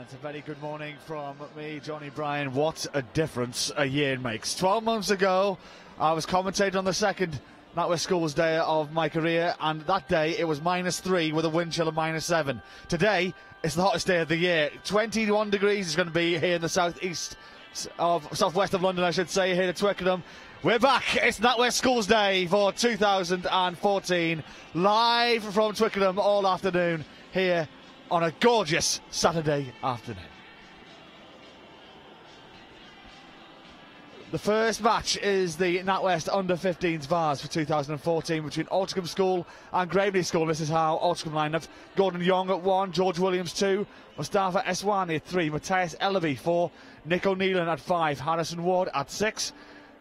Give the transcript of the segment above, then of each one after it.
And a very good morning from me, Johnny Bryan. What a difference a year makes. 12 months ago, I was commentating on the second NatWest Schools day of my career, and that day it was -3 with a wind chill of -7. Today, it's the hottest day of the year. 21 degrees is going to be here in the southwest of London, I should say, here at Twickenham. We're back. It's NatWest Schools Day for 2014, live from Twickenham all afternoon here on a gorgeous Saturday afternoon. The first match is the NatWest Under-15s Vase for 2014 between Altrincham School and Graveney School. This is how Altrincham lined up. Gordon Young at 1, George Williams 2, Mustafa Eswani at 3, Matthias Ellaby 4, Nick O'Neillan at 5, Harrison Ward at 6,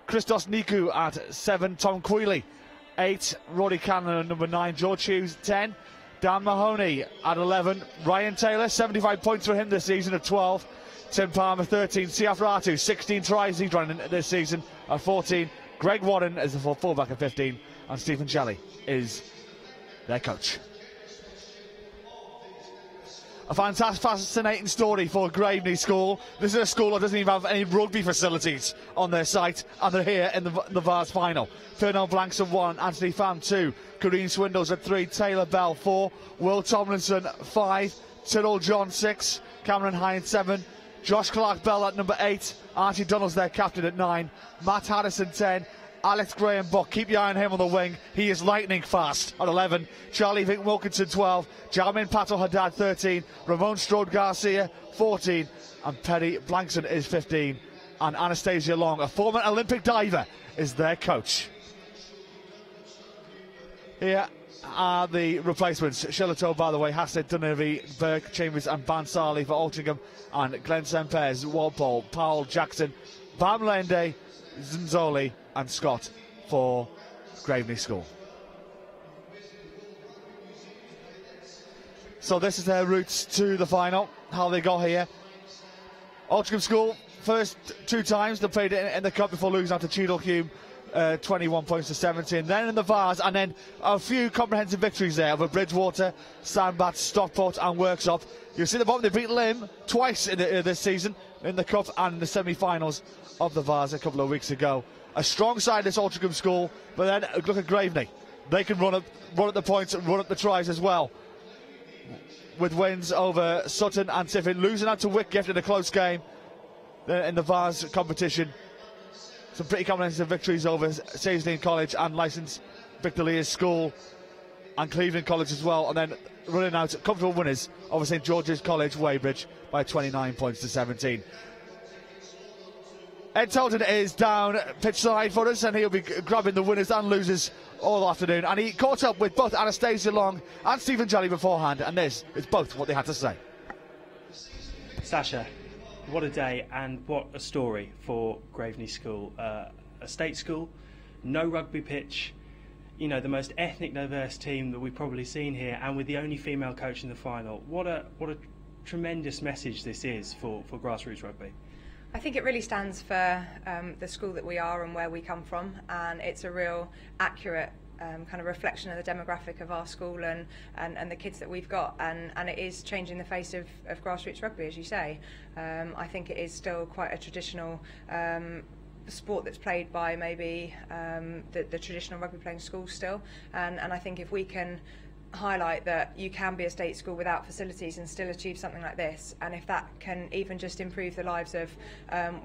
Christos Niku at 7, Tom Quealy 8, Rory Cannon at number 9, George Hughes 10, Dan Mahoney at 11, Ryan Taylor, 75 points for him this season at 12, Tim Palmer 13, Siaf Ratu 16 tries he's running this season at 14, Greg Warren is the fullback at 15, and Stephen Shelley is their coach. A fantastic, fascinating story for Graveney School. This is a school that doesn't even have any rugby facilities on their site, and they're here in the Vase final. Fernand Blanks at 1, Anthony Pham 2, Corrine Swindles at 3, Taylor Bell 4, Will Tomlinson 5, Tyrrell John 6, Cameron Hines 7, Josh Clark-Bell at number 8, Archie Donald's their captain at 9, Matt Harrison 10, Alex Graham Buck, keep your eye on him on the wing, he is lightning fast at 11, Charlie Vic Wilkinson 12, Jamin Patel Haddad 13, Ramon Strode Garcia 14, and Perry Blankson is 15, and Anastasia Long, a former Olympic diver, is their coach. Here are the replacements. Shillitoe, by the way, Hassett, Dunleavy, Burke, Chambers and Bansali for Altrincham, and Glenn Sempers, Walpole, Powell, Jackson, Bam Lende, Zinzoli and Scott for Graveney School. So this is their routes to the final, how they got here. Altrincham School, first 2 times they played it in the cup before losing out to Cheadle-Hulme, 21 points to 17. Then in the Vase, and then a few comprehensive victories there over Bridgewater, Sandbach, Stockport and Worksop. You'll see the bottom, they beat Lymm twice in this season, in the cup and in the semi-finals of the Vase a couple of weeks ago. A strong side, this Altrincham School, but then look at Graveney. They can run at the points and run at the tries as well, with wins over Sutton and Tiffin, losing out to Wakefield in a close game in the Vase competition. Some pretty comprehensive victories over Sainsdean College and licensed Victor Lears School and Cleveland College as well, and then running out comfortable winners over St George's College, Weybridge by 29 points to 17. Ed Tolton is down pitch side for us, and he'll be grabbing the winners and losers all afternoon, and he caught up with both Anastasia Long and Stephen Jelly beforehand, and this is both what they had to say. Sasha, what a day and what a story for Graveney School. A state school, no rugby pitch, you know, the most ethnic diverse team that we've probably seen here, and with the only female coach in the final. What a tremendous message this is for grassroots rugby. I think it really stands for the school that we are and where we come from, and it's a real accurate kind of reflection of the demographic of our school and the kids that we've got, and it is changing the face of grassroots rugby, as you say. I think it is still quite a traditional sport that's played by maybe the traditional rugby playing schools still, and I think if we can highlight that you can be a state school without facilities and still achieve something like this, and if that can even just improve the lives of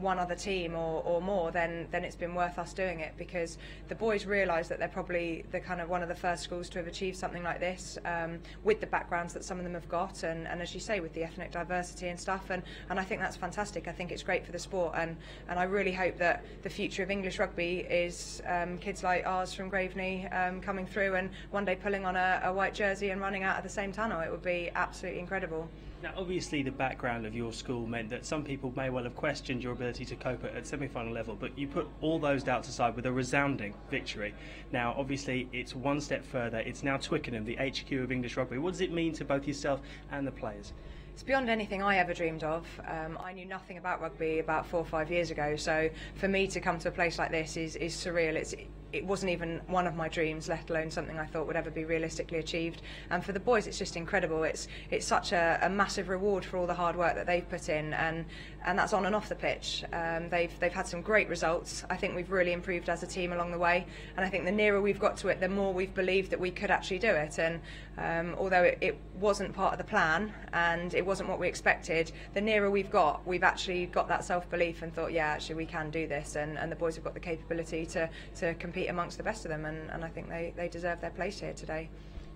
one other team or more, then it's been worth us doing it, because the boys realise that they're probably the kind of one of the first schools to have achieved something like this, with the backgrounds that some of them have got, and as you say, with the ethnic diversity and stuff, and I think that's fantastic. I think it's great for the sport, and I really hope that the future of English rugby is kids like ours from Graveney coming through and one day pulling on a white jersey and running out of the same tunnel. It would be absolutely incredible. Now, obviously, the background of your school meant that some people may well have questioned your ability to cope at semi-final level, but you put all those doubts aside with a resounding victory. Now, obviously, it's one step further. It's now Twickenham, the HQ of English rugby. What does it mean to both yourself and the players? It's beyond anything I ever dreamed of. I knew nothing about rugby about 4 or 5 years ago, so for me to come to a place like this is surreal. it wasn't even one of my dreams, let alone something I thought would ever be realistically achieved. And for the boys, it's just incredible. It's such a massive reward for all the hard work that they've put in, and that's on and off the pitch. They've had some great results. I think we've really improved as a team along the way, and I think the nearer we've got to it, the more we've believed that we could actually do it. And although it wasn't part of the plan and it wasn't what we expected, the nearer we've actually got that self-belief and thought, yeah, actually we can do this, and the boys have got the capability to compete amongst the best of them, and I think they deserve their place here today.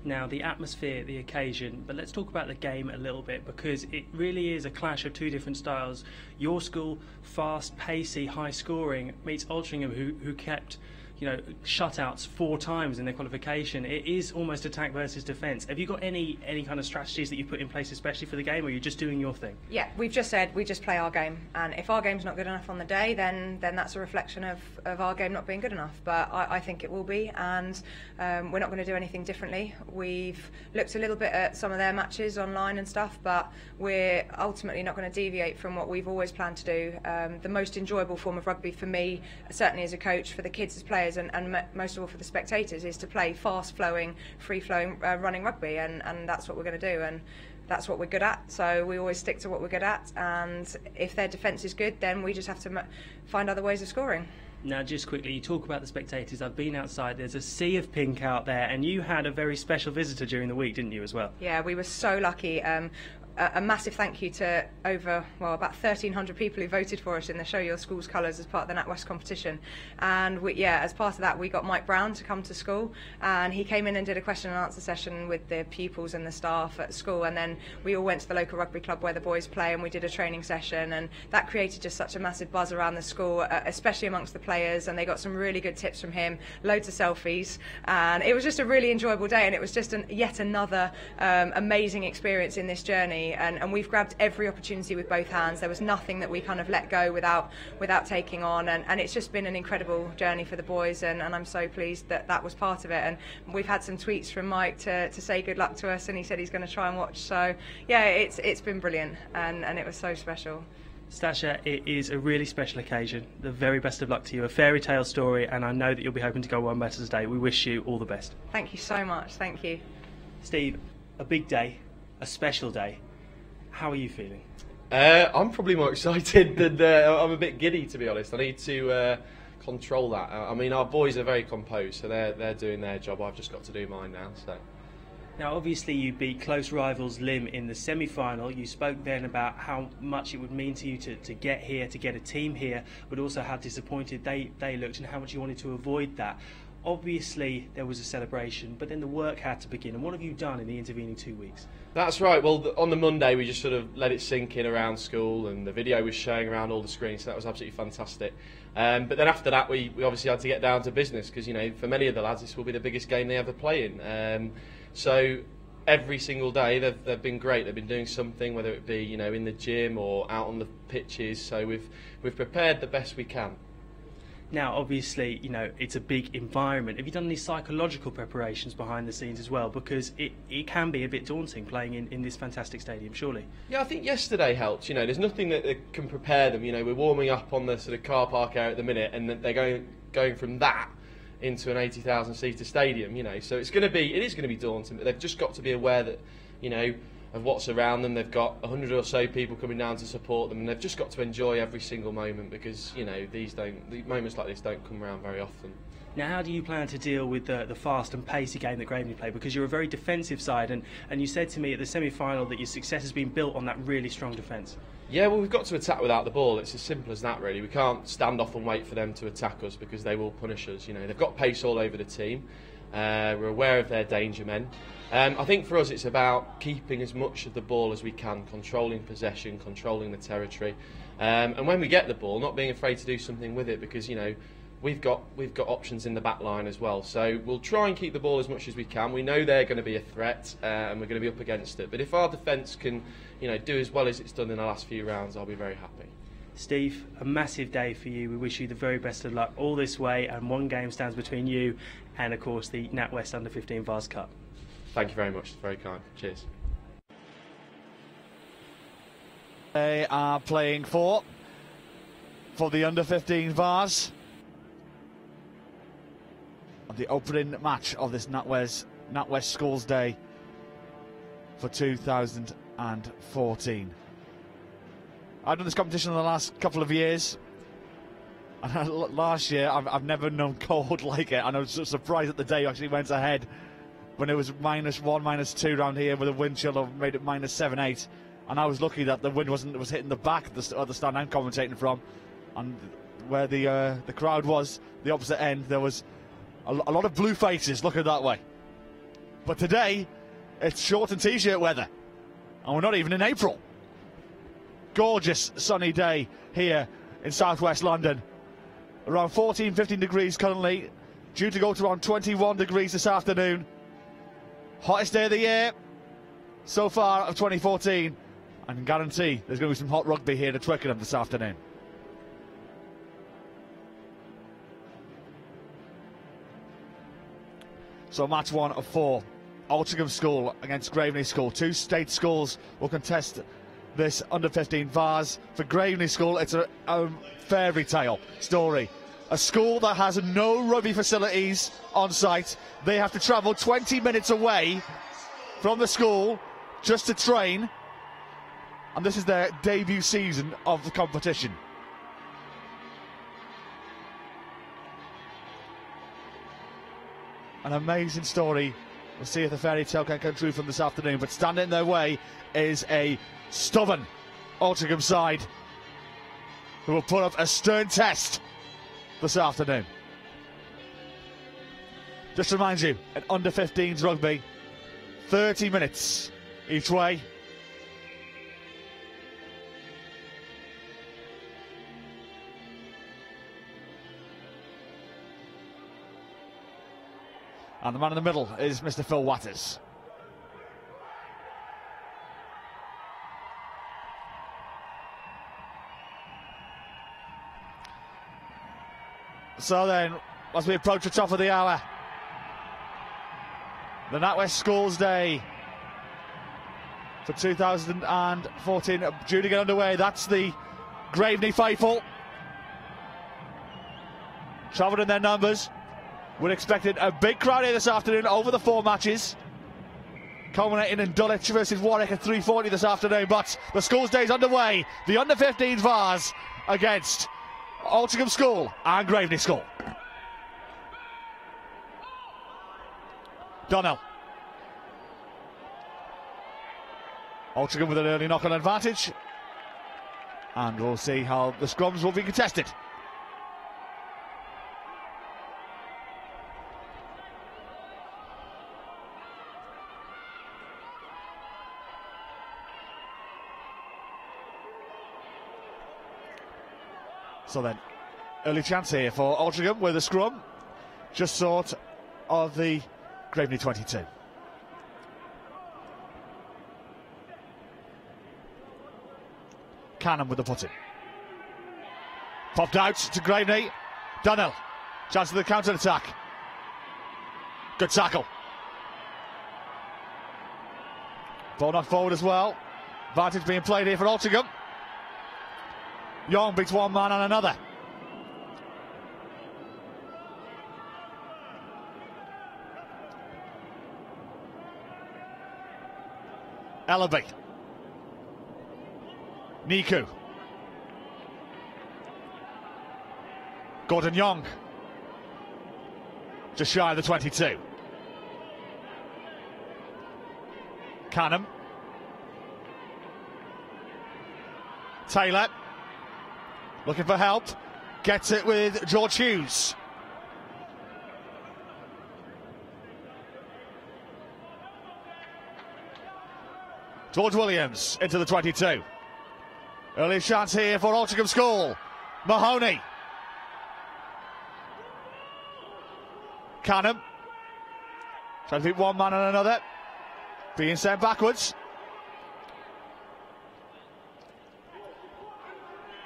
Now, the atmosphere, the occasion, but let's talk about the game a little bit, because it really is a clash of two different styles. Your school, fast, pacey, high scoring, meets Altrincham, who kept shutouts 4 times in their qualification. It is almost attack versus defence. Have you got any kind of strategies that you put in place especially for the game, or are you just doing your thing? Yeah, we've just said we just play our game, and if our game's not good enough on the day, then that's a reflection of our game not being good enough. But I think it will be, and we're not going to do anything differently. We've looked a little bit at some of their matches online and stuff, but we're ultimately not going to deviate from what we've always planned to do. The most enjoyable form of rugby for me, certainly as a coach, for the kids as players, and most of all for the spectators, is to play fast-flowing, free-flowing, running rugby, and that's what we're going to do, and that's what we're good at. So we always stick to what we're good at, and if their defence is good, then we just have to find other ways of scoring. Now, just quickly, you talk about the spectators. I've been outside. There's a sea of pink out there, and you had a very special visitor during the week, didn't you, as well? Yeah, we were so lucky. A massive thank you to about 1,300 people who voted for us in the Show Your School's colours as part of the NatWest competition. And as part of that, we got Mike Brown to come to school, and he came in and did a question and answer session with the pupils and the staff at school, and then we all went to the local rugby club where the boys play, and we did a training session, and that created just such a massive buzz around the school, especially amongst the players, and they got some really good tips from him, loads of selfies, and it was just a really enjoyable day, and it was just yet another amazing experience in this journey. And we've grabbed every opportunity with both hands. There was nothing that we kind of let go without taking on, and it's just been an incredible journey for the boys, and I'm so pleased that was part of it. And we've had some tweets from Mike to say good luck to us, and he said he's going to try and watch. So yeah, it's been brilliant, and it was so special. Stasha, it is a really special occasion. The very best of luck to you. A fairy tale story, and I know that you'll be hoping to go one better today. We wish you all the best. Thank you so much. Thank you. Steve, a big day, a special day. How are you feeling? I'm probably more excited than I'm a bit giddy, to be honest. I need to control that. I mean, our boys are very composed, so they're doing their job. I've just got to do mine now. So. Now, obviously, you beat close rivals Lim in the semi-final. You spoke then about how much it would mean to you to get here, to get a team here, but also how disappointed they looked and how much you wanted to avoid that. Obviously, there was a celebration, but then the work had to begin. And what have you done in the intervening 2 weeks? That's right. Well, on the Monday, we just sort of let it sink in around school, and the video was showing around all the screens, so that was absolutely fantastic. But then after that, we obviously had to get down to business, because, for many of the lads, this will be the biggest game they ever play in. So every single day, they've been great. They've been doing something, whether it be, in the gym or out on the pitches. So we've prepared the best we can. Now, obviously, it's a big environment. Have you done any psychological preparations behind the scenes as well? Because it can be a bit daunting playing in this fantastic stadium, surely. Yeah, I think yesterday helped. There's nothing that can prepare them. We're warming up on the sort of car park area at the minute, and they're going from that into an 80,000 seater stadium. So it is going to be daunting. But they've just got to be aware that, of what's around them. They've got 100 or so people coming down to support them, and they've just got to enjoy every single moment, because the moments like this don't come around very often. Now, how do you plan to deal with the fast and pacey game that Graveney play? Because you're a very defensive side, and you said to me at the semi-final that your success has been built on that really strong defence. Yeah, well, we've got to attack without the ball. It's as simple as that, really. We can't stand off and wait for them to attack us, because they will punish us. They've got pace all over the team. We're aware of their danger men. I think for us it's about keeping as much of the ball as we can, controlling possession, controlling the territory, and when we get the ball, not being afraid to do something with it, because we've got options in the back line as well. So we'll try and keep the ball as much as we can. We know they're going to be a threat, and we're going to be up against it. But if our defence can do as well as it's done in the last few rounds, I'll be very happy. Steve, a massive day for you. We wish you the very best of luck all this way, and one game stands between you and, of course, the NatWest Under-15 Vase Cup. Thank you very much. It's very kind. Cheers. They are playing for the Under-15 Vase. the opening match of this NatWest Schools Day for 2014. I've done this competition in the last couple of years, and last year I've never known cold like it, and I was surprised that the day actually went ahead when it was -1, -2 around here with a wind chill of made it -7, -8, and I was lucky that the wind was hitting the back of the stand I'm commentating from, and where the crowd was, the opposite end, there was a lot of blue faces looking that way. But today, it's short and t-shirt weather, and we're not even in April. Gorgeous sunny day here in southwest London. Around 14, 15 degrees currently, due to go to around 21 degrees this afternoon. Hottest day of the year so far of 2014, and I can guarantee there's going to be some hot rugby here at Twickenham this afternoon. So match 1 of 4, Altrincham School against Graveney School. Two state schools will contest this under-15 Vase. For Graveney School, it's a fairy tale story. A school that has no rugby facilities on site. They have to travel 20 minutes away from the school just to train, and this is their debut season of the competition. An amazing story. We'll see if the fairy tale can come true from this afternoon, but standing in their way is a stubborn Altrincham side who will put up a stern test this afternoon. Just to remind you, an under-15s rugby, 30 minutes each way. And the man in the middle is Mr. Phil Watters. So then, as we approach the top of the hour, the NatWest Schools Day for 2014 due to get underway. That's the Graveney faithful, travelled in their numbers. We're expecting a big crowd here this afternoon over the 4 matches, culminating in Dulwich versus Warwick at 3:40 this afternoon. But the Schools Day is underway. The under-15s Vase against Altrincham School and Graveney School. Donnell. Altrincham with an early knock-on advantage, and we'll see how the scrums will be contested. So then, early chance here for Altrincham with a scrum, just short of the Graveney 22. Cannon with the put-in. Popped out to Graveney. Donnell, chance of the counter-attack. Good tackle. Ball knocked forward as well. Advantage being played here for Altrincham. Young beats one man and another. Ellerby. Niku. Gordon Young. Just shy of the 22. Canham. Taylor. Looking for help. Gets it with George Hughes. George Williams into the 22. Early chance here for Altrincham School. Mahoney. Canham. Trying to beat one man and another. Being sent backwards.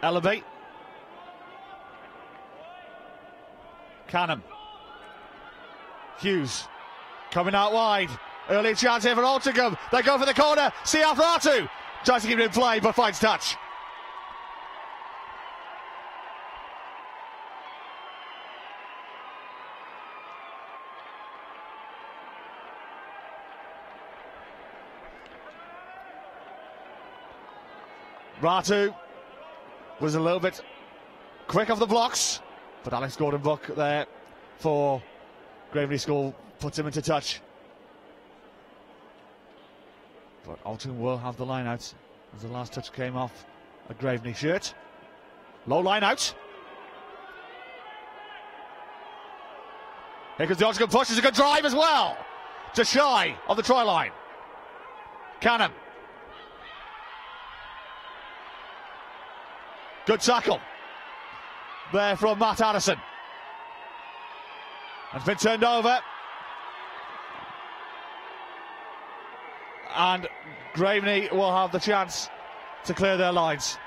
Ellerby. Canham. Hughes coming out wide. Early chance here for Altrincham. They go for the corner. Siafratu tries to keep it in play but finds touch. Ratu was a little bit quick off the blocks, but Alex Gordon-Buck there for Graveney School puts him into touch. But Altrincham will have the line out as the last touch came off a Graveney shirt. Low line out. Here comes the Altrincham push. It's a good drive as well. Just shy of the try line. Cannon. Good tackle there from Matt Addison. Has been turned over. And Graveney will have the chance to clear their lines.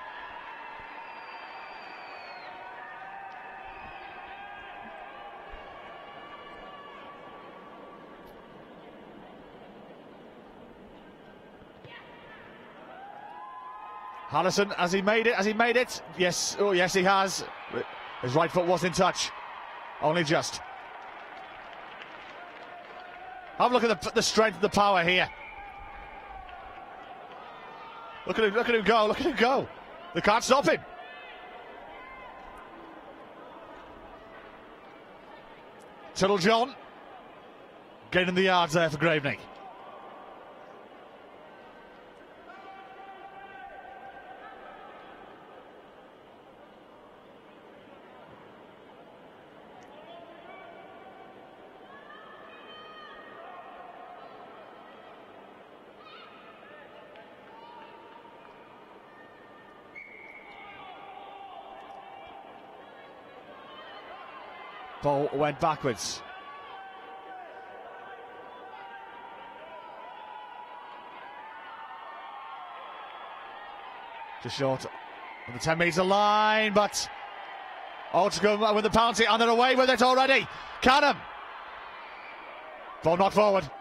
Harrison, has he made it? Yes, oh yes he has. His right foot was in touch. Only just. Have a look at the strength and the power here. Look at him go. They can't stop him. John gaining the yards there for Graveney. Ball went backwards. Just short of the 10-metre line, but Altrincham with the penalty, and they're away with it already. Canham. Ball knocked forward.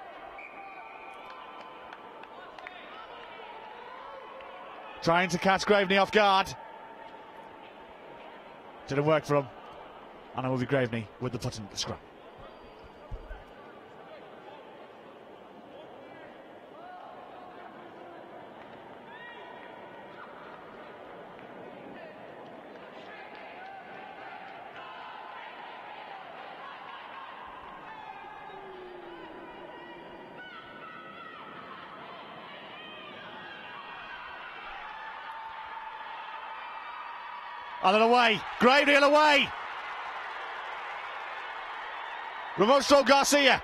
Trying to catch Graveney off guard. Didn't work for him. And it will be Graveney with the punt in the scrum. And then away, Graveney away. Ramoso Garcia.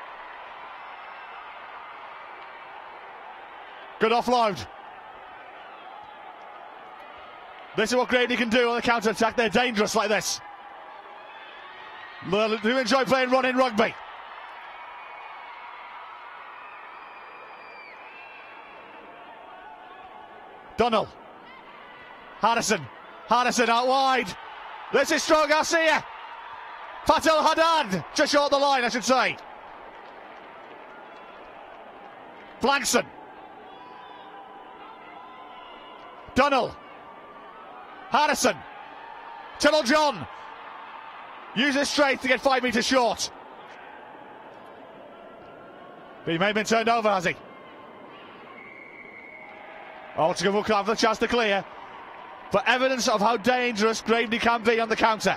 Good offload. This is what Graveney can do on the counter-attack. They're dangerous like this. They do enjoy playing run-in rugby. Dunnell. Harrison out wide. This is strong Garcia. Patel Haddad, just short the line, I should say. Blankson. Dunnell. Harrison. John. Uses strength to get 5 metres short. But he may have been turned over, has he? Altrincham will have the chance to clear. But evidence of how dangerous Graveney can be on the counter.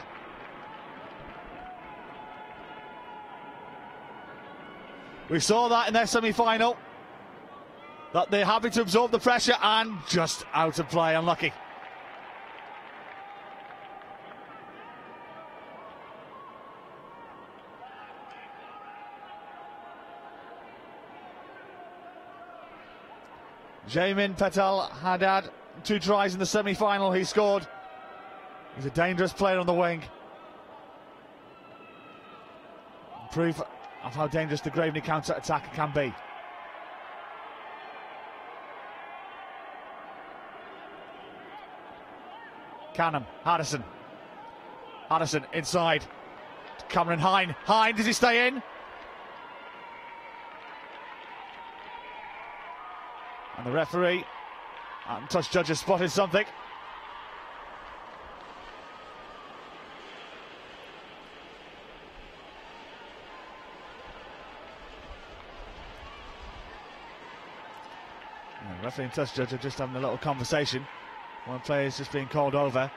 We saw that in their semi-final, that they're happy to absorb the pressure and just out of play, unlucky. Jamin Patel Haddad, 2 tries in the semi-final he scored. He's a dangerous player on the wing. Proof of how dangerous the Graveney counter-attack can be. Canham, Harrison inside. Cameron Hine, does he stay in? And the referee and touch judge has spotted something. Referee and touch judge are just having a little conversation. One player's just being called over.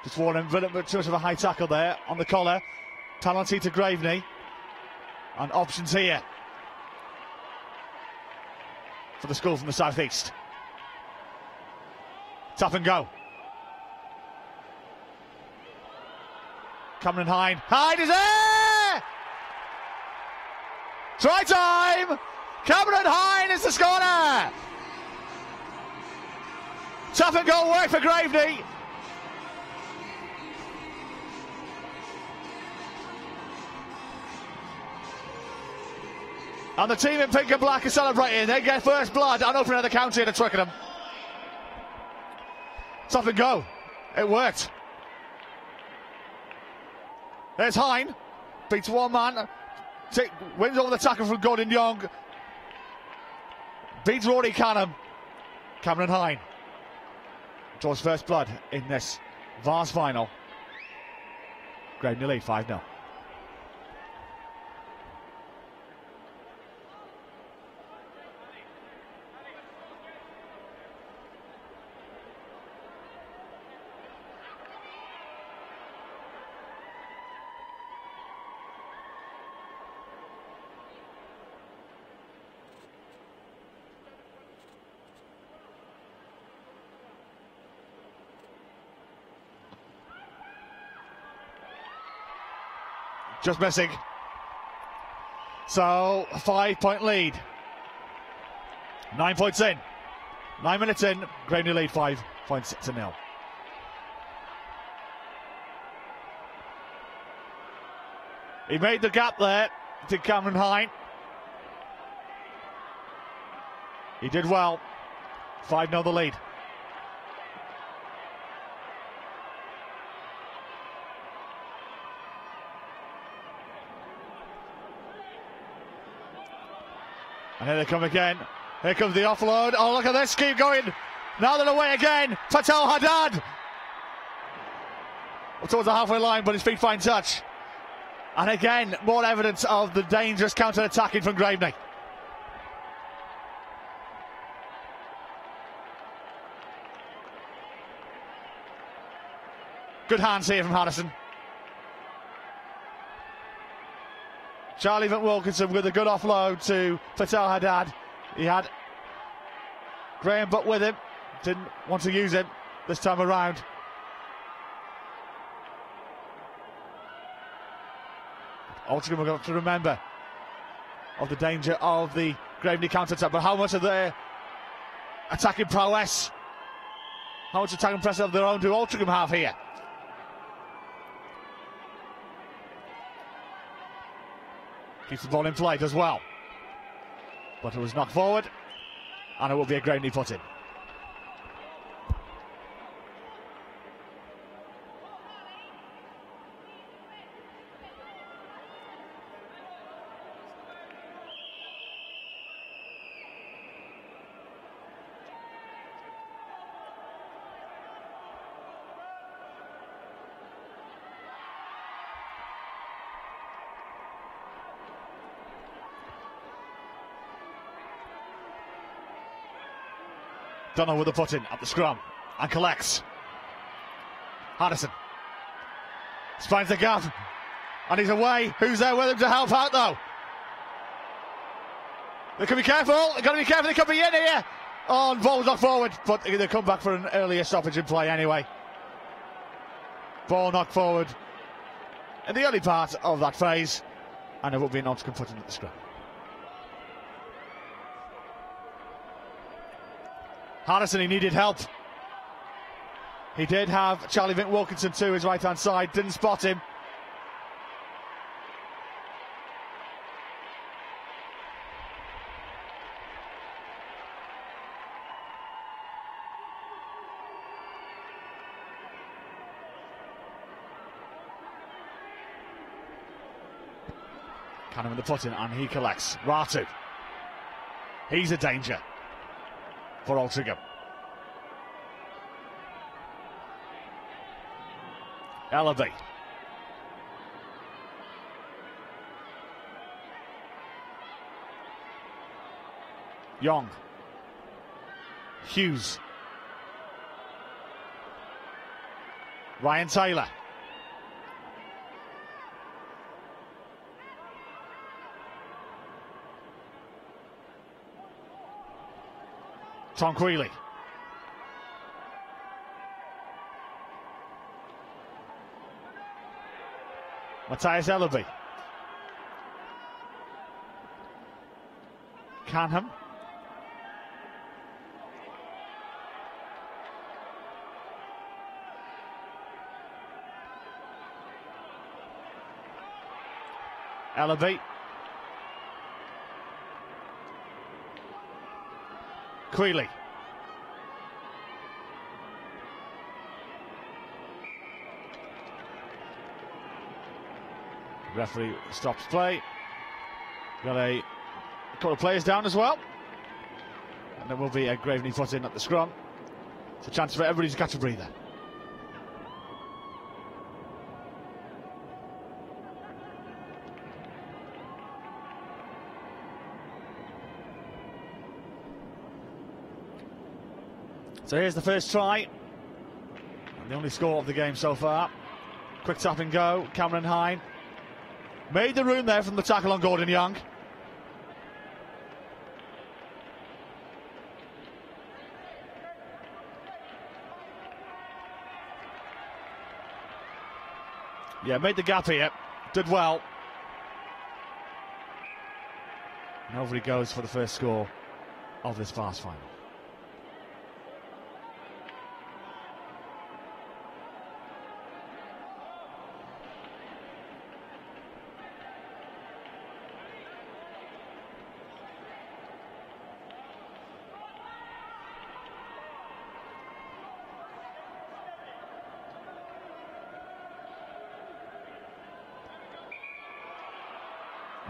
Just warning, too much of a high tackle there on the collar. Penalty to Graveney. And options here for the school from the southeast. Tap and go. Cameron Hine. Hine is there! Try time! Cameron Hine is the scorer! Tap and go work for Graveney. And the team in pink and black are celebrating. They get first blood and opening the county at Twickenham. Tap and go. It worked. There's Hine. Beats one man. Wins over the tackle from Gordon Young. Beats Rory Canham. Cameron Hine draws first blood in this Vase final. Graveney lead 5-0. Just missing. So, a 5-point lead. 9 points in. 9 minutes in. Graveney lead 5 points to 0. He made the gap there to Cameron Hine. He did well. 5-0 the lead. And here they come again. Here comes the offload. Oh, look at this. Keep going. Now they're away again. Patel Haddad. Up towards the halfway line, but his feet find touch. And again, more evidence of the dangerous counter-attacking from Graveney. Good hands here from Harrison. Charlie Van Wilkinson with a good offload to Patel Haddad. He had Graham Butt with him. Didn't want to use him this time around. Altrincham are going to remember of the danger of the Graveney counter-attack, but how much of their attacking prowess, how much attacking press of their own do Altrincham have here? Keeps the ball in flight as well. But it was knocked forward, and it will be a Graveney put in. Dunno with the put in at the scrum and collects. Harrison finds the gap and he's away. Who's there with him to help out though? They can be careful. They've got to be careful. They could be in here. Oh, and ball's knocked forward, but they come back for an earlier stoppage in play anyway. Ball knocked forward in the early part of that phase, and it will be an Altrincham put in at the scrum. Harrison, he needed help. He did have Charlie Vink Wilkinson to his right hand side, didn't spot him. Cannon with the put in, and he collects. Ratu. He's a danger for Altrincham. Ellaby. Young. Hughes. Ryan Taylor. Tom Queeley. Matthias Ellaby. Canham. Ellaby. Queeley. Referee stops play. Got a couple of players down as well. And there will be a Graveney put in at the scrum. It's a chance for everybody to catch a breather. So here's the first try. And the only score of the game so far. Quick tap and go. Cameron Hine. Made the room there from the tackle on Gordon Young. Yeah, made the gap here. Did well. And over he goes for the first score of this fast final.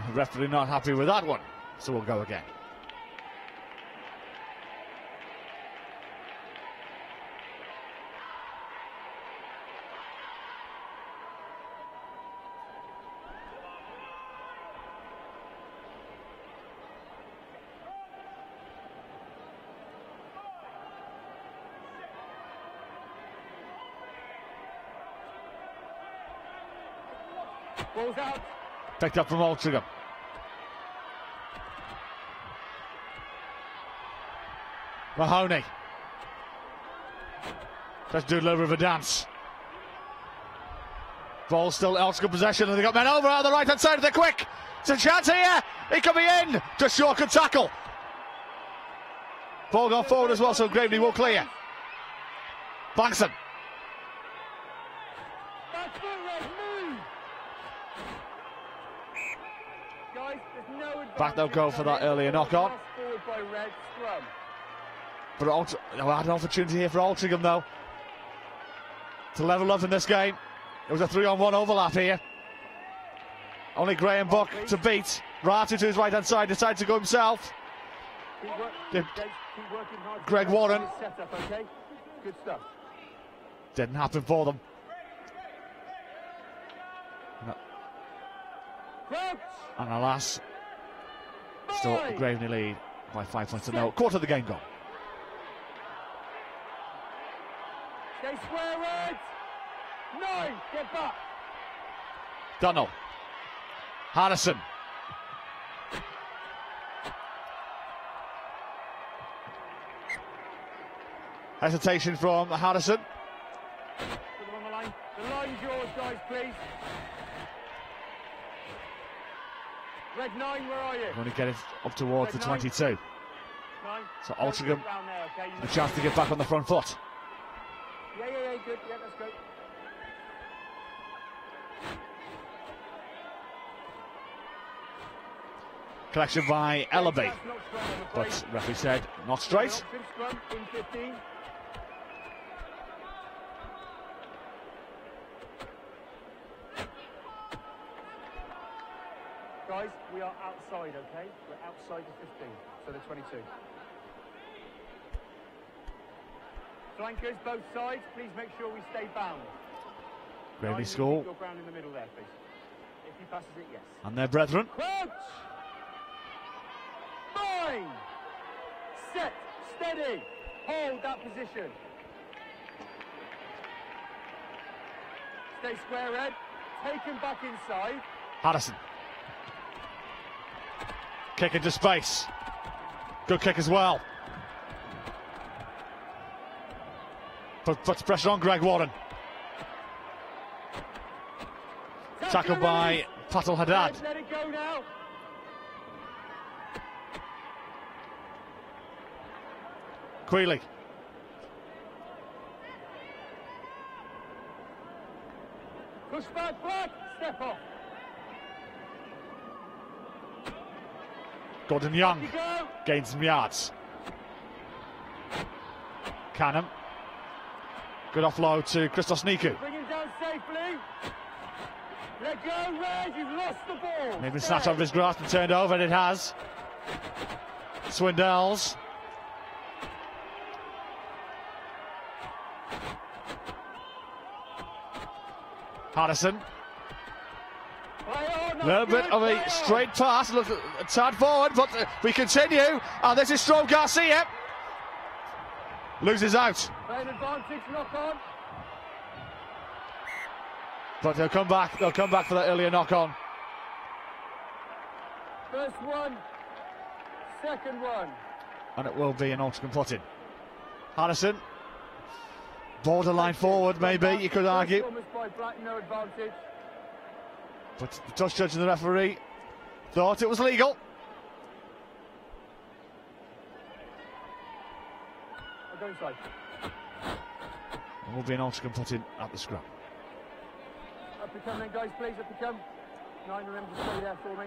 The referee not happy with that one, so we'll go again. Ball's out. Picked up from Altrincham. Mahoney. Let's do a little bit of a dance. Ball still Altrincham possession, and they got men over on the right hand side. They're quick. It's a chance here. He could be in. Just short could tackle. Ball gone forward as well, so Graveney will clear. Blankson. Back they'll go for that earlier knock on. But had an opportunity here for Altrincham though to level up in this game. It was a 3-on-1 overlap here. Only Graham Buck to beat. Ratu to his right hand side, decides to go himself. Greg Warren. Good stuff. Didn't happen for them. And alas, still the Graveney lead by 5 points to 0. Quarter of the game gone. Stay square, 9, get back. Dunnell. Harrison. Hesitation from Harrison. Put them on the line. The line's yours, guys, please. Red 9, where are you? Going to get it up towards the 22. 9. So Altrincham, the chance to get back on the front foot. Yeah, good. Yeah, let's go. Collection by Ellaby. But referee said not straight. Scrum in 15. Guys, we are outside, okay? We're outside the 15, so the 22. Flankers, both sides, please make sure we stay bound. Graveney score. Your ground in the middle there, please. If he passes it, yes. And their brethren. Crouch! 9! Set! Steady! Hold that position. Stay square head. Take him back inside. Harrison. Kick into space. Good kick as well. Puts pressure on Greg Warren. Tackled by Patel Haddad. Let it go now. Queeley. Push back. Step off. Gordon Young You go. gains some yards. Canham. Good offload to Christos Niku. Bring him down safely. Let go, Red. You've lost the ball. Maybe snatched out of his grasp and turned over, and it has. Swindells. Harrison. A little bit of a straight pass, look a tad forward, but we continue. And this is Stroke Garcia. Loses out. Playing advantage, knock on. But they'll come back for that earlier knock on. First one, second one. And it will be an Altrincham put-in. Harrison. Borderline forward, maybe, you could argue. Almost by Black, no advantage. But the touch judge and the referee thought it was legal. I'll go inside. And will be an Altrincham put-in at the scrum. Up you come then, guys, please, up you come. 9 of them to stay there for me.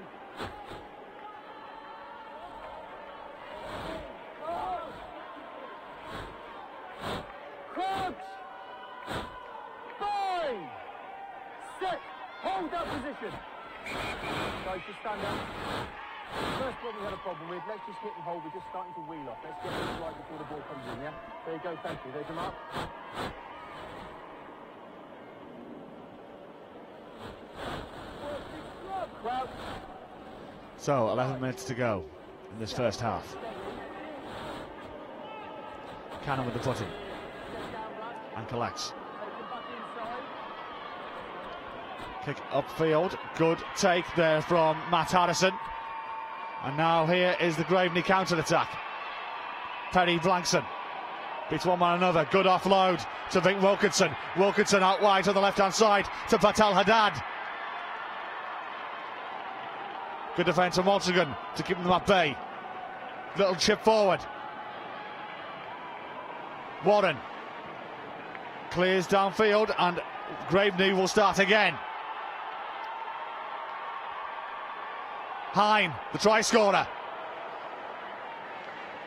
Crouch! 5! 6! Hold that position! Guys, just stand up. First one we had a problem with, let's just hit and hold, we're just starting to wheel off. Let's get this right before the ball comes in, yeah? There you go, thank you. There's your mark. So 11 minutes to go in this first half. Cannon with the put-in and collects. Kick upfield, good take there from Matt Harrison. And now here is the Graveney counter-attack. Perry Blankson beats one man another, good offload to Vink Wilkinson. Wilkinson out wide on the left-hand side to Patel Haddad. Good defence from Altrincham to keep them at bay. Little chip forward. Warren clears downfield and Graveney will start again. Hine, the try scorer.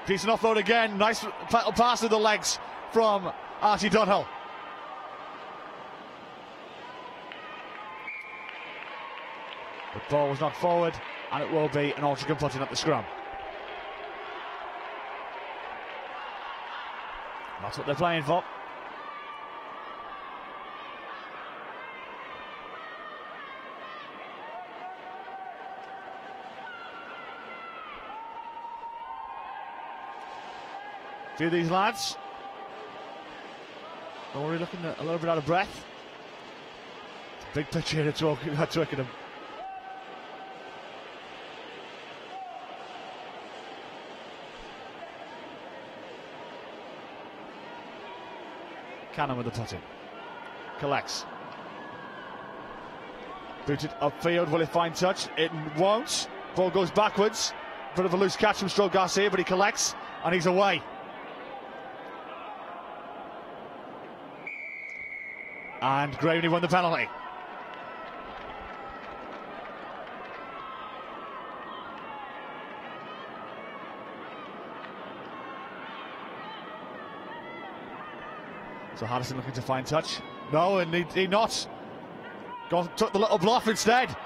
Decent offload again. Nice pass with the legs from Archie Dunhill. The ball was knocked forward, and it will be an Altrincham put-in at the scrum. That's what they're playing for. A few of these lads already looking a little bit out of breath. Big pitch here at Twickenham. Cannon with the put-in. Collects. Booted upfield. Will it find touch? It won't. Ball goes backwards. Bit of a loose catch from Stroke Garcia, but he collects and he's away. And Graveney won the penalty. So Harrison looking to find touch. No, and he not. Took the little bluff instead.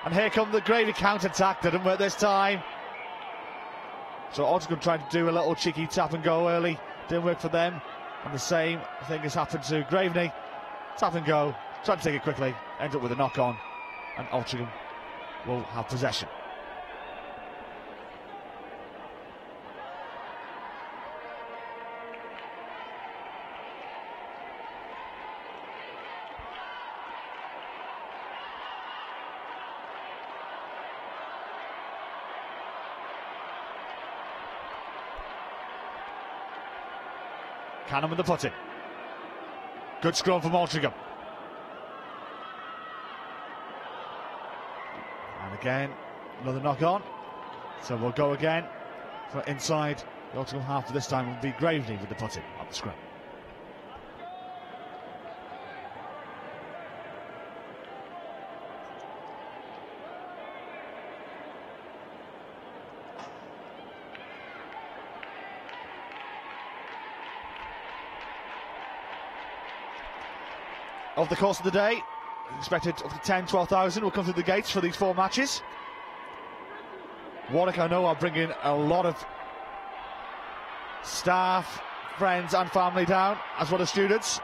And here come the Graveney counter-attack. Didn't work this time. So Altrincham trying to do a little cheeky tap and go early. Didn't work for them. And the same thing has happened to Graveney. Tap and go. Trying to take it quickly. End up with a knock-on. And Altrincham will have possession. Cannon with the putting. Good scrum from Altrincham. And again, another knock on. So we'll go again for inside the Altrincham half. This time will be Graveney with the putting up the scrum. Over the course of the day, expected up to 10, 12,000 will come through the gates for these 4 matches. Warwick, I know, are bringing a lot of staff, friends and family down, as well as students.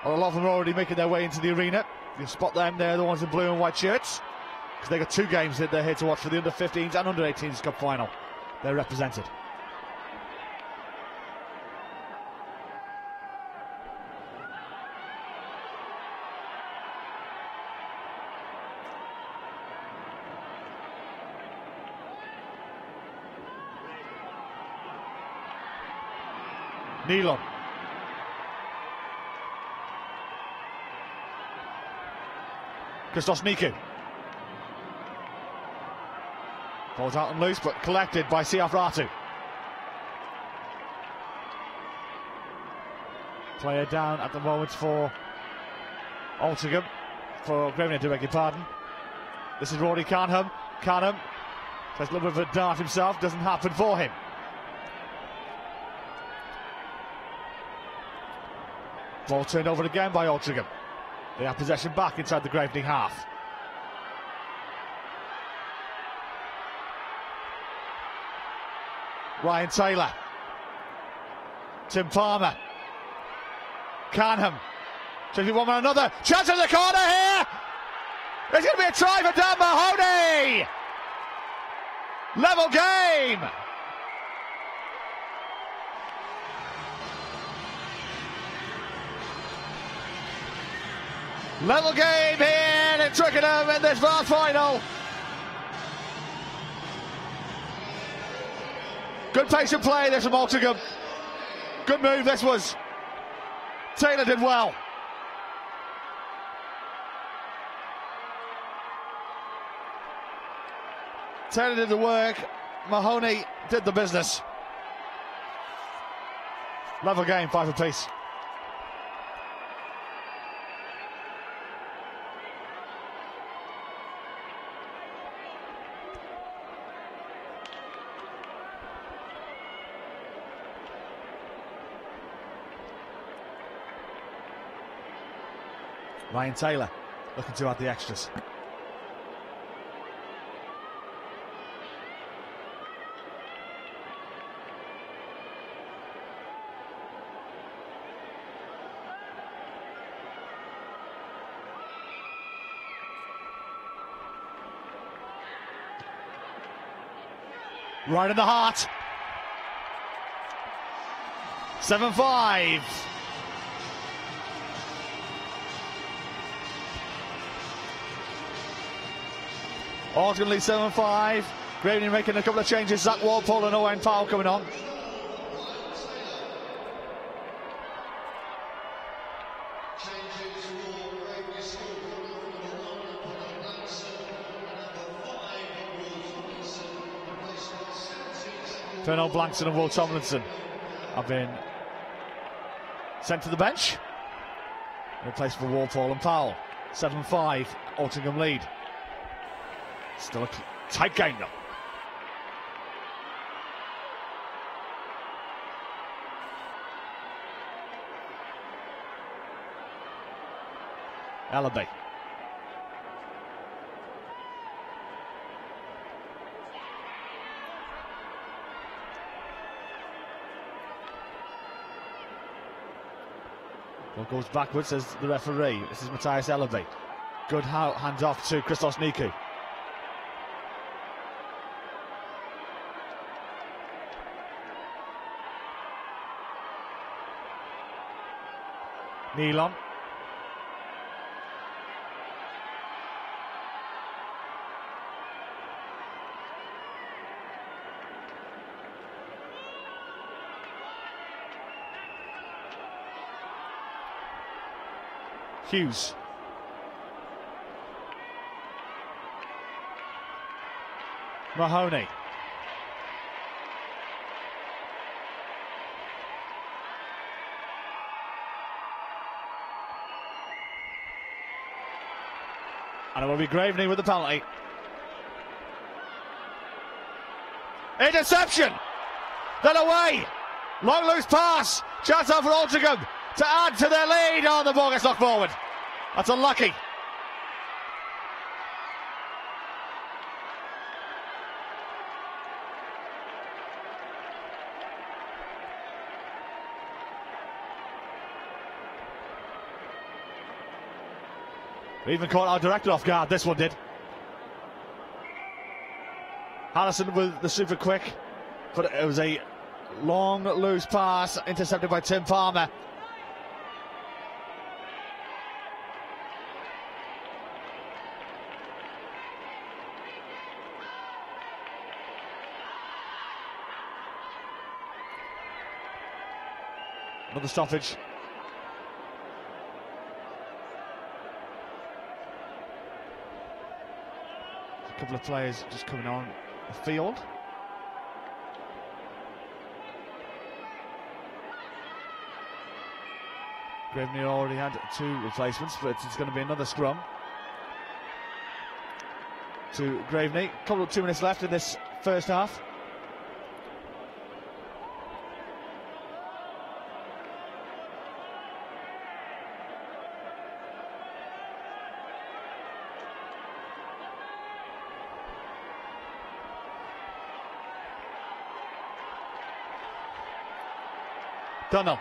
A lot of them are already making their way into the arena. You spot them, they're the ones in blue and white shirts, because they've got 2 games that they're here to watch for the under-15s and under-18s Cup final. They're represented. Nealon. Christos Niku. Falls out and loose, but collected by Siaf Ratu. Player down at the moment for Altrincham. For Graveney, to beg your pardon. This is Rory Canham. Canham takes a little bit of a dart himself. Doesn't happen for him. Ball turned over again by Altrincham. They have possession back inside the Graveney half. Ryan Taylor. Tim Palmer. Canham. Changing one with another. Chance in the corner here! There's going to be a try for Dan Mahoney! Level game! Level game here in Twickenham in this Vase final. Good pace of play this from Altrincham. Good move this was. Taylor did well. Taylor did the work. Mahoney did the business. Level game, 5 apiece. Ryan Taylor looking to add the extras. Right in the heart. 7-5. Altrincham lead 7-5. Graveney making a couple of changes. Zach Walpole and Owen Powell coming on. Fernald Blankson and Will Tomlinson have been sent to the bench. In place for Walpole and Powell. 7-5, Altrincham lead. Still a tight game though. Ellaby. Well, goes backwards, says the referee. This is Matthias Ellaby. Good hand off to Christos Niku. Nealon. Hughes. Mahoney. And it will be Graveney with the penalty. Interception! Then away! Long loose pass. Chance out for Altrincham to add to their lead. Oh, the ball gets knocked forward. That's unlucky. Even caught our director off guard, this one did. Harrison with the super quick, but it was a long loose pass intercepted by Tim Palmer. Another stoppage. A couple of players just coming on the field. Graveney already had 2 replacements, but it's going to be another scrum to Graveney. Couple of 2 minutes left in this first half. Dunno.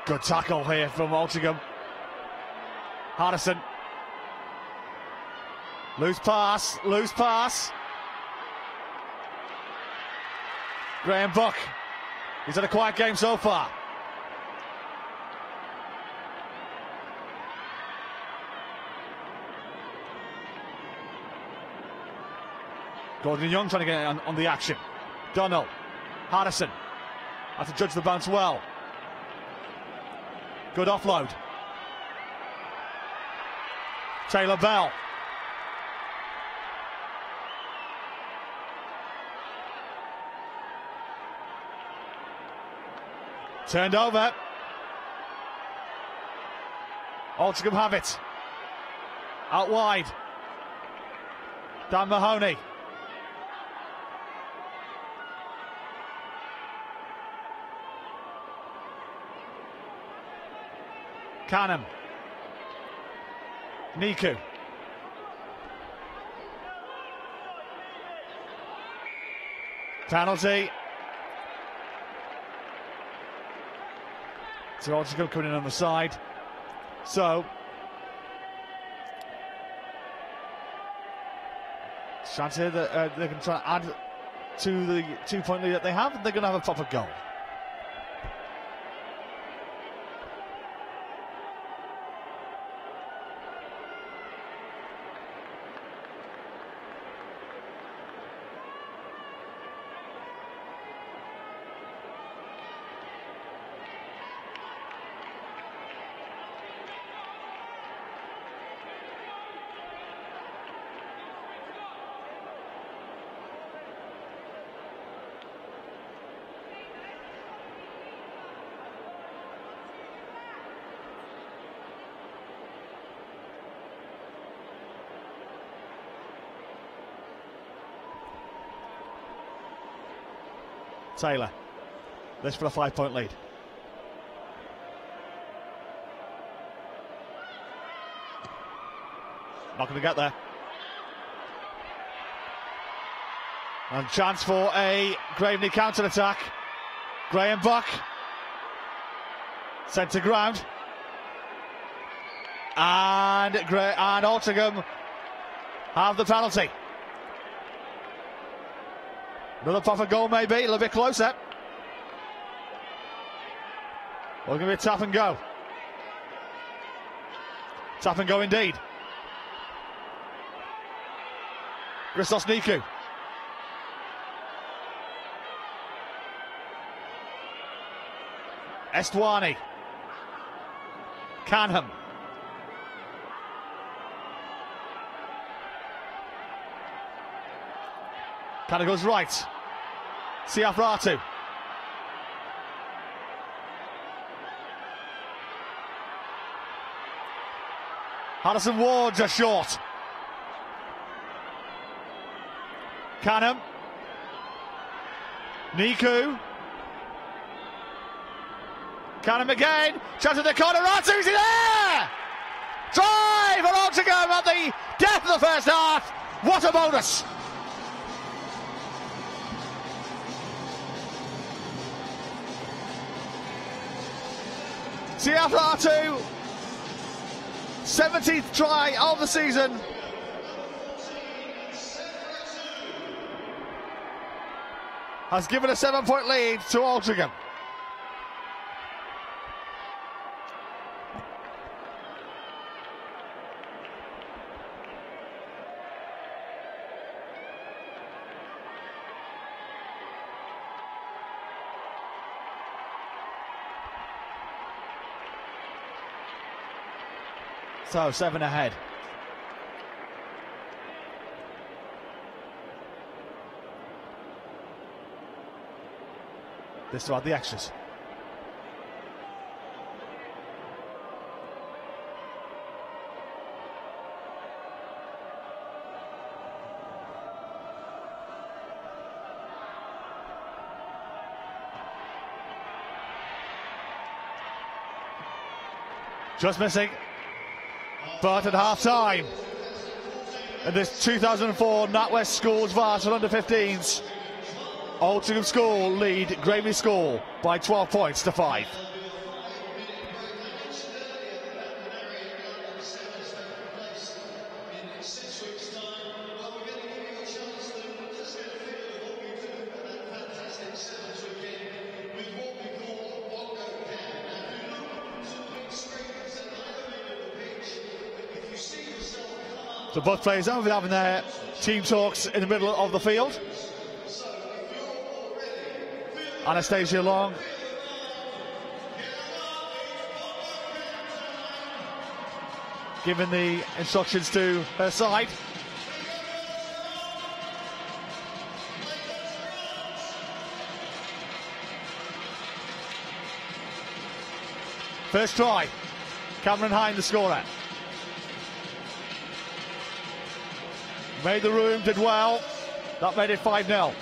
Good tackle here from Altrincham. Harrison. Loose pass, loose pass. Graham Buck. He's had a quiet game so far. Gordon Young trying to get on the action. Donald. Harrison. Has to judge the bounce well. Good offload. Taylor Bell. Turned over. Altrincham have it. Out wide. Dan Mahoney. Canham. Niku. Penalty. So Altrincham coming in on the side. So chance here that they can try to add to the 2-point lead that they have. They're going to have a proper goal. Taylor. This for a 5-point lead. Not going to get there. And chance for a Graveney counter-attack. Graham Buck. Sent to ground. And Altrincham have the penalty. Another proper goal maybe, a little bit closer. Well, going to be a tap and go. Tap and go indeed. Christos Niku. Estwani. Canham. Canham goes right. Siafratu. Harrison Ward's a short. Canham. Niku. Canham again. Chance in the corner. Ratu's in there! Drive for Altrincham at the death of the first half. What a bonus! Siafratu, 17th try of the season. Has given a 7-point lead to Altrincham. So 7 ahead. This to add the extras. Just missing. But at half-time, in this 2004 NatWest Schools Vase for under-15s, Altrincham School lead Graveney School by 12 points to 5. So both players have been having their team talks in the middle of the field. Anastasia Long. Giving the instructions to her side. First try. Cameron Hine, the scorer. Made the room, did well. That made it 5-0.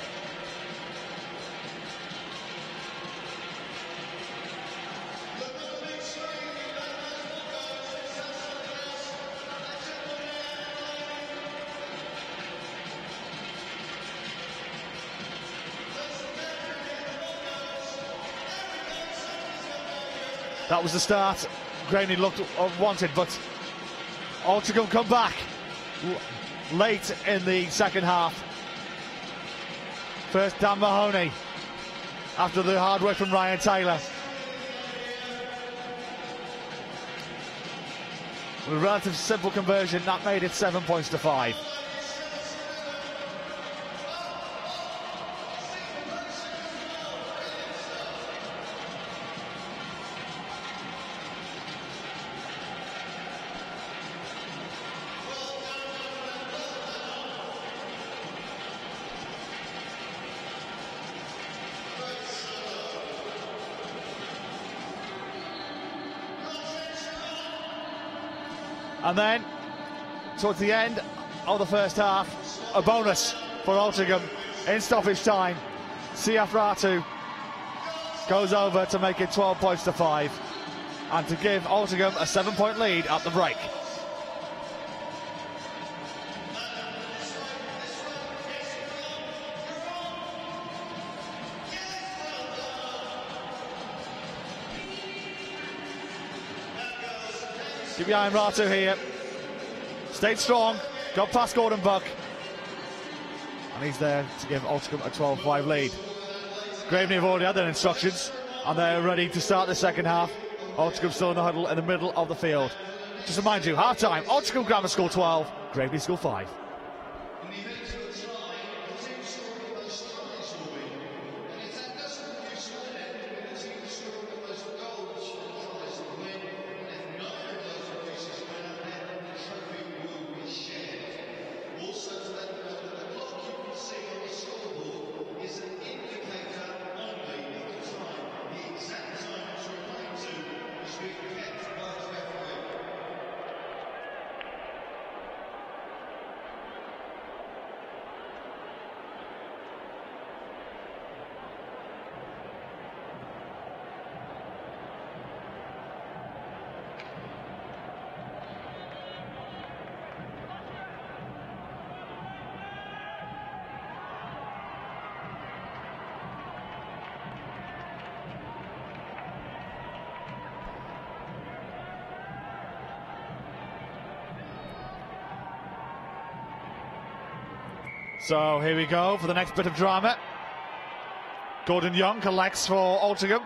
That was the start Graveney looked wanted, but Altrincham come back late in the second half. First Dan Mahoney after the hard work from Ryan Taylor. With a relative simple conversion, that made it 7 points to 5. And then, towards the end of the first half, a bonus for Altrincham in stoppage time. Siafratu goes over to make it 12 points to 5 and to give Altrincham a 7-point lead at the break. Keep behind Ratu here. Stayed strong. Got past Gordon Buck. And he's there to give Altrincham a 12-5 lead. Graveney have already had their instructions and they're ready to start the second half. Altrincham still in the huddle in the middle of the field. Just to remind you, half-time, Altrincham Grammar School 12, Graveney School 5. So here we go for the next bit of drama. Gordon Young collects for Altrincham.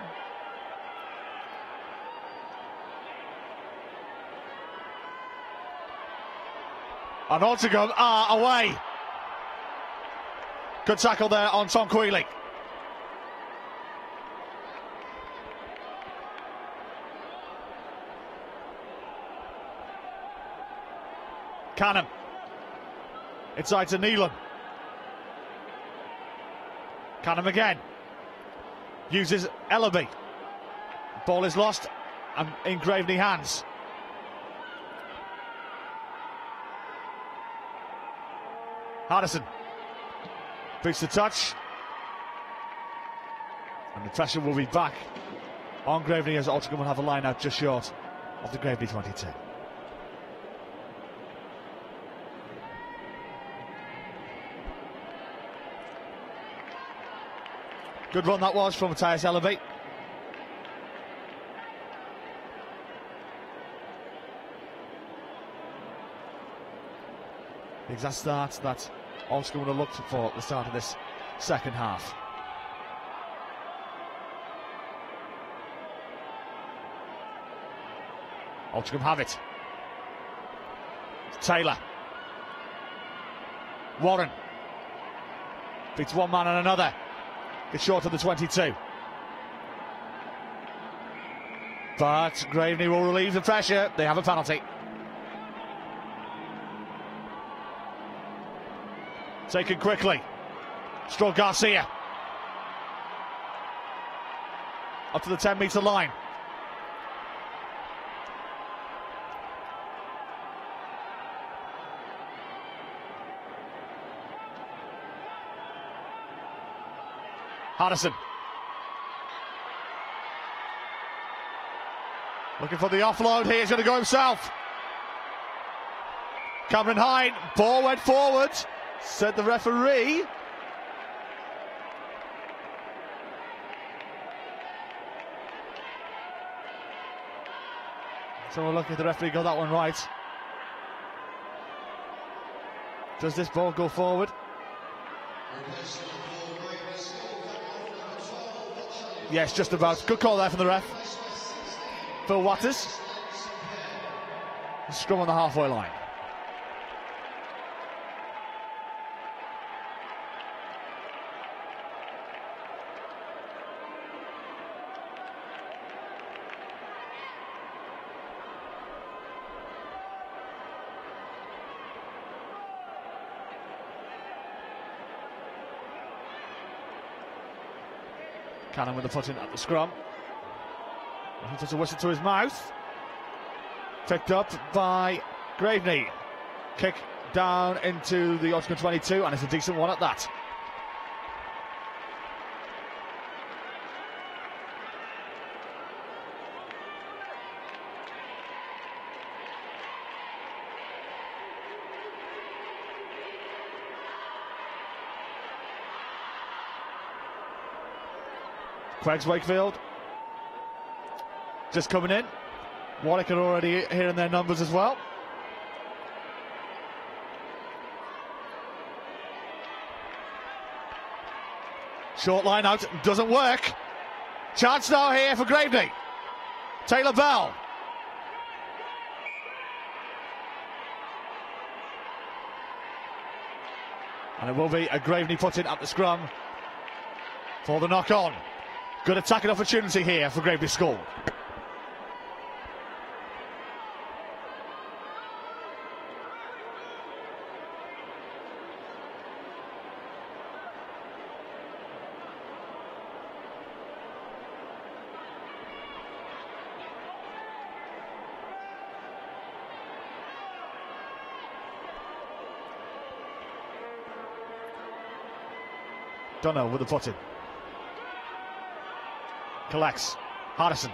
And Altrincham are away. Good tackle there on Tom Queeley. Canham. Inside to Neelan. Canham again. Uses Ellaby. Ball is lost and in Graveney hands. Hardison. Beats the touch. And the pressure will be back on Graveney as Altrincham will have a line out just short of the Graveney 22. Good run that was from Matthias Ellaby. The exact start that Altrincham would have looked for at the start of this second half. Altrincham have it. Taylor. Warren. Beats one man and another. It's short of the 22. But Graveney will relieve the pressure. They have a penalty. Taken quickly. Stroll Garcia. Up to the 10-metre line. Hardison. Looking for the offload here. He's going to go himself. Cameron Hyde. Ball went forward. Said the referee. So we're looking at the referee got that one right. Does this ball go forward? Yes, just about. Good call there from the ref. Phil Watters. Scrum on the halfway line. Canham with the foot in at the scrum. He puts a whistle to his mouth. Picked up by Graveney. Kick down into the Altrincham 22, and it's a decent one at that. QEGS Wakefield just coming in. Warwick are already hearing their numbers as well. Short line out, doesn't work. Chance now here for Graveney. Taylor Bell. And it will be a Graveney put-in at the scrum for the knock-on. Good attacking opportunity here for Graveney School. Dunhill with the put-in. Collects. Hardison.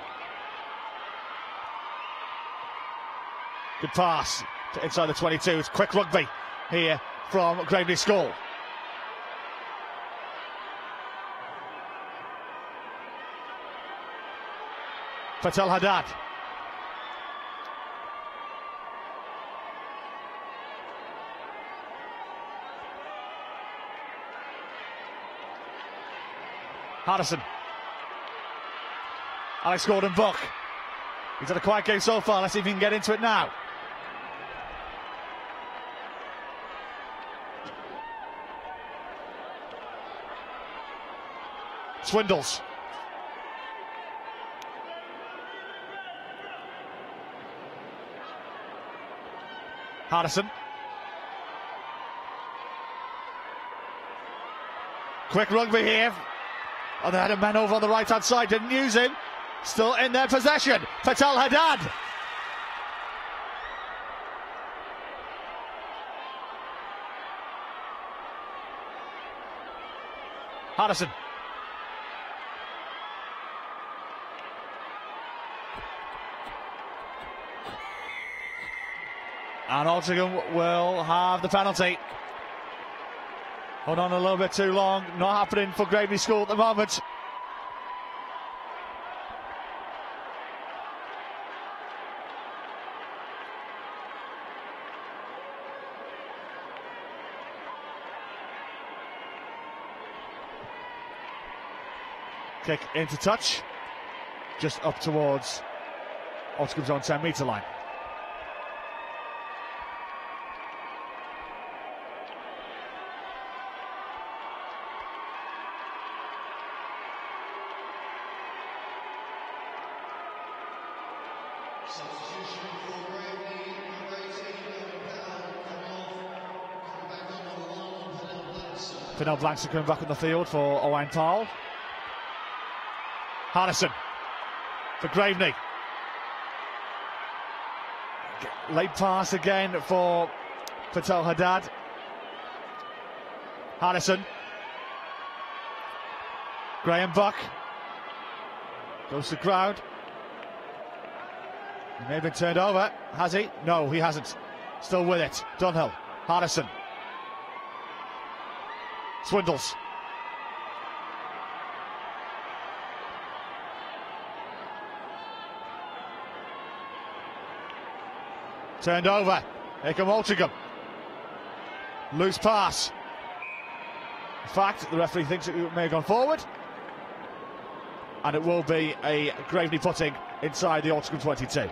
Good pass to inside the 22. It's quick rugby here from Graveney School. Patel Haddad. Hardison. Alex Gordon-Buck. He's had a quiet game so far. Let's see if he can get into it now. Swindles. Hardison. Quick rugby here. Oh, they had a man over on the right-hand side, didn't use him. Still in their possession. Patel Haddad. Hardison. And Altrincham will have the penalty. Hold on a little bit too long. Not happening for Graveney School at the moment. Kick into touch. Just up towards Altringham's own 10-metre line. Fidel Blanks are coming back on the field for Owain Powell. Hardison for Graveney. Late pass again for Patel Haddad. Hardison. Graham Buck goes to the ground. He may have been turned over. Has he? No, he hasn't. Still with it. Dunhill. Hardison. Swindles. Turned over. Here come Altrincham. Loose pass. In fact, the referee thinks it may have gone forward. And it will be a Graveney putting inside the Altrincham 22.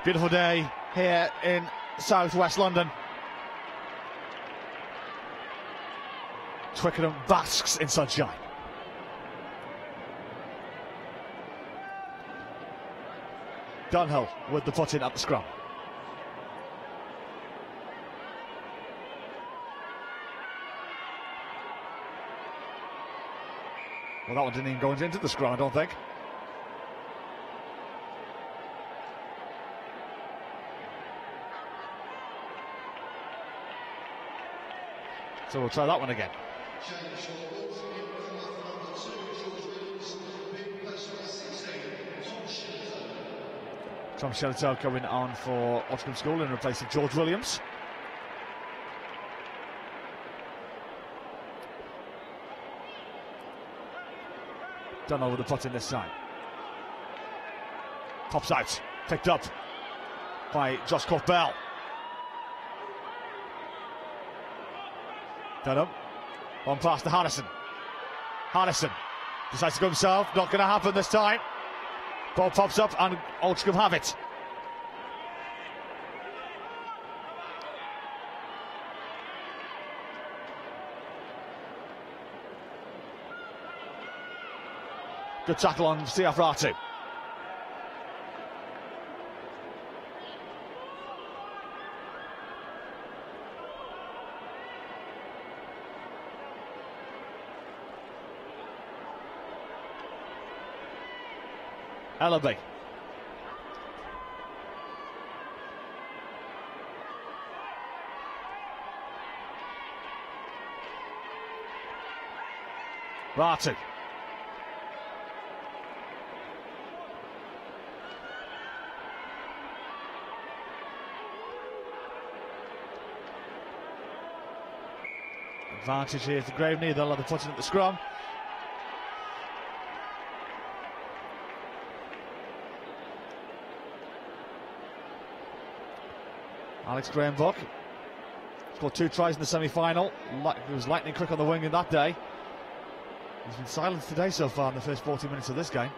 Beautiful day here in southwest London. Twickenham basks in sunshine. Dunhill with the put-in at the scrum. Well, that one didn't even go into the scrum, I don't think. So we'll try that one again. Tom Shellito coming on for Altrincham School in replace of George Williams. Dunhill with the putt in this time. Pops out, picked up by Josh Court-Bell. Dunham. On pass to Harrison. Harrison decides to go himself. Not going to happen this time. Ball pops up and Altrincham have it. Good tackle on Siafratu. Ellaby. Ratu. Advantage here for Graveney. They'll have the footing at the scrum. Alex Graham-Buck scored 2 tries in the semi-final. He was lightning quick on the wing in that day. He's been silent today so far in the first 40 minutes of this game.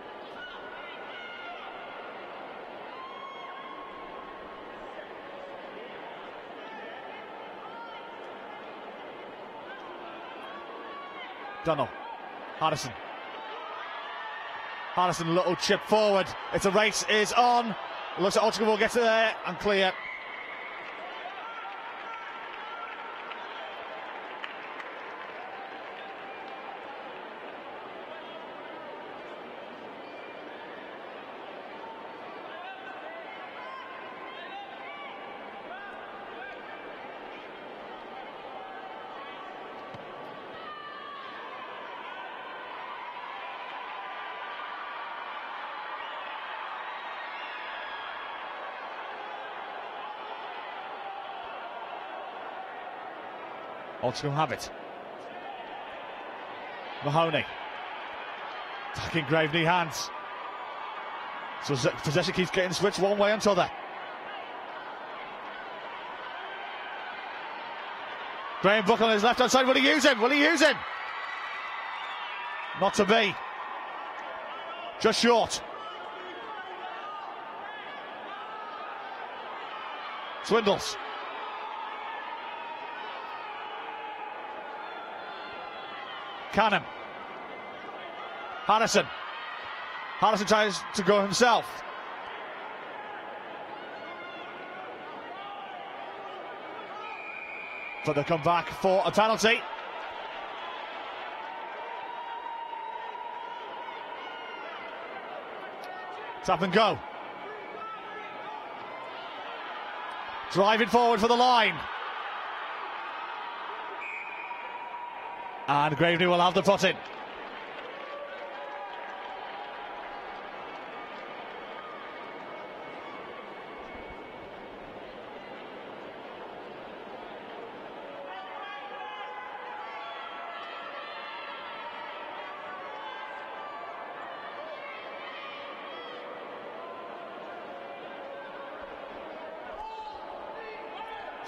Dunno. Harrison. Harrison, little chip forward. It's a race is on. It looks like Altrincham will get to there and clear. Altrincham have it. Mahoney. Back in Graveney hands. So possession keeps getting switched one way or another. Graham-Buck on his left hand side. Will he use him? Will he use him? Not to be. Just short. Swindles. Cannon. Harrison. Harrison tries to go himself. But they come back for a penalty. Tap and go. Driving forward for the line. And Graveney will have the put in.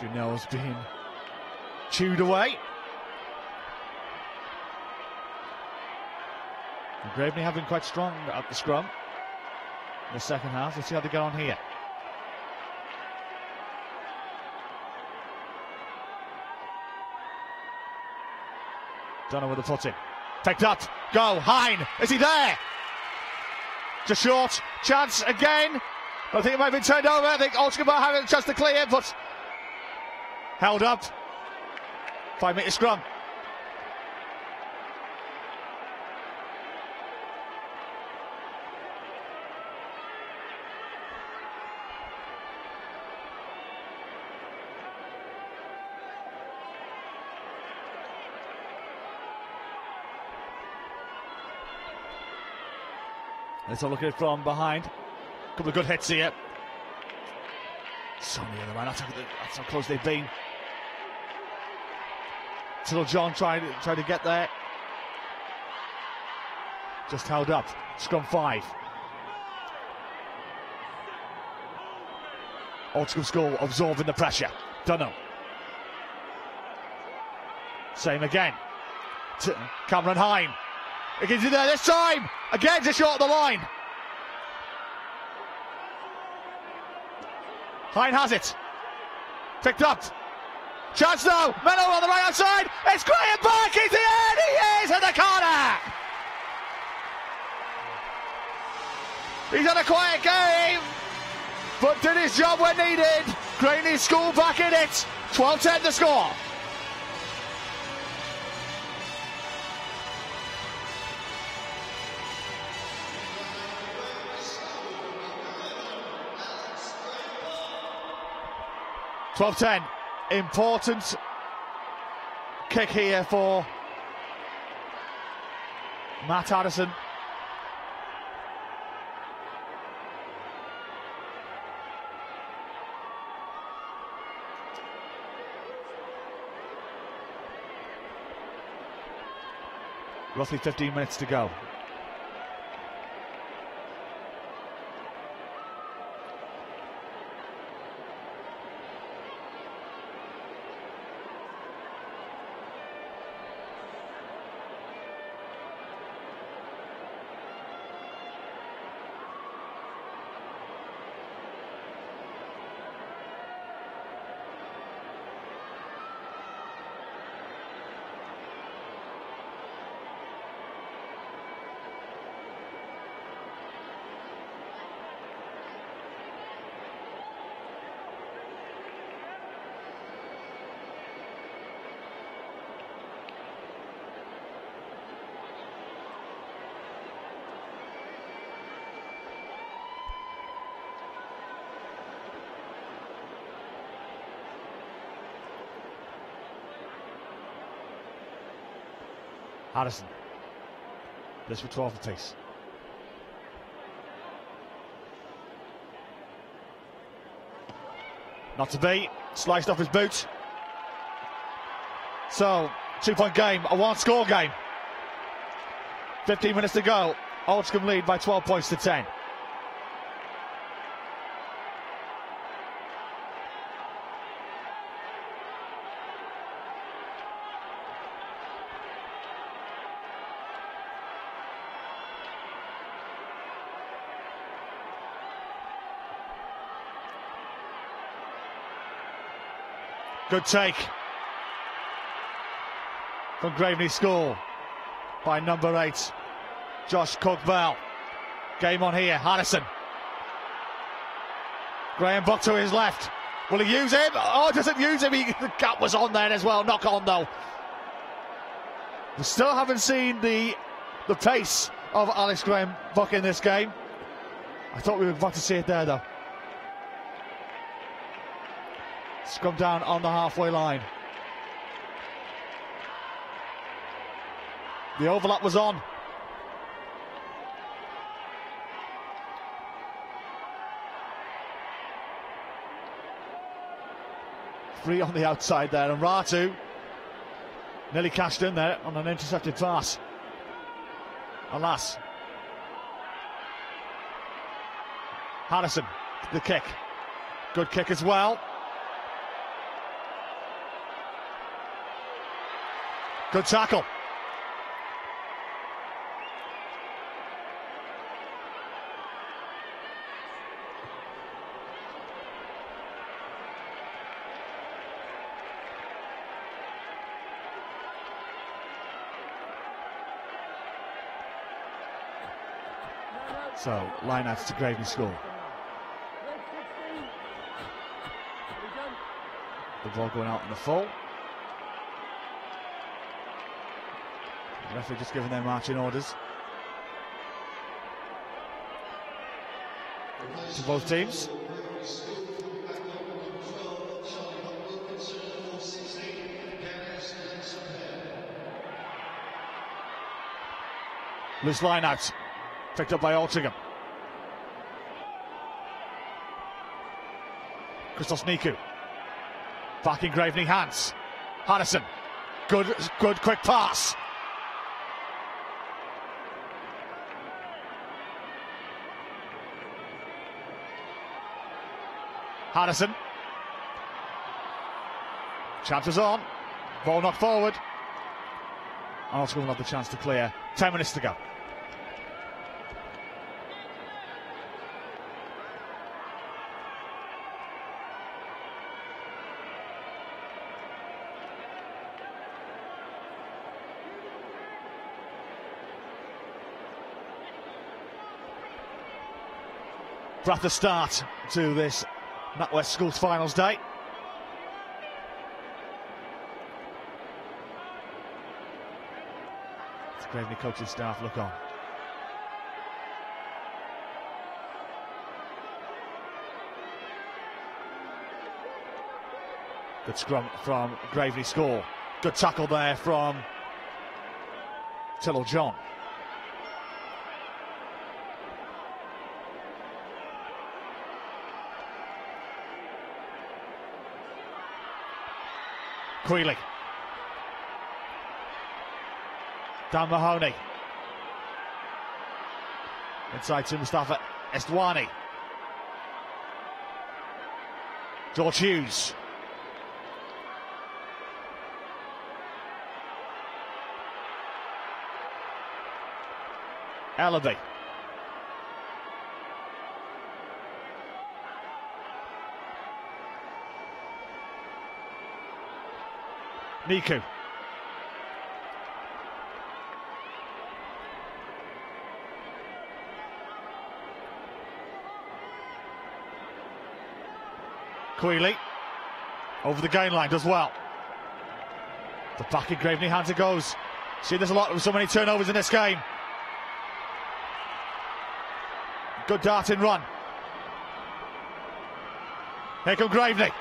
Junel's being chewed away. And Graveney have been quite strong at the scrum in the second half. Let's see how they get on here. Dunham with the foot in. Picked up. Go. Hine. Is he there? Just short. Chance again. I think it might have been turned over. I think Altrincham having a chance to clear, but held up. 5 metre scrum. Let's have a look at it from behind. A couple of good hits here. So near the line. That's how close they've been. Little John tried to get there. Just held up. Scrum 5. Altrincham School absorbing the pressure. Dunham. Same again. Cameron Hine. He gets in there this time. Again, just short of the line. Hine has it. Picked up. Chance now. Mello on the right hand side. It's Graham back. He's in. He is in the corner. He's had a quiet game, but did his job when needed. Graveney School back in it. 12-10 the score. (12-10). Important kick here for Matt Addison. Roughly 15 minutes to go. Addison. This for 12 apiece. Not to be. Sliced off his boot. So, 2-point game, a one-score game. 15 minutes to go. Altrincham lead by 12 points to 10. Good take from Graveney School by number 8, Josh Cook-Bell. Game on here, Addison. Graham Buck to his left. Will he use him? Oh, doesn't use him. The gap was on there as well. Knock on though. We still haven't seen the pace of Alex Graham Buck in this game. I thought we were about to see it there though. Scrum down on the halfway line. The overlap was on. Free on the outside there, and Ratu nearly cashed in there on an intercepted pass. Alas. Addison, the kick. Good kick as well. Good tackle. So, line outs to Graveney School. The ball going out in the full. The referee just giving their marching orders to both teams. Loose line out, picked up by Altrincham. Christos Niku back in Graveney hands. Addison, good quick pass. Addison. Chances on. Ball knocked forward. Altrincham will have the chance to clear. 10 minutes to go. Breath of start to this NatWest Schools finals day. The Graveney coaching staff look on. Good scrum from Graveney School. Good tackle there from Tillell John. Queeley. Dan Mahoney. Inside to Mustafa Estwani. George Hughes. Ellaby. Niku. Queeley over the gain line, does well. The back in Graveney hands it goes. See, there's a lot of so many turnovers in this game. Good darting run. Here come Graveney.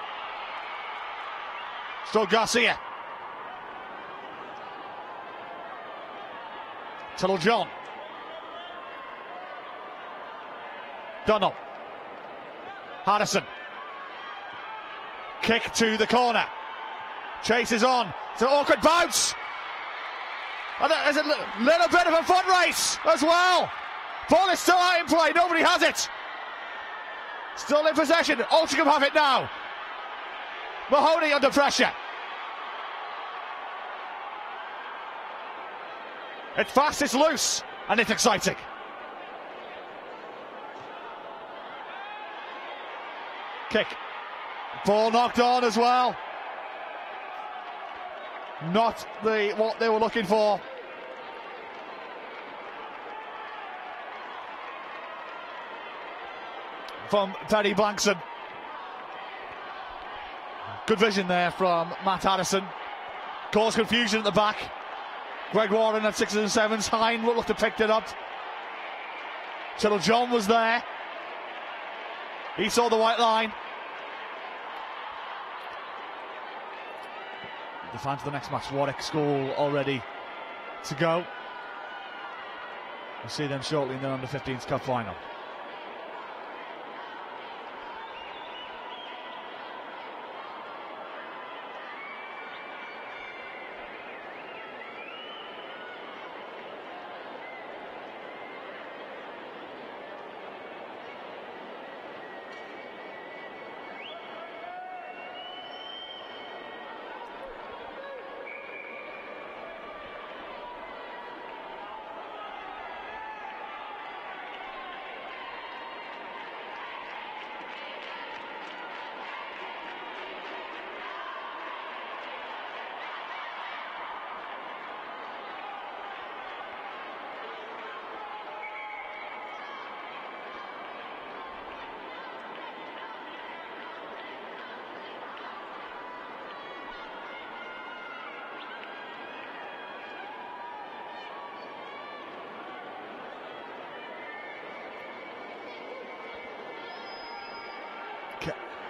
Still Garcia. Tillell John. Dunham. Harrison. Kick to the corner. Chase is on. It's an awkward bounce. And there's a little bit of a foot race as well. Ball is still out in play. Nobody has it. Still in possession. Altrincham have it now. Mahoney under pressure. It's fast, it's loose, and it's exciting. Kick. Ball knocked on as well. Not what they were looking for. From Paddy Blankson. Good vision there from Matt Harrison. Caused confusion at the back. Greg Warren at 6s and 7s. Hine will look to pick it up. Tillell John was there. He saw the white line. The fans of the next match, Warwick School already to go. We'll see them shortly in the under-15s cup final.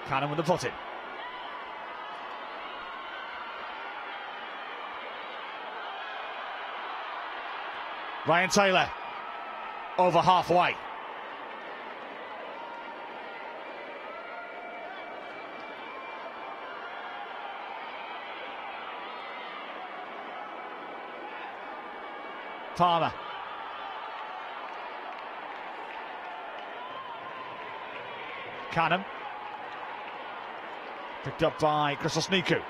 Cannon with the put-in. Ryan Taylor over halfway. Palmer. Cannon. Picked up by Crystal Sneaku.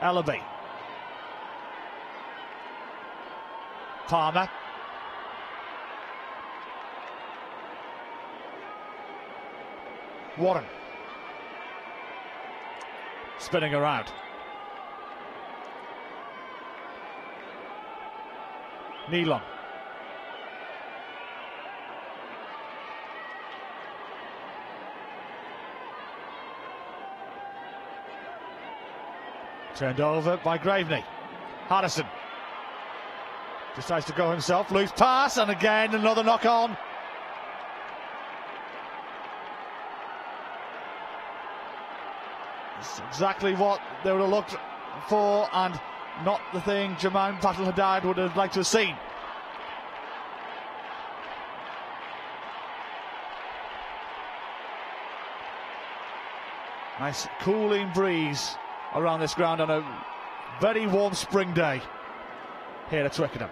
Ellaby. Palmer. Warren. Spinning around. Nealon. Turned over by Graveney. Harrison decides to go himself. Loose pass, and again another knock on. It's exactly what they would have looked for, and not the thing Jermaine Patel Haddad would have liked to have seen. Nice cooling breeze around this ground on a very warm spring day here at Twickenham.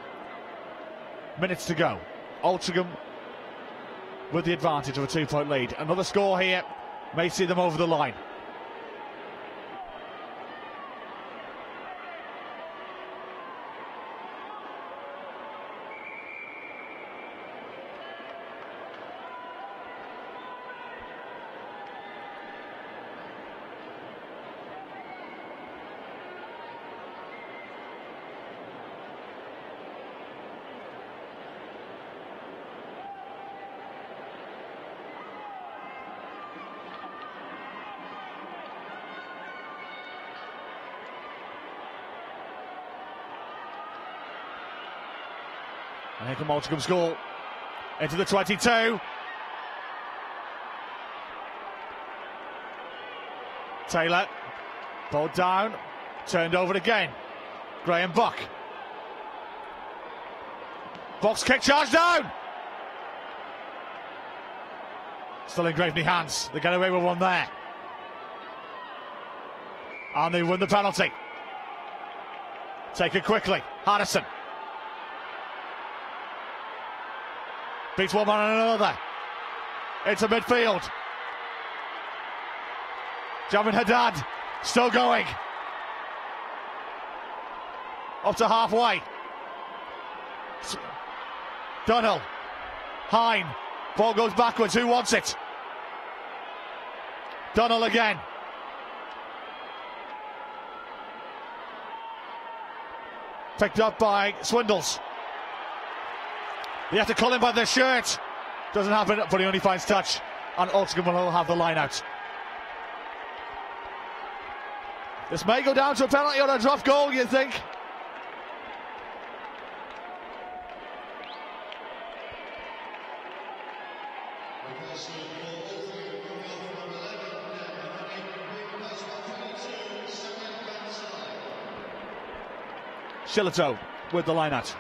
Minutes to go. Altrincham with the advantage of a 2-point lead. Another score here may see them over the line. And here come Altrincham School into the 22. Taylor pulled down, turned over again. Graham Buck. Box kick, charge down. Still in Graveney hands. They get away with one there. And they win the penalty. Take it quickly. Harrison. Beats one man and another. Into midfield. Jamin Haddad still going. Up to halfway. Dunhill. Hine. Ball goes backwards. Who wants it? Dunhill again. Picked up by Swindles. They have to call him by the shirt. Doesn't happen, but he only finds touch. And Altrincham will have the line out. This may go down to a penalty or a drop goal, you think? Shillito with the line out.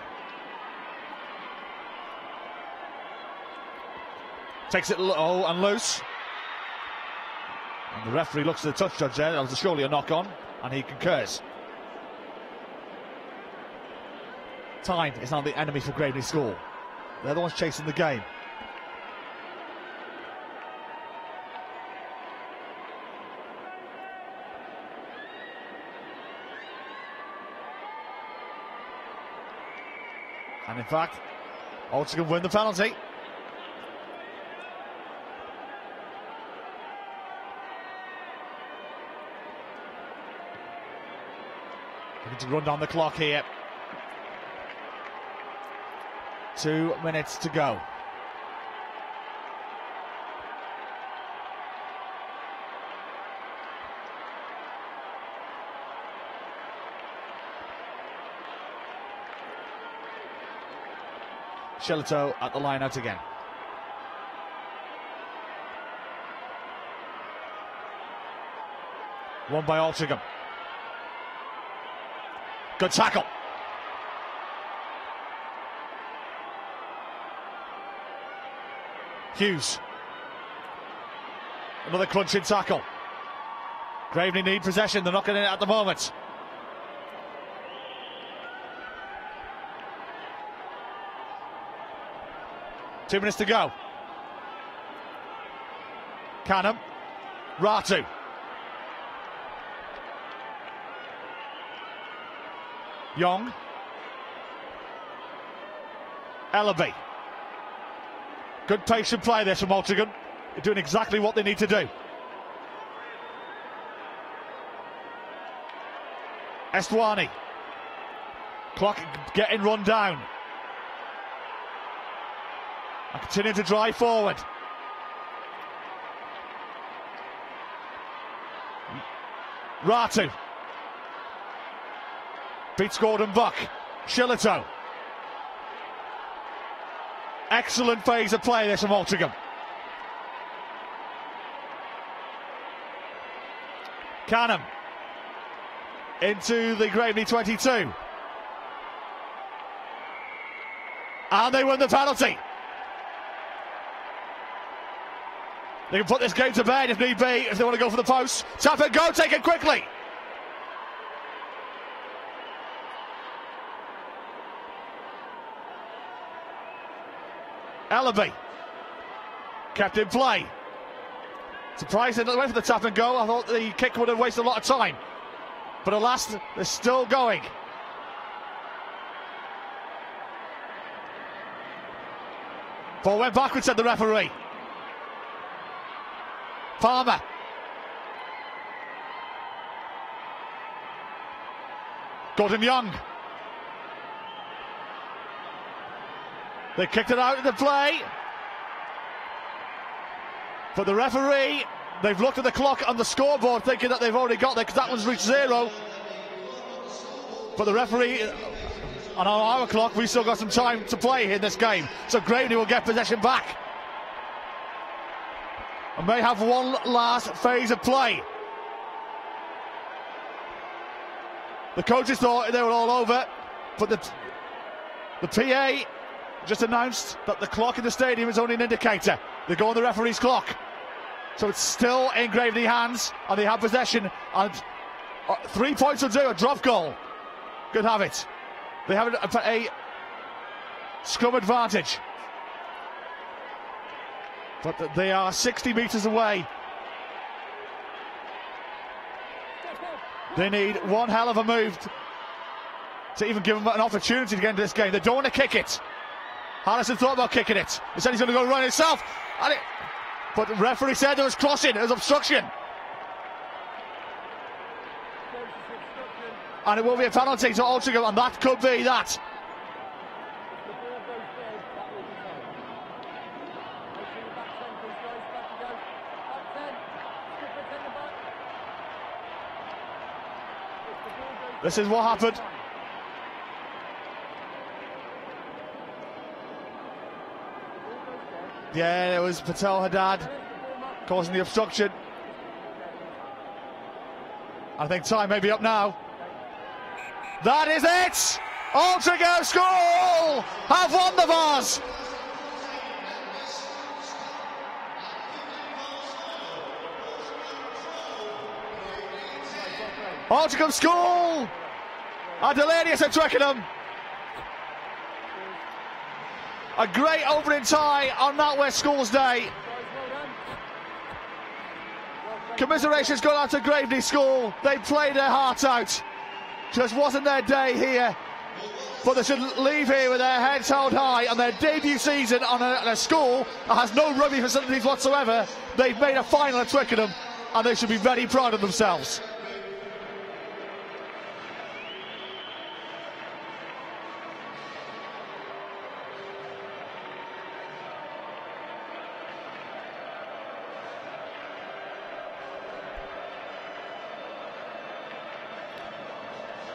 Takes it low and loose. And the referee looks at the touch judge there. That was surely a knock on, and he concurs. Time is now the enemy for Graveney School. They're the ones chasing the game. And in fact, Altrincham win the penalty. Looking to run down the clock here. 2 minutes to go. Shillito at the line out again. Won by Altrincham. Good tackle. Hughes. Another crunching tackle. Graveney need possession. They're not getting it at the moment. Two minutes to go. Canham. Ratu. Young. Ellaby. Good patient play this from Altrincham. They're doing exactly what they need to do. Estwani. Clock getting run down. And continuing to drive forward. Ratu. Beats Gordon Buck. Shillito. Excellent phase of play this from Altrincham. Canham. Into the Graveney 22. And they win the penalty. They can put this game to bed if need be, if they want to go for the post. Tap and go, take it quickly. Ellaby. Kept in play. Surprised they went for the tap and go. I thought the kick would have wasted a lot of time. But alas, they're still going. Ball went backwards, said the referee. Palmer. Gordon Young. They kicked it out of the play. But the referee, they've looked at the clock on the scoreboard thinking that they've already got there because that one's reached 0. But the referee, on our clock, we've still got some time to play in this game. So Graveney will get possession back. And may have one last phase of play. The coaches thought they were all over, but the PA just announced that the clock in the stadium is only an indicator. They go on the referee's clock. So it's still in Graveney hands, and they have possession. And 3 points will do, a drop goal. Good have it. They have a scrum advantage. But they are 60 metres away. They need one hell of a move to even give them an opportunity to get into this game. They don't want to kick it. Harrison thought about kicking it. He said he's going to go run himself. But the referee said there was crossing, there was obstruction. And it will be a penalty to Altrincham, and that could be that. This is what happened. Yeah, it was Patel Haddad causing the obstruction. I think time may be up now. That is it! Altrincham School have won the Vase. Altrincham School are delirious at Twickenham. A great opening tie on NatWest Schools Day. Commiserations go out to Graveney School. They played their hearts out. Just wasn't their day here. But they should leave here with their heads held high on their debut season on a school that has no rugby facilities whatsoever. They've made a final at Twickenham, and they should be very proud of themselves.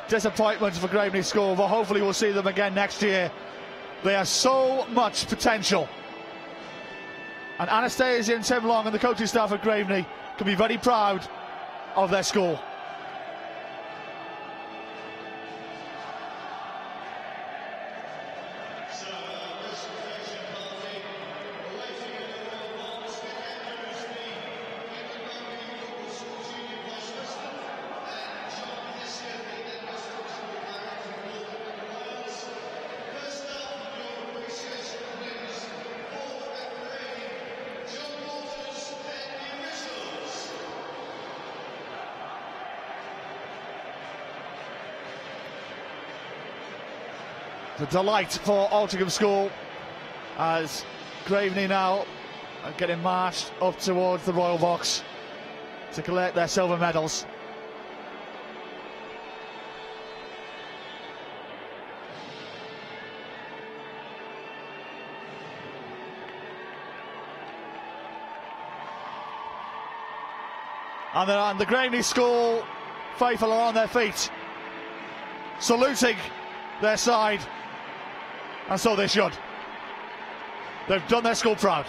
Disappointment for Graveney School, but hopefully we'll see them again next year. They have so much potential. And Anastasia and Tim Long and the coaching staff at Graveney can be very proud of their school. The delight for Altrincham School as Graveney now are getting marched up towards the Royal Box to collect their silver medals. And the Graveney School faithful are on their feet, saluting their side, and so they should. They've done their school proud.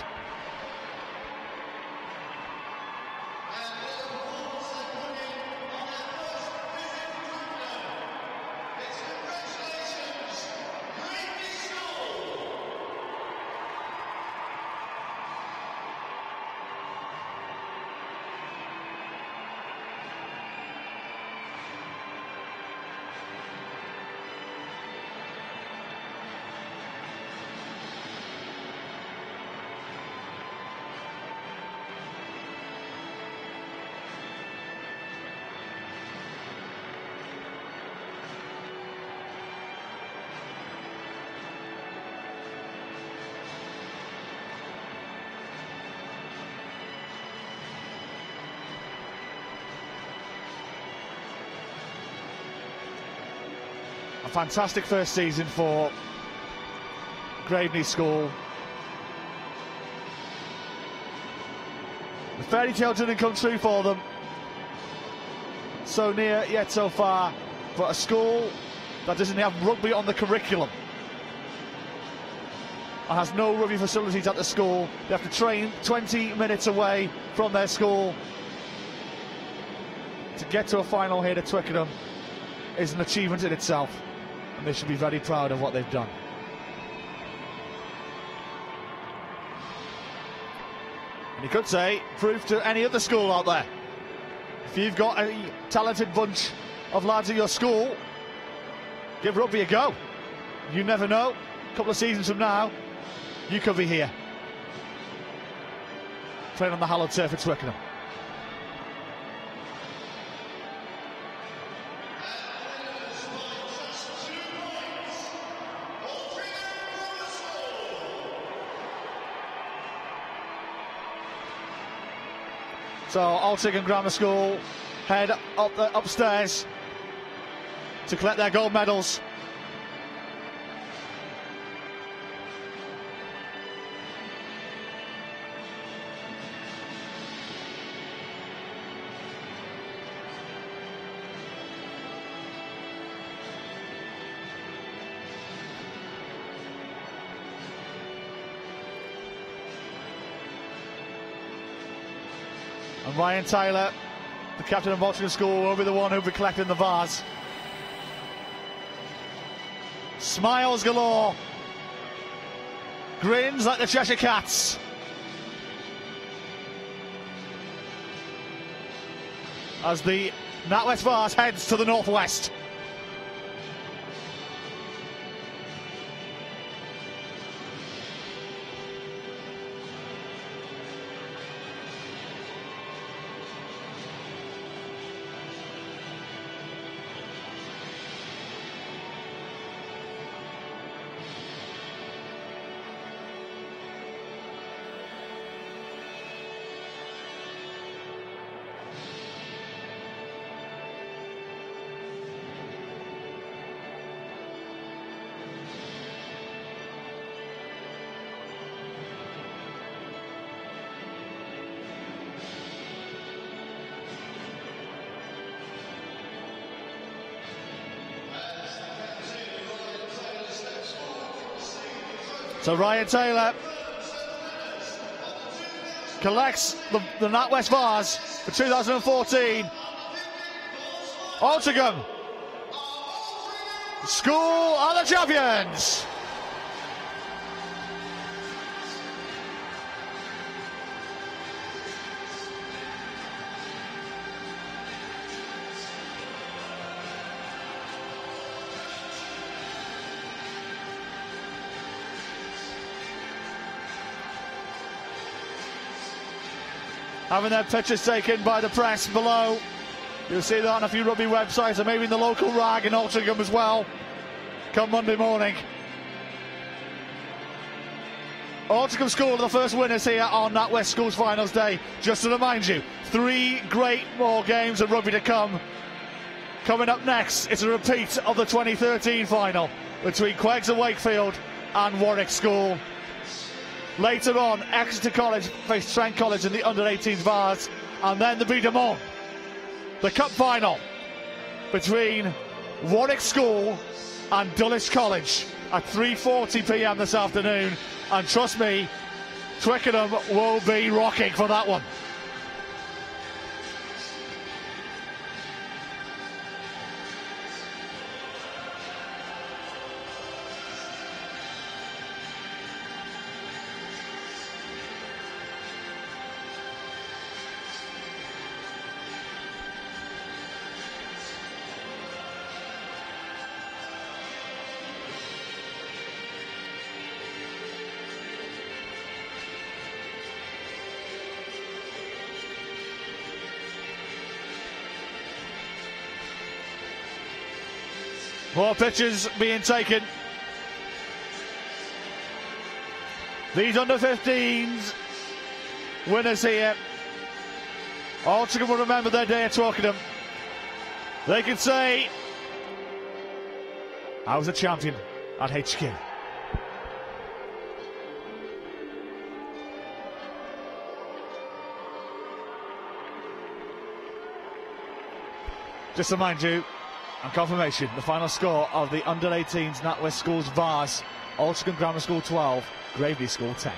A fantastic first season for Graveney School. The fairy tale didn't come true for them. So near yet so far, but a school that doesn't have rugby on the curriculum and has no rugby facilities at the school. They have to train 20 minutes away from their school to get to a final here at Twickenham is an achievement in itself, and they should be very proud of what they've done. And you could say, proof to any other school out there. If you've got a talented bunch of lads at your school, give rugby a go. You never know, a couple of seasons from now, you could be here, playing on the hallowed turf at Twickenham. So Altrincham Grammar School head up upstairs to collect their gold medals. And Ryan Taylor, the captain of Altrincham School, will be the one who'll be collecting the vase. Smiles galore. Grins like the Cheshire Cats. As the NatWest vase heads to the northwest. So Ryan Taylor collects the NatWest vase for 2014. Altrincham School are the champions. Having their pictures taken by the press below. You'll see that on a few rugby websites and maybe in the local rag in Altrincham as well come Monday morning. Altrincham School are the first winners here on NatWest Schools Finals Day. Just to remind you, 3 great more games of rugby to come. Coming up next, it's a repeat of the 2013 final between QEGS and Wakefield and Warwick School. Later on, Exeter College face Trent College in the under-18s Vase, and then the buildup, the cup final between Warwick School and Dulwich College at 3:40 p.m. this afternoon. And trust me, Twickenham will be rocking for that one. More pitches being taken. These under-15s winners here. Altrincham will remember their day at Twickenham. They can say, I was a champion at HQ. Just to remind you, and confirmation, the final score of the under-18s NatWest Schools Vase, Altrincham Grammar School 12, Graveney School 10.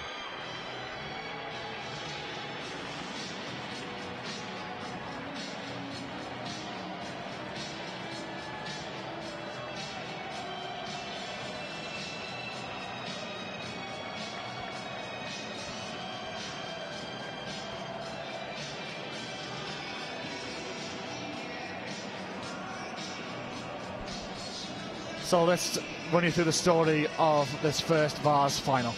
So let's run you through the story of this first Vase final.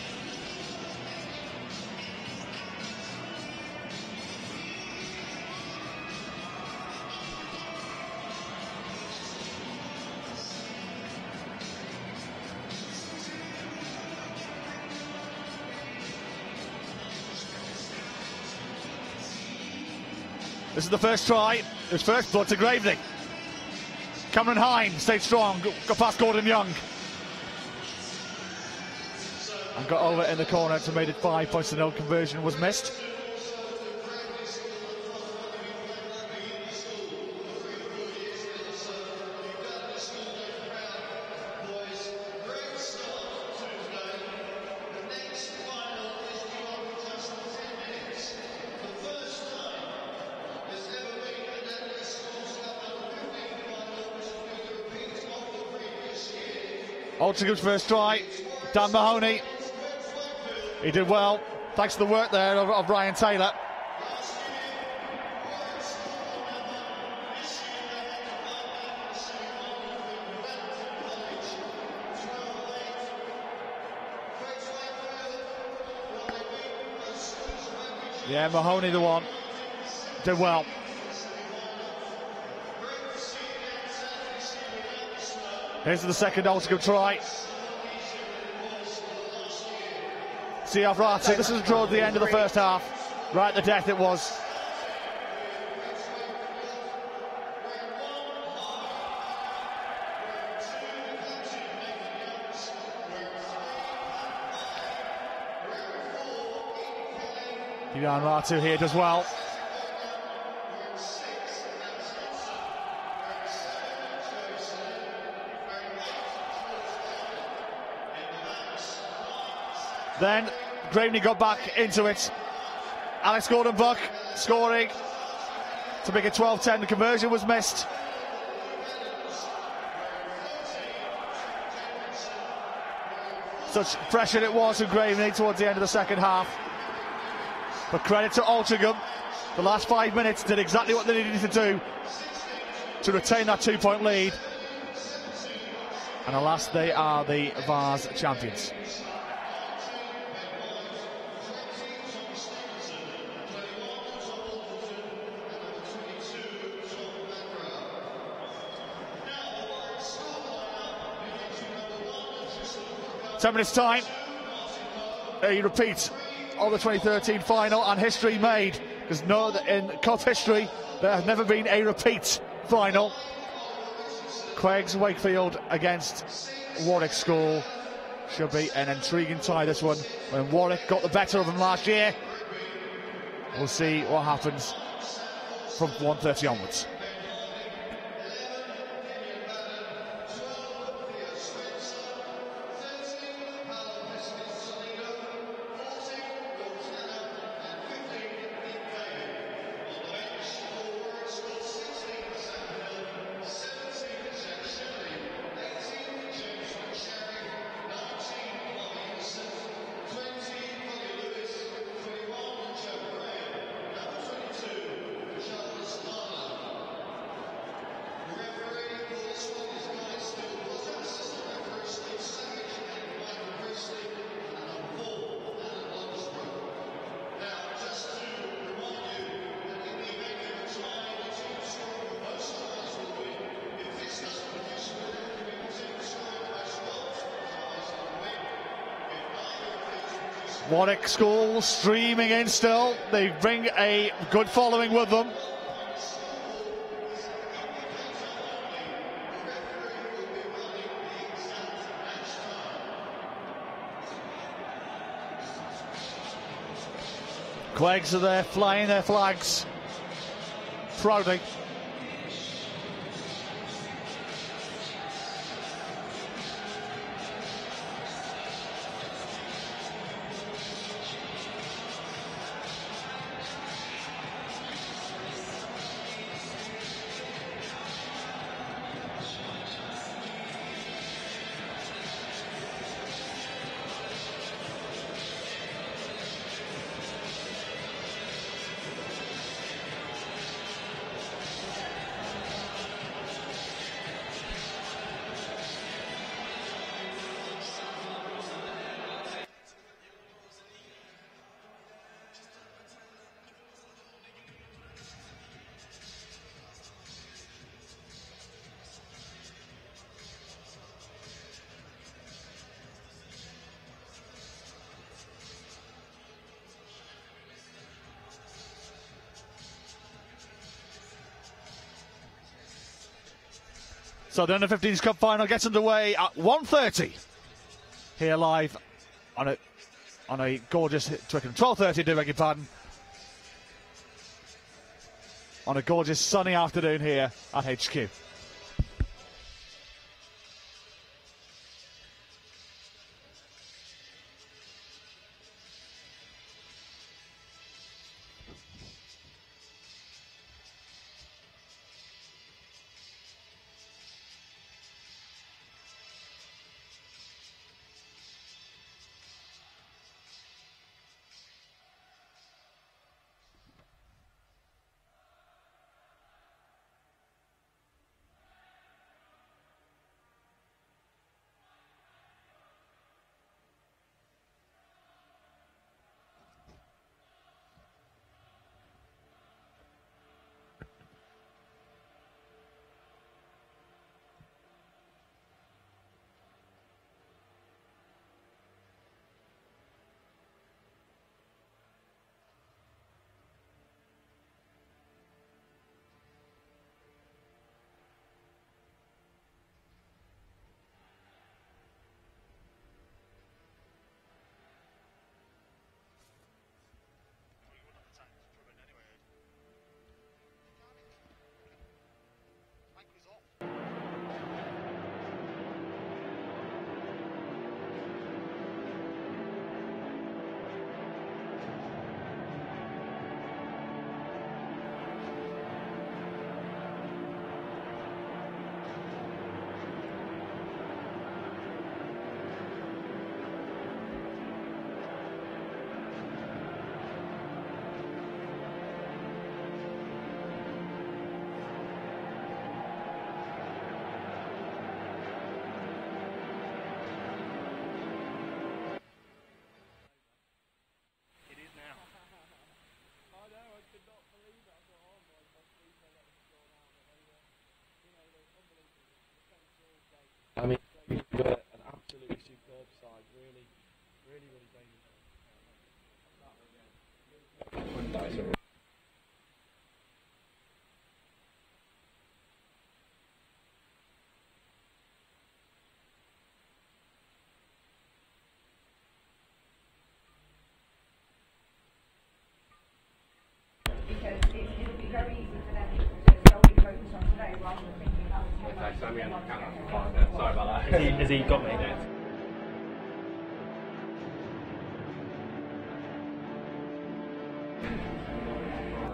This is the first try. His first blood to Graveney. Cameron Hine stayed strong, got past Gordon Young. And got over in the corner to make it 5 points to 0. Conversion was missed. Altrincham's first try, Dan Mahoney. He did well, thanks to the work there of Ryan Taylor. Yeah, Mahoney the one. Did well. Here's the second Altrincham try. See off right. This is towards the end of the first half. Right at the death it was. Ivan Ratu here does well. Then Graveney got back into it. Alex Gordon-Buck scoring to make it 12-10. The conversion was missed. Such pressure it was from Graveney towards the end of the second half. But credit to Altrincham. The last 5 minutes did exactly what they needed to do to retain that 2-point lead. And alas, they are the Vase champions. Ten minutes time. a repeat of the 2013 final, and history made, because in cup history there has never been a repeat final. QEGS Wakefield against Warwick School. Should be an intriguing tie, this one, when Warwick got the better of them last year. We'll see what happens from 1:30 onwards. Warwick School streaming in still. They bring a good following with them. QEGS are there flying their flags proudly. So the Under-15s Cup final gets underway at 1:30 here live on a gorgeous Twickenham. 12:30, do beg your pardon. On a gorgeous sunny afternoon here at HQ. Sorry about that. Has he got me?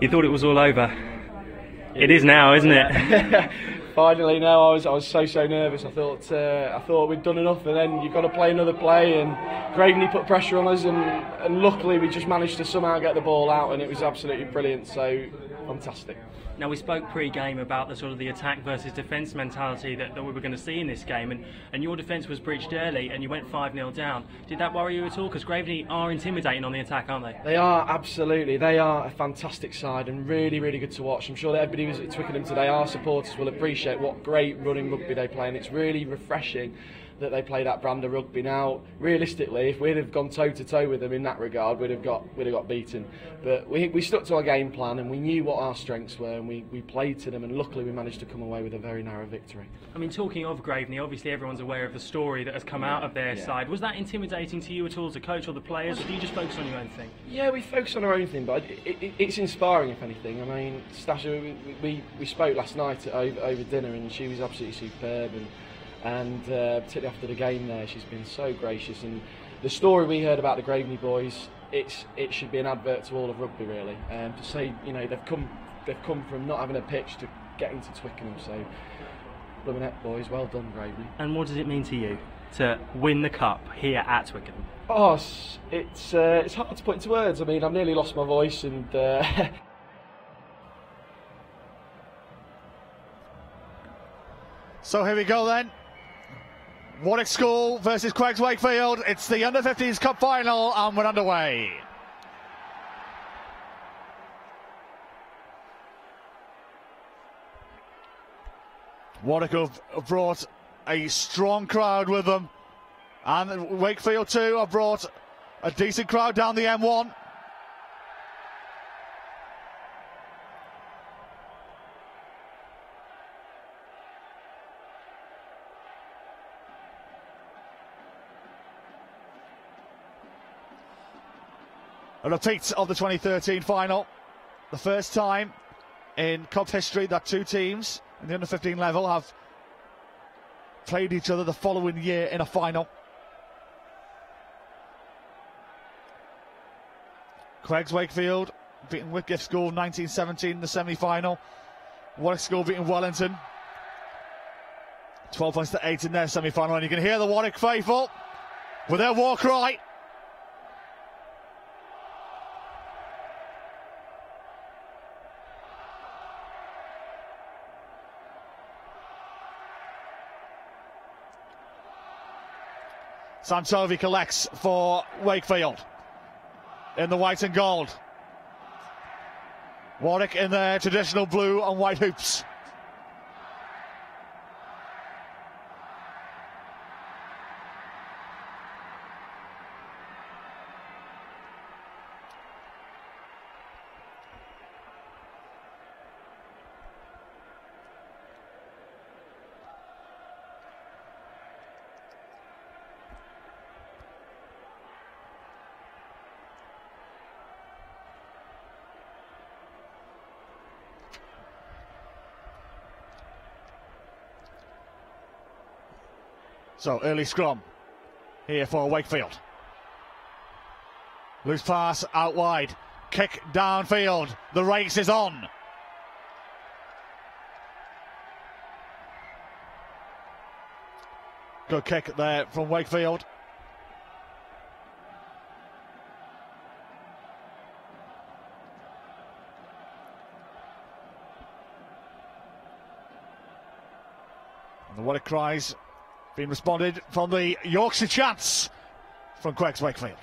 You thought it was all over. It is now, isn't it? Finally, no. I was so nervous. I thought we'd done enough, and then you've got to play another play. And Graveney put pressure on us, and luckily we just managed to somehow get the ball out, and it was absolutely brilliant. So fantastic. Now, we spoke pre-game about the sort of the attack versus defence mentality that we were going to see in this game, and your defence was breached early and you went 5-0 down. Did that worry you at all? Because Graveney are intimidating on the attack, aren't they? They are, absolutely. They are a fantastic side and really, really good to watch. I'm sure that everybody who's at Twickenham today, our supporters, will appreciate what great running rugby they play, and it's really refreshing that they play that brand of rugby. Now, realistically, if we'd have gone toe-to-toe with them in that regard, we'd have got beaten. But we stuck to our game plan, and we knew what our strengths were, and we played to them, and luckily we managed to come away with a very narrow victory. I mean, talking of Graveney, obviously everyone's aware of the story that has come out of their side. Was that intimidating to you at all as a coach or the players, or do you just focus on your own thing? Yeah, we focus on our own thing, but it's inspiring, if anything. I mean, Stasha, we spoke last night over dinner, and she was absolutely superb, and particularly after the game there, she's been so gracious. And the story we heard about the Graveney boys, it should be an advert to all of rugby, really. To say, you know, they've come from not having a pitch to getting to Twickenham. So, blooming heck, boys, well done, Graveney. And what does it mean to you to win the cup here at Twickenham? Oh, it's hard to put into words. I mean, I've nearly lost my voice, and So here we go then. Warwick School versus QEGS Wakefield. It's the Under-15s Cup final, and we're underway. Warwick have brought a strong crowd with them, and Wakefield too have brought a decent crowd down the M1. A repeat of the 2013 final. The first time in Cup history that two teams in the under-15 level have played each other the following year in a final. QEGS Wakefield beating Whitgift School 1917 in the semi-final. Warwick School beating Wellington 12 points to 8 in their semi-final. And you can hear the Warwick faithful with their war cry. Santovi collects for Wakefield in the white and gold. Warwick in their traditional blue and white hoops. So early scrum here for Wakefield. Loose pass out wide. Kick downfield. The race is on. Good kick there from Wakefield. And the Warwick cries being responded from the Yorkshire chants from QEGS Wakefield.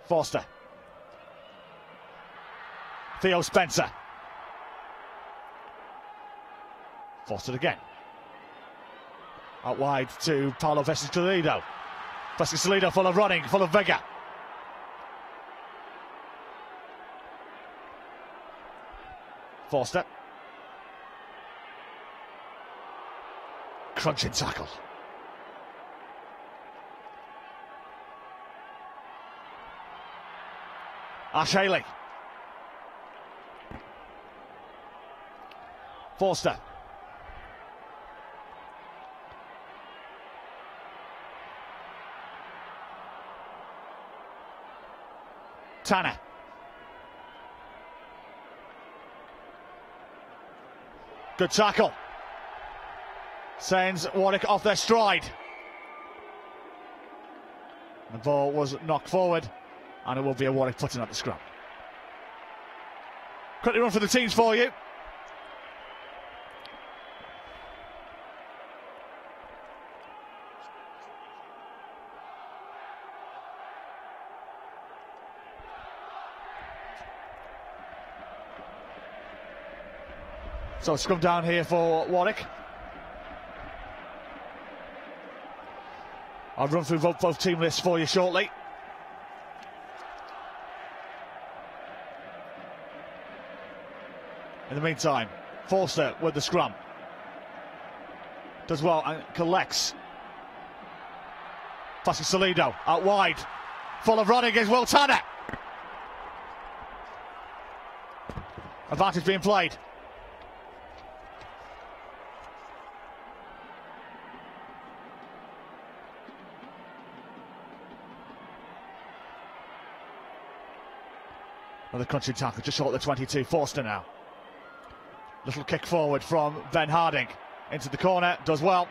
Forster. Theo Spencer. Forster again. Out wide to Paolo Vesicalido. Vesicalido full of running, full of vigour. Forster. Crunching tackle. Ash Haley. Forster. Tanner. Good tackle. Sends Warwick off their stride. The ball was knocked forward, and it will be a Warwick putting at the scrum. Quickly run for the teams for you. So scrum down here for Warwick. I'll run through both team lists for you shortly. In the meantime, Forster with the scrum. Does well and collects. Passing Salido out wide. Full of running is Will Tanner. Advantage being played. Another crunching tackle just short of the 22. Forster now. Little kick forward from Ben Harding into the corner. Does well.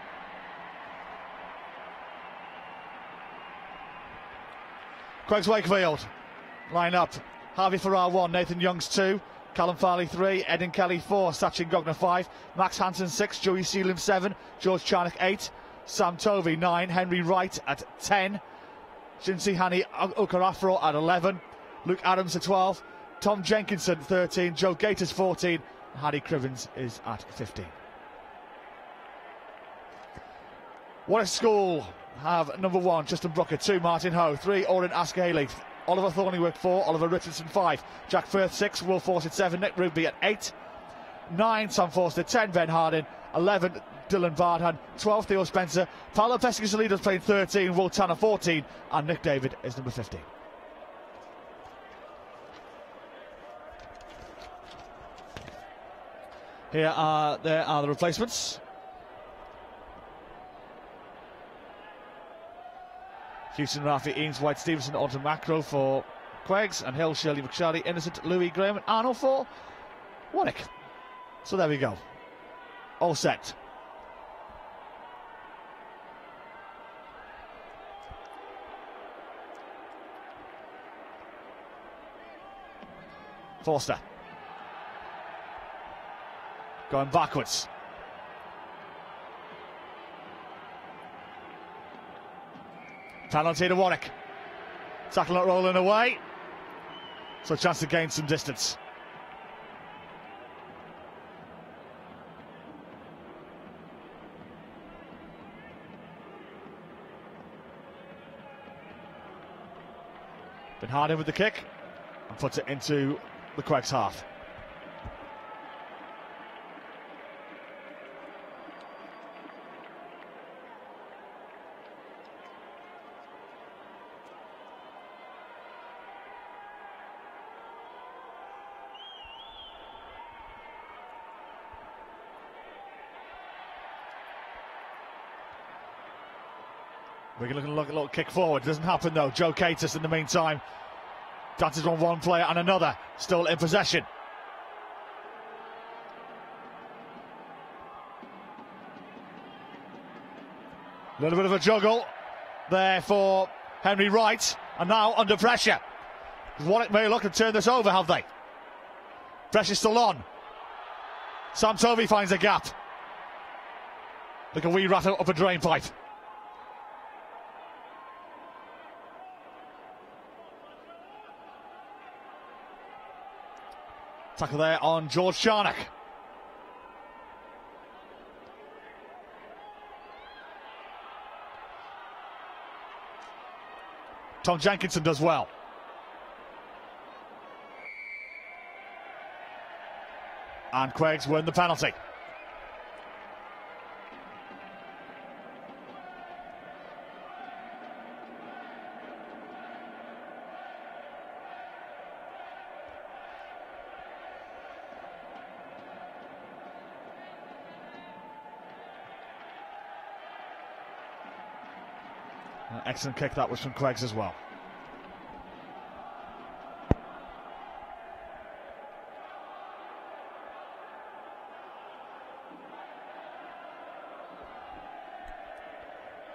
QEGS Wakefield line up. Harvey Farrar 1, Nathan Youngs 2, Callum Farley 3, Eden Kelly 4, Sachin Gogner 5, Max Hansen 6, Joey Sealim 7, George Charnock 8, Sam Tovey 9, Henry Wright at 10, Shinsi Hani Okarafro at 11, Luke Adams at 12, Tom Jenkinson 13, Joe Gators 14, and Harry Crivens is at 15. Warwick School have number 1, Justin Brooker, 2, Martin Ho, 3, Oren Askehaley, Oliver Thorneywork 4, Oliver Richardson 5, Jack Firth 6, Will Fawcett 7, Nick Rugby at 8, 9, Sam Forster, 10, Ben Hardin, 11, Dylan Bardhan, 12, Theo Spencer, Paolo Pesca-Salido's playing 13, Will Tanner 14, and Nick David is number 15. There are the replacements. Houston, Rafi, Eames, White, Stevenson, Alton Macro for QEGS, and Hill, Shirley, McShardy, Innocent, Louis, Graham, and Arnold for Warwick. So there we go. All set. Forster. Going backwards. Penalty to Warwick. Tackle not rolling away. So a chance to gain some distance. Been hard in with the kick and puts it into the QEGS half. We're going to look at a little kick forward. Doesn't happen though. Joe Catus in the meantime dances on one player and another. Still in possession. A little bit of a juggle there for Henry Wright. And now under pressure. Warwick may look to turn this over, have they? Pressure's still on. Sam Tovey finds a gap. Like a wee rat up a drain pipe. Tackle there on George Charnock. Tom Jenkinson does well. And QEGS win the penalty. Excellent kick that was from QEGS as well.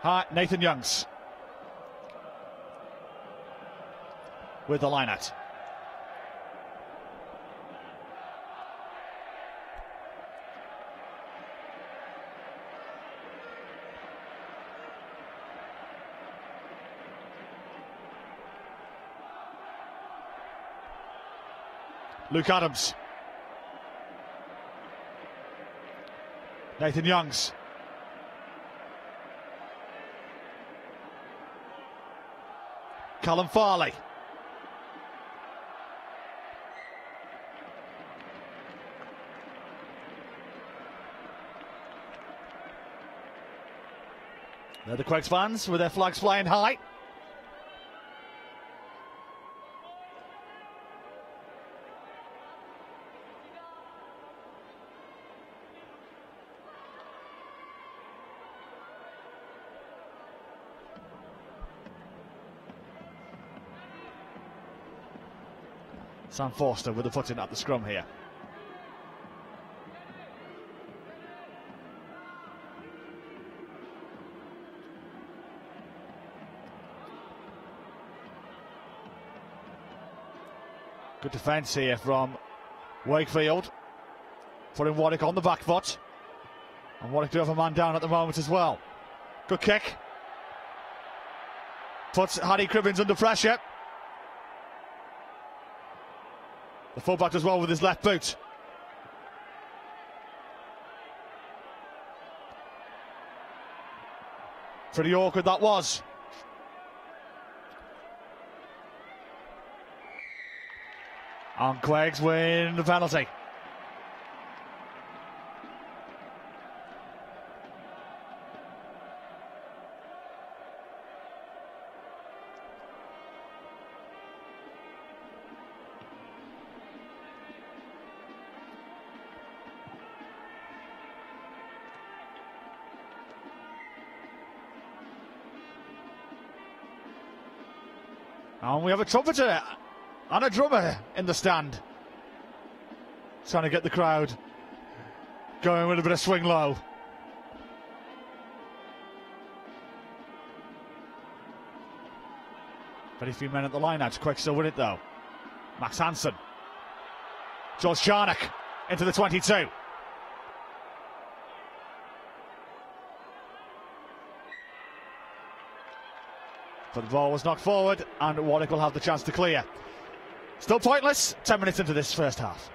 Hi, Nathan Youngs with the line out. Luke Adams. Nathan Youngs. Callum Farley. They're the QEGS fans with their flags flying high. Sam Forster with the foot in at the scrum here. Good defence here from Wakefield, putting Warwick on the back foot. And Warwick do have a man down at the moment as well. Good kick. Puts Harry Cribbins under pressure. The fullback does well with his left boot. Pretty awkward that was. And QEGS win the penalty. And we have a trumpeter and a drummer in the stand, trying to get the crowd going with a bit of swing low. Very few men at the line out. QEGS still with it though. Max Hansen. George Charnock into the 22. But the ball was knocked forward and Warwick will have the chance to clear. Still pointless, 10 minutes into this first half.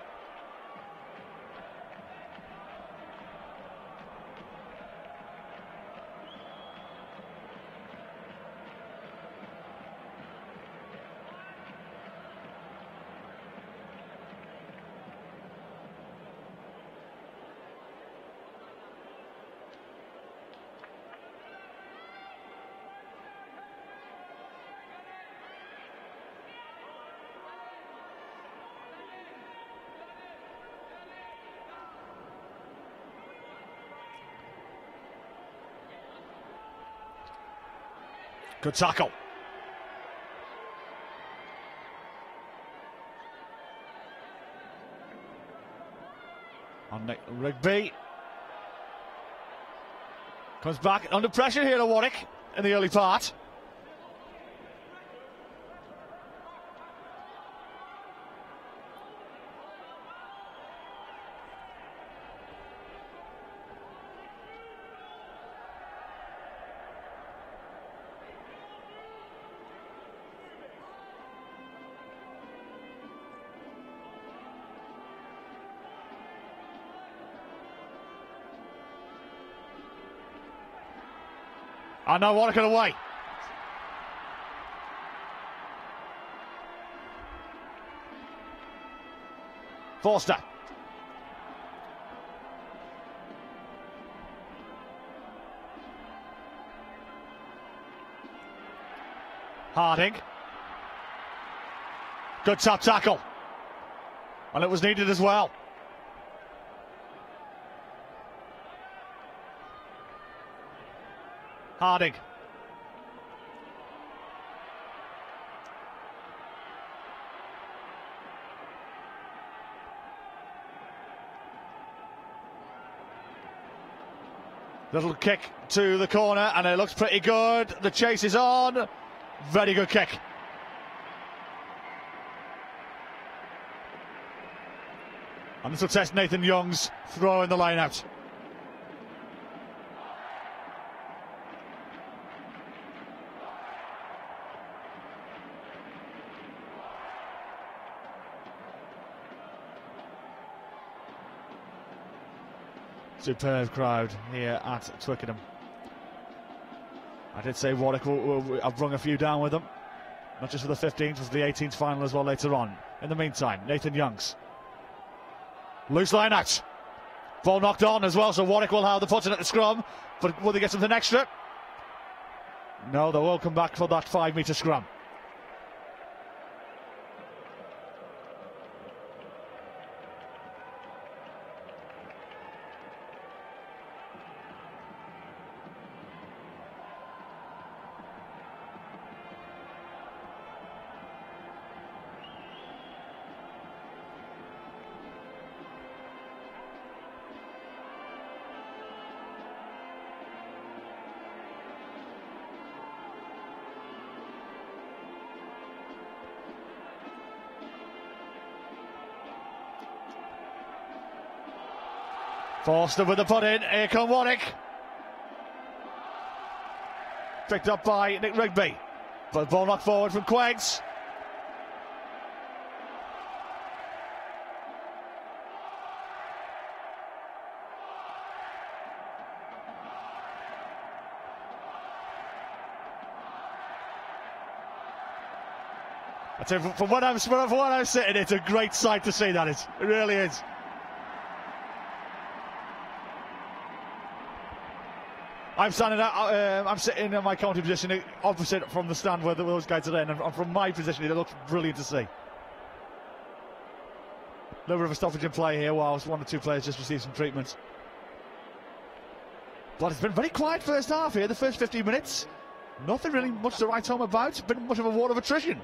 Good tackle. On Nick Rugby. Comes back under pressure here to Warwick in the early part. And now Warwick away. Forster. Harding. Good top tackle. And it was needed as well. Harding. Little kick to the corner, and it looks pretty good. The chase is on. Very good kick. And this will test Nathan Young's throw in the line out. Superb crowd here at Twickenham. I did say Warwick I've rung a few down with them, not just for the 15th, but for the 18th final as well later on. In the meantime, Nathan Youngs. Loose line out. Ball knocked on as well, so Warwick will have the put in at the scrum, but will they get something extra? No, they will come back for that 5-metre scrum. Forster with the put in. Here come Warwick. Picked up by Nick Rugby. But ball knocked forward from QEGS. I tell you, from what I'm sitting, it's a great sight to see. That is, it really is. I'm standing out. I'm sitting in my commentary position opposite from the stand where those guys are in, and from my position, it looks brilliant to see. A little bit of a stoppage in play here, whilst one or two players just received some treatment. But it's been very quiet first half here. The first 15 minutes, nothing really much to write home about. It's been much of a war of attrition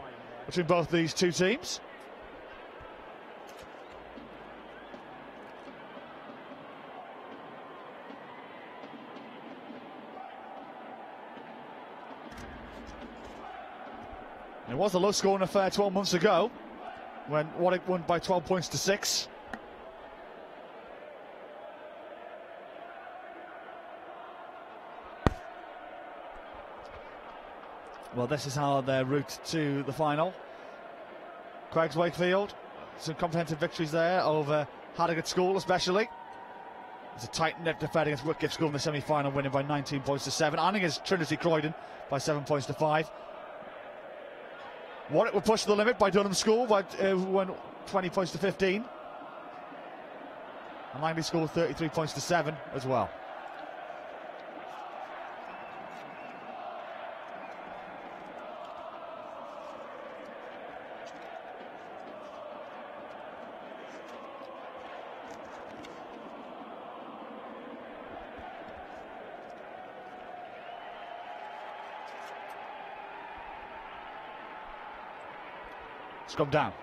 between both these two teams. It was a low-scoring affair 12 months ago when Warwick won by 12 points to 6. Well, this is how their route to the final. QEGS Wakefield, some comprehensive victories there over Harrogate School especially. It's a tight-knit affair against Wakefield School in the semi-final, winning by 19 points to 7. And against Trinity Croydon by 7 points to 5. Warwick were pushed to the limit by Durham School, who won 20 points to 15. And Langley School 33 points to 7 as well. Scrum down.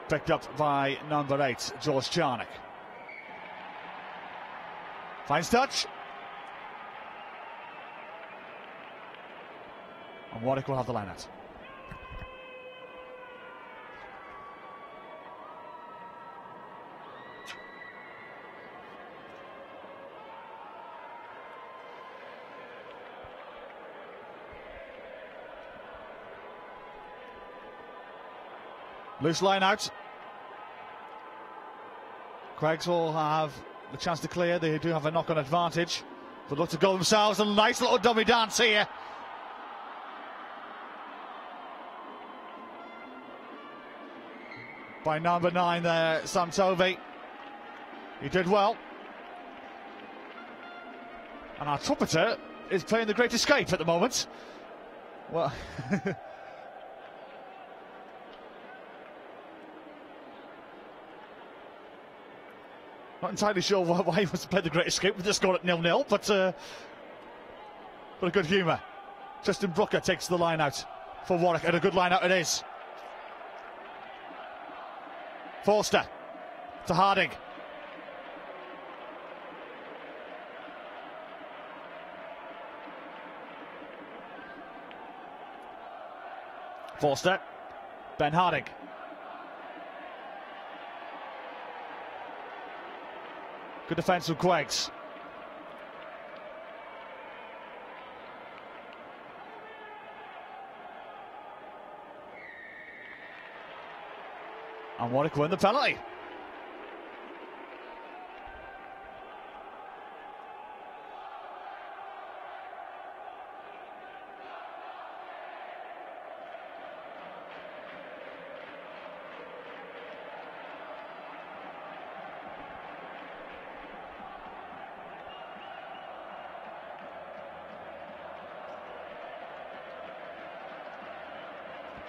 Picked up by number 8, George Charnock. Finds touch. And Warwick will have the line out. Loose line out. QEGS will have the chance to clear. They do have a knock-on advantage, but look to go themselves. A nice little dummy dance here. By number 9 there, Sam Tovey. He did well. And our trumpeter is playing the Great Escape at the moment. Well... Not entirely sure why he wants to play the Great Escape. We just scored at 0-0, but a good humour. Tristan Brooker takes the line out for Warwick, and a good line out it is. Forster to Harding. Forster. Ben Harding. Good defence from QEGS. And Warwick win the penalty.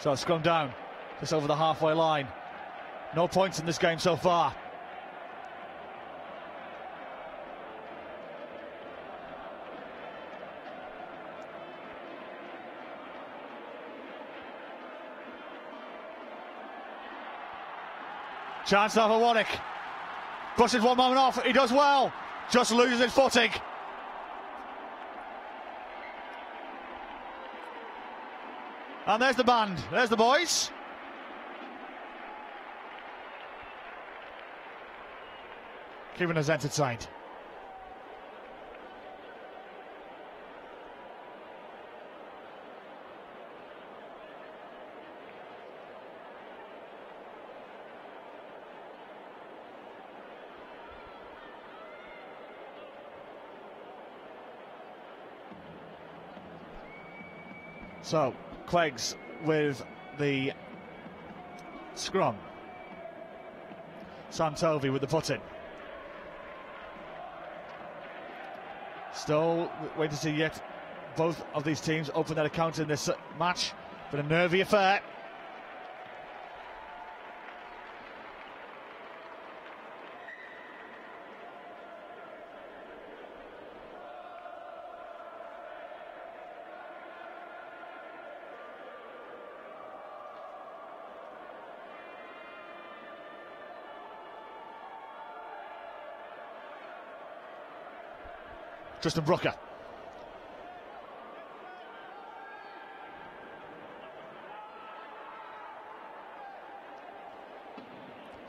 So it's gone down, just over the halfway line. No points in this game so far. Chance now for Warwick. Pushes one moment off, he does well. Just loses his footing. And there's the band, there's the boys. Keeping us entertained. So, QEGS with the scrum. Sam Tovey with the put-in. Still waiting to see yet both of these teams open their account in this match. But a nervy affair. Tristan Brooker.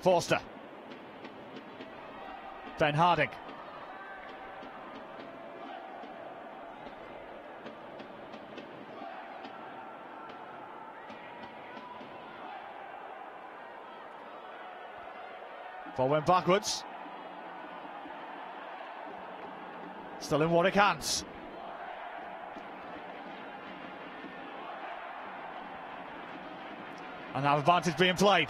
Forster. Ben Harding. Ball went backwards. Still in Warwick hands. And now advantage being played.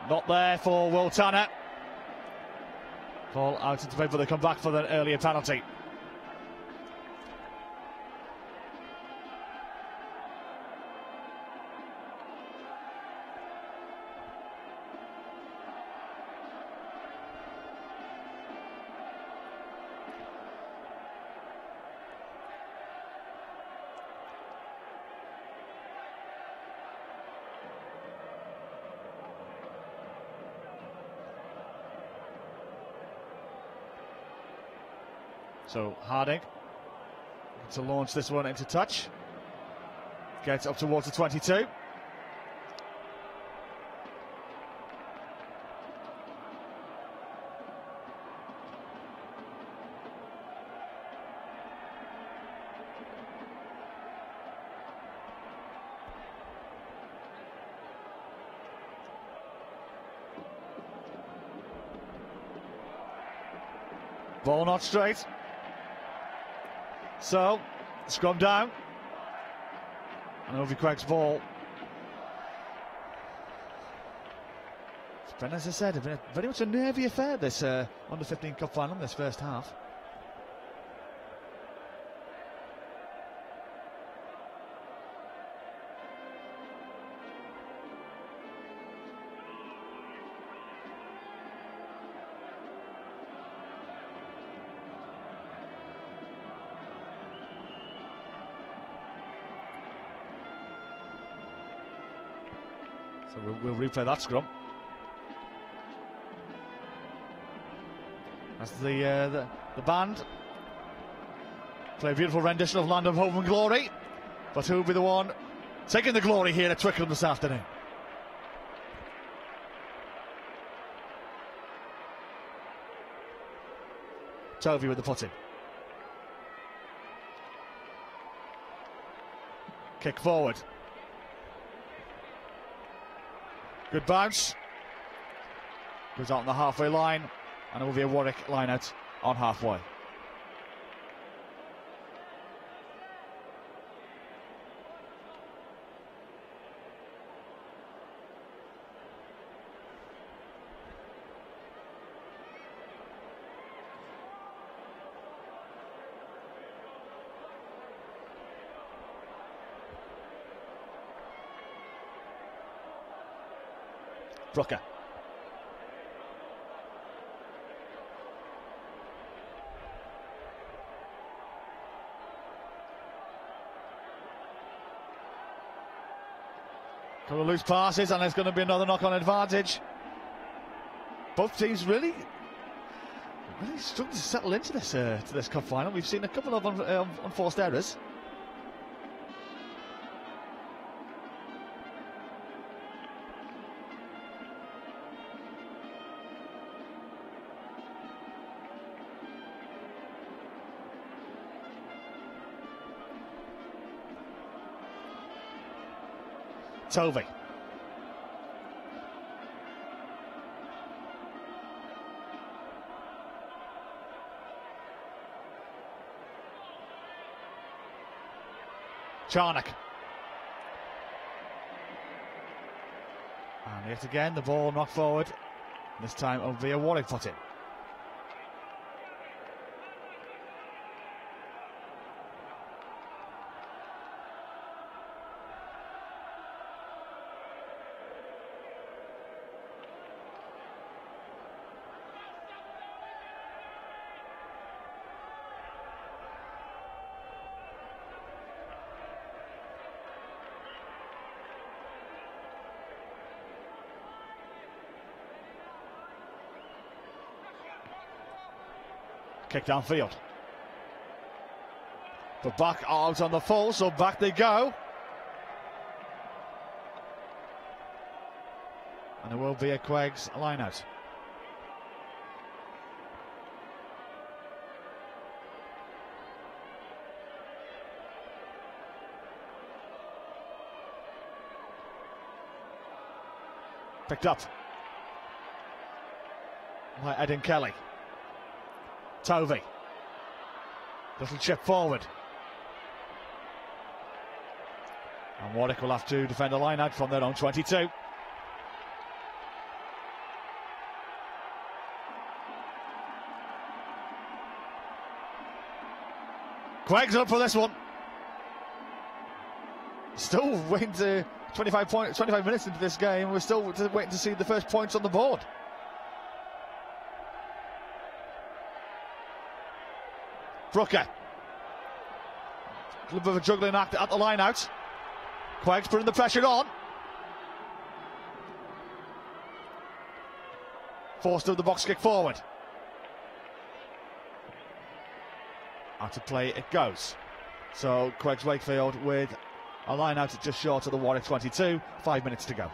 Not there for Will Tanner. Ball out into play, but they come back for the earlier penalty. So Harding to launch this one into touch. Gets up towards the 22. Ball not straight. So, scrum down. And over QEGS ball. It's been, as I said, very much a nervy affair, this under 15 cup final in this first half. So we'll replay that scrum. That's the band Play a beautiful rendition of Land of Hope and Glory. But who will be the one taking the glory here at Twickenham this afternoon? Tovey with the put in. Kick forward. Good bounce. Goes out on the halfway line, and it will be a Warwick line out on halfway. Brooker. Couple of loose passes, and there's going to be another knock-on advantage. Both teams really struggling to settle into this cup final. We've seen a couple of unforced errors. Tovey. Charnock. And yet again the ball knocked forward. This time it'll be a Warwick put in. Kick downfield. But back out on the full, so back they go. And there will be a QEGS line out. Picked up by Edin Kelly. Tovey. Little chip forward. And Warwick will have to defend a line out from their own 22. QEGS up for this one. Still waiting to 25 minutes into this game. We're still waiting to see the first points on the board. Brooker. A little bit of a juggling act at the line out. QEGS putting the pressure on. Forced of the box kick forward. Out of play it goes. So QEGS Wakefield with a line out just short of the Warwick 22. 5 minutes to go.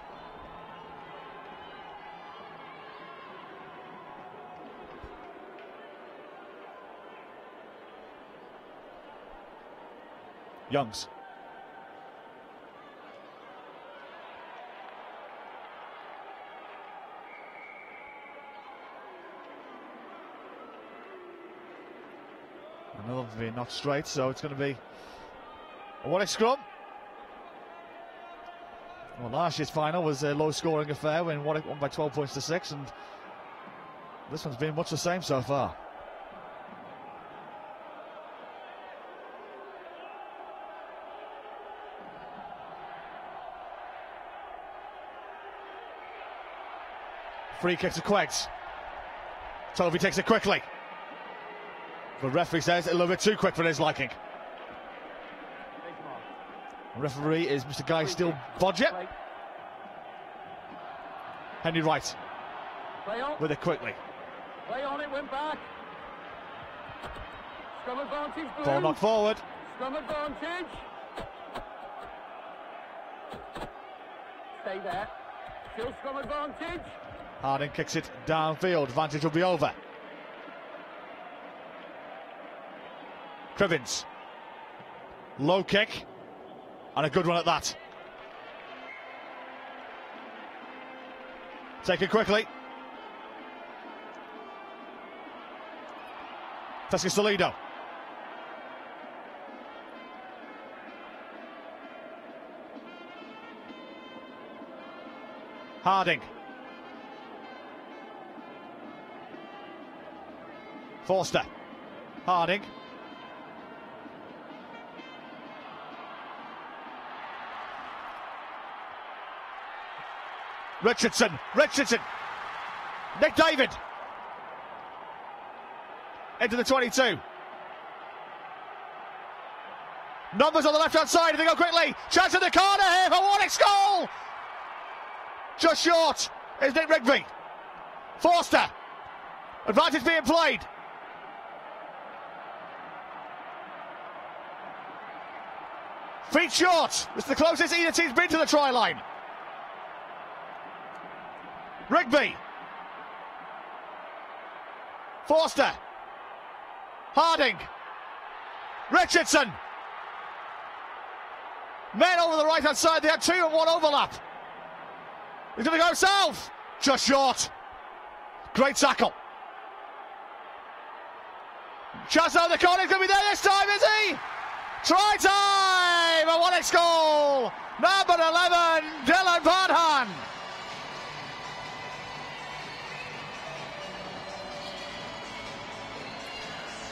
Youngs. Another be not straight, so it's going to be a Warwick scrum. Well, last year's final was a low-scoring affair when Warwick won by 12 points to 6, and this one's been much the same so far. Free kick to QEGS. Tovey takes it quickly. The referee says a little bit too quick for his liking. The referee is Mr. Guy Steele Bodger. Henry Wright with it quickly. Play on, it went back. Scrum advantage, Blue. Ball knocked forward. Scrum advantage. Stay there. Still scrum advantage. Harding kicks it downfield. Advantage will be over. Crivens. Low kick. And a good one at that. Take it quickly. Pesca-Solido. Harding. Forster. Harding. Richardson. Nick David. Into the 22. Numbers on the left-hand side. If they go quickly. Chance in the corner here for Warwick's goal. Just short is Nick Rigby. Forster. Advantage being played. Feet short. This is the closest either team's been to the try line. Rigby. Forster. Harding. Richardson. Men over the right hand side. They had 2 and 1 overlap. He's going to go south. Just short. Great tackle. Chance out the corner. He's going to be there this time, is he? Try time. A Warwick goal. Number 11, Dylan Barhan.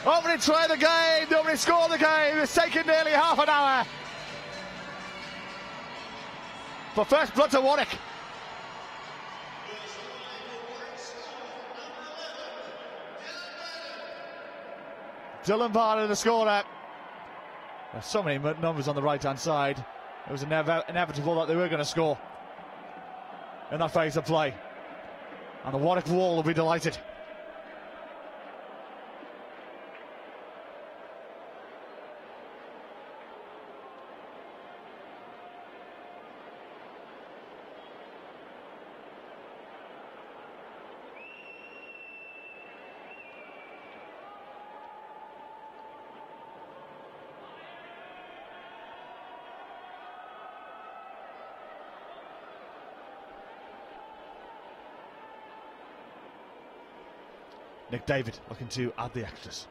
Opening try of the game, the opening score of the game. It's taken nearly half an hour. But first blood to Warwick. Dylan Barhan, the scorer. There's so many numbers on the right-hand side. It was inevitable that they were going to score in that phase of play. And the Warwick wall will be delighted. Nick David looking to add the extras.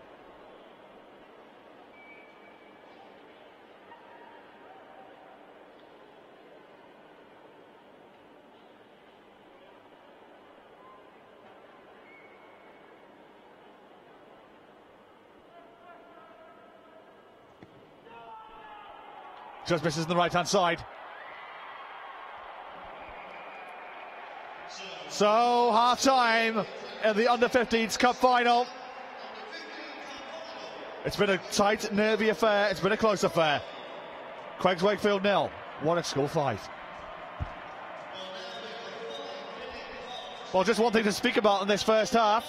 Just misses on the right hand side. So half time in the under-15s Cup final. It's been a tight, nervy affair. It's been a close affair. QEGS Wakefield 0, Warwick score 5. Well, just one thing to speak about in this first half.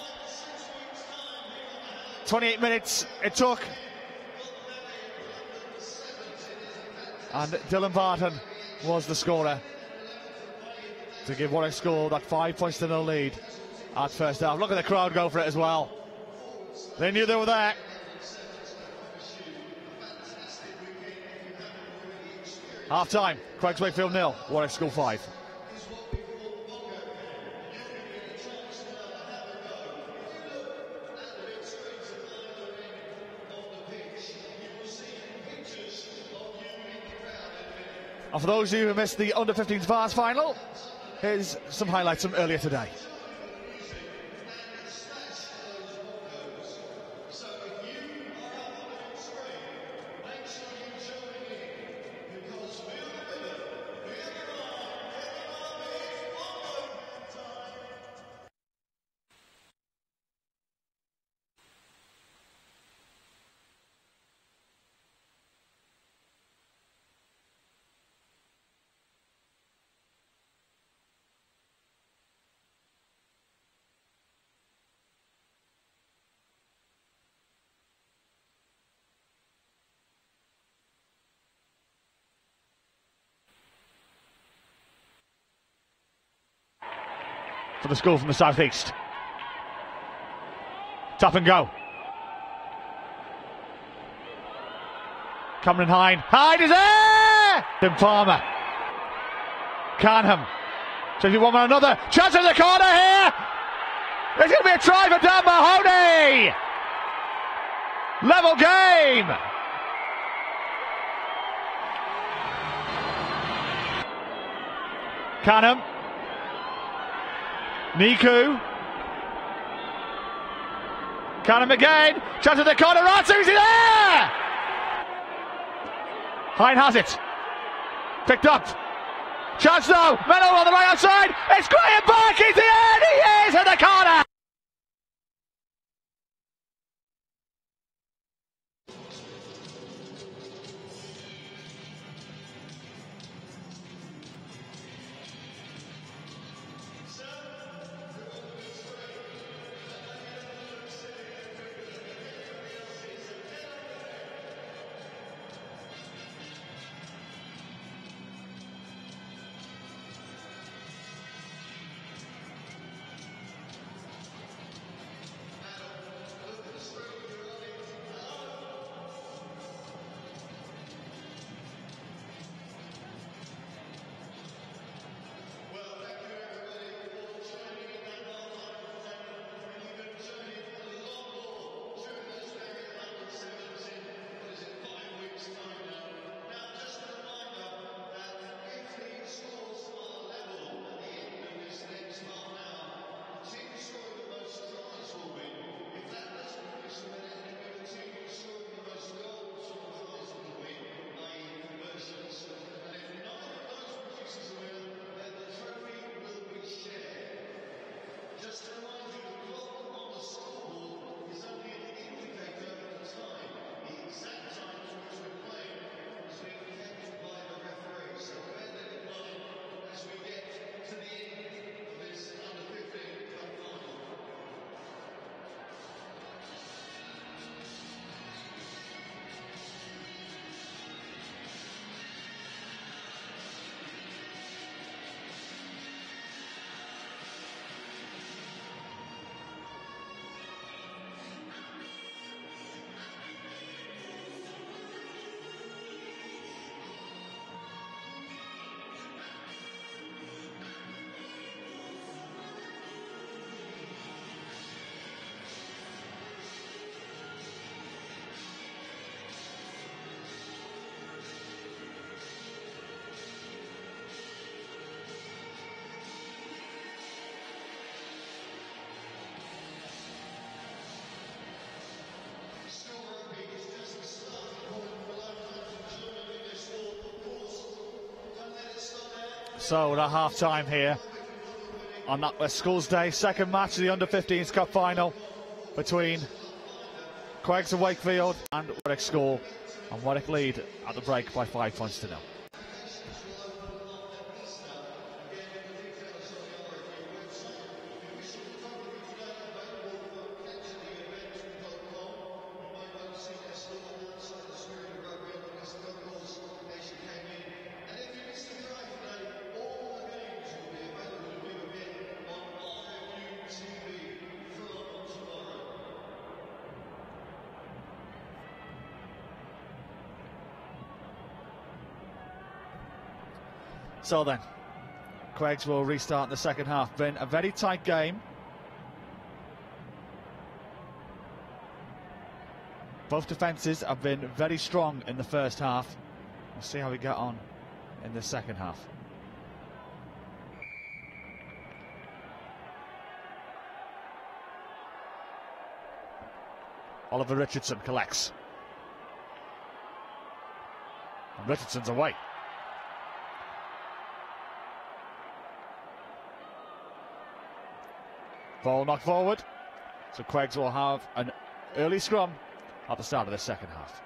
28 minutes it took. And Dylan Barhan was the scorer to give Warwick score that 5 points to 0 lead at first half. Look at the crowd go for it as well. They knew they were there. Half time, QEGS Wakefield 0, Warwick score 5. And for those of you who missed the under-15s Vase final, here's some highlights from earlier today. for the school from the southeast. Tap and go. Cameron Hine. Hine is there! Tim Palmer. Canham. So you want another chance in the corner here. There's going to be a try for Dan Mahoney. Level game. Canham. Niku. Canham again. Chance in the corner. Ratsu's there. Hine has it. Picked up. Chance though. Mello on the right hand side. It's Graham Burke. He's the end. He is in the corner. So we're at half time here on NatWest Schools Day. Second match of the Under-15s Cup final between QEGS and Wakefield and Warwick School. And Warwick lead at the break by 5 points to 0. So then, QEGS will restart in the second half. Been a very tight game. Both defences have been very strong in the first half. We'll see how we get on in the second half. Oliver Richardson collects. And Richardson's away. Ball knocked forward, so QEGS will have an early scrum at the start of the second half.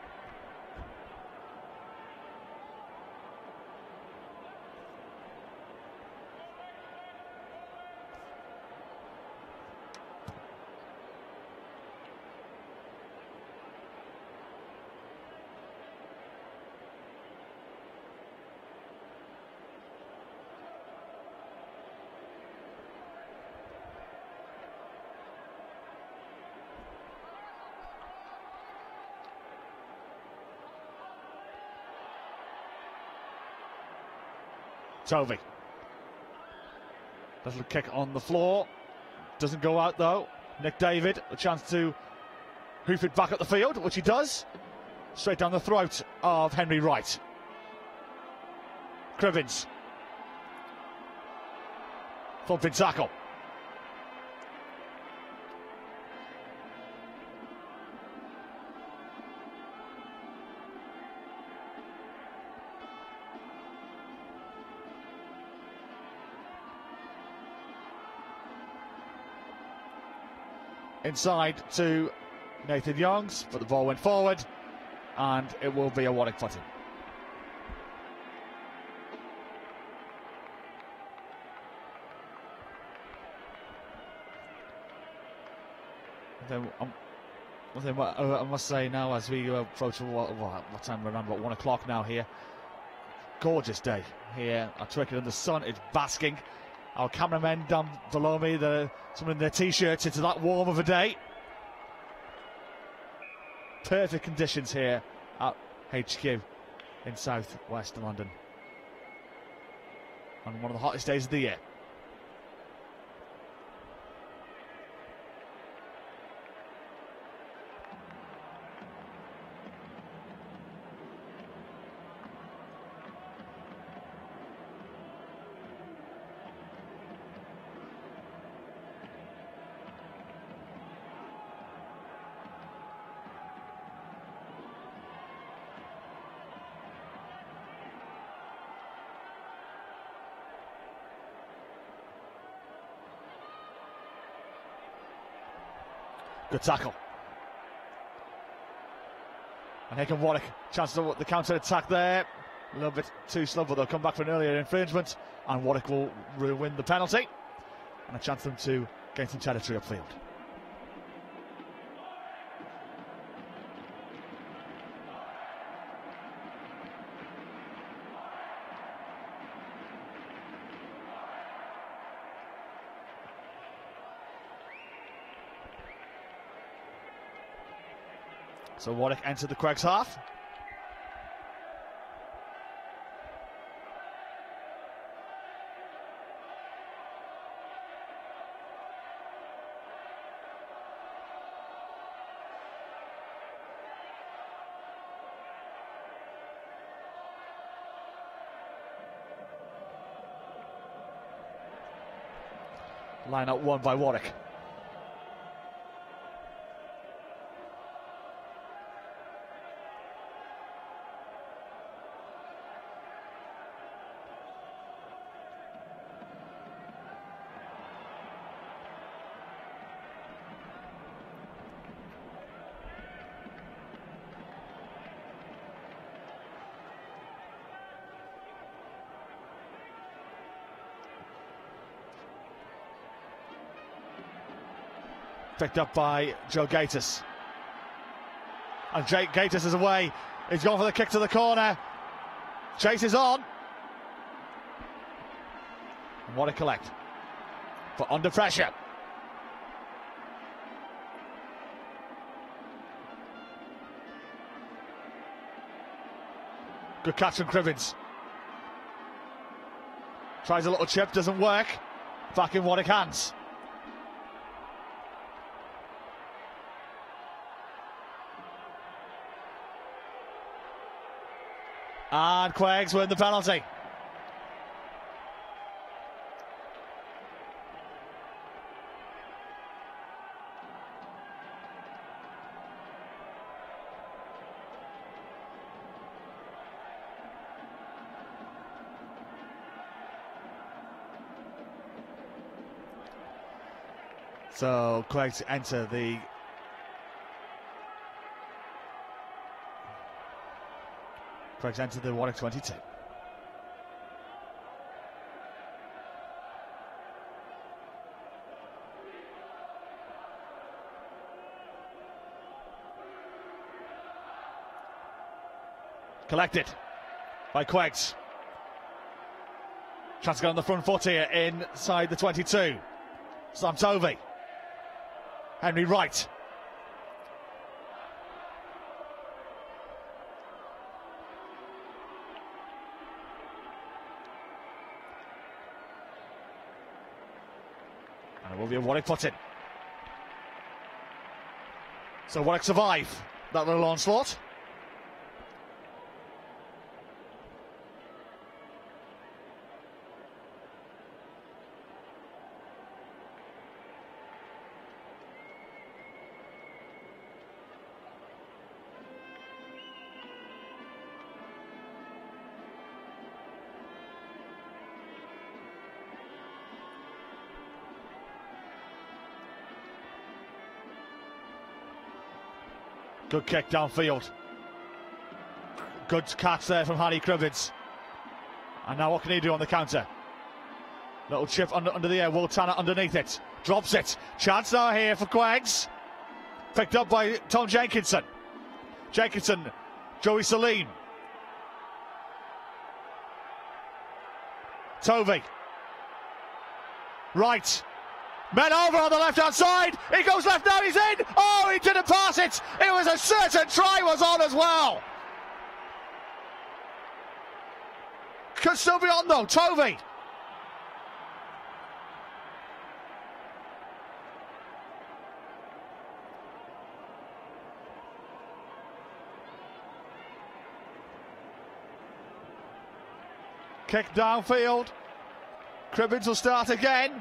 Tovey. Little kick on the floor. Doesn't go out though. Nick David, a chance to hoof it back up the field, which he does. Straight down the throat of Henry Wright. Crivens. Thumping tackle. Inside to Nathan Youngs, but the ball went forward, and it will be a Warwick footing. I must say now, as we approach what time we're around, about 1 o'clock now here. Gorgeous day here at Twickenham. The sun is basking. Our cameramen down below me, some in their t-shirts. Into that warm of a day. Perfect conditions here at HQ in south west London on one of the hottest days of the year. Good tackle. And here come Warwick. Chance of the counter attack there. A little bit too slow, but they'll come back for an earlier infringement. And Warwick will win the penalty. And a chance for them to gain some territory upfield. So Warwick entered the QEGS half. Line out won by Warwick. Picked up by Joe Gatiss. And Jake Gatiss is away. He's gone for the kick to the corner. Chase is on. And what a collect. But under pressure. Good catch from Crivens. Tries a little chip, doesn't work. Back in Warwick hands. And QEGS win the penalty. So QEGS enter the Warwick 22. Collected by QEGS. Chance to go on the front foot here inside the 22. Sam Tovey. Henry Wright. And it will be a Warwick put in. So Warwick survive that little onslaught. Good kick downfield. Good catch there from Harry Cribbins. And now what can he do on the counter? Little chip under the air. Will Tanner underneath it. Drops it. Chance now here for QEGS. Picked up by Tom Jenkinson. Jenkinson, Joey Saline. Tovey. Right. Men over on the left-hand side. He goes left now, he's in. Oh, he didn't pass it. It was a certain try was on as well. Could still be on though, Tovey. Kick downfield. Cribbins will start again.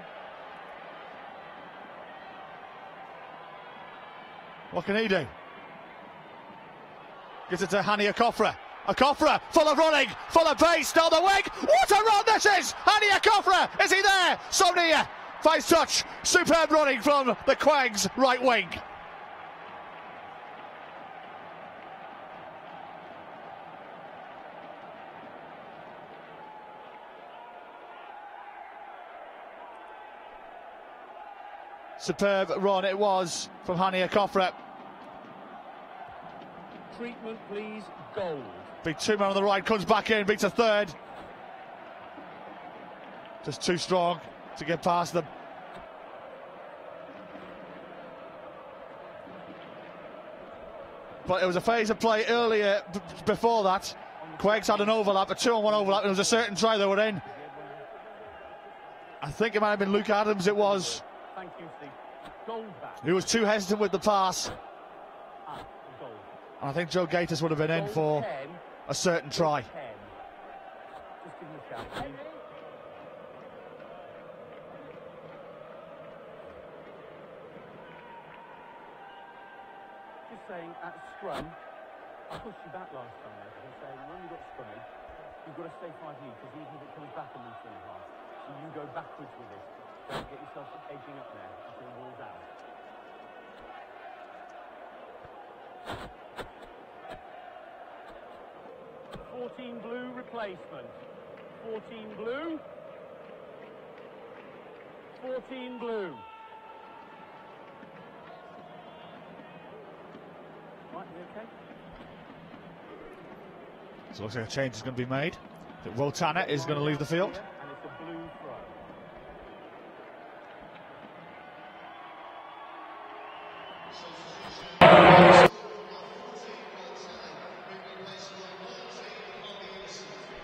What can he do? Gives it to Hani Akofra. Akofra, full of running, full of pace, down the wing. What a run this is! Hani Akofra, is he there? So near. Face touch. Superb running from the QEGS right wing. Superb run it was from Hani Akofra. Treatment, please. Goal. Big two man on the right, comes back in, beats a third. Just too strong to get past them. But it was a phase of play earlier before that. QEGS had an overlap, a 2-on-1 overlap, and it was a certain try they were in. I think it might have been Luke Adams, it was. Thank you, Steve. Goal back. He was too hesitant with the pass. Goal. And I think Joe Gatiss would have been in for 10. a certain try. 10. Just give him a shout, please. Just saying, at scrum, I pushed you back last time. I'm saying, when you got scrummed, you've got to stay 5 metres, even if it comes back a metre and a half. So you go backwards with this. Don't get yourself edging up there until the ball's out. Blue replacement. 14 blue. 14 blue. Right, you okay? So it looks like a change is going to be made. That Will Tanner is going to leave the field. And it's a blue throw.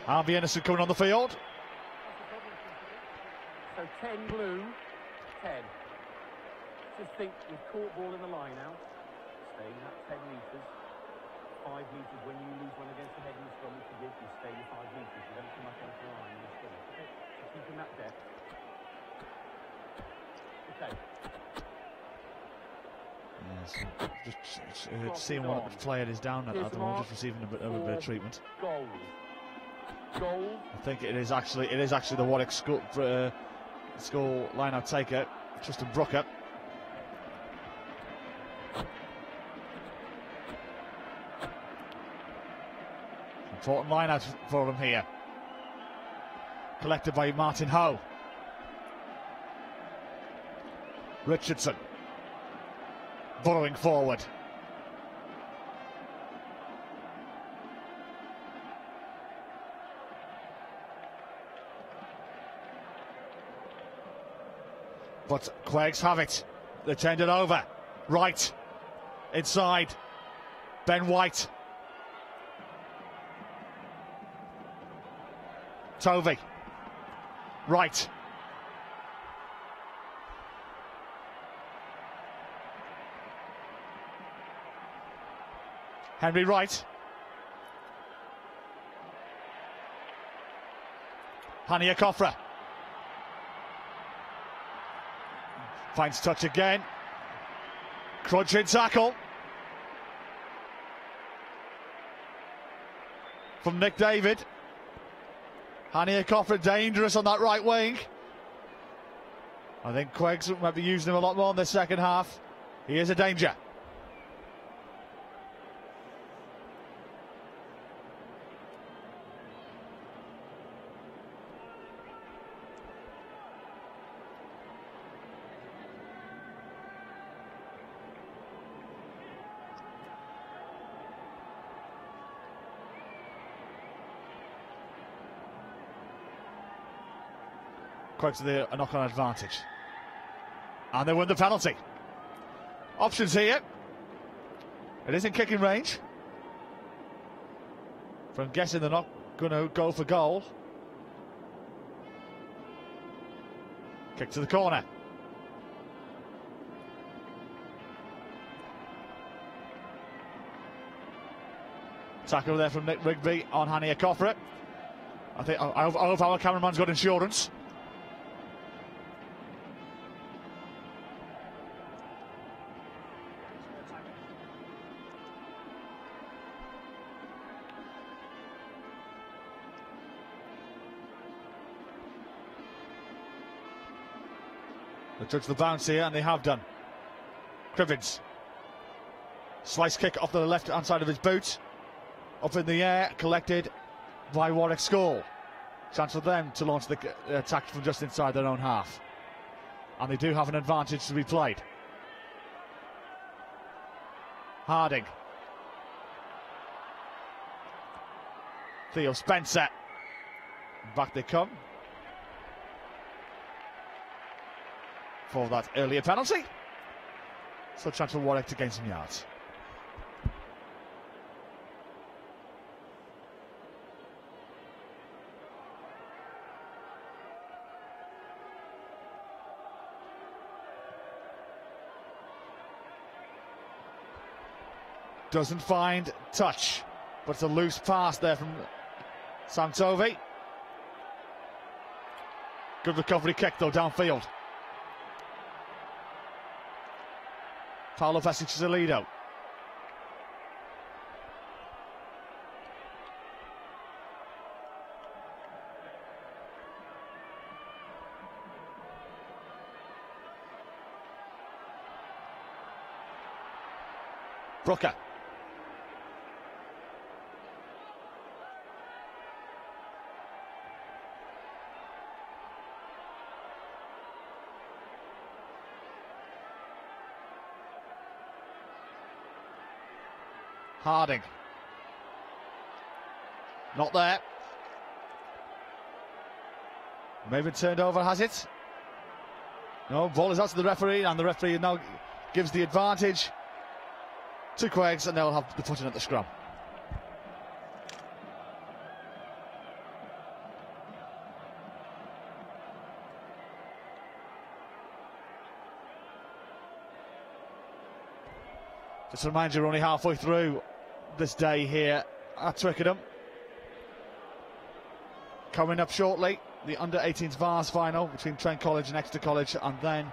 Harvey Innocent coming on the field. So 10 blue, 10. Just think, with court ball in the line out, staying at 10 metres, 5 metres when you lose one against the head in the scrum, which you did, you stay your 5 metres, you don't come up onto the line in the scrum. Okay, so keeping that depth. Okay. Just seeing one of the players is down at the moment, just receiving a bit of treatment. Goal. Goal. I think it is actually the Warwick school line-out taker, Tristan Brooker. Important line-out for him here. Collected by Martin Ho. Richardson burrowing forward. But QEGS have it. They turned it over. Right. Inside. Ben White. Tovey. Right. Henry Wright. Hania Kofra. Finds touch again. Crunching tackle from Nick David. Hania Kofra dangerous on that right wing. I think QEGS might be using him a lot more in the second half. He is a danger. QEGS with a knock-on advantage. And they win the penalty. Options here. It is in kicking range. From guessing they're not going to go for goal. Kick to the corner. Tackle there from Nick Rigby on Hania Kofra. I hope our cameraman's got insurance. They touch the bounce here, and they have done. Crivens. Slice kick off the left-hand side of his boot. Up in the air, collected by Warwick School. Chance for them to launch the attack from just inside their own half. And they do have an advantage to be played. Harding. Theo Spencer. Back they come. For that earlier penalty. So chance for Warwick to gain some yards. Doesn't find touch, but it's a loose pass there from Sam Tovey. Good recovery kick though downfield. Paolo Vase. Brooker. Harding. Not there. Maybe turned over, has it? No, ball is out to the referee, and the referee now gives the advantage to QEGS, and they'll have the footing at the scrum. Just to remind you, we're only halfway through this day here at Twickenham. Coming up shortly, the under-18s Vase final between Trent College and Exeter College, and then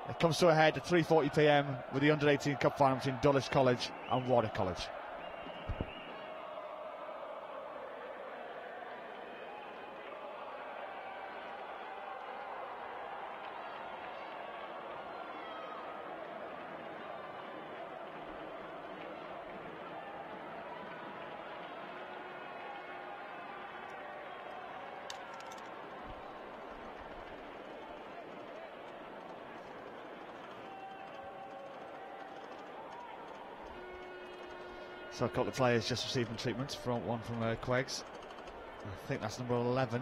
it comes to a head at 3:40 p.m. with the under-18 cup final between Dulwich College and Warwick College. So a couple of players just receiving treatment, one from QEGS. I think that's number 11.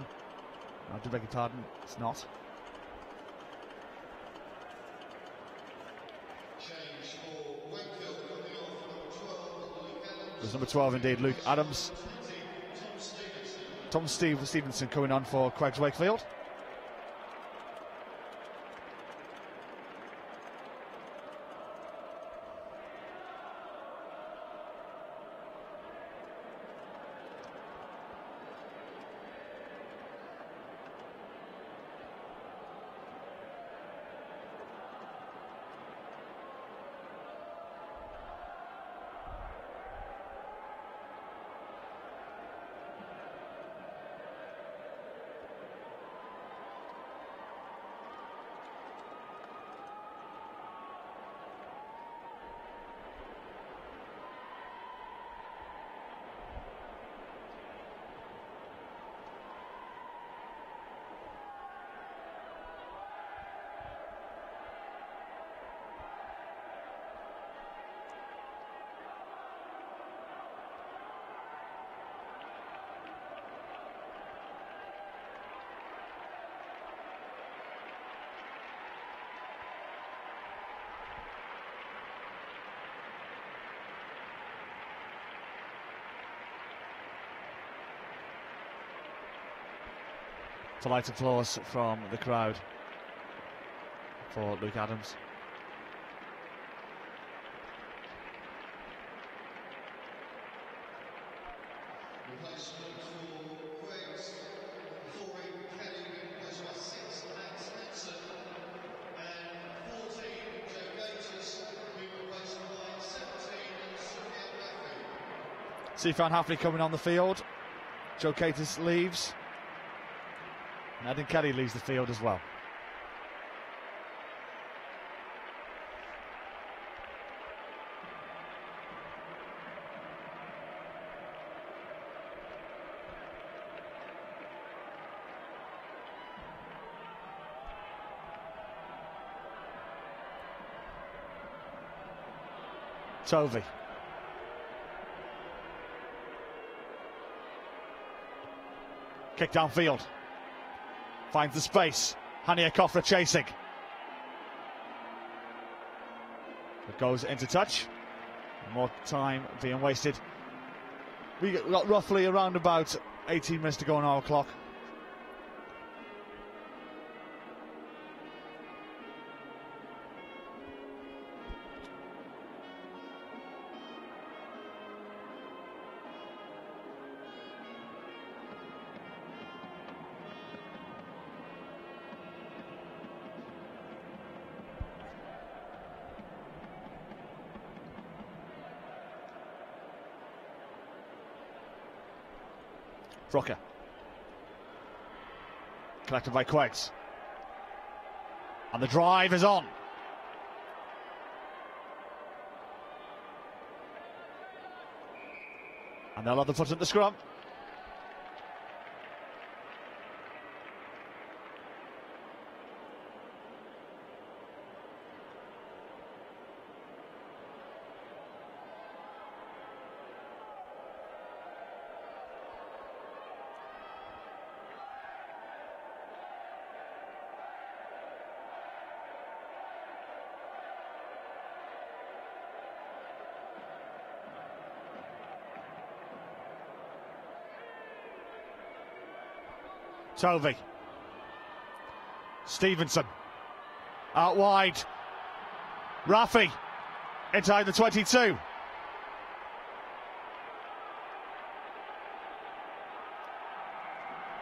I do beg your pardon, it's not. There's number 12 indeed, Luke Adams. Tom Stevenson coming on for QEGS Wakefield. Polite applause from the crowd for Luke Adams. Seafan Hafley coming on the field. Joe Catus leaves. And Adam Kelly leaves the field as well. Tovey. Kick downfield. Finds the space. Hania Kofra chasing. It goes into touch. More time being wasted. We got roughly around about 18 minutes to go on our clock. Rocker. Collected by QEGS. And the drive is on. And they'll have the foot at the scrum. Tovey. Stevenson. Out wide. Rafi. Inside the 22.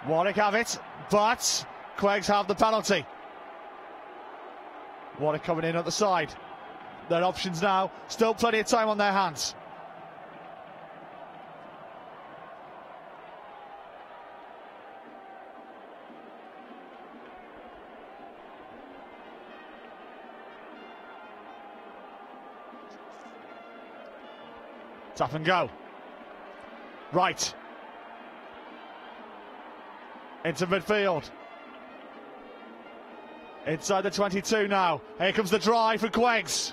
Warwick have it, but QEGS have the penalty. Warwick coming in at the side. Their options now. Still plenty of time on their hands. Tap and go. Right. Into midfield. Inside the 22 now. Here comes the drive for QEGS.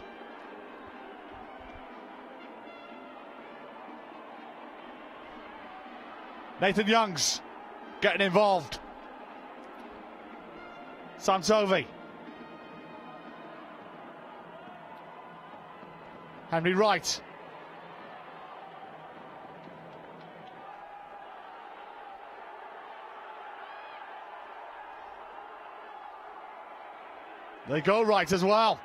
Nathan Youngs getting involved. Sam Tovey. Henry Wright. They go right as well.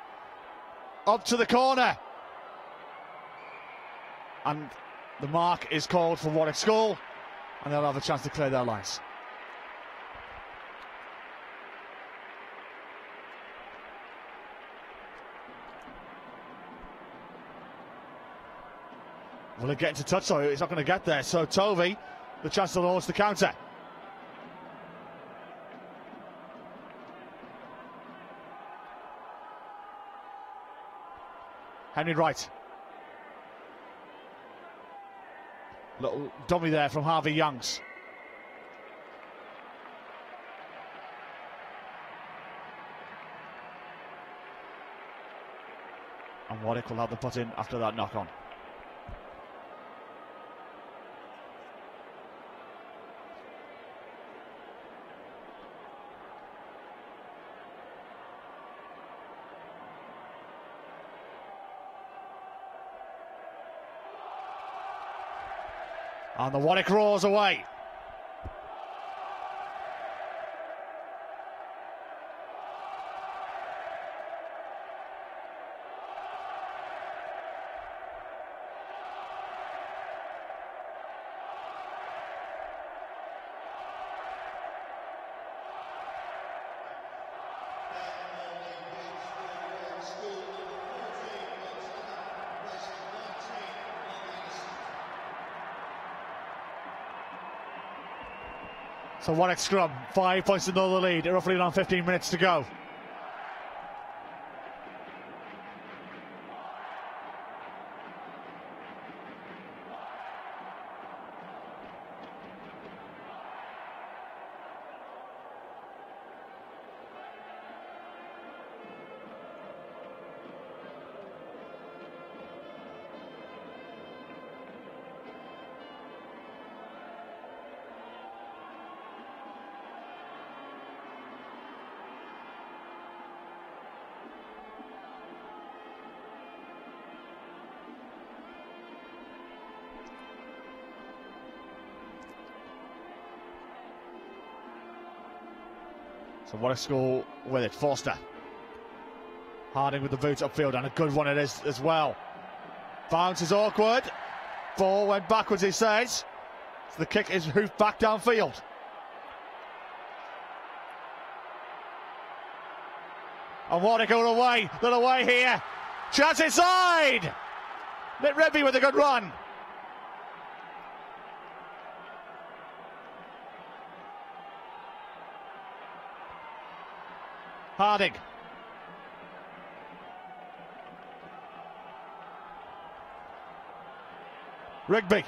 Up to the corner. And the mark is called for Warwick School. And they'll have a chance to clear their lines. Will it get into touch? So it's not going to get there. So Tovey, the chance to launch the counter. Henry Wright. Little dummy there from Harvey Youngs. And Warwick will have the put in after that knock on. And the Warwick roars away. So Warwick scrum, 5 points to another lead, roughly around 15 minutes to go. So Warwick score with it. Forster. Harding with the boot upfield, and a good one it is as well. Bounce is awkward. Ball went backwards, he says. So the kick is hoofed back downfield. And Warwick are away. They're away here. Chance inside. Nick Rugby with a good run. Harding. Rugby.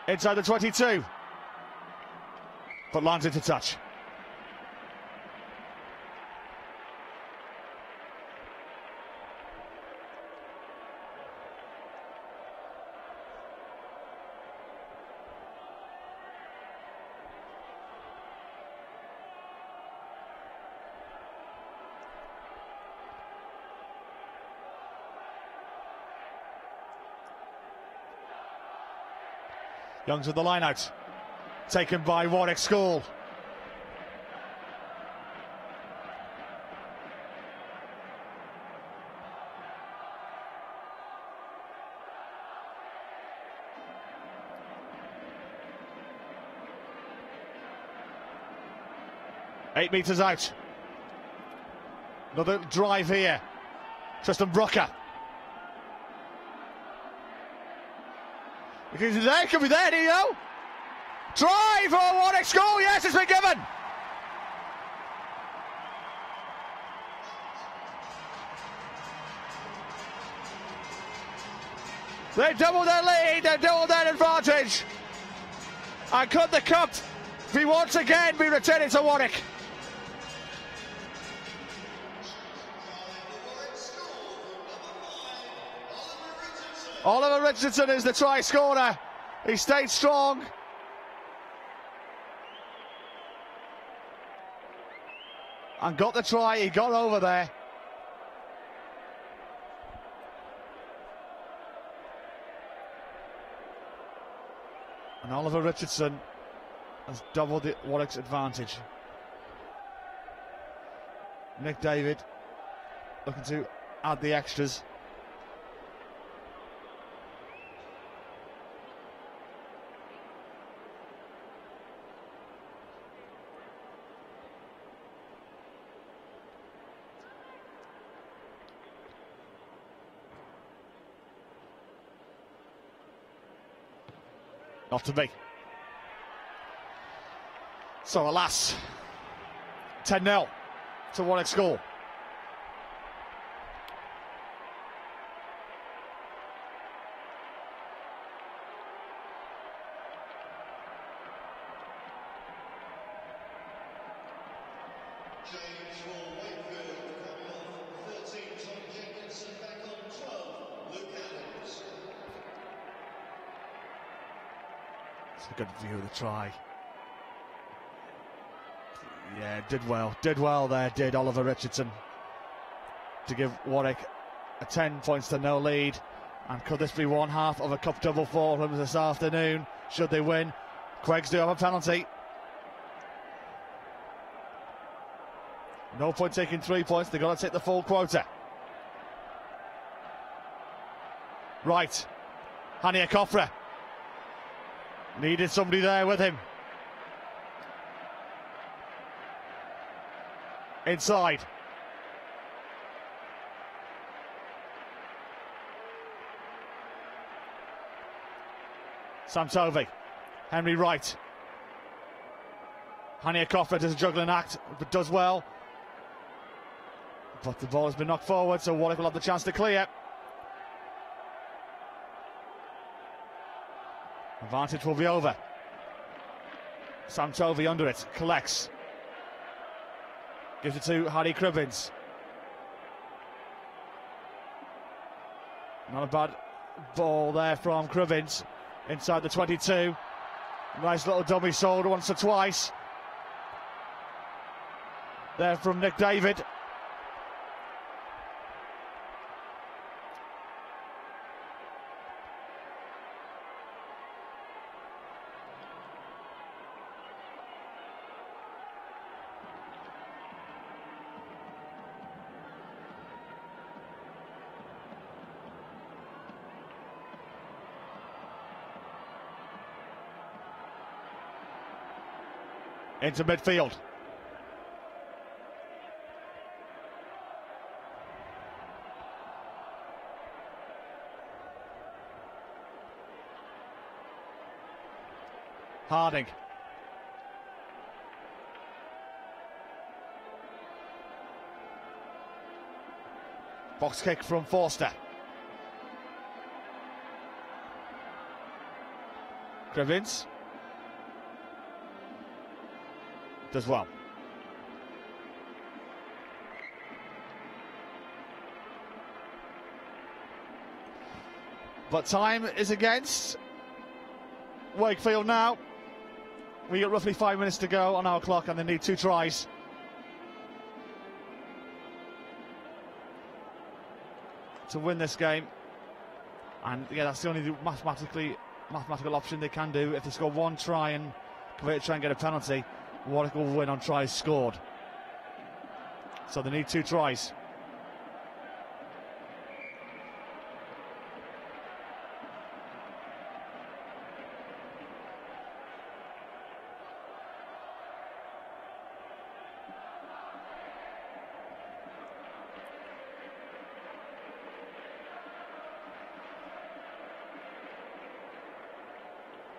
Inside the 22. But lands into touch. Young's with the line out. Taken by Warwick School. Eight metres out. Another drive here. Tristan Brucker. Because there, could be there, do you know? Try for Warwick School, yes, it's been given. They doubled their lead, they doubled their advantage. And could the cup be once again be returning to Warwick? Oliver Richardson is the try scorer. He stayed strong. And got the try, he got over there. And Oliver Richardson has doubled Warwick's advantage. Nick David looking to add the extras. Not to be. So alas, 10-0 to Warwick School. A good view of the try. Yeah, did well there, did Oliver Richardson, to give Warwick a 10 points to no lead. And could this be one half of a cup double for them this afternoon, should they win? QEGS do have a penalty. No point taking 3 points, they've got to take the full quota. Right, Hania Kofra. Needed somebody there with him. Inside. Sam Tovey. Henry Wright. Hania Crawford does a juggling act, but does well. But the ball has been knocked forward, so Warwick will have the chance to clear. Advantage will be over. Sam Tovey under it, collects. Gives it to Harry Cribbins. Not a bad ball there from Cribbins. Inside the 22. Nice little dummy sold once or twice. There from Nick David. Into midfield. Harding. Box kick from Forster. Cribbins. Does well. But time is against Wakefield now. We got roughly 5 minutes to go on our clock and they need 2 tries. To win this game. And yeah, that's the only mathematical option they can do. If they score 1 try and try and get a penalty, Warwick will win on tries scored. So they need 2 tries.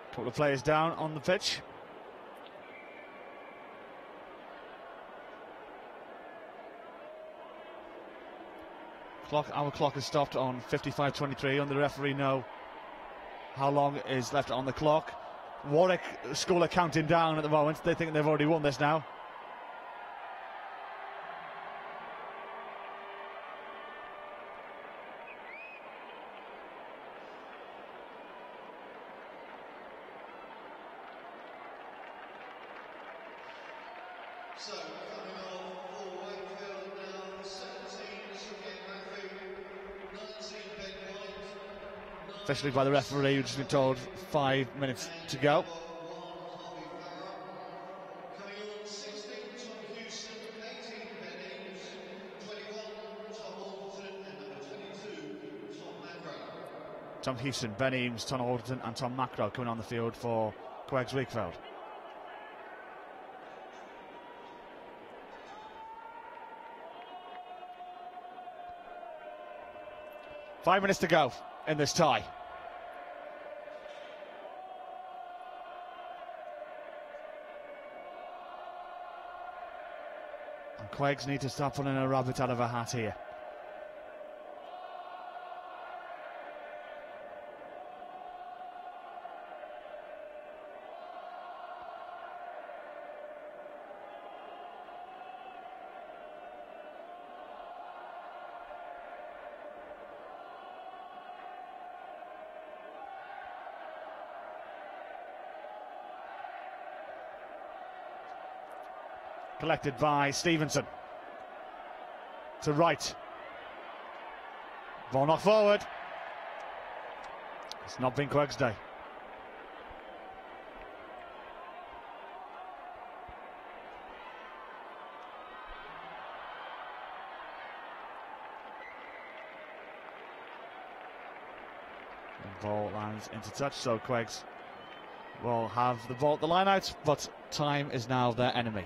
Couple of players down on the pitch. Our clock has stopped on 55:23, and the referee know how long is left on the clock. Warwick School are counting down at the moment. They think they've already won this now. Officially by the referee, who's just been told 5 minutes to go. Tom Houston, Ben Eames, Tom Alderton and Tom Macro coming on the field for QEGS Wakefield. Five minutes to go in this tie. And QEGS need to start pulling a rabbit out of a hat here. Collected by Stevenson. To Wright. Ball knocked forward. It's not been QEGS' day. The ball lands into touch, so QEGS will have the ball at the line out, but time is now their enemy.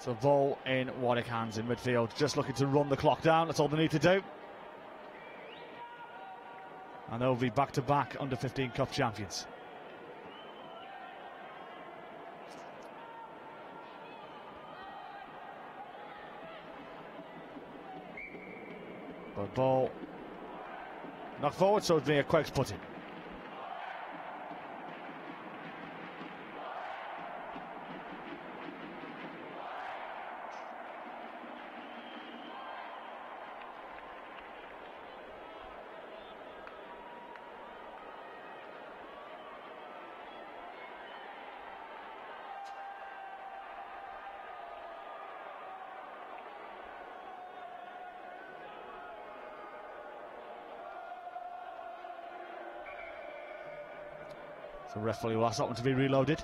So ball in Warwick hands in midfield, just looking to run the clock down. That's all they need to do. And they'll be back-to-back under-15 cup champions. But ball knocked forward, so it'd be a QEGS put in. So referee will ask that one to be reloaded.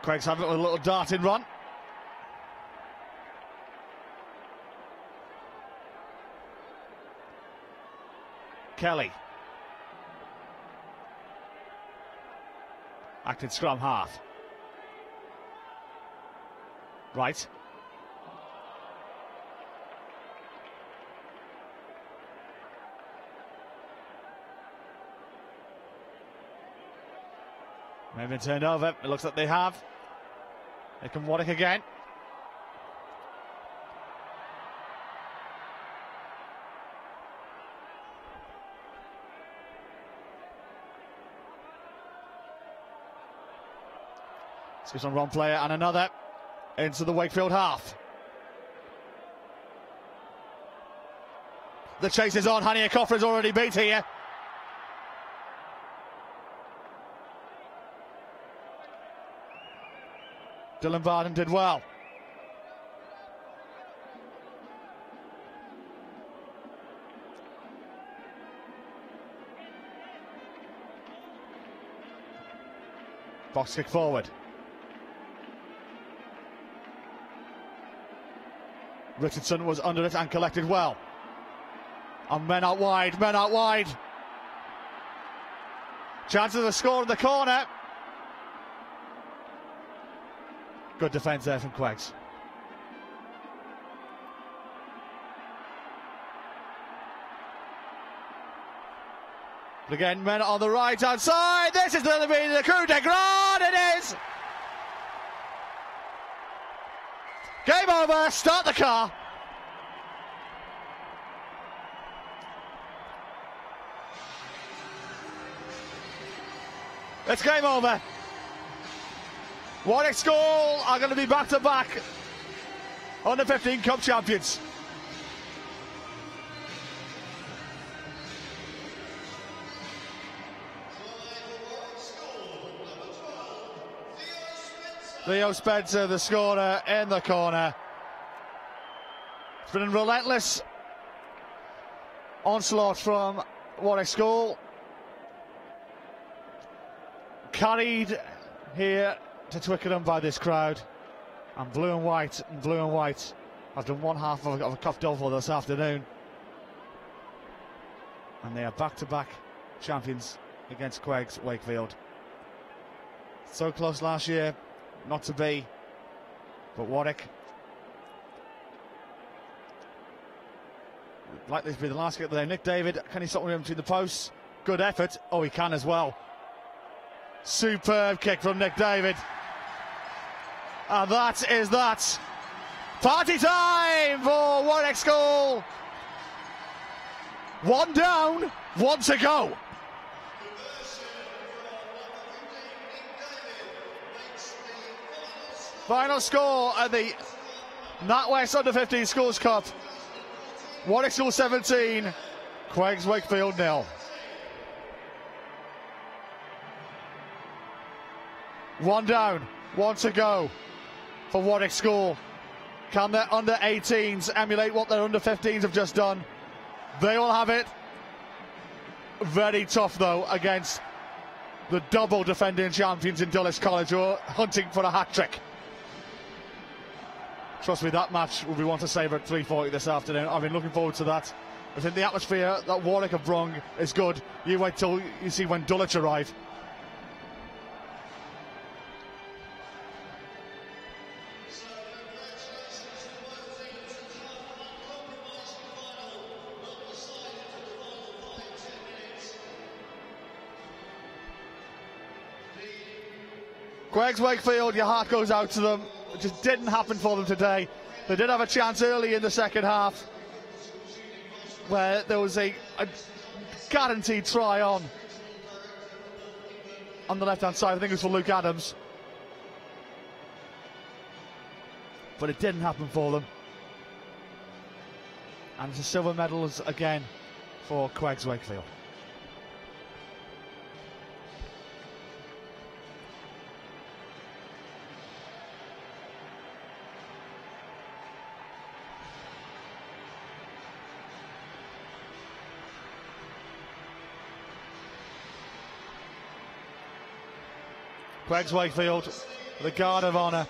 QEGS have it with a little darting run. Kelly. Acting scrum half. Right. Maybe been turned over. It looks like they have. They can Warwick again. Skips on one player and another into the Wakefield half. The chase is on. Hania Coffrin's already beat here. Dylan Barden did well. Box kick forward. Richardson was under it and collected well. And men out wide, men out wide. Chances of a score in the corner. Good defence there from QEGS. But again, men on the right hand side. This is going to be the coup de grace. It is. Game over. Start the car. It's game over. Warwick School are going to be back-to-back under-15 cup champions. Leo Spencer, the scorer, in the corner. It's been a relentless onslaught from Warwick School. Carried here to Twickenham by this crowd, and blue and white has done one half of a cup double this afternoon, and they are back-to-back champions against QEGS Wakefield. So close last year, not to be, but Warwick, like this be the last kick there. Nick David, can he stop him between the posts? Good effort. Oh, he can as well. Superb kick from Nick David. And that is that. Party time for Warwick School. One down, one to go. Final score at the NatWest Under-15 Schools Cup. Warwick School 17, QEGS Wakefield 0. One down, one to go. for Warwick School. Can their under-18s emulate what their under-15s have just done? They will have it. Very tough, though, against the double defending champions in Dulwich College, who are hunting for a hat-trick. Trust me, that match will be one to savour at 3:40 this afternoon. I've been looking forward to that. I think the atmosphere that Warwick have brung is good. You wait till you see when Dulwich arrive. QEGS Wakefield, your heart goes out to them. It just didn't happen for them today. They did have a chance early in the second half where there was a guaranteed try on the left-hand side. I think it was for Luke Adams. But it didn't happen for them. And it's a silver medals again for QEGS Wakefield. QEGS Wakefield, the guard of honour.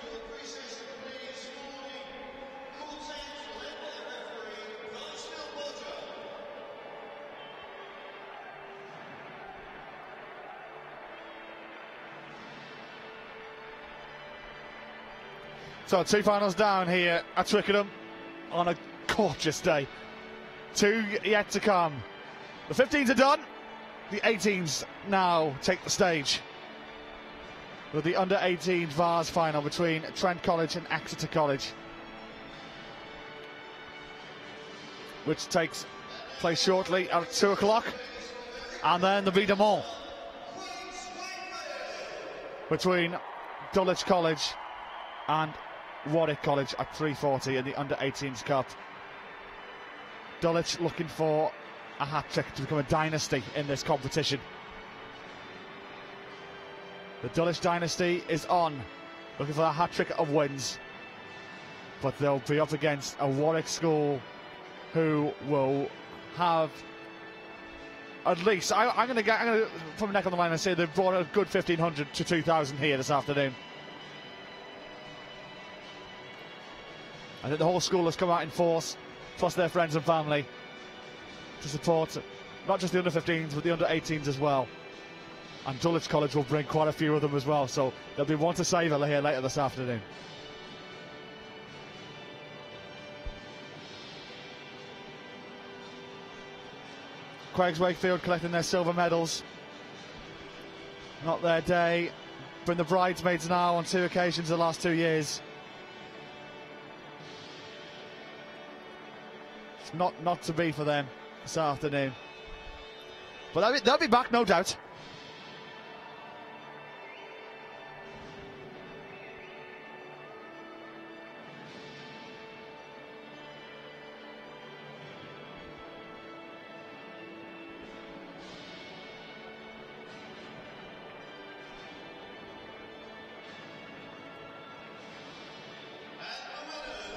So 2 finals down here at Twickenham on a gorgeous day. 2 yet to come. The 15s are done. The 18s now take the stage with the under-18 Vase final between Trent College and Exeter College, which takes place shortly at 2 o'clock, and then the Vie de Mont between Dulwich College and Warwick College at 3:40 in the under-18s Cup. Dulwich looking for a hat-trick to become a dynasty in this competition. The Dulwich dynasty is on, looking for a hat-trick of wins. But they'll be up against a Warwick school who will have at least, I'm going to put my neck on the line and say they've brought a good 1,500 to 2,000 here this afternoon. I think the whole school has come out in force, plus their friends and family, to support not just the under-15s but the under-18s as well. And Dulwich College will bring quite a few of them as well, so there'll be one to savour here later this afternoon. QEGS Wakefield collecting their silver medals. Not their day. Been the bridesmaids now on 2 occasions the last 2 years. It's not to be for them this afternoon. But they'll be back, no doubt.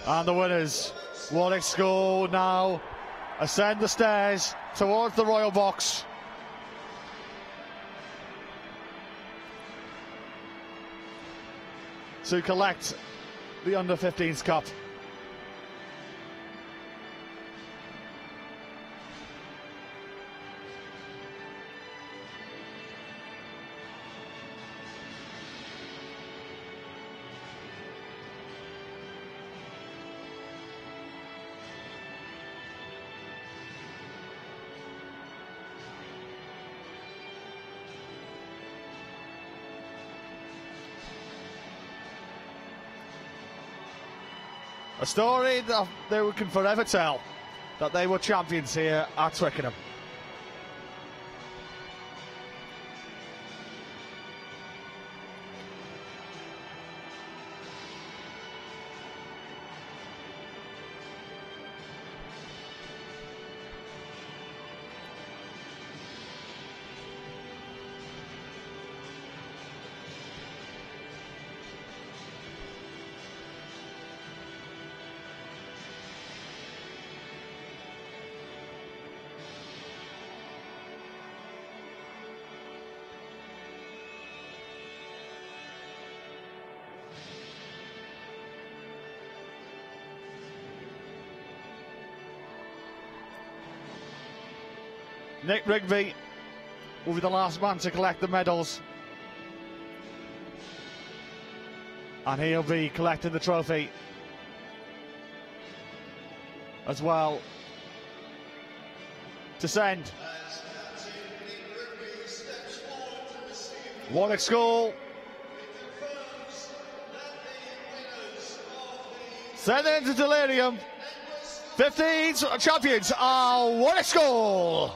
And the winners, Warwick School, now ascend the stairs towards the Royal Box. To collect the Under-15s Cup. A story that they can forever tell, that they were champions here at Twickenham. Nick Rugby will be the last man to collect the medals. And he'll be collecting the trophy as well to send. Warwick School send it into delirium. 15 champions are Warwick School.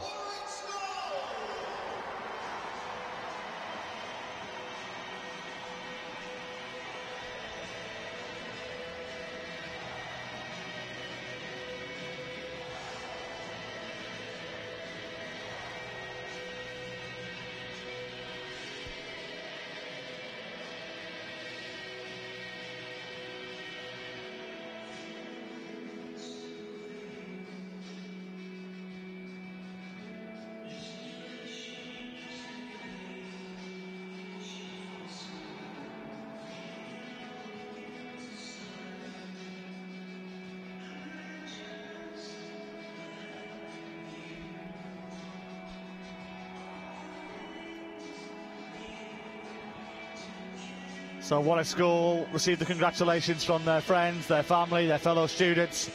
So Warwick School received the congratulations from their friends, their family, their fellow students.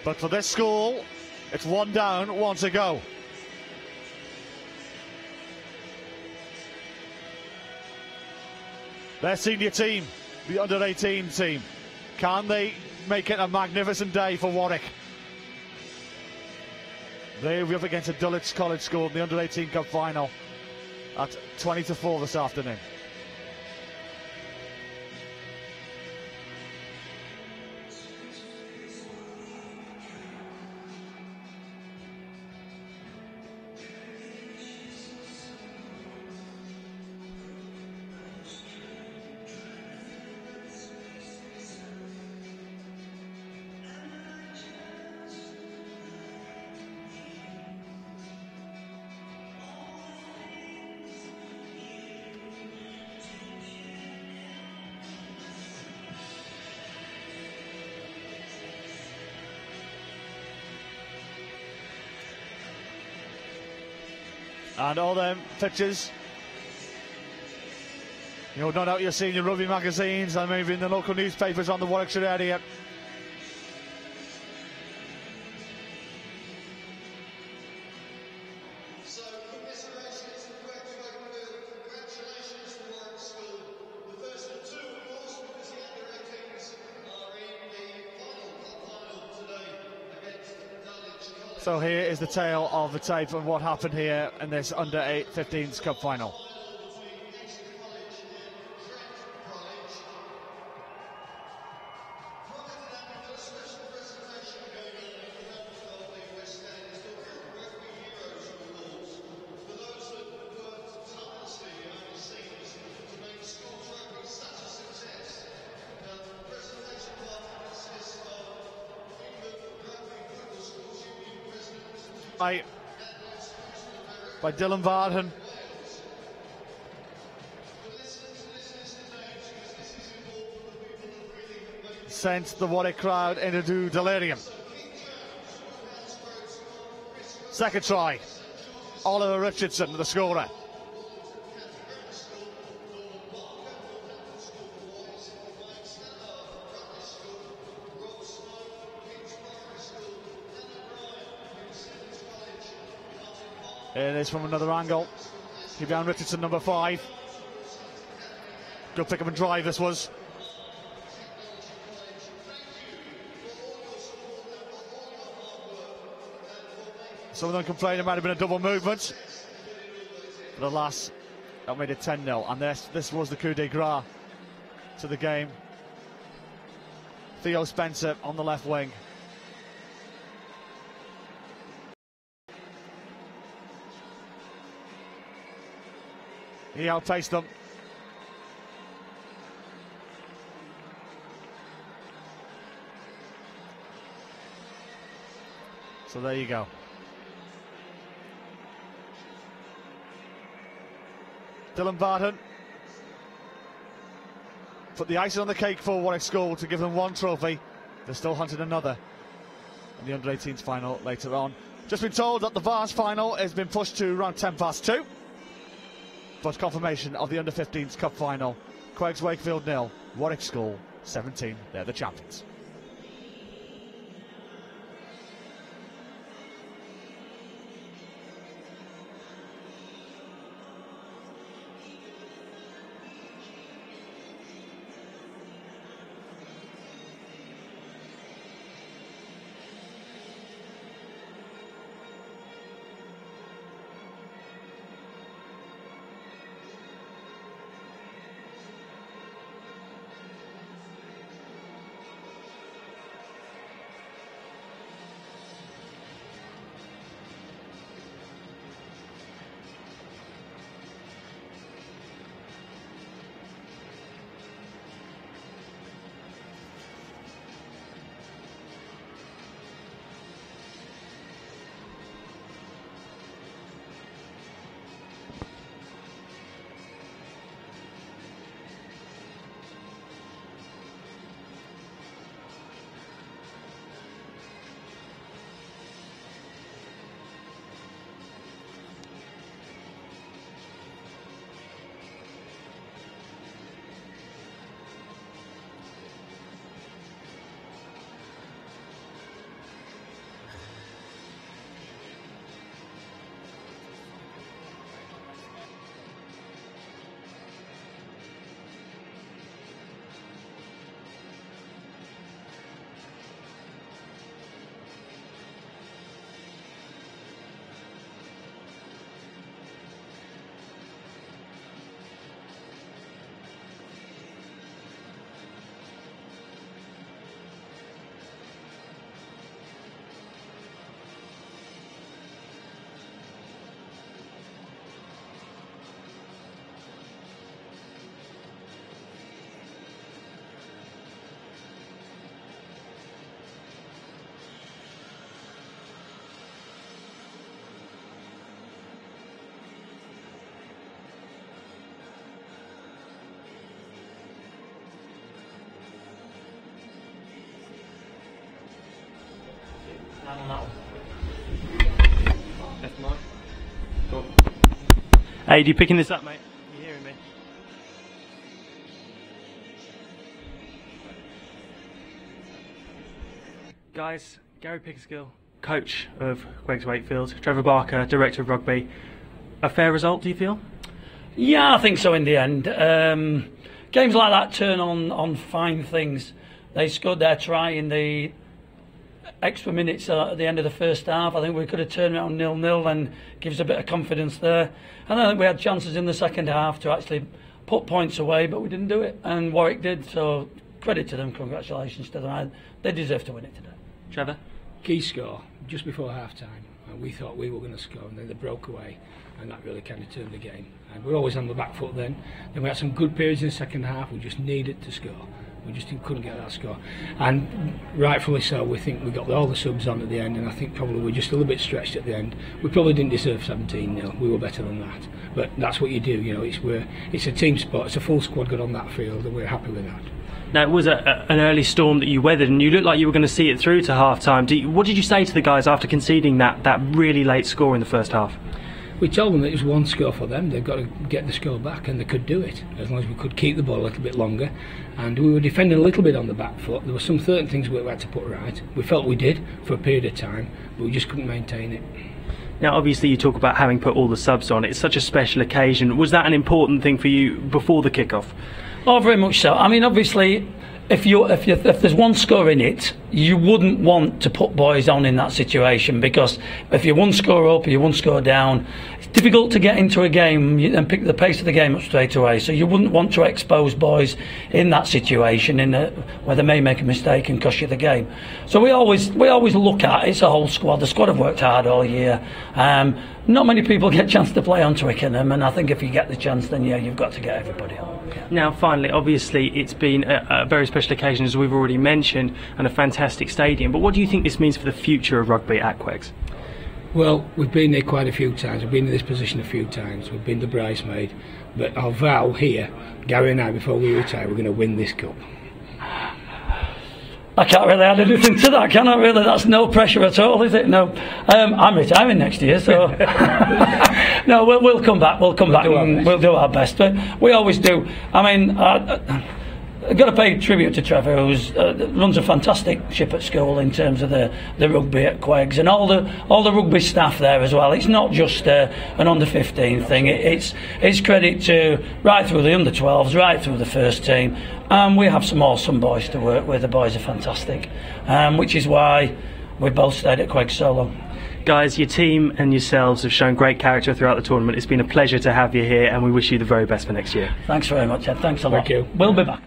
But for this school, it's one down, one to go. Their senior team, the under-18 team, can they make it a magnificent day for Warwick? They'll be up against a Dulwich College school in the under-18 Cup final at 20-4 this afternoon. And all them pictures, you know, no doubt you're seeing in rugby magazines and maybe in the local newspapers on the Warwickshire area. So, commiserations to Wakefield. Congratulations to Warwick School. The first of two, of course, because the under-18s are in the final today against Dulwich College. So here is the tale of the tape of what happened here in this under-15s Cup final. By Dylan Varden. Sent the Warwick crowd into delirium. Second try, Oliver Richardson, the scorer. It is from another angle. Keep down Richardson, number 5. Good pick up and drive this was. Some of them complained it might have been a double movement. But alas, that made it 10-0. And this was the coup de grace to the game. Theo Spencer on the left wing. He outpaced them. So there you go. Dylan Varden put the icing on the cake for Warwick School to give them one trophy. They're still hunting another. and the under-18s final later on. Just been told that the Vase final has been pushed to around 2:10. But confirmation of the under-15s cup final. QEGS Wakefield 0, Warwick School 17. They're the champions. Hey, you picking this up, mate? You hearing me? Guys, Gary Pickerskill, coach of QEGS Wakefield, Trevor Barker, director of rugby. A fair result, do you feel? Yeah, I think so in the end. Games like that turn on fine things. They scored their try in the extra minutes at the end of the first half. I think we could have turned it on 0-0 and gives a bit of confidence there. And I think we had chances in the second half to actually put points away, but we didn't do it. And Warwick did, so credit to them, congratulations to them. They deserve to win it today. Trevor? Key score just before half-time. We thought we were going to score, and then they broke away, and that really kind of turned the game. And we were always on the back foot then. Then we had some good periods in the second half. We just needed to score. We just couldn't get that score, and rightfully so. We think we got all the subs on at the end, and I think probably we're just a little bit stretched at the end. We probably didn't deserve 17-0. We were better than that, but that's what you do. You know, it's a team sport. It's a full squad got on that field, and we're happy with that. Now, it was an early storm that you weathered, and you looked like you were going to see it through to half-time. What did you say to the guys after conceding that really late score in the first half? We told them that it was one score for them. They've got to get the score back, and they could do it as long as we could keep the ball a little bit longer. And we were defending a little bit on the back foot. There were some certain things we had to put right. We felt we did for a period of time, but we just couldn't maintain it. Now, obviously, you talk about having put all the subs on. It's such a special occasion. Was that an important thing for you before the kick-off? Oh, very much so. I mean, obviously, if there's one score in it, you wouldn't want to put boys on in that situation, because if you're one score up or you're one score down, it's difficult to get into a game and pick the pace of the game up straight away. So you wouldn't want to expose boys in that situation where they may make a mistake and cost you the game. So we always look at it's a whole squad. The squad have worked hard all year. Not many people get a chance to play on Twickenham, and I think if you get the chance, then yeah, you've got to get everybody on. Yeah. Now, finally, obviously, it's been a very special occasion, as we've already mentioned, and a fantastic stadium. But what do you think this means for the future of rugby at QEGS? Well, we've been there quite a few times. We've been in this position a few times. We've been the bridesmaid. But our vow here, Gary and I, before we retire, we're going to win this cup. I can't really add anything to that, can I? Really, that's no pressure at all, is it? No, I'm retiring next year, so no, we'll come back. We'll come back and we'll do our best. But we always do. I mean, I've got to pay tribute to Trevor, who runs a fantastic ship at school in terms of the rugby at QEGS, and all the rugby staff there as well. It's not just an under-15 thing. It's credit to right through the under-12s, right through the first team. We have some awesome boys to work with. The boys are fantastic, which is why we both stayed at QEGS so long. Guys, your team and yourselves have shown great character throughout the tournament. It's been a pleasure to have you here, and we wish you the very best for next year. Thanks very much, Ed. Thanks a lot. Thank you. We'll be back.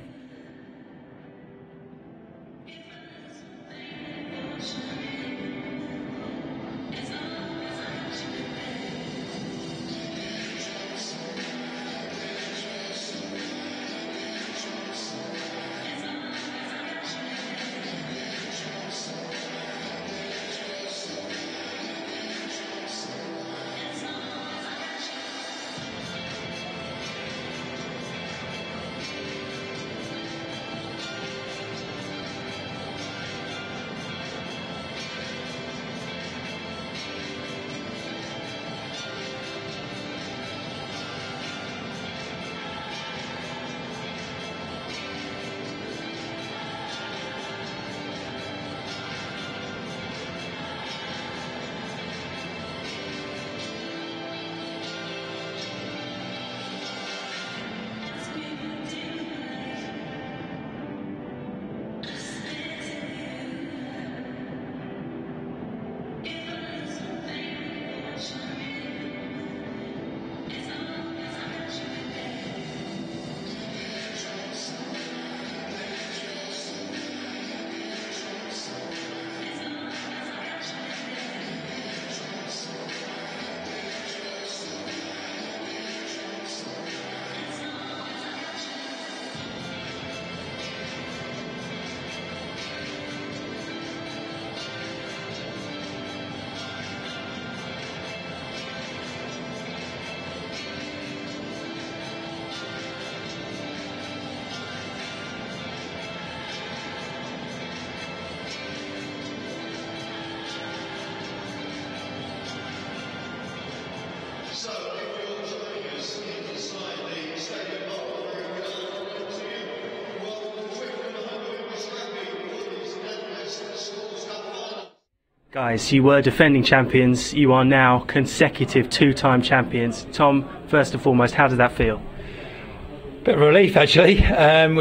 So, if you're joining us inside the stadium hall, we're going to you. Welcome to Wakefield, home of English Rugby, Woodies, NatWest, Schools Cup final. Guys, you were defending champions. You are now consecutive two-time champions. Tom, first and foremost, how does that feel? Bit of relief, actually. We've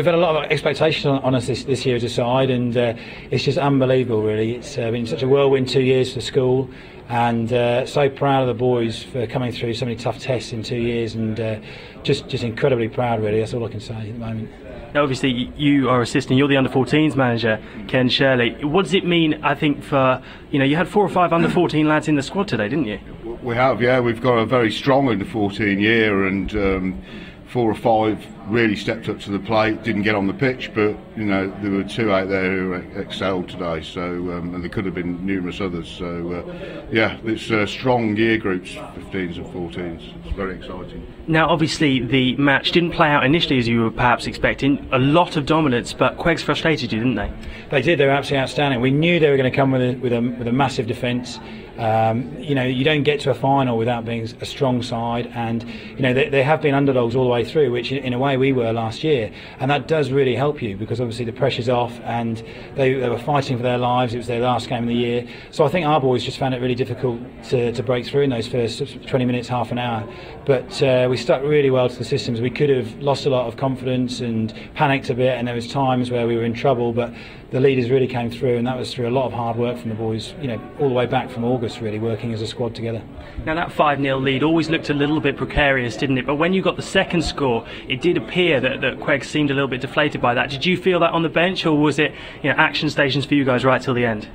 had a lot of expectation on us this year as a side, and it's just unbelievable, really. It's been such a whirlwind 2 years for school, and so proud of the boys for coming through so many tough tests in 2 years, and just incredibly proud, really. That's all I can say at the moment. Now, obviously, you are assistant. You're the under-14s manager, Ken Shirley. What does it mean, I think, for, you had 4 or 5 under-14 lads in the squad today, didn't you? We have, yeah. We've got a very strong under-14 year, and 4 or 5 really stepped up to the plate, didn't get on the pitch, but there were 2 out there who excelled today, so and there could have been numerous others, so yeah, it's strong year groups, 15s and 14s. It's very exciting. Now, obviously, the match didn't play out initially as you were perhaps expecting. A lot of dominance, but QEGS frustrated you, didn't they? They did. They were absolutely outstanding. We knew they were going to come with a massive defence. You don't get to a final without being a strong side, and they have been underdogs all the way through, which in a way we were last year, and that does really help you because obviously the pressure's off, and they were fighting for their lives. It was their last game of the year, so I think our boys just found it really difficult to break through in those first 20 minutes, half an hour, but we stuck really well to the systems. We could have lost a lot of confidence and panicked a bit, and there was times where we were in trouble, but the leaders really came through, and that was through a lot of hard work from the boys, all the way back from August, really working as a squad together. Now, that 5-0 lead always looked a little bit precarious, didn't it? But when you got the second score, it did appear that QEGS seemed a little bit deflated by that. Did you feel that on the bench, or was it action stations for you guys right till the end?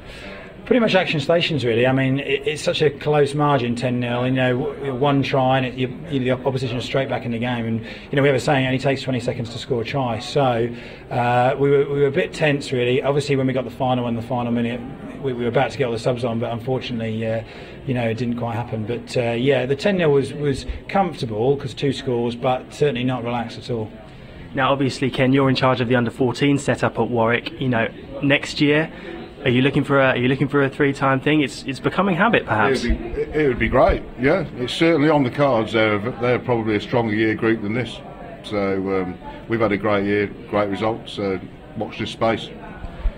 Pretty much action stations, really. I mean, it's such a close margin, 10-0. One try and the opposition is straight back in the game. And we have a saying, it only takes 20 seconds to score a try. So we were a bit tense, really. Obviously, when we got the final minute, we were about to get all the subs on, but unfortunately, it didn't quite happen. But the 10-0 was comfortable because 2 scores, but certainly not relaxed at all. Now, obviously, Ken, you're in charge of the under-14 setup at Warwick. next year? Are you looking for a 3-time thing? It's becoming habit, perhaps. It would be great. Yeah, it's certainly on the cards. They're probably a stronger year group than this. So we've had a great year, great results. Watch this space.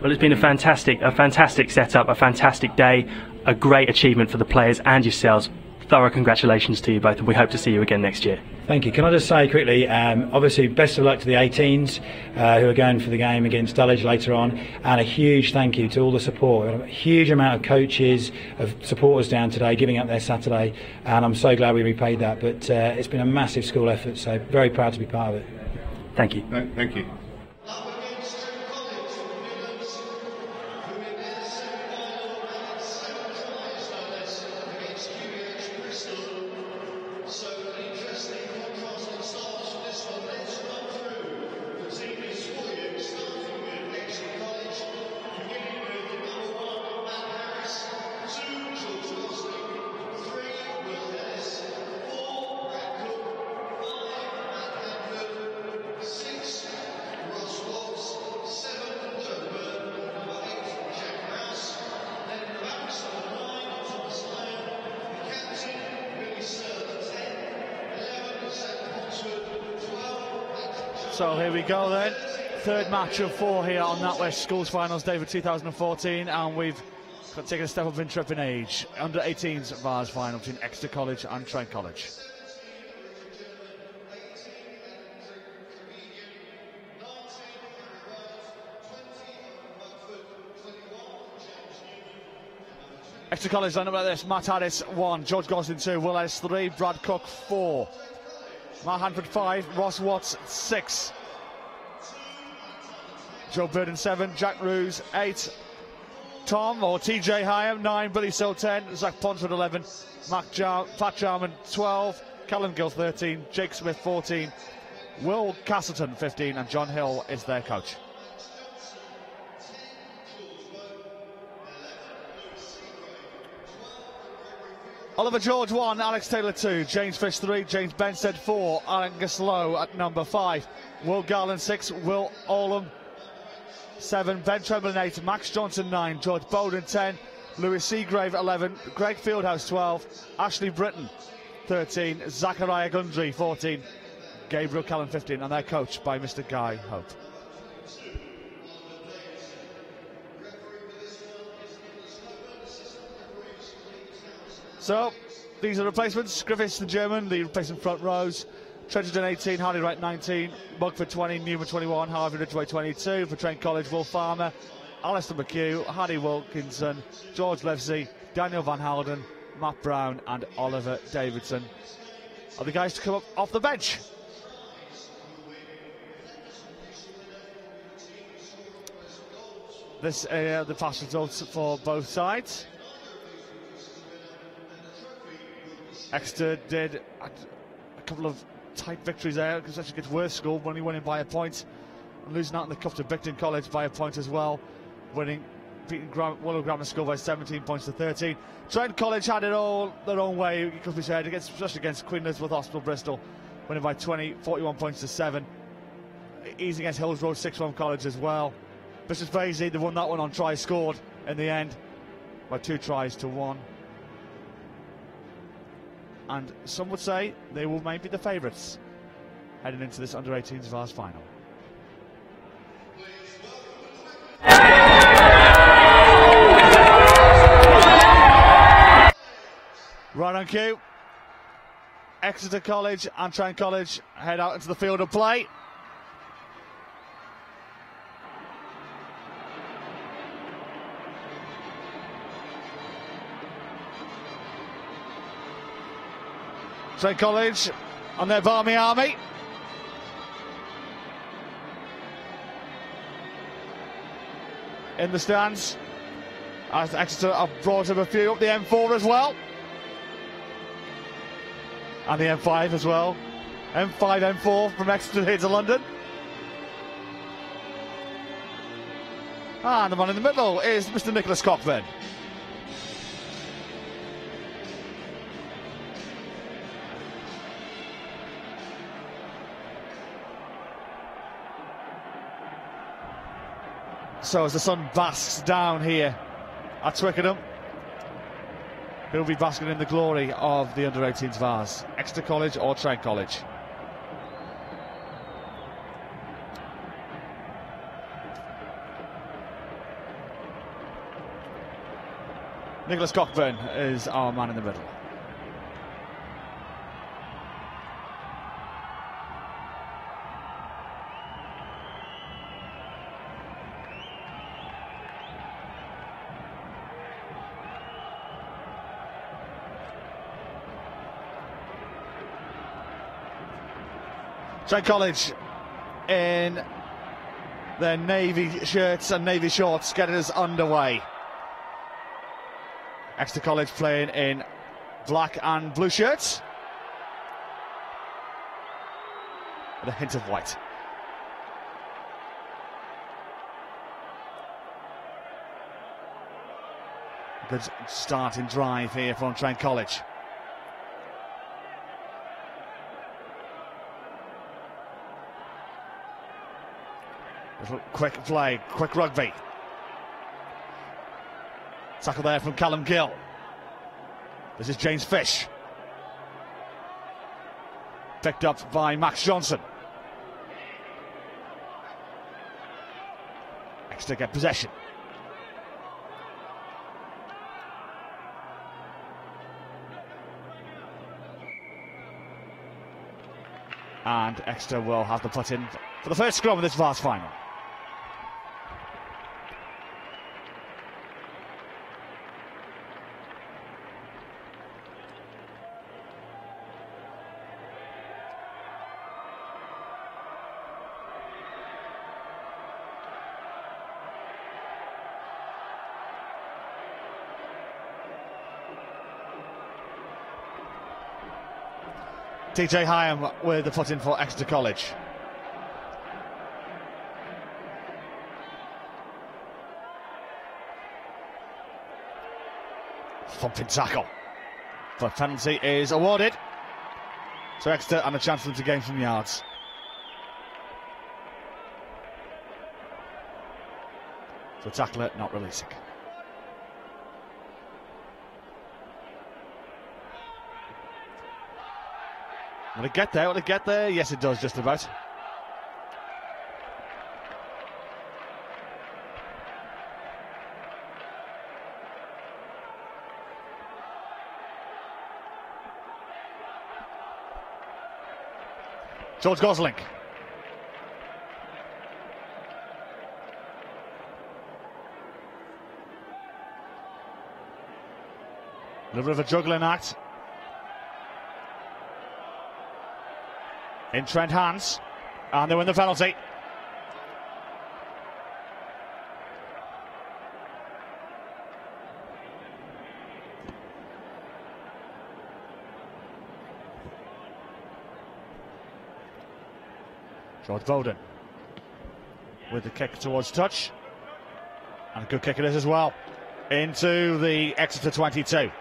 Well, it's been a fantastic setup, a fantastic day, a great achievement for the players and yourselves. Thorough congratulations to you both, and we hope to see you again next year. Thank you. Can I just say quickly, obviously best of luck to the 18s who are going for the game against Dulwich later on, and a huge thank you to all the support. A huge amount of coaches, of supporters down today giving up their Saturday, and I'm so glad we repaid that. But it's been a massive school effort, so very proud to be part of it. Thank you. Thank you. So here we go then, third match of 4 here on NatWest Schools Finals Day for 2014, and we've taken a step up in trip in age. Under 18s Vase final between Exeter College and Trent College. Exeter College line up like this: Matt Harris 1, George Gosling 2, Will Ellis 3, Brad Cook 4, Matt Hanford 5, Ross Watts 6, Joe Burden 7, Jack Ruse 8, Tom or TJ Hyam 9, Billy Sill 10, Zach Ponsford 11, Pat Jarman 12, Callum Gill 13, Jake Smith 14, Will Castleton 15, and John Hill is their coach. Oliver George 1, Alex Taylor 2, James Fish 3, James Benstead 4, Angus Lowe at number 5, Will Garland 6, Will Olam 7, Ben Tremblin 8, Max Johnson 9, George Bowden 10, Lewis Seagrave 11, Greg Fieldhouse 12, Ashley Britton 13, Zachariah Gundry 14, Gabriel Callan 15, and they're coached by Mr. Guy Hope. So, these are replacements. Griffiths the German, the replacement front rows. Tregerton 18, Harley Wright 19, Mugford 20, Newman 21, Harvey Ridgeway 22. For Trent College, Will Farmer, Alistair McHugh, Harry Wilkinson, George Livesey, Daniel Van Halden, Matt Brown and Oliver Davidson are the guys to come up off the bench. This the fast results for both sides. Exeter did a couple of tight victories there, because actually gets Worth School only winning by a point, and losing out in the cup to Bicton College by a point as well, beating Willow Grammar School by 17 points to 13. Trent College had it all their own way, it could be said, especially against Queen Elizabeth Hospital Bristol, winning by 41 points to 7. Easy against Hills Road Sixth Form College as well. Bishop's Vase, they won that one on tries scored in the end by 2 tries to 1. And some would say they will maybe be the favourites heading into this under-18s Vase final. Right on cue. Exeter College and Trent College head out into the field of play. Trent College on their Barmy Army. In the stands. As Exeter have brought him a few up the M4 as well. And the M5 as well. M5, M4 from Exeter here to London. And the one in the middle is Mr. Nicholas Cockburn. So as the sun basks down here at Twickenham, who'll be basking in the glory of the under-18s Vase? Exeter College or Trent College? Nicholas Cockburn is our man in the middle. Trent College in their navy shirts and navy shorts getting us underway. Exeter College playing in black and blue shirts with a hint of white. Good starting drive here from Trent College. Little quick play, quick rugby. Tackle there from Callum Gill. This is James Fish. Picked up by Max Johnson. Exeter get possession. And Exeter will have to put in for the first scrum of this Vase final. TJ Hyam with the put in for Exeter College. Thumping tackle. But penalty is awarded to Exeter and a chance for them to gain some yards. So tackler not releasing. Will it get there? Will it get there? Yes, it does, just about. George Gosling. A little bit of a juggling act. In Trent hands, and they win the penalty. George Bowden with the kick towards touch, and a good kick it is as well, into the Exeter 22.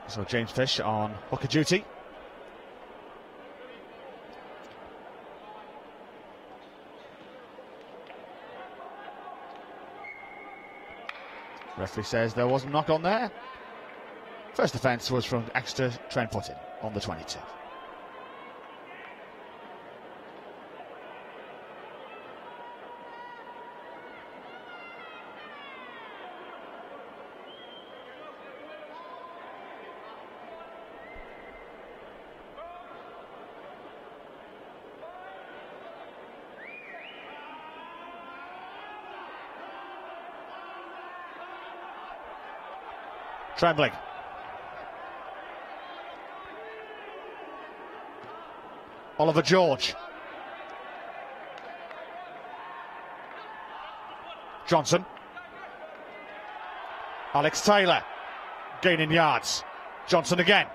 So James Fish on hooker duty. Referee says there was a knock on there. First offence was from Exeter. Trent put in on the 22. Trembling. Oliver George. Johnson. Alex Taylor gaining yards. Johnson again.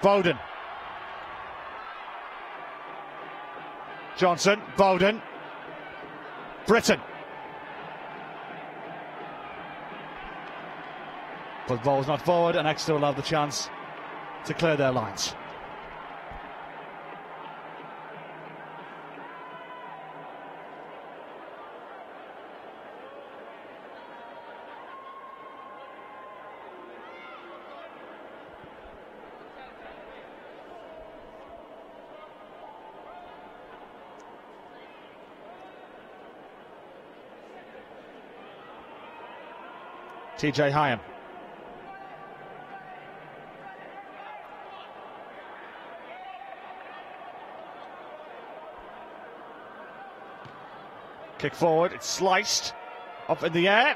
Bowden. Johnson, Bowden. Britton. But the ball's not forward, and Exeter will have the chance to clear their lines. TJ Hyam. Kick forward, it's sliced up in the air.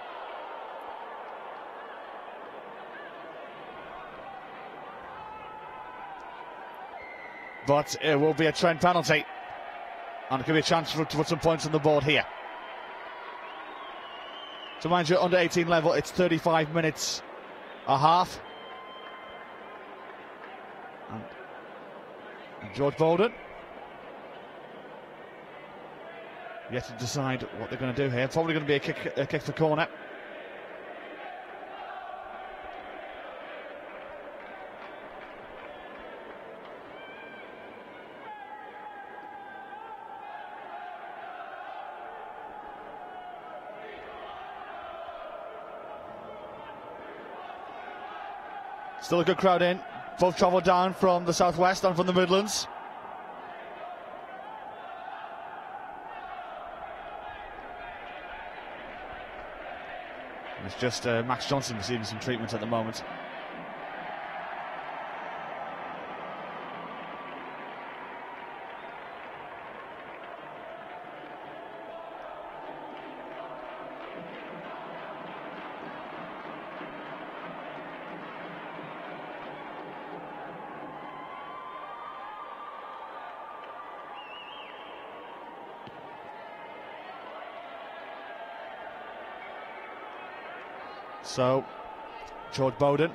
But it will be a Trent penalty. And it could be a chance to put some points on the board here. So mind you, under 18 level, it's 35 minutes a half. And George Bolden yet to decide what they're going to do here. Probably going to be a kick for corner. Still a good crowd in. Both travel down from the southwest and from the Midlands. It's just Max Johnson receiving some treatment at the moment. So, George Bowden.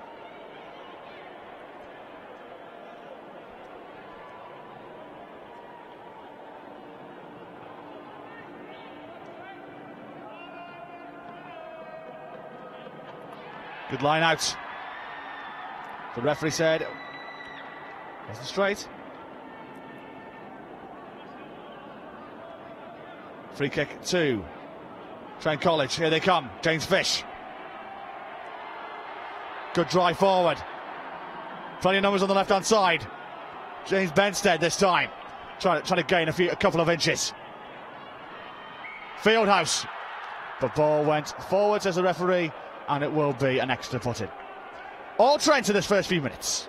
Good line out. The referee said, wasn't straight. Free kick to Trent College. Here they come. James Fish. Good drive forward. Plenty of numbers on the left-hand side. James Benstead this time. Trying to gain a couple of inches. Fieldhouse. The ball went forward, says the referee, and it will be an extra put in. All Trent in this first few minutes.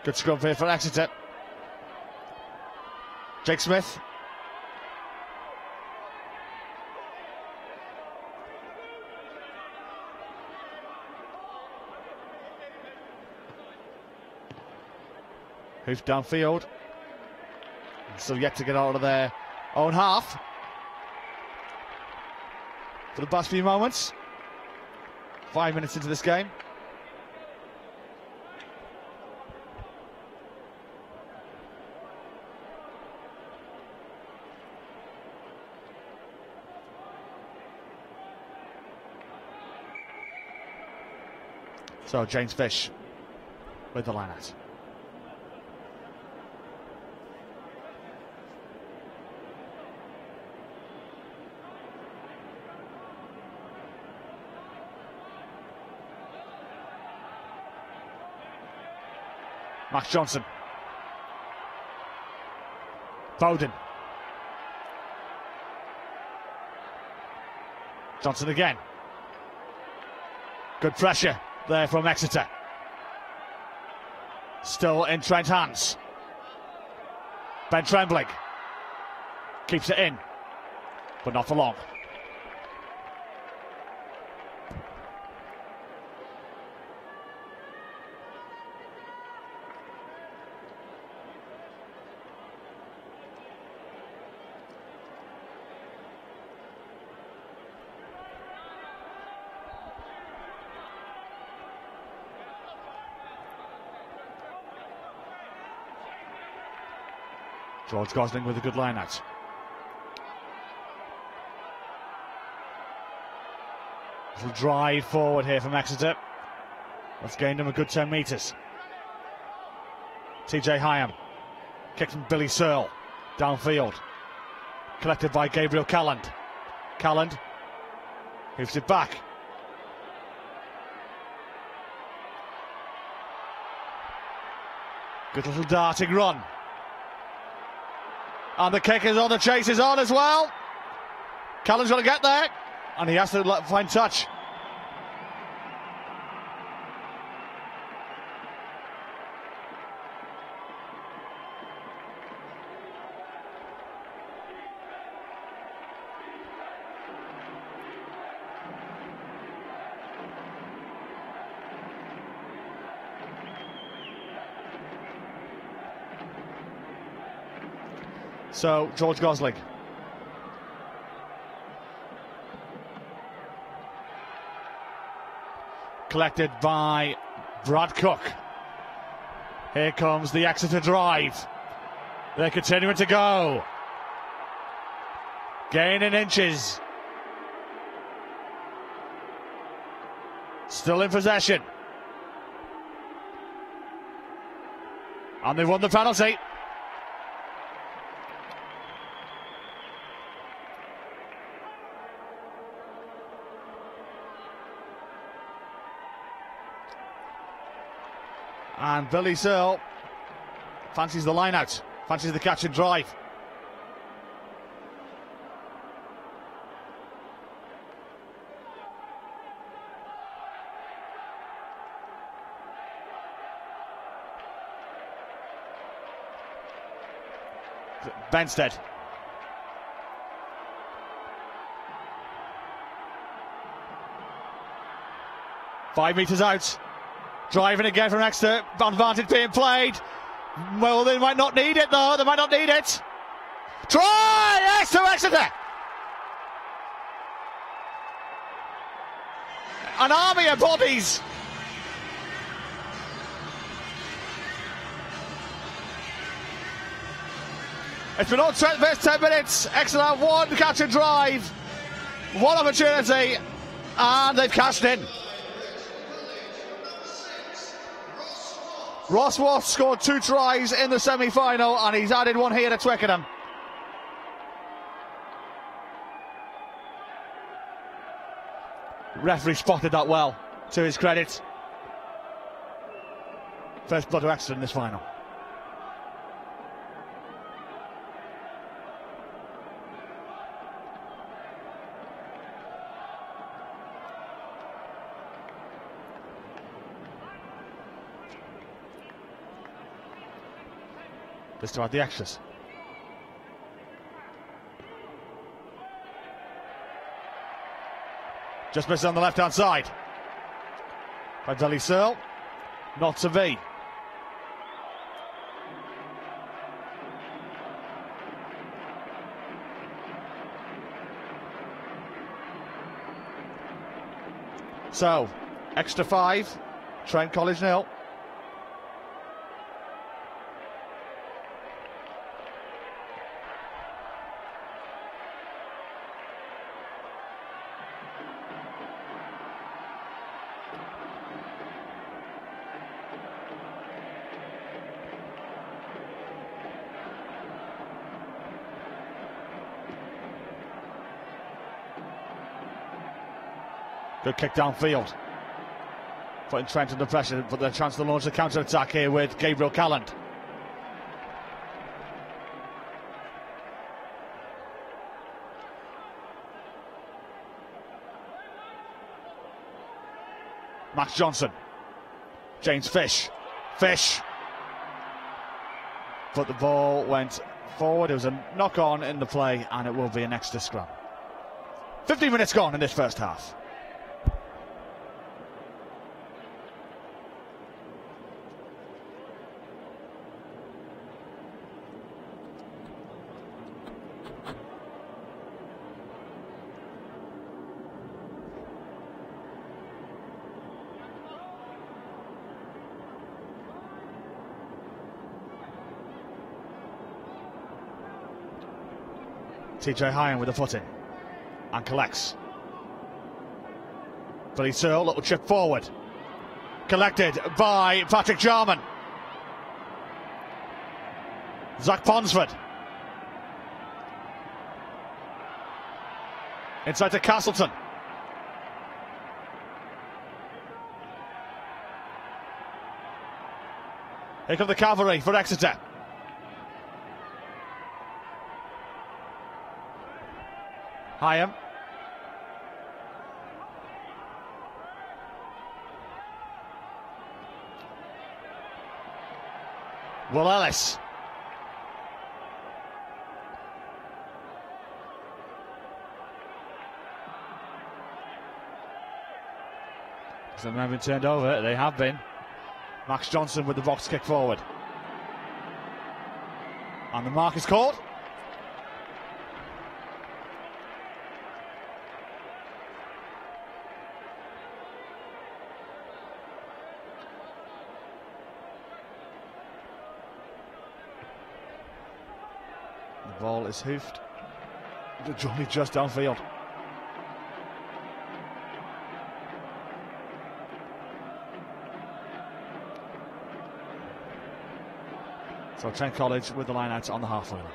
Good scrum here for Exeter. Jake Smith. Hoof downfield. Still yet to get out of their own half. For the past few moments. 5 minutes into this game. So James Fish with the line out. Max Johnson. Bowden. Johnson again. Good pressure there from Exeter. Still in Trent hands. Ben Trembling keeps it in, but not for long. George Gosling with a good line out. Little drive forward here from Exeter. That's gained him a good 10 metres. TJ Hyam. Kick from Billy Searle. Downfield. Collected by Gabriel Calland. Calland moves it back. Good little darting run. And the kick is on, the chase is on as well. Calland's got to get there. And he has to find touch. So, George Gosling. Collected by Brad Cook. Here comes the Exeter drive. They're continuing to go. Gain in inches. Still in possession. And they've won the penalty. And Billy Searle fancies the line out, fancies the catch and drive. Benstead. Five metres out. Driving again from Exeter. Advantage being played. Well, they might not need it though. They might not need it. Try! Yes, to Exeter! An army of bodies. It's been on Trent first 10 minutes. Exeter have one catch and drive. One opportunity. And they've cashed in. Ross Watt scored 2 tries in the semi-final and he's added one here to Twickenham. Referee spotted that well, to his credit. First blood to Exeter in this final. This to add the extras. Just missed on the left hand side. By Billy Searle. Not to be. So, extra 5. Trent College 0. Good kick downfield. Putting Trent under pressure, but the chance to launch the counter-attack here with Gabriel Calland. Max Johnson. James Fish. Fish. But the ball went forward. It was a knock-on in the play, and it will be an extra scrum. 15 minutes gone in this first half. TJ Hyan with the foot in and collects. Billy Searle, little chip forward. Collected by Patrick Jarman. Zach Ponsford. Inside to Castleton. Here come the cavalry for Exeter. Hyam. Will Ellis. Some have been turned over, they have been. Max Johnson with the box kick forward. And the mark is called. The ball is hoofed. Only just downfield. So Trent College with the line out on the halfway line.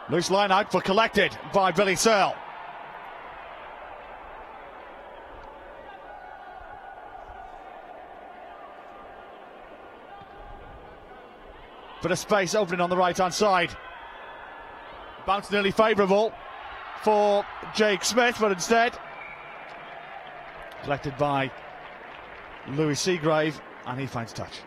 Loose line out but collected by Billy Searle. Bit of space opening on the right hand side. Bounce nearly favourable for Jake Smith, but instead collected by Louis Seagrave, and he finds touch.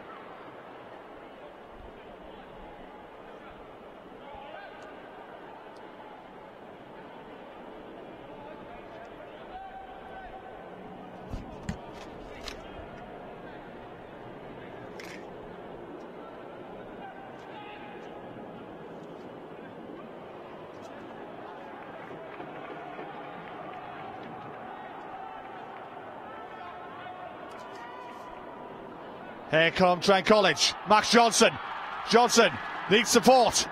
Here come Trent College. Max Johnson. Johnson needs support.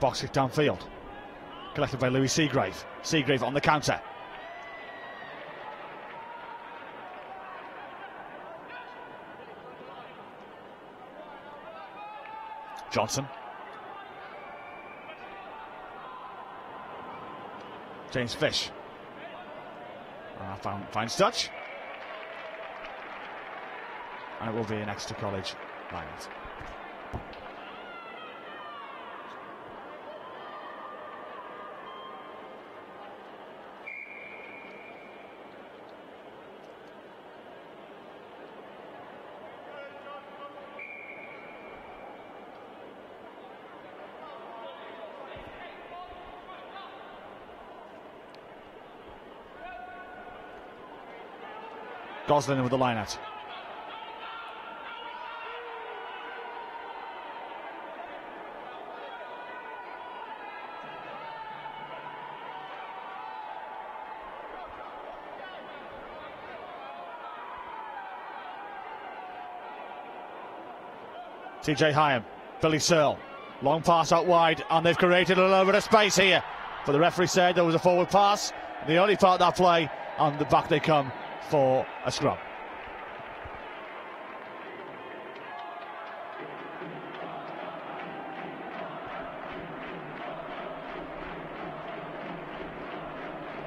Box kick downfield. Collected by Louis Seagrave. Seagrave on the counter. Johnson. James Fish. Finds touch. And it will be an Exeter College line out. Goslin with the line out. TJ Hyam, Billy Searle, long pass out wide, and they've created a little bit of space here. But the referee said there was a forward pass. The only part of that play, and the back they come for a scrum.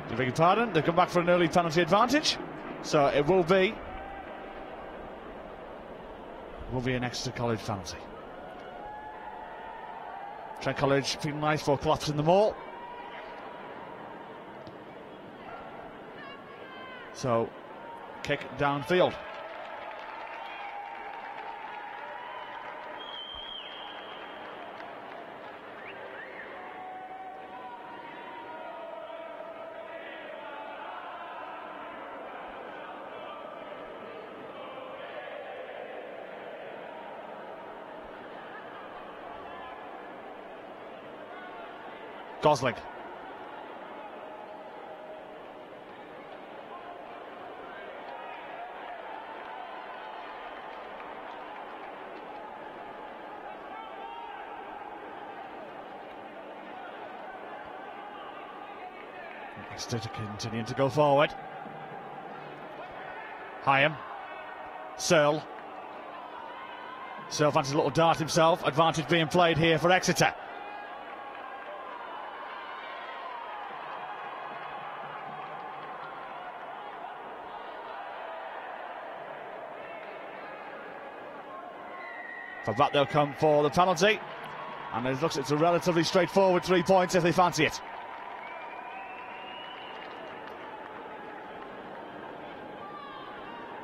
I beg your pardon, they come back for an early penalty advantage, so it will be an Exeter College penalty. Trent College penalised for collapsing the maul. So, kick downfield. Gosling. Exeter continuing to go forward. Hyam. Searle. Searle fancies a little dart himself. Advantage being played here for Exeter. For that they'll come for the penalty, and it looks it's a relatively straightforward 3 points if they fancy it.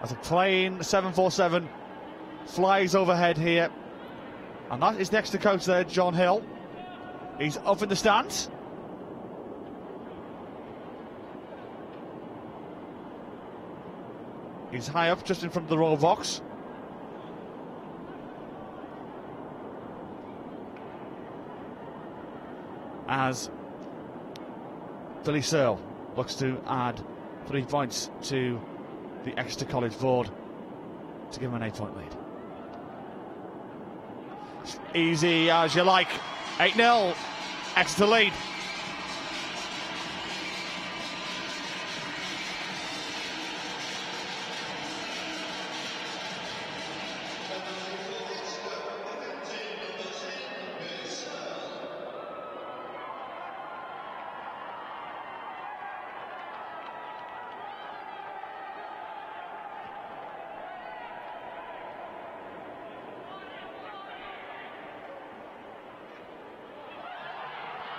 As a plain 747 flies overhead here, and that is next to coach there, John Hill. He's up in the stands. He's high up just in front of the royal box. As Billy Searle looks to add 3 points to the Exeter College board to give him an 8-point lead. Easy as you like. 8-0, Exeter lead.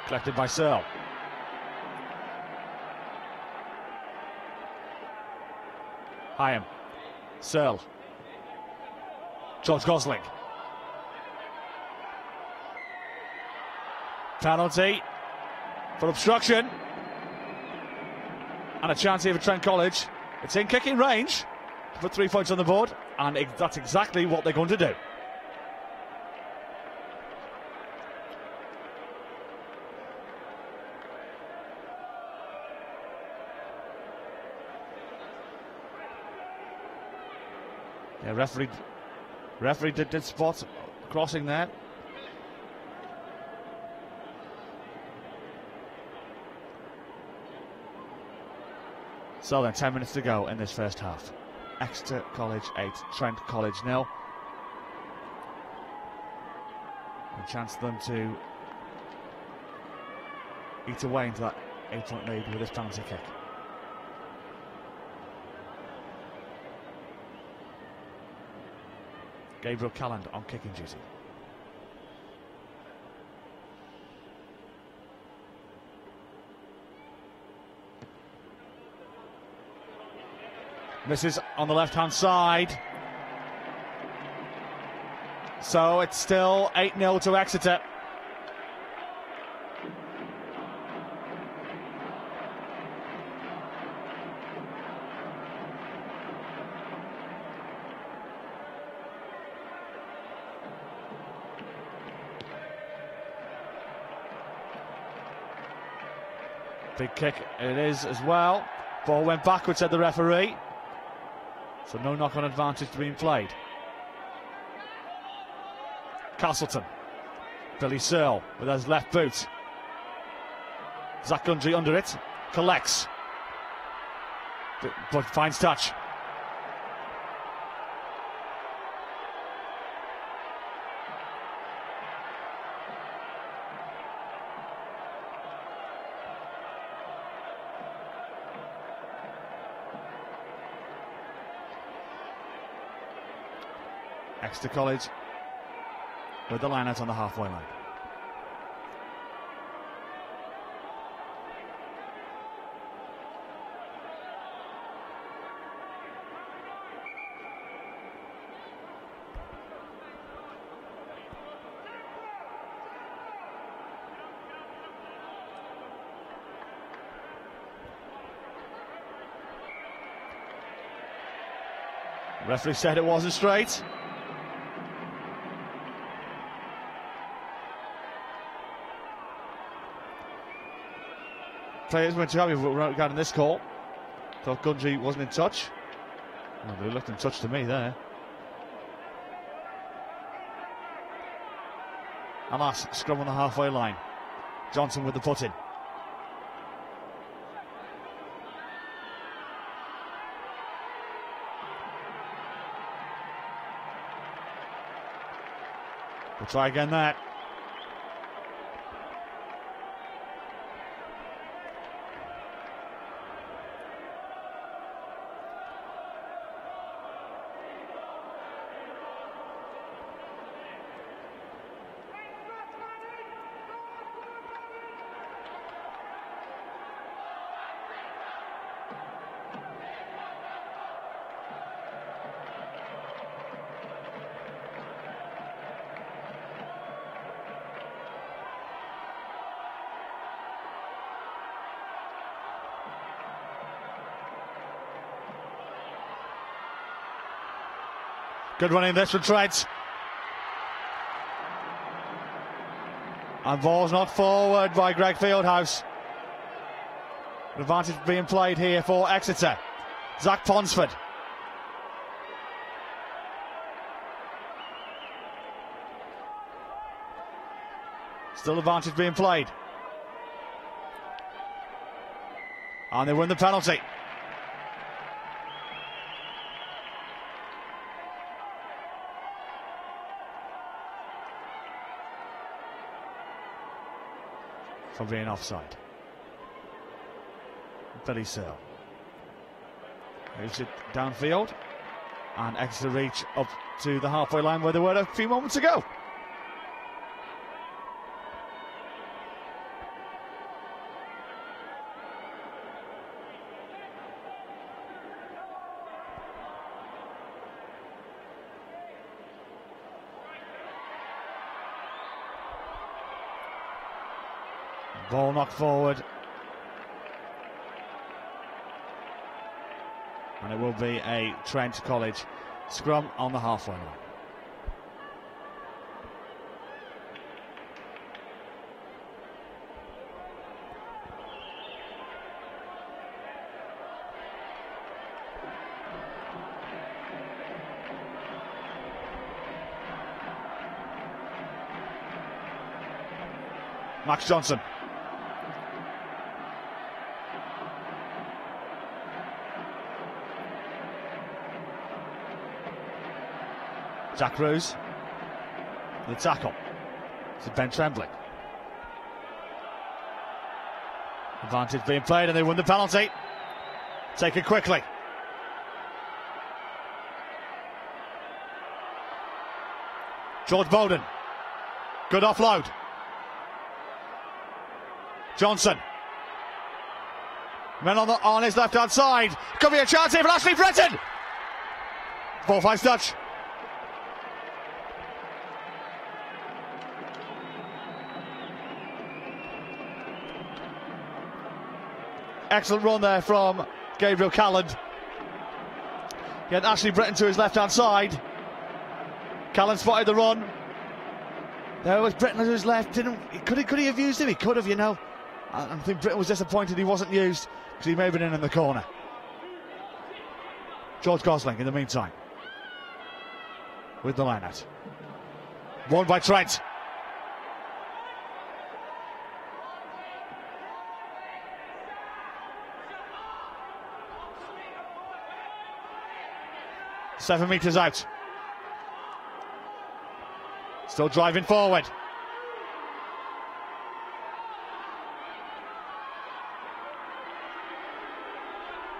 Collected by Searle. Hyam. Searle. George Gosling. Penalty for obstruction. And a chance here for Trent College. It's in kicking range to put 3 points on the board, and that's exactly what they're going to do. Yeah, referee did spot crossing there. So then 10 minutes to go in this first half. Exeter College 8, Trent College 0. A chance for them to eat away into that 8-point lead with this penalty kick. Gabriel Calland on kicking duty. Misses on the left-hand side. So it's still 8-0 to Exeter. Big kick it is as well. Ball went backwards, said the referee. So no knock-on advantage being played. Castleton. Billy Searle with his left boot. Zach Gundry under it. Collects. But finds touch. Exeter College with the line out on the halfway line. Referee said it wasn't straight. Players went to happy regarding this call. Thought Gundry wasn't in touch. Well, they looked in touch to me there. And that's scrum on the halfway line. Johnson with the put in. We'll try again there. Good running this from Trent. And ball's not forward by Greg Fieldhouse. Advantage being played here for Exeter. Zach Ponsford. Still advantage being played. And they win the penalty. For being offside. Billy Searle moves it downfield, and Exeter reach up to the halfway line where they were a few moments ago. Ball knocked forward. And it will be a Trent College scrum on the halfway line. Max Johnson. Jack Rose, the tackle to Ben Trembling. Advantage being played and they win the penalty. Take it quickly. George Bowden, good offload. Johnson, men on his left hand side. Could be a chance here for Ashley Bretton. Ball finds touch. Excellent run there from Gabriel Calland. He had Ashley Britton to his left-hand side. Calland spotted the run. There was Britton to his left. Could he have used him? He could have, you know. I think Britton was disappointed he wasn't used because he may have been in the corner. George Gosling in the meantime with the line out. Won by Trent. Seven metres out. Still driving forward.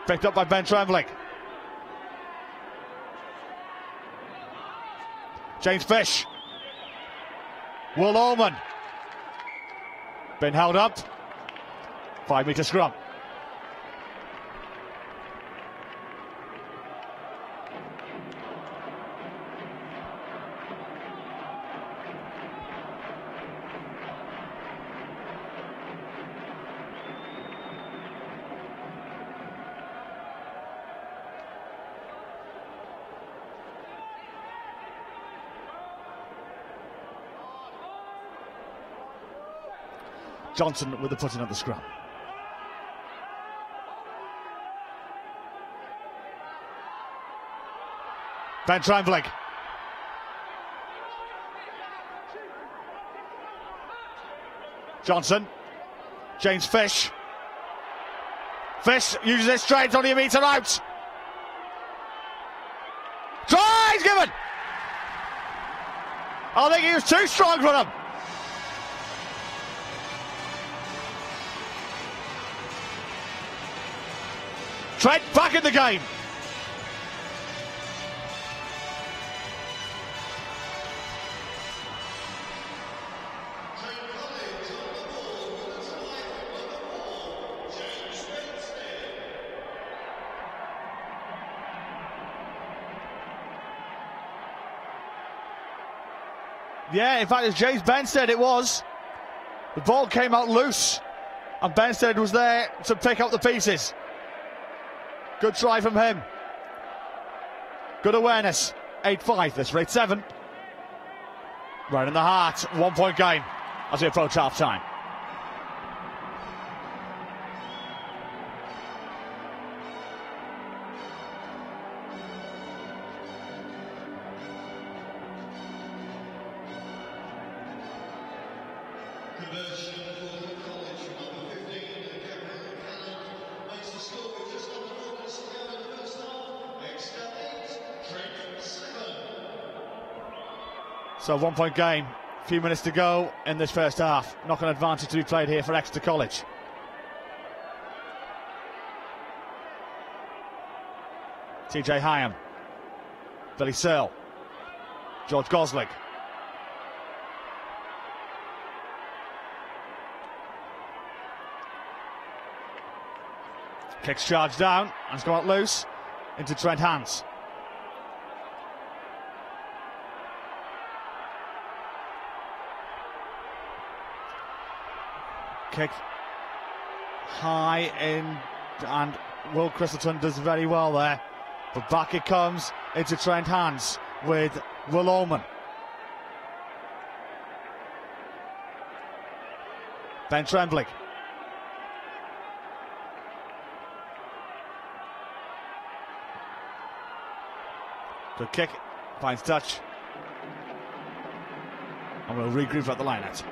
Picked up by Ben Trembling. James Fish. Will Allman. Been held up. 5 metre scrum. Johnson with the putting of the scrum. Ben Trembling. Johnson. James Fish. Fish uses his strength, only a metre out. Try, he's given. I think he was too strong for him. Trent back in the game. Yeah, in fact, as James Benstead it was. The ball came out loose, and Benstead was there to pick up the pieces. Good try from him. Good awareness. 8-5, this rate 7. Right in the heart, 1 point game as we approach half time. So 1 point game, a few minutes to go in this first half. Knock-on advantage to be played here for Exeter College. TJ Hyam, Billy Searle, George Gosling. Kicks charge down and it's gone out loose into Trent hands. Kick high in, and Will Christleton does very well there. But back it comes into Trent hands with Will Ullman. Ben Trembling. Good kick, finds touch. And we'll regroup at the line-out.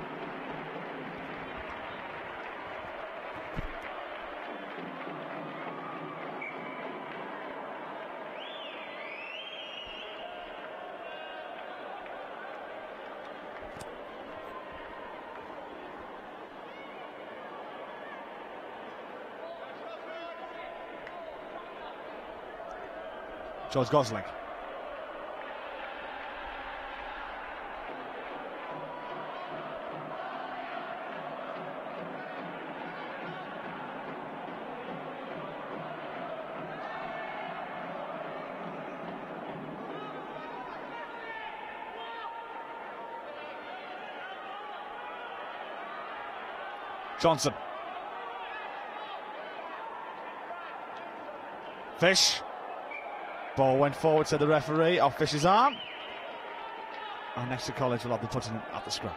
George Gosling. Johnson. Fish. Ball went forward to the referee, off Fish's arm. And Exeter College will have the putting at the scrum.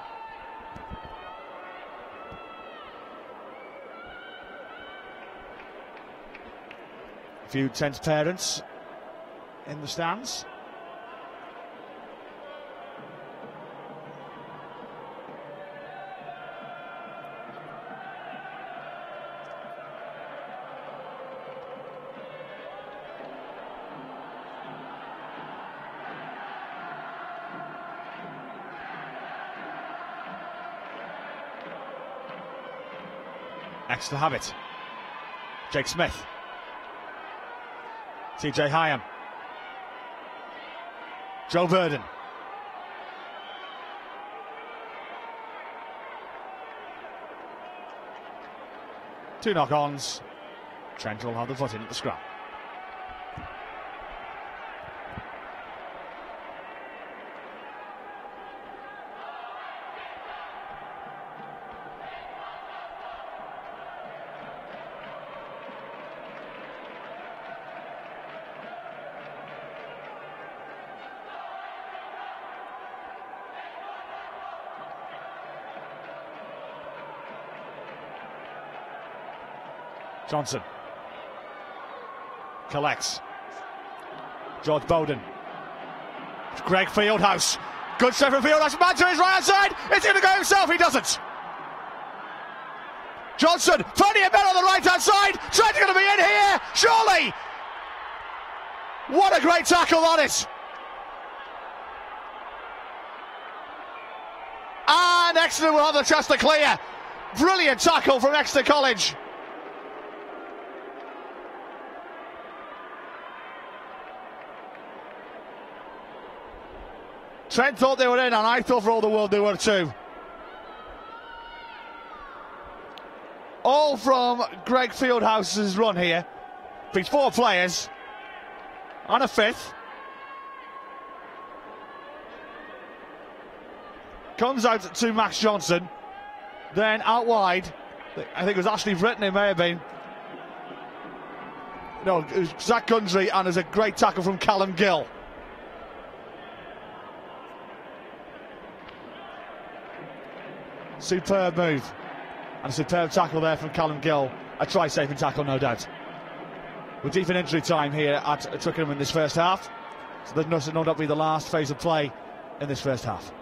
A few tense parents in the stands. Exeter have it. Jake Smith. TJ Hyam. Joe Burden. Two knock-ons. Trent will have the foot in at the scrum. Johnson collects. George Bowden. Greg Fieldhouse. Good save from Fieldhouse. Man to his right hand side. It's going to go himself. He doesn't. Johnson. Plenty of men on the right hand side. Trent's going to be in here. Surely. What a great tackle that is. And Exeter will have the chance to clear. Brilliant tackle from Exeter College. Trent thought they were in, and I thought for all the world they were too. All from Greg Fieldhouse's run here. Beats 4 players and a 5th. Comes out to Max Johnson. Then out wide, I think it was Ashley Britton, it may have been. No, it was Zach Gundry, and there's a great tackle from Callum Gill. Superb move and a superb tackle there from Callum Gill. A try-saving tackle, no doubt. We're deep in injury time here at Twickenham in this first half, so there's no doubt be the last phase of play in this first half.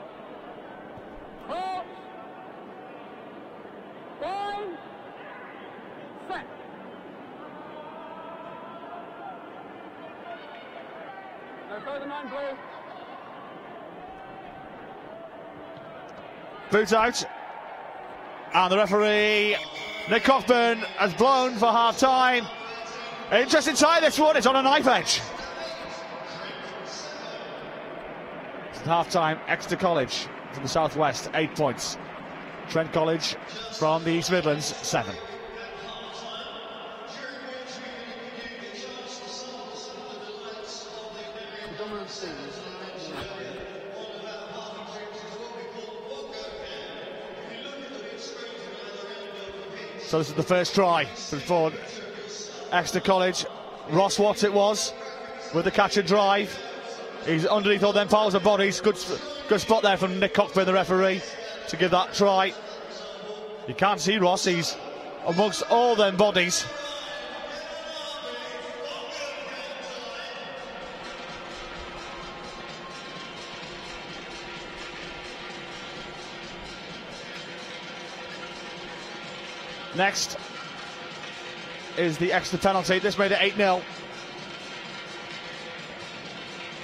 Boot out. And the referee, Nick Cockburn, has blown for half-time. Interesting tie, this one. It's on a knife edge. It's half-time. Exeter College from the southwest, 8 points. Trent College from the East Midlands, 7. So this is the first try for Exeter College. Ross Watts it was, with the catch and drive. He's underneath all them piles of bodies. Good spot there from Nick Cockburn, the referee, to give that try. You can't see Ross, he's amongst all them bodies. Next is the Exeter penalty. This made it 8-0.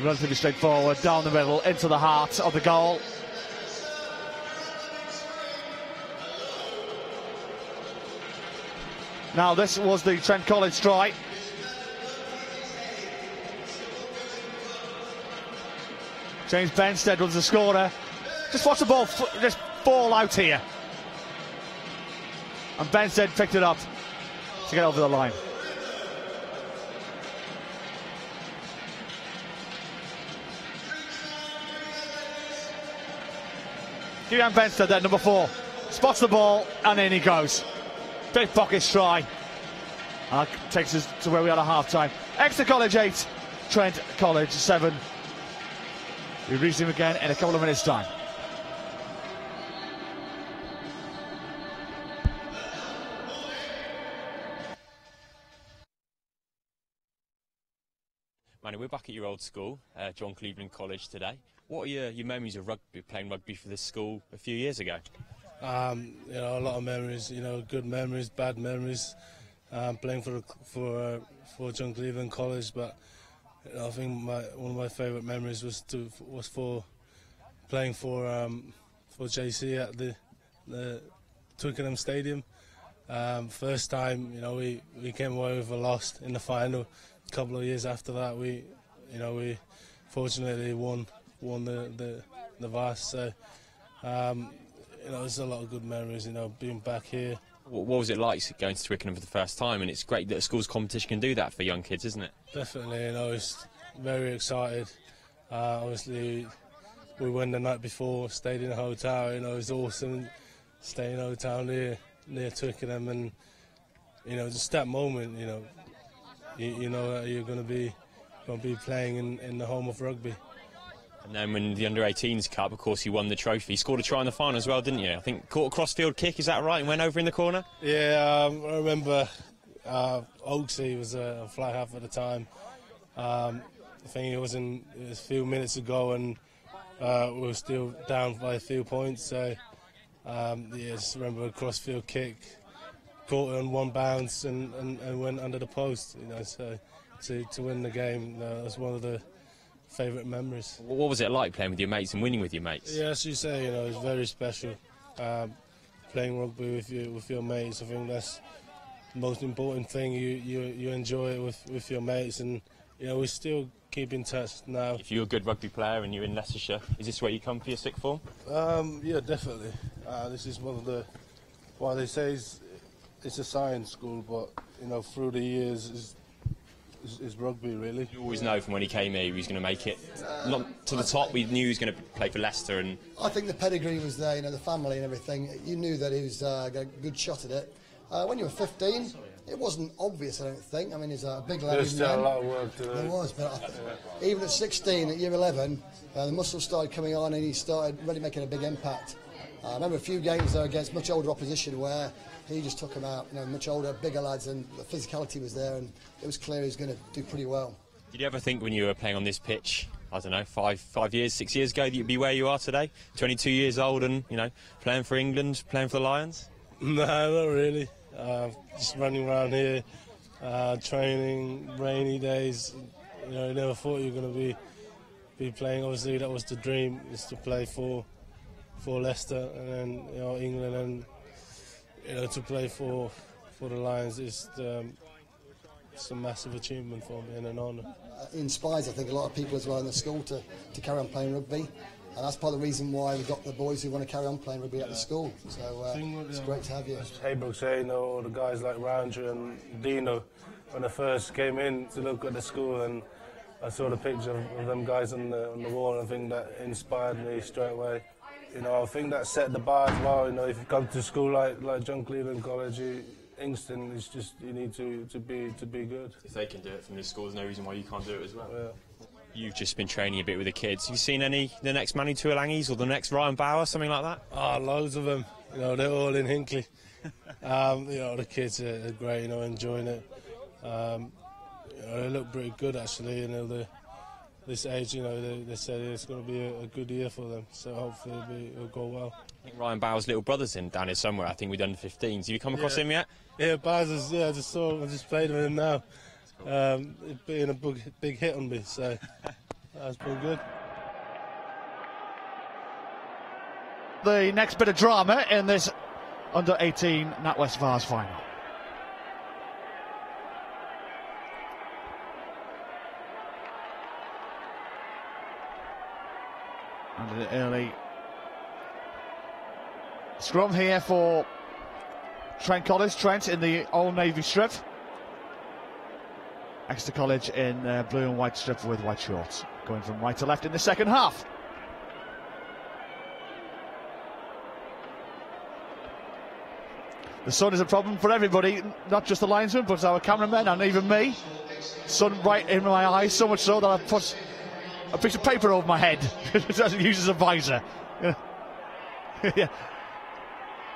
Relatively straightforward, down the middle, into the heart of the goal. Now this was the Trent College try. James Benstead was the scorer. Just watch the ball just fall out here. And Benstead picked it up to get over the line. Kieran Benstead there, number 4. Spots the ball and in he goes. Big pockets try. And that takes us to where we are at half-time. Exeter College 8, Trent College 7. We reach him again in a couple of minutes' time. Manny, we're back at your old school, John Cleveland College today. What are your memories of rugby, playing rugby for this school a few years ago? A lot of memories, good memories, bad memories, playing for John Cleveland College, but I think one of my favourite memories was for playing for JC at the Twickenham Stadium. First time, we came away with a loss in the final. A couple of years after that, we fortunately won the Vase. So there's a lot of good memories. Being back here. What was it like going to Twickenham for the first time? And it's great that a school's competition can do that for young kids, isn't it? Definitely. It's very excited. Obviously, we went the night before, stayed in a hotel. It was awesome staying in a hotel near Twickenham, and just that moment. You know that you're going to be playing in the home of rugby. And then when the Under-18s Cup, of course, you won the trophy. You scored a try in the final as well, didn't you? I think caught a crossfield kick, is that right, and went over in the corner? Yeah, I remember Oaksy was a fly half at the time. I think it was a few minutes ago, and we were still down by a few points. So just remember a cross-field kick, caught it on one bounce and went under the post. So to win the game, that's one of the favourite memories. What was it like playing with your mates and winning with your mates? Yeah, as you say, it's very special. Playing rugby with your mates, I think that's the most important thing. You enjoy it with your mates, and we still keep in touch now. If you're a good rugby player and you're in Leicestershire, is this where you come for your sixth form? Yeah, definitely. This is one of the, what they say is, it's a science school, but through the years is rugby really. You always know from when he came here he was going to make it not to the top. We knew he was going to play for Leicester, and I think the pedigree was there, the family and everything. You knew that he was got a good shot at it. When you were 15, it wasn't obvious, I don't think. I mean, he's a big lad. There's still a lot of work to do. There was, but even at 16, at year 11, the muscles started coming on and he started really making a big impact. I remember a few games there against much older opposition where he just took them out, much older, bigger lads, and the physicality was there, and it was clear he was going to do pretty well. Did you ever think when you were playing on this pitch, I don't know, 6 years ago, that you'd be where you are today? 22 years old and, playing for England, playing for the Lions? No, not really. Just running around here, training, rainy days. You never thought you were going to be playing. Obviously, that was the dream, is to play for Leicester, and then England, and to play for the Lions is it's a massive achievement for me and an honour. It inspires, I think, a lot of people as well in the school to carry on playing rugby. And that's part of the reason why we've got the boys who want to carry on playing rugby at the school. So it's great to have you. As Haybrook say, the guys like Roundtree and Dino, when I first came in to look at the school, and I saw the picture of them guys on the wall, and I think that inspired me straight away. I think that set the bar as well. If you come to school like John Cleveland College, Ingston, it's just you need to be good. If they can do it from this school, there's no reason why you can't do it as well. Yeah. You've just been training a bit with the kids. Have you seen the next Manu Tuolangi's or the next Ryan Bauer, something like that? Loads of them. They're all in Hinckley. The kids are great. Enjoying it. They look pretty good actually. This age, they said it's going to be a good year for them. So hopefully it'll go well. I think Ryan Bauer's little brother's down here somewhere. I think we've done 15s. Have you come across him yet? Yeah, Bowers. I just played with him now. It being a big hit on me, so that's been good. The next bit of drama in this under-18 NatWest Vase final. And an early scrum here for Trent College. Trent in the Old Navy strip. Exeter College in blue and white strip with white shorts. Going from right to left in the second half. The sun is a problem for everybody, not just the linesman, but our cameramen and even me. Sun right in my eyes, so much so that I put a piece of paper over my head to use as a visor. Yeah.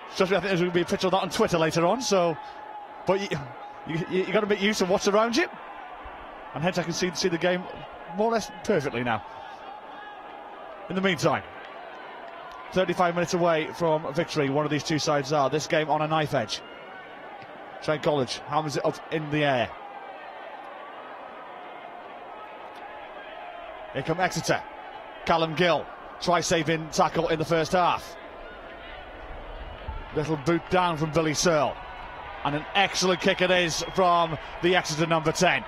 Especially, I think there's going to be a picture of that on Twitter later on. So, but you got to get used to what's around you, and hence I can see the game more or less perfectly now. In the meantime, 35 minutes away from victory, one of these two sides are. This game on a knife edge. Trent College hammers it up in the air. Here come Exeter. Callum Gill, try-saving tackle in the first half. Little boot down from Billy Searle. And an excellent kick it is from the Exeter number 10.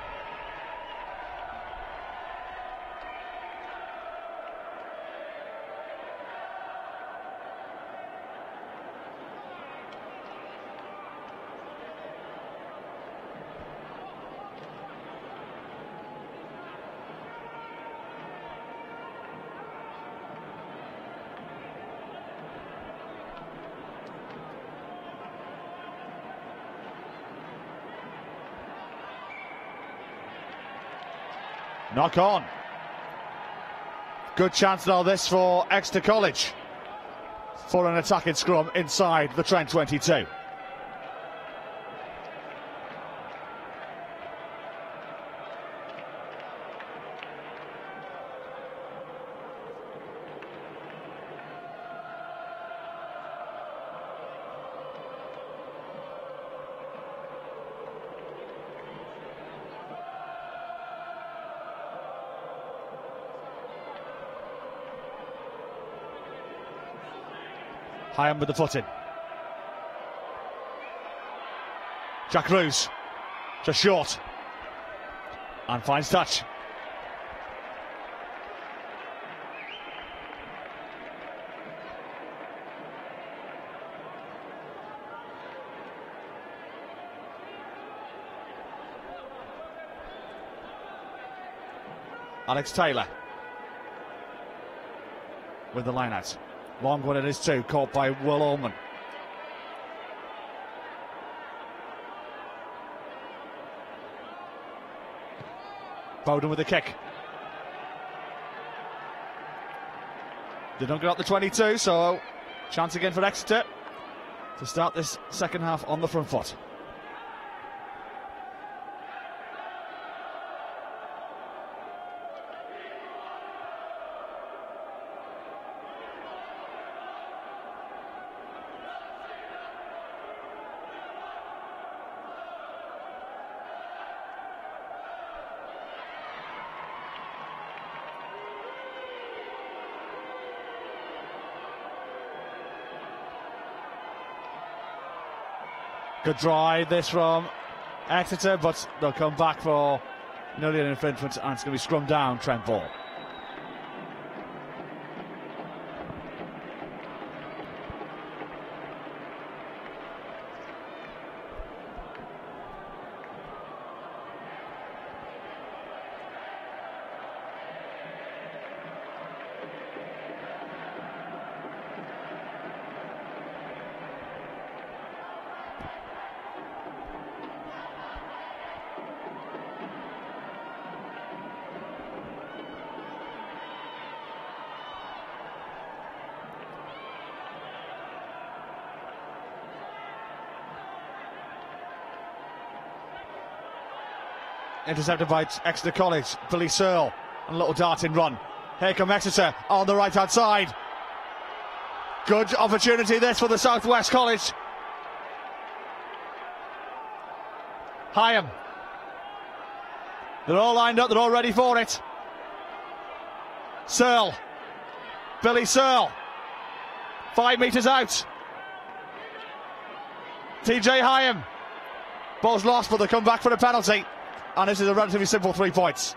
Knock on. Good chance now this for Exeter College for an attacking scrum inside the Trent 22. Hyam with the foot in. Jack Roos, just short, and finds touch. Alex Taylor with the line out. Long one it is too, caught by Will Ullman. Bowden with the kick. They don't get up the 22, so chance again for Exeter to start this second half on the front foot. Good drive this from Exeter, but they'll come back for nearly an infringement, and it's going to be scrummed down, Trent ball. Intercepted by Exeter College, Billy Searle, and a little darting run. Here come Exeter on the right hand side. Good opportunity this for the Southwest College. Hyam. They're all lined up, they're all ready for it. Searle. Billy Searle. 5 metres out. TJ Hyam. Ball's lost, but they come back for the penalty. And this is a relatively simple 3 points.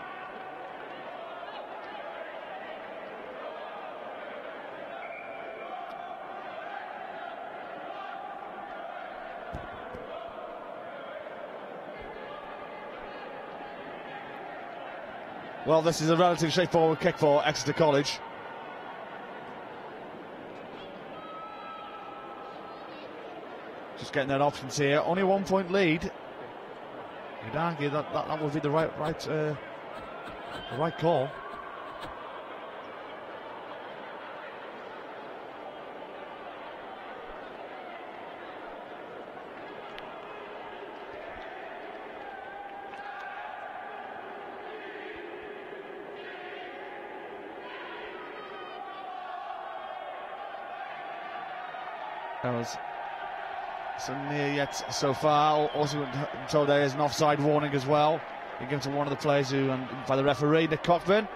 Well, this is a relatively straightforward kick for Exeter College. Just getting their options here. Only a 1 point lead. You'd argue that would be the right call. That was so near yet so far. Also told there is an offside warning as well. Given to one of the players who, by the referee, Nick Cockburn.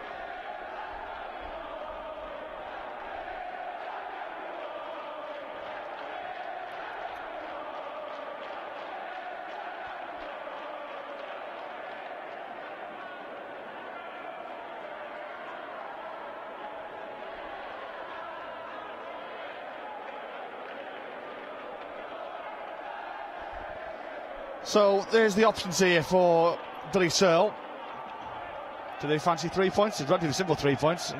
So there's the options here for Billy Searle. Do they fancy 3 points? It's relatively simple 3 points.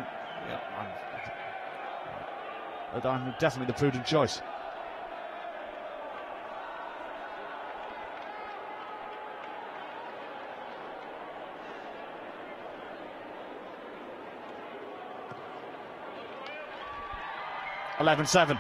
I'm definitely the prudent choice. (11-7).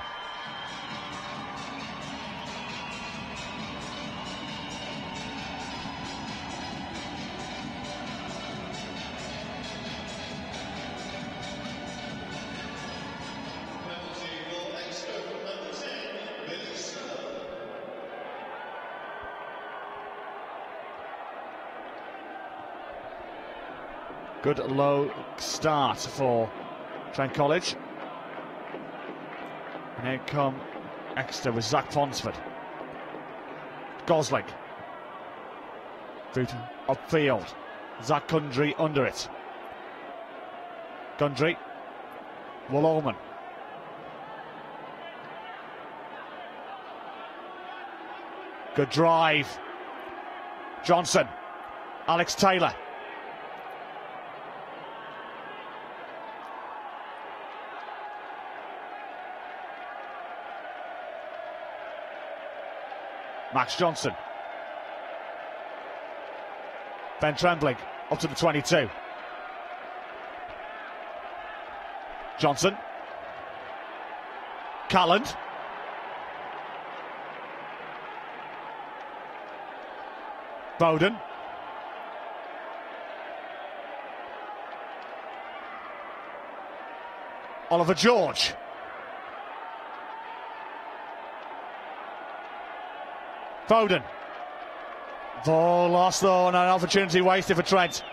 Good low start for Trent College. And here come Exeter with Zach Ponsford. Gosling. Through to upfield. Zach Gundry under it. Gundry. Wallowman. Good drive. Johnson. Alex Taylor. Max Johnson. Ben Trembling up to the 22. Johnson. Calland. Bowden. Oliver George. Bowden. Ball lost though, and an opportunity wasted for Trent.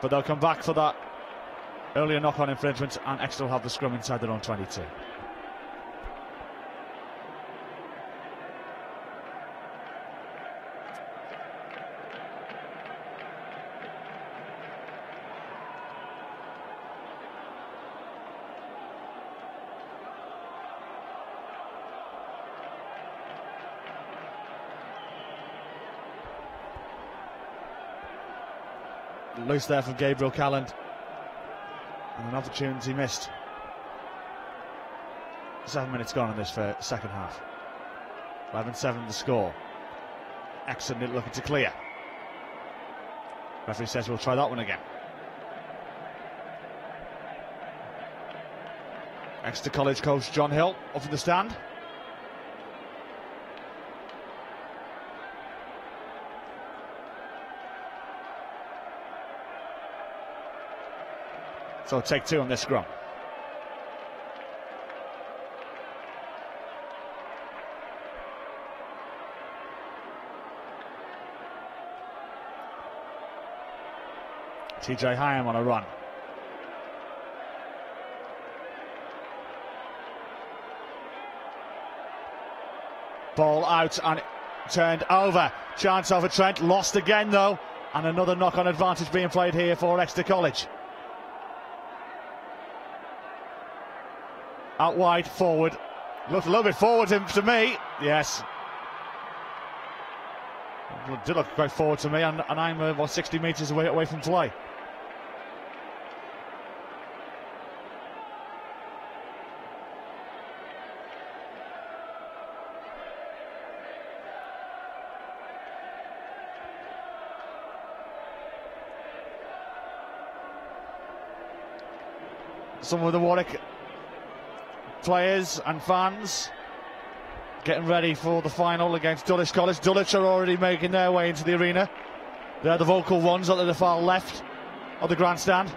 But they'll come back for that earlier knock-on infringement, and Exeter will have the scrum inside their own 22. Loose there from Gabriel Calland, and an opportunity missed. 7 minutes gone in this second half. 11-7 the score. Exeter looking to clear. Referee says we'll try that one again. Exeter College coach John Hill up in the stand. So take two on this scrum. TJ Hyam on a run. Ball out and turned over. Chance over Trent. Lost again though. And another knock-on advantage being played here for Exeter College. Out wide, forward. Looked a little bit forward to me. Yes. It did look quite forward to me, and I'm about 60 metres away from play. Some of the Warwick players and fans getting ready for the final against Dulwich College. Dulwich are already making their way into the arena. They're the vocal ones at the far left of the grandstand.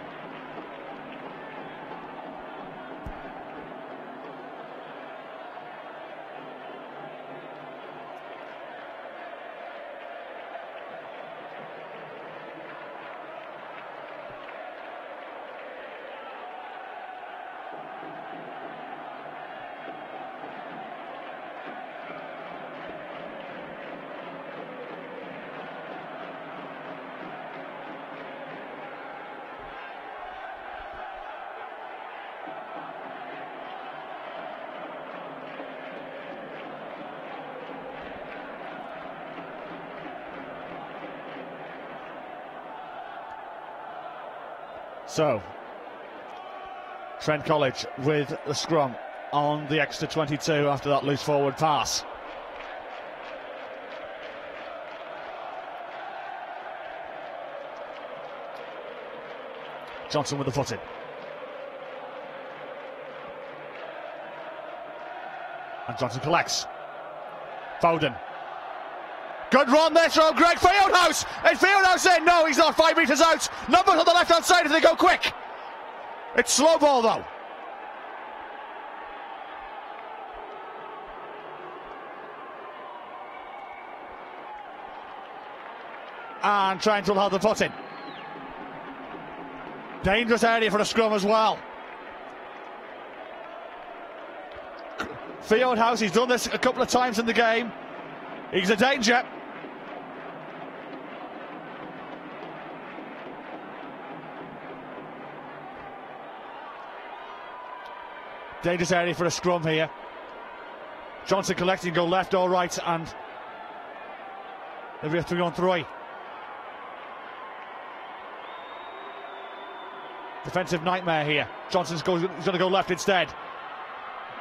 So, Trent College with the scrum on the Exeter 22 after that loose forward pass. Johnson with the foot in. And Johnson collects. Bowden. Good run there from Greg Fieldhouse. Is Fieldhouse in? No, he's not. 5 metres out. Numbers on the left-hand side if they go quick. It's slow ball though. And Trent will have the foot in. Dangerous area for a scrum as well. Fieldhouse, he's done this a couple of times in the game. He's a danger. Dangerous area for a scrum here. Johnson collecting, go left or right, and there'll be a 3-on-3. Defensive nightmare here. Johnson's going to go left instead.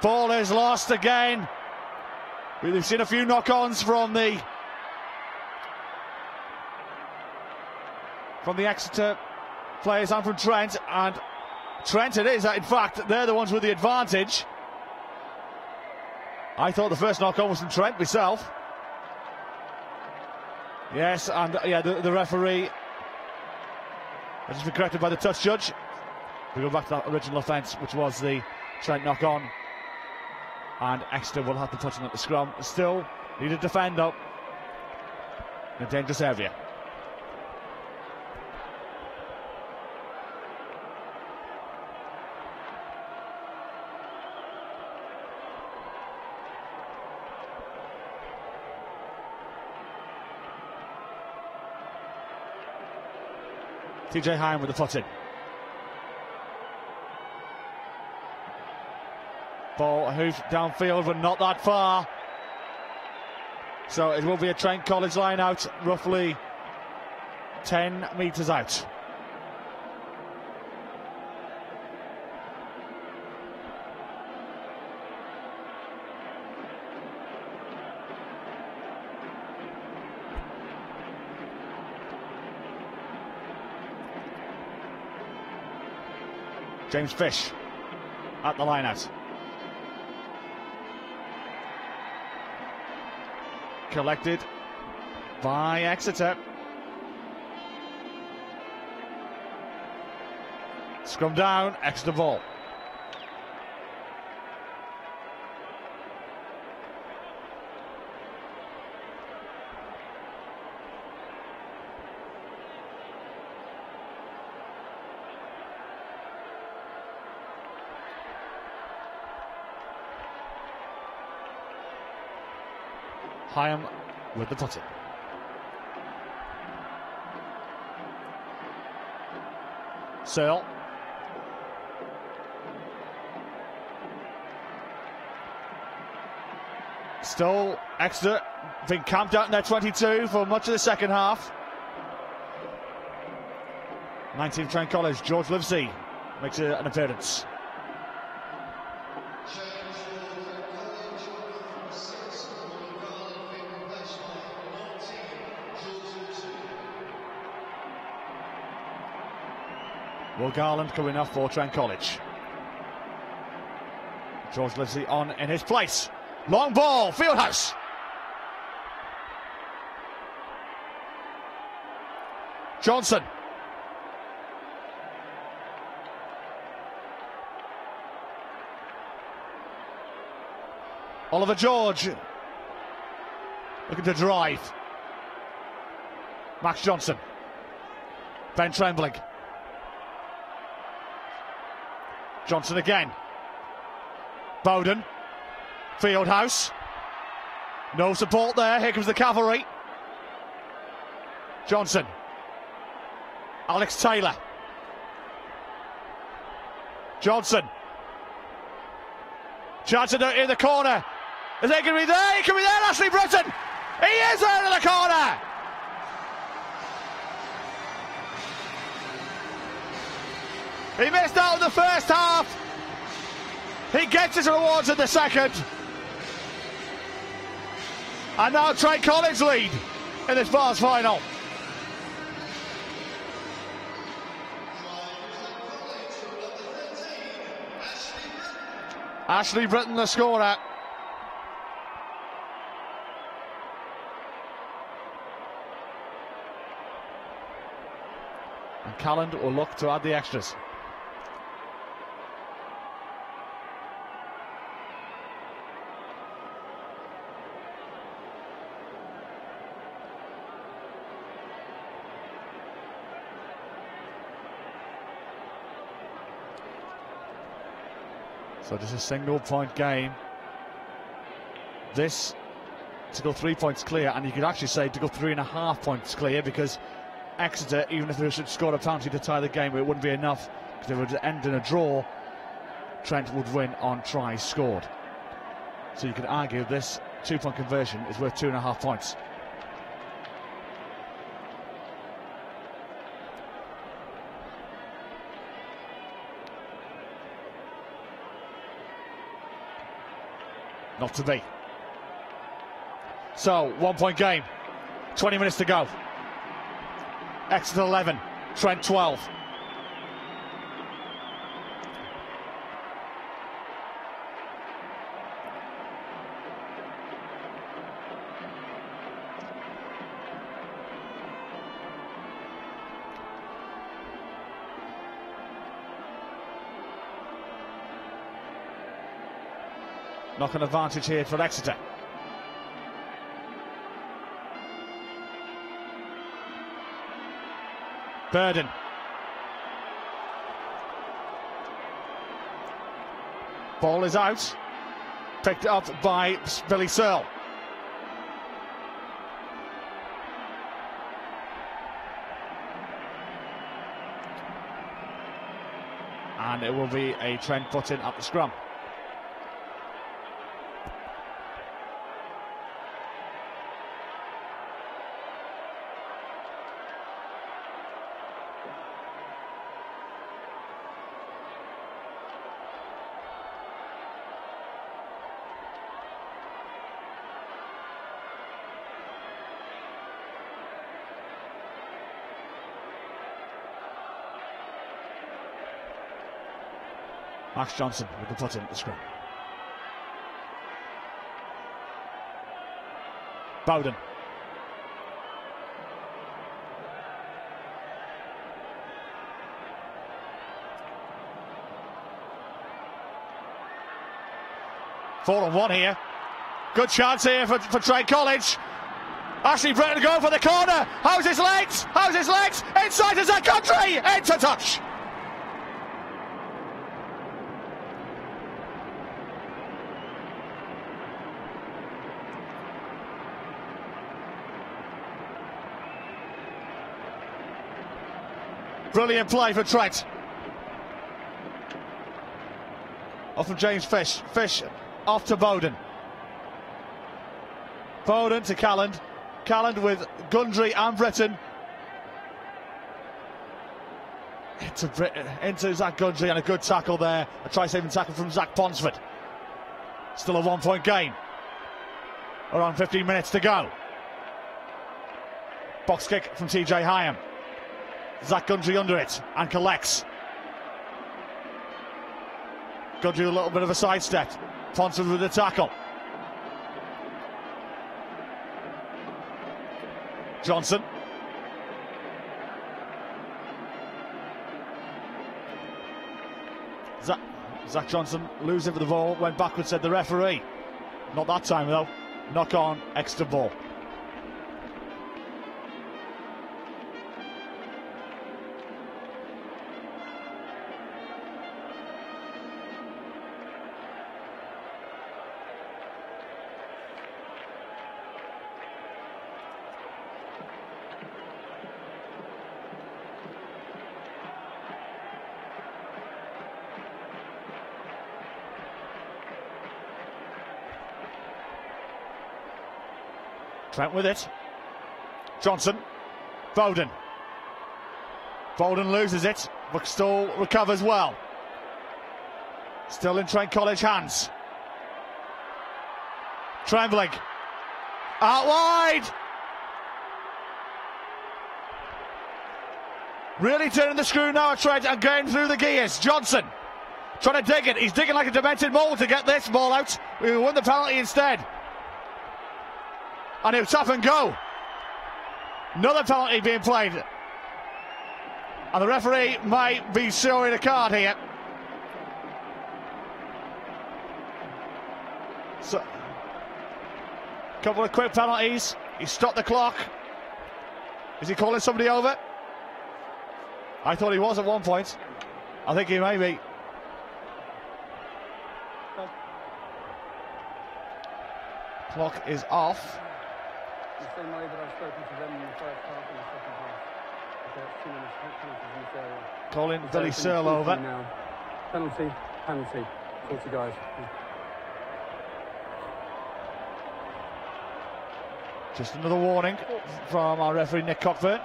Ball is lost again. We've seen a few knock-ons from the Exeter players and from Trent, and Trent it is. In fact, they're the ones with the advantage. I thought the first knock-on was from Trent myself. Yes, and yeah, the referee has just been corrected by the touch judge. We go back to that original offence, which was the Trent knock-on. And Exeter will have the touching at the scrum. Still need to defend up in a dangerous area. TJ Hine with the foot in. Ball hoofed downfield, but not that far. So it will be a Trent College line out, roughly 10 metres out. James Fish at the line out. Collected by Exeter. Scrum down, Exeter ball. Hyam with the putting. Searle. Still Exeter been camped out in their 22 for much of the second half. 19th Trent College, George Livesey makes an appearance. Will Garland coming off for Trent College. George Livesey on in his place. Long ball, Fieldhouse. Johnson. Oliver George looking to drive. Max Johnson. Ben Trembling. Johnson again. Bowden. Fieldhouse. No support there. Here comes the cavalry. Johnson. Alex Taylor. Johnson. Chance in the corner. Is he going to be there? He can be there, Ashley Britton. He is there in the corner. He missed out in the first half. He gets his rewards in the second. And now Trent College lead in this Vase final. Ashley Britton, the scorer. And Calland will look to add the extras. So just a single point game this to go 3 points clear, and you could actually say to go 3.5 points clear, because Exeter, even if they should score a penalty to tie the game, it wouldn't be enough, because it would end in a draw. Trent would win on tries scored. So you could argue this 2-point conversion is worth 2.5 points. Not to be. So, 1 point game, 20 minutes to go. Exeter 11, Trent 12. Knock an advantage here for Exeter. Burden. Ball is out. Picked up by Billy Searle. And it will be a Trent put in at the scrum. Max Johnson with the put in at the scrum. Bowden. Four on one here. Good chance here for Trent College. Ashley Britton going for the corner. How's his legs? How's his legs? Inside is that country. Into touch. Brilliant play for Trent. Off from James Fish. Fish off to Bowden. Bowden to Calland. Calland with Gundry and Britton. Into Zach Gundry, and a good tackle there. A try-saving tackle from Zach Ponsford. Still a 1 point game. Around 15 minutes to go. Box kick from TJ Hyam. Zach Gundry under it and collects. Gundry a little bit of a sidestep. Ponsford with the tackle. Johnson. Zach Johnson losing for the ball, went backwards, said the referee. Not that time though. Knock on, extra ball. Trent with it. Johnson. Bowden. Bowden loses it, but still recovers well. Still in Trent College hands. Trembling. Out wide. Really turning the screw now at Trent and going through the gears. Johnson trying to dig it. He's digging like a demented mole to get this ball out. We won the penalty instead. And it's up and go. Another penalty being played. And the referee might be showing a card here. So, couple of quick penalties. He stopped the clock. Is he calling somebody over? I thought he was at one point. I think he may be. Clock is off. The same way that I've spoken to them in the first half and the second half. About 2 minutes penalties in this area. Calling Billy Searle over. Now. Penalty, 40 guys. Just another warning from our referee Nick Cockburn.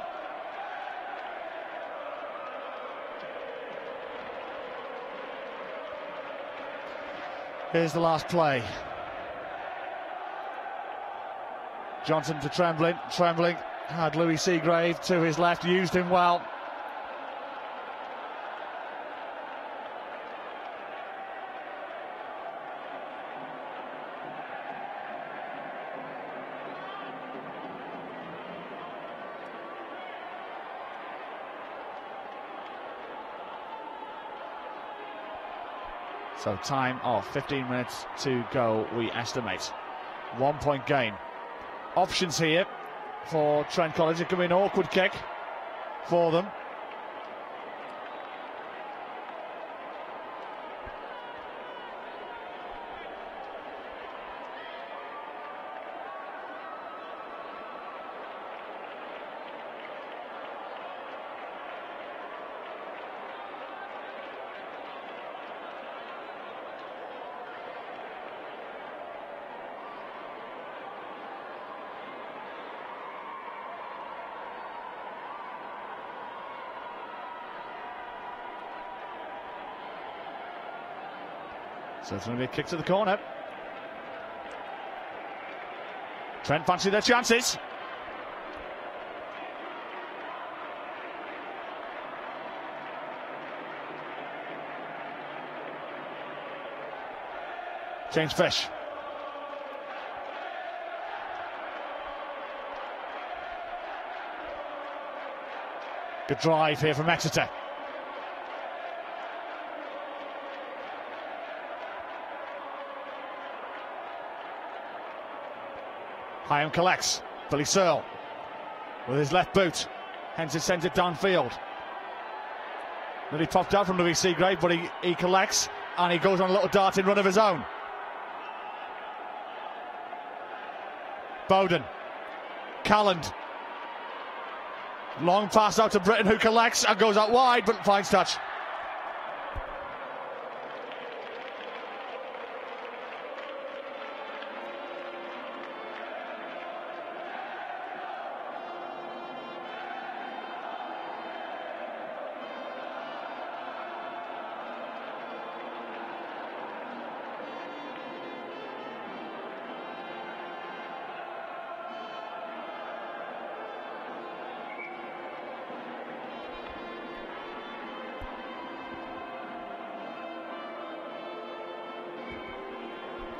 Here's the last play. Johnson to Trembling. Trembling had Louis Seagrave to his left, used him well. So time of 15 minutes to go, we estimate. 1 point gain. Options here for Trent College. It could be an awkward kick for them. So it's going to be a kick to the corner. Trent fancy their chances. James Fish. Good drive here from Exeter. Hyam collects. Billy Searle with his left boot. Hence it sends it downfield. Nearly popped out from Louis Seagrave, but he collects and he goes on a little darting run of his own. Bowden. Calland. Long pass out to Britton, who collects and goes out wide but finds touch.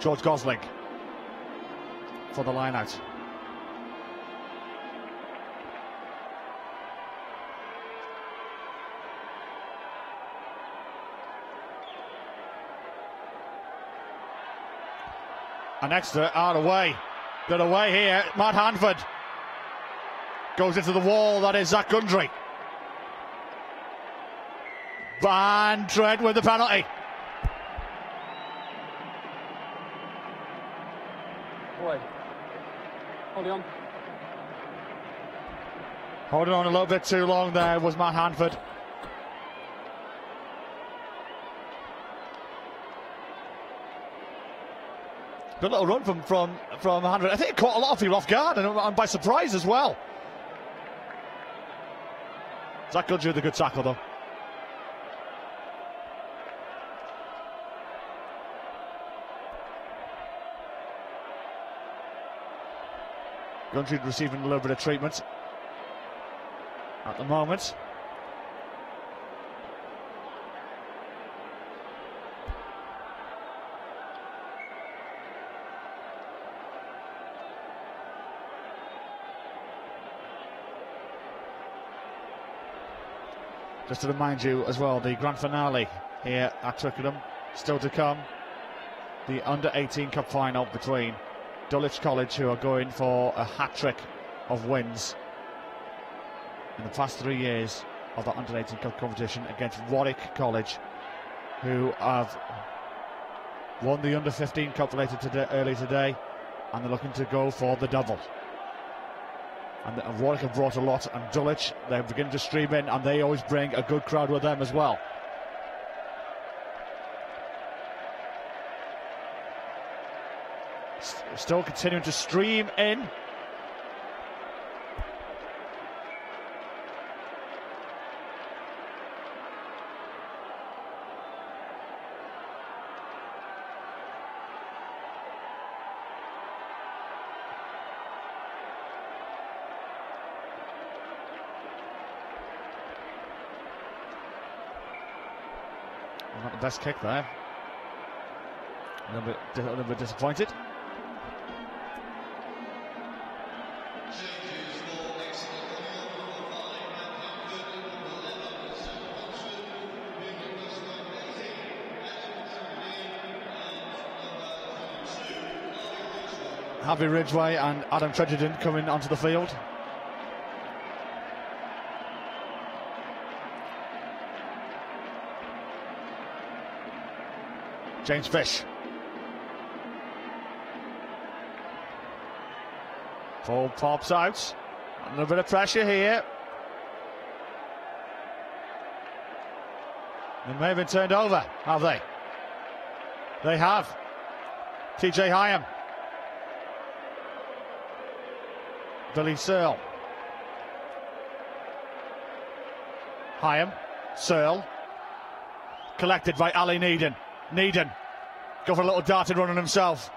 George Gosling for the line out. And Exeter are away. They're away here. Matt Hanford goes into the wall. That is Zach Gundry. And Trent with the penalty. Holding on a little bit too long there was Matt Hanford. Good little run from Hanford. I think it caught a lot of people off guard and by surprise as well. Zach Gundry with a good tackle though. Gundry receiving a little bit of treatment at the moment. Just to remind you as well, the grand finale here at Twickenham still to come. The under-18 cup final between Dulwich College, who are going for a hat-trick of wins in the past 3 years of the under-18 cup competition, against Warwick College, who have won the under-15 cup earlier today, and they're looking to go for the double. And Warwick have brought a lot, and Dulwich, they're beginning to stream in, and they always bring a good crowd with them as well. Still continuing to stream in. Not the best kick there. A little bit disappointed. Harvey Ridgway and Adam Trent coming onto the field. James Fish. Ball pops out. A little bit of pressure here. They may have been turned over, have they? They have. TJ Hyam. Billy Searle. Hyam. Searle. Collected by Ali Needon. Needon. Go for a little darted run on himself.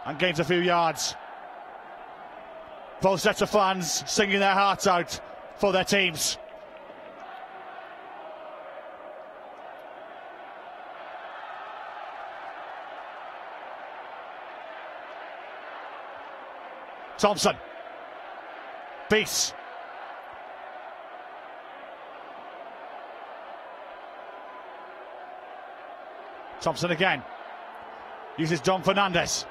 And gains a few yards. Both sets of fans singing their hearts out for their teams. Thompson. Vase. Thompson again. Uses Don Fernandez.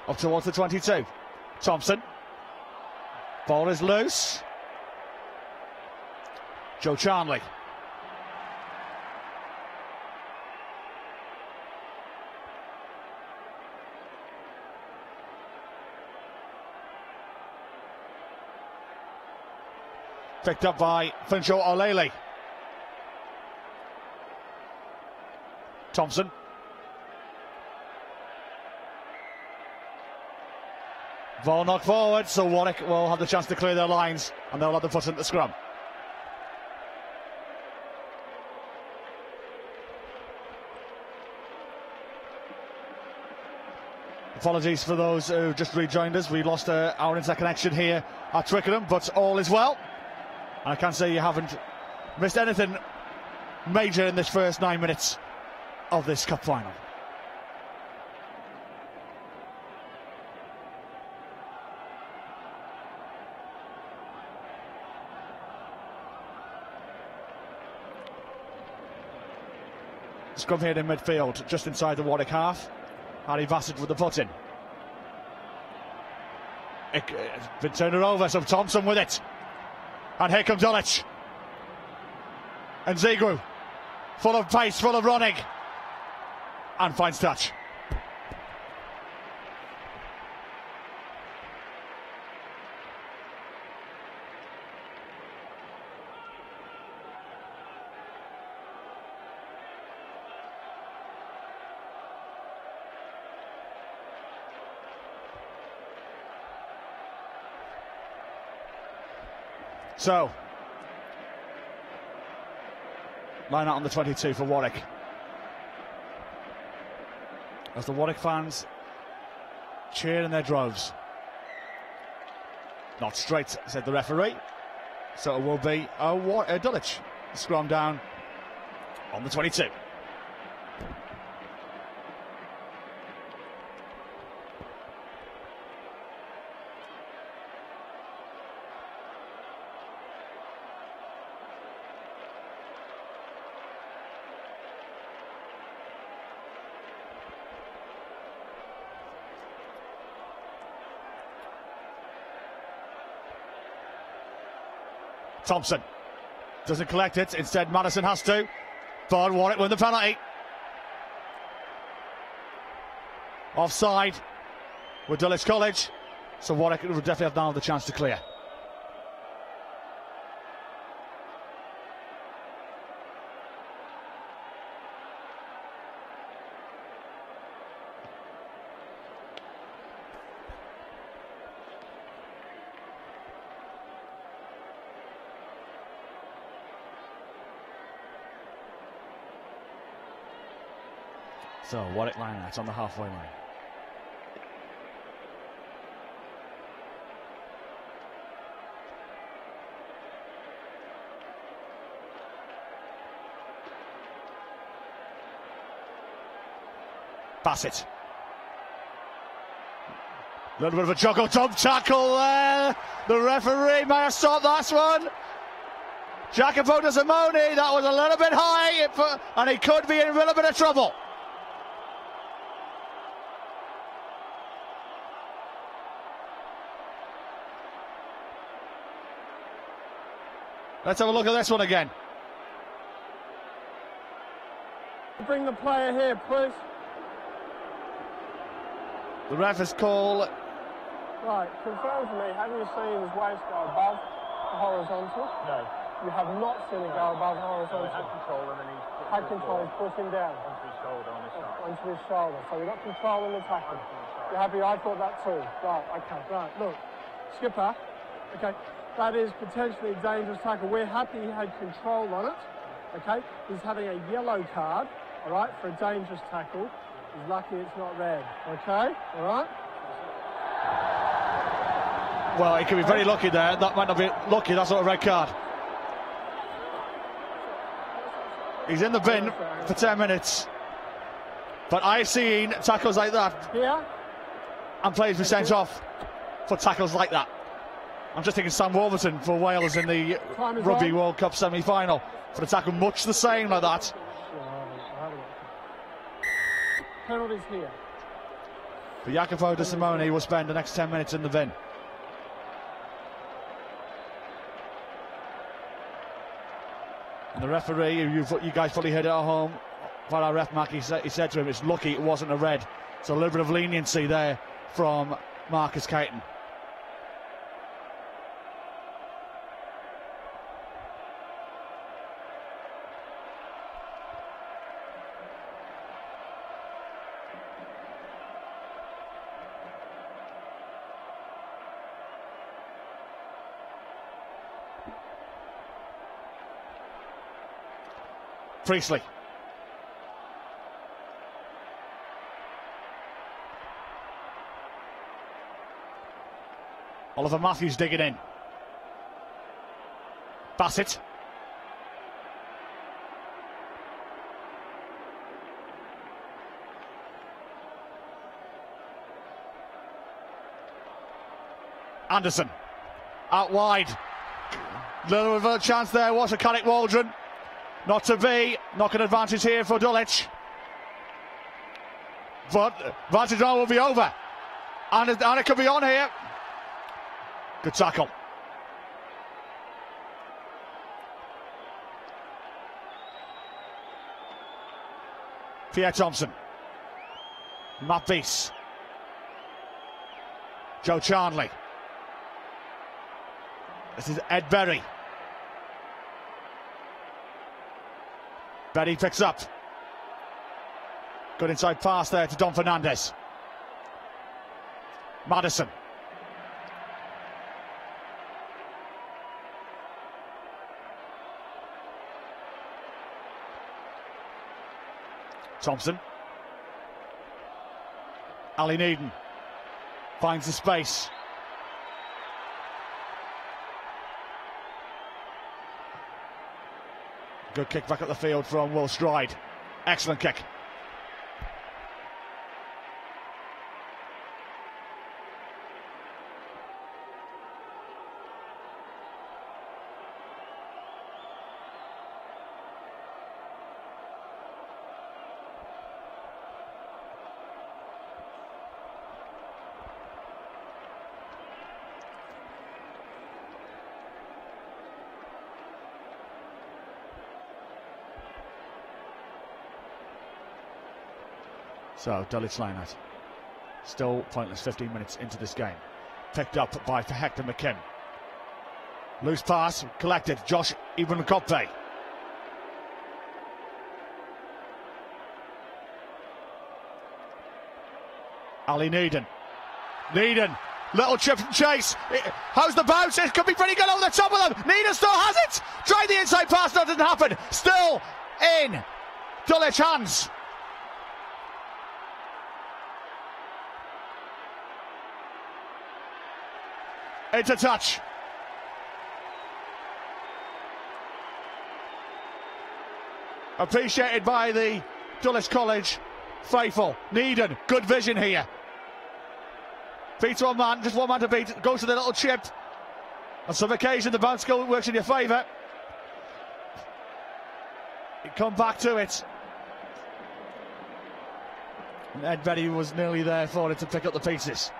Up towards the 22. Thompson. Ball is loose. Joe Charnley. Picked up by Fincho O'Leary. Thompson. Ball knocked forward, so Warwick will have the chance to clear their lines, and they'll have the foot in the scrum. Apologies for those who just rejoined us. We lost our internet connection here at Twickenham, but all is well. And I can say you haven't missed anything major in this first 9 minutes of this cup final. Scrum here in midfield, just inside the Warwick half. Harry Vase with the put in. It's been turned over, so Thompson with it. And here comes Dulwich. And Zegru, full of pace, full of running. And finds touch. So, line out on the 22 for Warwick. As the Warwick fans cheer in their droves. Not straight, said the referee. So it will be a Dulwich scrum down on the 22. Thompson doesn't collect it. Instead, Madison has to. But Warwick win the penalty. Offside with Dulwich College. So Warwick will definitely have now the chance to clear. So Warwick line that's on the halfway line. Bassett. A little bit of a juggle dump tackle there. The referee may have stopped that one. Jacopo De Simone, that was a little bit high, and he could be in a little bit of trouble. Let's have a look at this one again. Bring the player here, please. The ref has called. Right, confirm for me, have you seen his waist go above the horizontal? No. You have not seen it go above the horizontal? Had control and then he's had control, he's put him down. Onto his shoulder, on his side. Onto his shoulder. So we've got control in the tackle. You're happy? I thought that too. Right, okay, right. Look, skipper, okay, that is potentially a dangerous tackle. We're happy he had control on it, okay? He's having a yellow card, all right, for a dangerous tackle. He's lucky it's not red, okay? All right? Well, he could be very lucky there. That might not be lucky, that's not a red card. He's in the bin for 10 minutes. But I've seen tackles like that. Yeah. And players be sent off for tackles like that. I'm just thinking Sam Wolverton for Wales in the Rugby World Cup semi-final for the tackle much the same like that. Penalties here. But Jacopo De Simone will spend the next 10 minutes in the bin. And the referee, you guys probably heard it at home, by our ref Mac, he said to him, it's lucky it wasn't a red. So a little bit of leniency there from Marcus Caton. Priestley. Oliver Matthews digging in. Bassett. Anderson. Out wide. Little bit of a chance there. What's a Carrick Waldron? Not to be. Knocking advantage here for Dulwich. But advantage now will be over. And it could be on here. Good tackle. Pierre Thompson. Matt Vase. Joe Charnley. This is Ed Berry. Berry picks up. Good inside pass there to Don Fernandez. Madison. Thompson. Ali Needham finds the space. Good kick back at the field from Will Stride. Excellent kick. So Dulwich line out. Still pointless 15 minutes into this game. Picked up by Hector McKim. Loose pass, collected. Josh Ibn-Koppe. Ali Needon. Little chip and chase. How's the bounce? It could be pretty good over the top of them. Needon still has it. Tried the inside pass, that didn't happen. Still in Dulwich hands. Into touch. Appreciated by the Dulwich College faithful. Needon, good vision here. Beats one man, just one man to beat. Goes to the little chip. On some occasion, the bounce goal works in your favour. You come back to it. And Ed Betty was nearly there for it to pick up the pieces.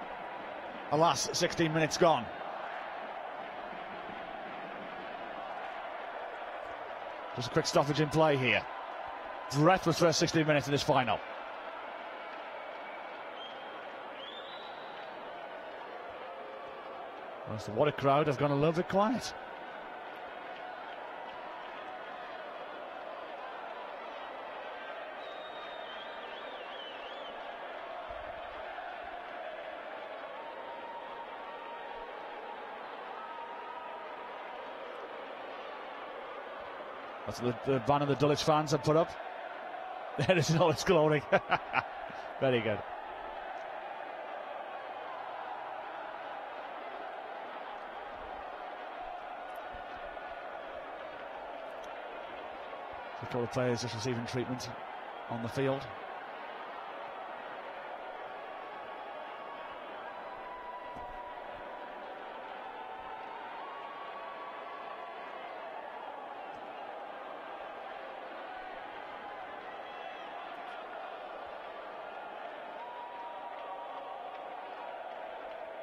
Alas, 16 minutes gone. Just a quick stoppage in play here. Breathless first 16 minutes in this final. Well, the Warwick crowd have gone a little bit quiet. That's the banner the Dulwich fans have put up. There is all its glory. Very good. A couple of players just receiving treatment on the field.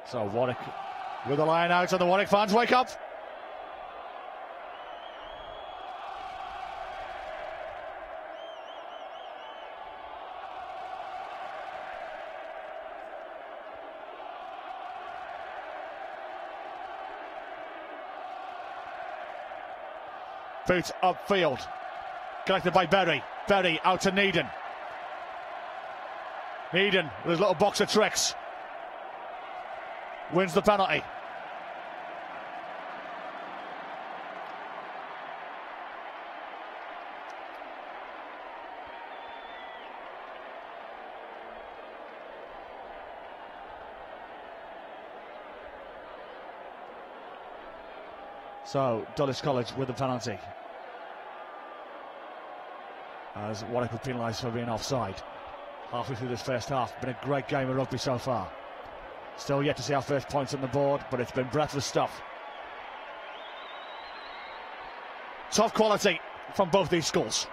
So Warwick with the line out, and the Warwick fans wake up. Boot upfield. Collected by Berry. Berry out to Needon. Needon with his little box of tricks. Wins the penalty. So Dulwich College with the penalty, as Warwick were penalised for being offside. Halfway through this first half, been a great game of rugby so far. Still yet to see our first points on the board, but it's been breathless stuff. Top quality from both these schools.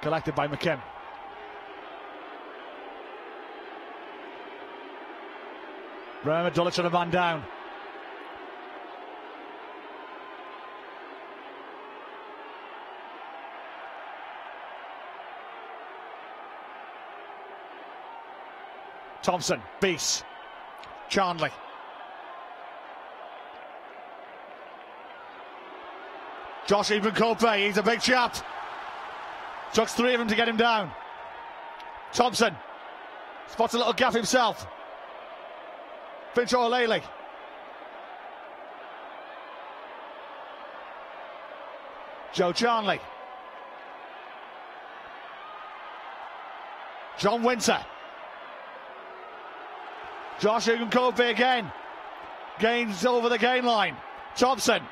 Collected by McKim. Bremer, Dulwich and a man down. Thompson, Vase, Charnley. Josh Ibn-Koppe, he's a big chap. Took three of them to get him down. Thompson spots a little gap himself. Finch O'Leary. Joe Charnley. John Winter. Josh Ibn-Koppe again. Gains over the gain line. Thompson.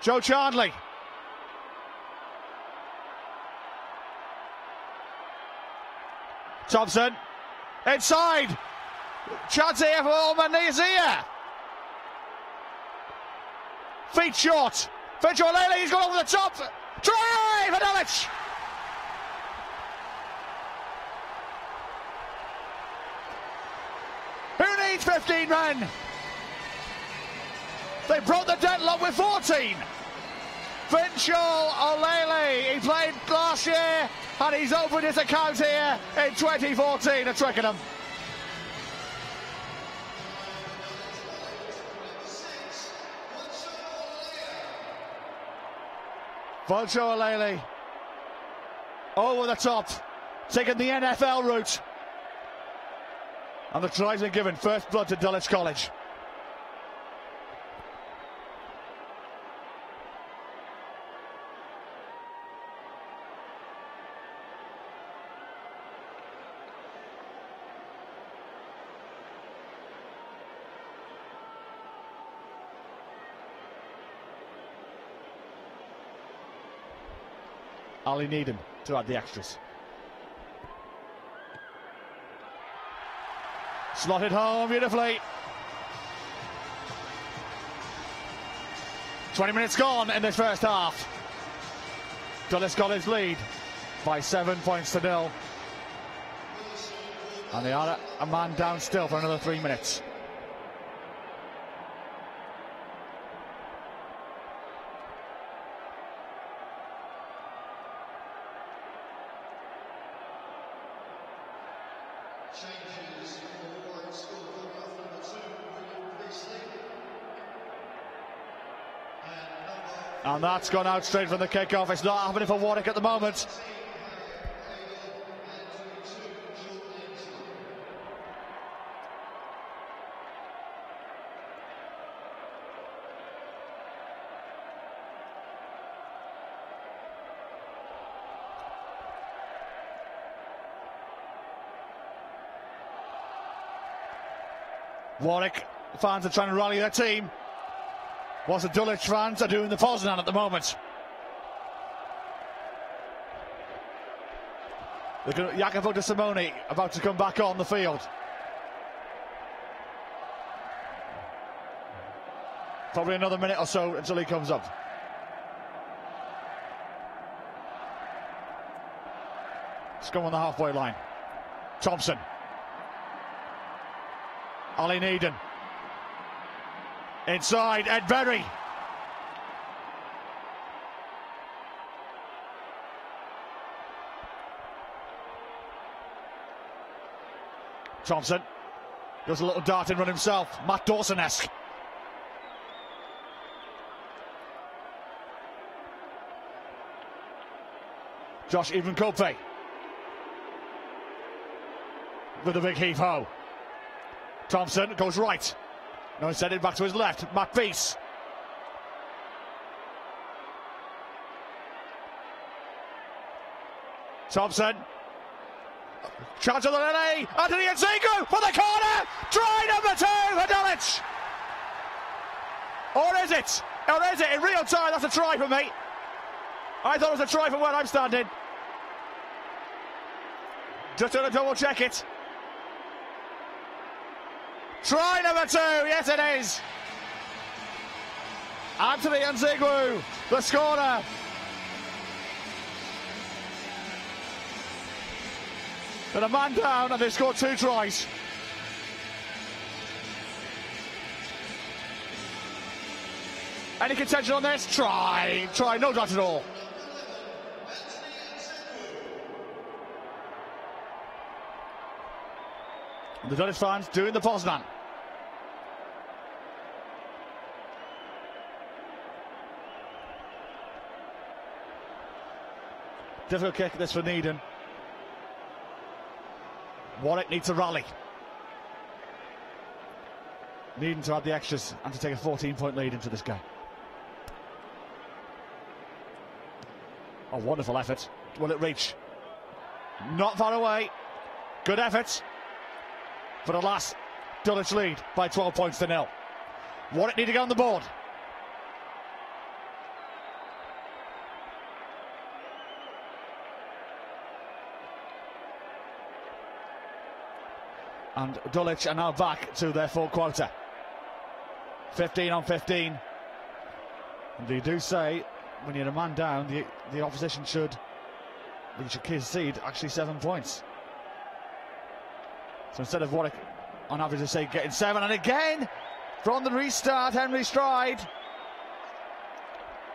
Joe Charnley. Thompson. Inside. Chance here for Omanizia. Feet short. Finch O'Leary, he's gone over the top. Try for Dulwich! Who needs 15 men? They broke the deadlock with 14. Finchal O'Leary, he played last year and he's opened his account here in 2014 at Twickenham. Finchal O'Leary over the top, taking the NFL route. And the tries been given first blood to Dulwich College. Ali Needham to add the extras. Slotted home beautifully. 20 minutes gone in this first half. Dulwich College lead by 7 points to 0. And they are a man down still for another 3 minutes. And that's gone out straight from the kick-off. It's not happening for Warwick at the moment. Warwick fans are trying to rally their team. Whilst the Dulwich fans are doing the Poznan at the moment. Jacopo De Simone about to come back on the field. Probably another minute or so until he comes up. Scum on the halfway line. Thompson. Ali Needham. Inside, Ed Berry. Thompson does a little darting run himself, Matt Dawson-esque. Josh Evenkope with a big heave-ho. Thompson goes right. No, he's sending it back to his left. Matt Vase. Thompson. Chance of the relay. Anthony Nzegu for the corner. Try number 2 for Dulwich. Or is it? Or is it? In real time, that's a try for me. I thought it was a try from where I'm standing. Just going to double check it. Try number 2, yes it is. Anthony Nzegu, the scorer. And a man down, and they've scored 2 tries. Any contention on this? Try, no doubt at all. The Dulwich fans doing the Poznan. Difficult kick this for Needham. Warwick needs to rally. Needham to add the extras and to take a 14-point lead into this game. A wonderful effort. Will it reach? Not far away. Good effort. But alas, Dulwich lead by 12 points to 0. Warwick need to get on the board. And Dulwich are now back to their full quota. 15 on 15. And they do say when you're a man down, the opposition should concede actually 7 points. So instead of Warwick on average to say getting 7, and again from the restart, Henry Stride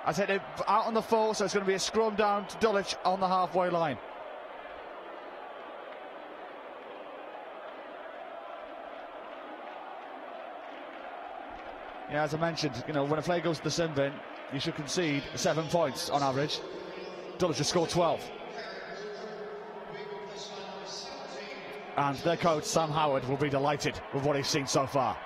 has hit it out on the full, so it's going to be a scrum down to Dulwich on the halfway line. Yeah, as I mentioned, you know, when a player goes to the sin bin, you should concede 7 points on average. Dulwich has scored 12. And their coach, Sam Howard, will be delighted with what he's seen so far.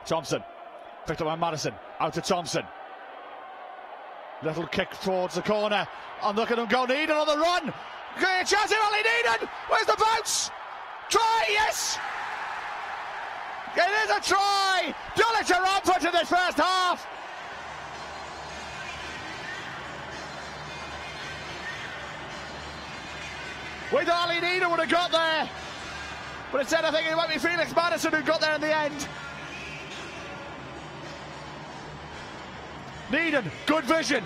Thompson, picked up by Madison, out to Thompson. Little kick towards the corner, and look at him go, Needham on the run! Great chance, Ali Needham! Where's the bounce? Try, yes! It is a try! Dulwich are on for to this first half! With Ali Needham would have got there, but instead I think it might be Felix Madison who got there in the end. Needham, good vision.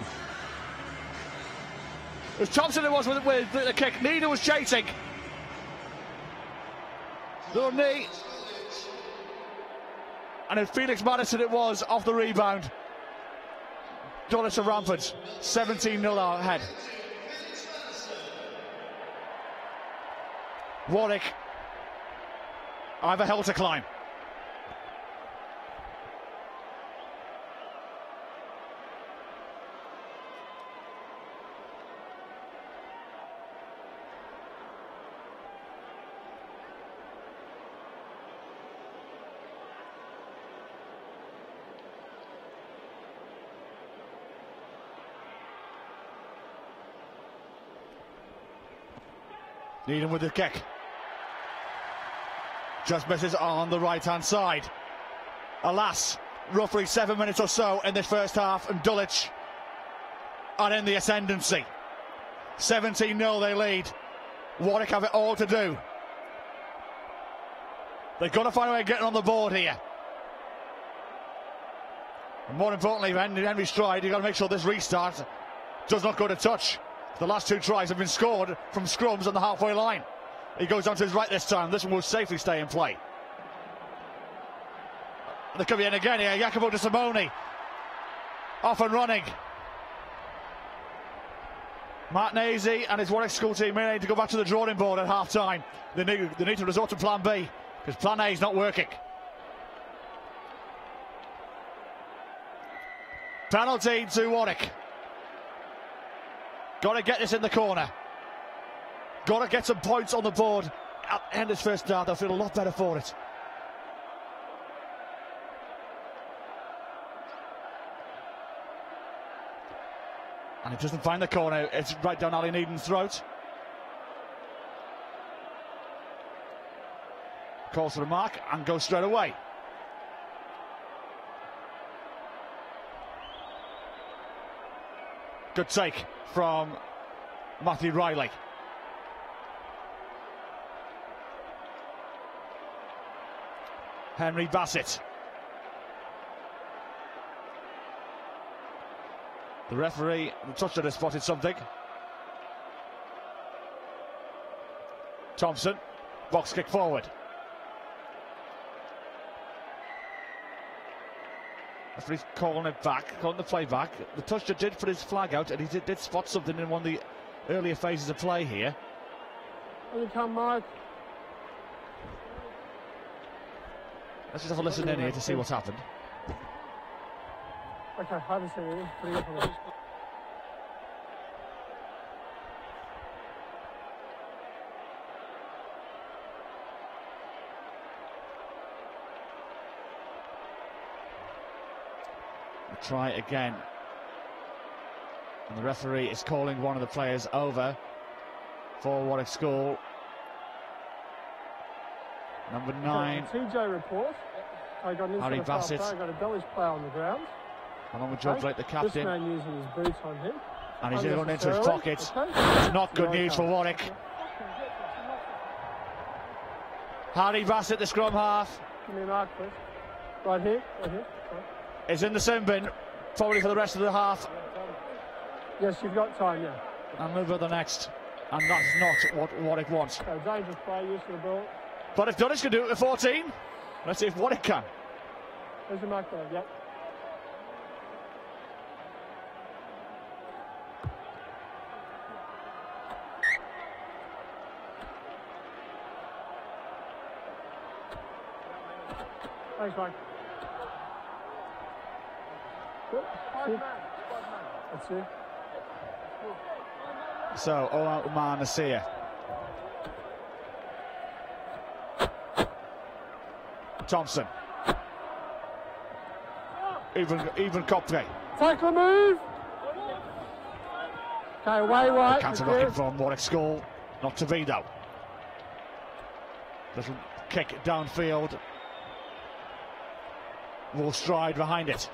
It was Thompson who was with the kick. Needham was chasing. Little knee. And then Felix Madison it was off the rebound. Dulwich are rampant. 17-0 ahead. Warwick have a hill to climb. Needham with the kick. Just misses on the right-hand side. Alas, roughly 7 minutes or so in this first half, and Dulwich are in the ascendancy. 17-0 they lead. Warwick have it all to do. They've got to find a way of getting on the board here. And more importantly, Henry Stride, you've got to make sure this restart does not go to touch. The last 2 tries have been scored from scrums on the halfway line. He goes down to his right this time. This one will safely stay in play. They could be in again here. Jacopo De Simone off and running. Martinezzi and his Warwick school team may need to go back to the drawing board at half time. They need to resort to plan B, because plan A is not working. Penalty to Warwick. Got to get this in the corner. Got to get some points on the board at the end of this first half. They'll feel a lot better for it. And it doesn't find the corner. It's right down Ali Needham's throat. Calls for the mark and goes straight away. Good take from Matthew Riley. Henry Bassett. The referee, the toucher, has spotted something. Thompson, box kick forward. Referee's calling it back, calling the play back. The toucher did put his flag out, and he did spot something in one of the earlier phases of play here. Here you come, Mike. Let's just have a listen in here to see what's happened. Okay, I haven't seen it. Pretty good for this. Try again. And the referee is calling one of the players over for Warwick School. Number 9. TJ report. I got an Harry incident foul Bassett. play. I got a Dulwich player on the ground. Along with George Blake, the This captain. man using his boots on him. And he's going into his Unnecessarily, pocket. okay. It's not good news for Warwick. Harry Bassett, the scrum half, Give me a mark, please. Right here, right here. Right. is in the sin bin, probably for the rest of the half. Yes, you've got time, yeah. And move on the next. And that's not what Warwick wants. So dangerous play, use of the ball. But if Dulwich can do it with 14, let's see if Warwick can. There's the mark there, yep. Thanks, Mike. Good. That's it. So, Omar Nasir. Thompson. Even Copley. Tackle move. Okay, way right. Counter rocking from Warwick School. Not to Vido. Little kick downfield. Will stride behind it.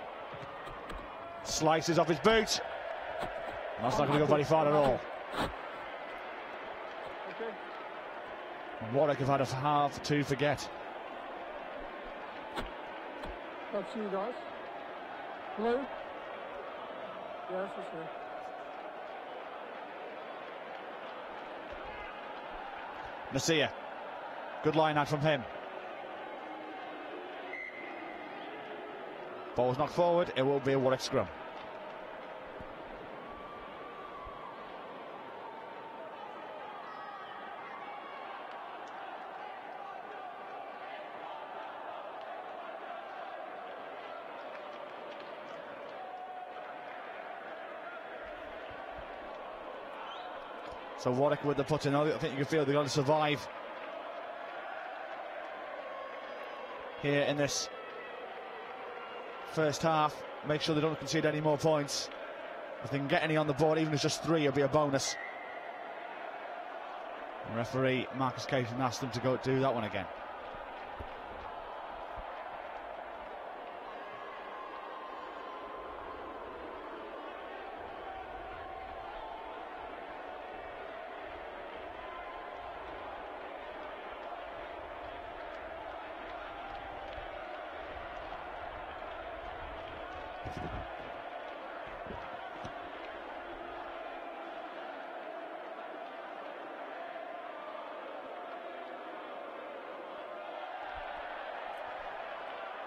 Slices off his boot. That's not going to go very far at all. And Warwick have had a half to forget. That's you guys. Blue. Yes, that's it. Nasir. Good line out from him. Ball's knocked forward. It will be a Warwick scrum. So Warwick with the put in, I think you can feel they're going to survive here in this first half. Make sure they don't concede any more points. If they can get any on the board, even if it's just 3, it'll be a bonus. The referee Marcus Caton asked them to go do that one again.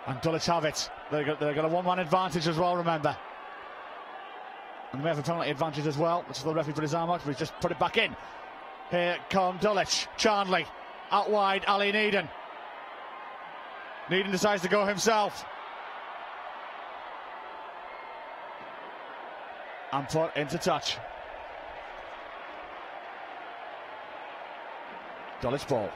And Dulwich have it. They've got a one-man advantage as well, remember. And they have a penalty advantage as well, which is the referee put his arm out, but he's just put it back in. Here come Dulwich. Charnley. Out wide, Ali Needon. Needon decides to go himself. And put into touch. Dulwich ball.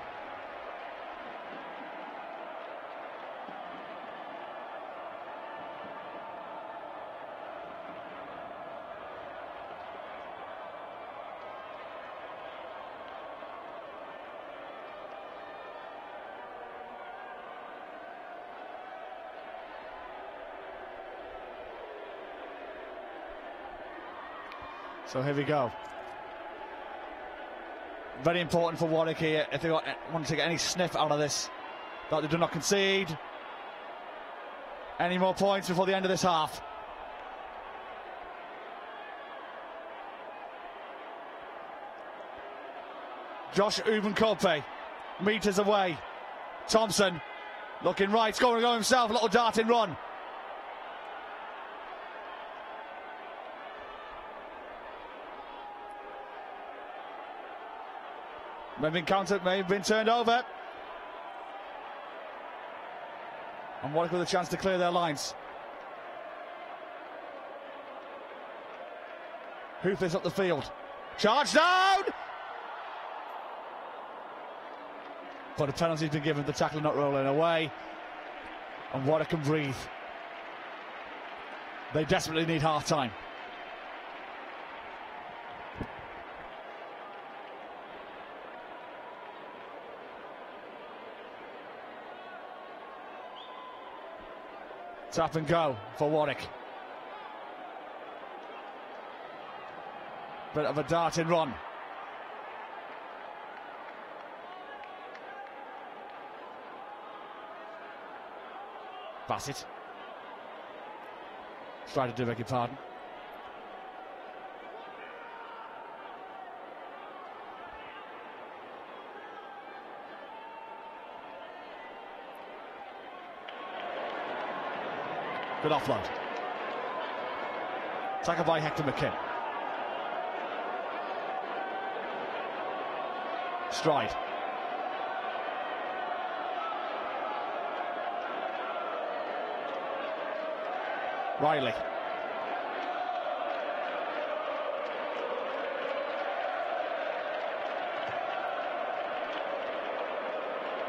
So here we go. Very important for Warwick here if they want to get any sniff out of this, that they do not concede any more points before the end of this half. Josh Ubenkope, metres away. Thompson looking right, scoring go himself, a little darting run. May have been countered, may have been turned over. And Warwick with a chance to clear their lines. Hoof is up the field. Charge down! But a penalty's been given, the tackle not rolling away. And Warwick can breathe. They desperately need half time. Tap and go for Warwick. Bit of a darting run. Bassett. Try to do, beg your pardon. Good offload. Tackle by Hector McKinn. Stride. Riley.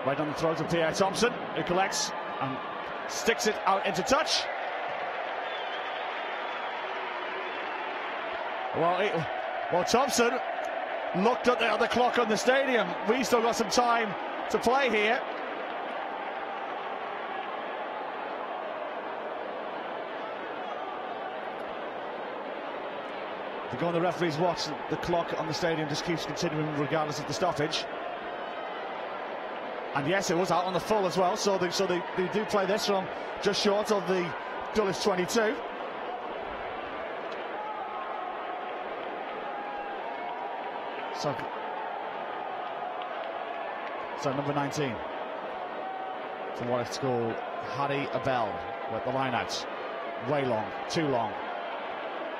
Right on the throat of Pierre Thompson, who collects and sticks it out into touch. Well, Thompson looked at the clock on the stadium. We still got some time to play here. To go on the referee's watch, the clock on the stadium just keeps continuing regardless of the stoppage. And yes, it was out on the full as well, so they do play this from just short of the Dulwich 22. So number 19 from Warwick School, Harry Abel with the line out. Way long, too long.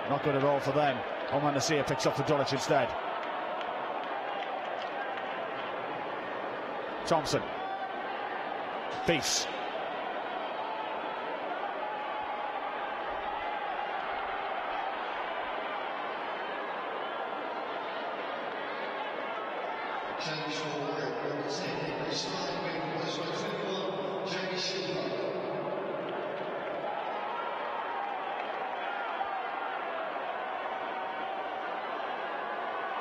Not good at all for them. Oman Nasir picks up for Dulwich instead. Thompson. Vase.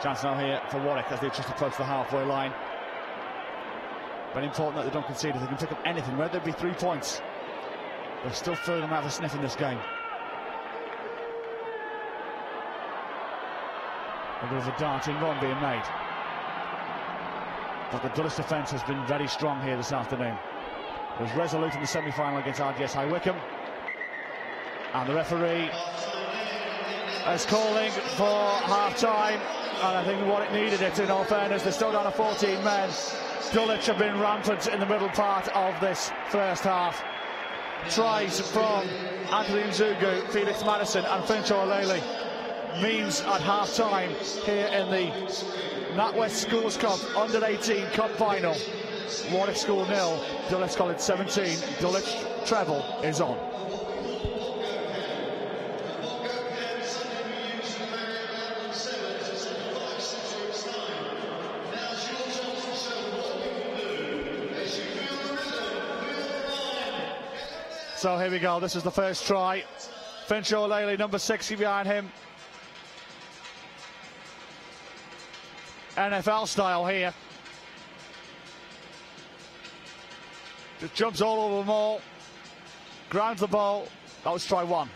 Chance now here for Warwick as they just approach the halfway line. Very important that they don't concede. If they can pick up anything, whether it be 3 points, they're still throwing them out of a sniff in this game. A bit of a darting run being made. But the Dulwich defence has been very strong here this afternoon. It was resolute in the semi-final against RGS High Wycombe. And the referee is calling for half-time. And I think Warwick needed it, in all fairness. They're still down to 14 men. Dulwich have been rampant in the middle part of this first half. Tries from Anthony Nzugu, Felix Madison and Finch O'Leary means at half-time here in the NatWest Schools Cup Under-18 Cup Final. Warwick School 0, Dulwich College 17. Dulwich treble is on. So here we go, this is the first try. Finch O'Leary, number 60 behind him. NFL style here. Just jumps all over them all. Grounds the ball. That was try one.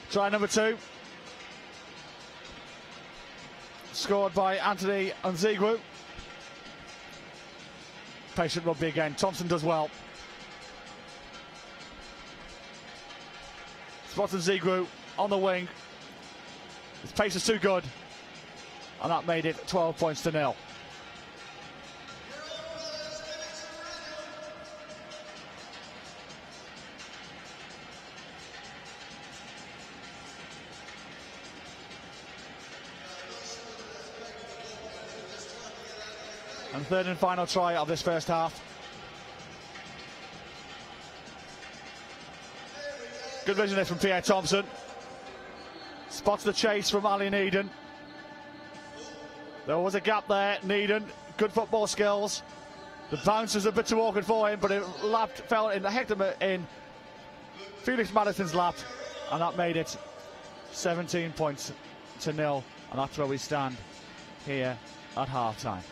Try number two. Scored by Anthony Nzugu. Patient rugby again. Thompson does well. Spots Nzugu on the wing. His pace is too good. And that made it 12 points to 0. And third and final try of this first half. Good vision there from Pierre Thompson. Spots the chase from Ali Needon. There was a gap there. Needon, good football skills. The bounce was a bit too awkward for him, but it fell in Felix Madison's lap. and that made it 17 points to 0, and that's where we stand here at half-time.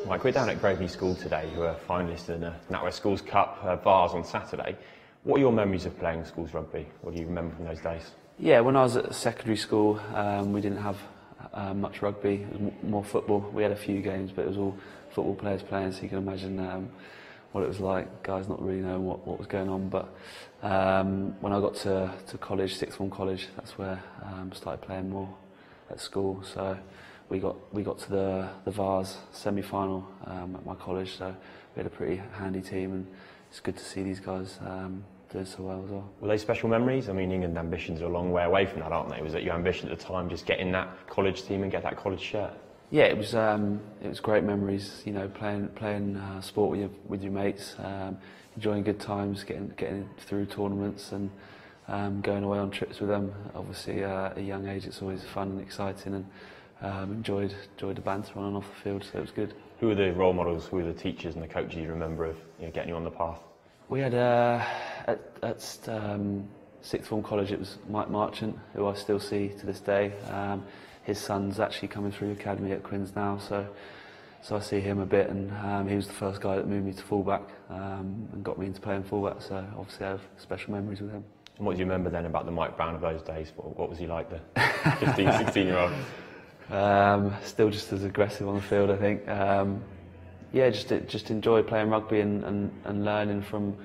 Mike, we're down at Graveney School today, who are finalists in the NatWest Schools Cup Vase on Saturday. What are your memories of playing schools rugby? What do you remember from those days? Yeah, when I was at secondary school, we didn't have much rugby. It was more football. We had a few games, but it was all football players playing, so you can imagine what it was like. Guys not really knowing what was going on. But when I got to college, sixth form college, that's where I started playing more at school. So we got to the Vase semi-final at my college, so we had a pretty handy team, and it's good to see these guys doing so well as well. Were they special memories? I mean, England ambitions are a long way away from that, aren't they? Was it your ambition at the time, just get in that college team and get that college shirt? Yeah, it was great memories. You know, playing sport with your mates, enjoying good times, getting through tournaments, and going away on trips with them. Obviously, at a young age, it's always fun and exciting, and enjoyed the banter on and off the field, so it was good. Who were the role models, who were the teachers and the coaches you remember of getting you on the path? We had at sixth form college, it was Mike Marchant, who I still see to this day. His son's actually coming through academy at Quins now, so I see him a bit, and he was the first guy that moved me to fullback and got me into playing fullback, so obviously I have special memories with him. And what do you remember then about the Mike Brown of those days? What was he like, the 15, 16-year-old? Still just as aggressive on the field, I think. Yeah, just enjoy playing rugby and learning from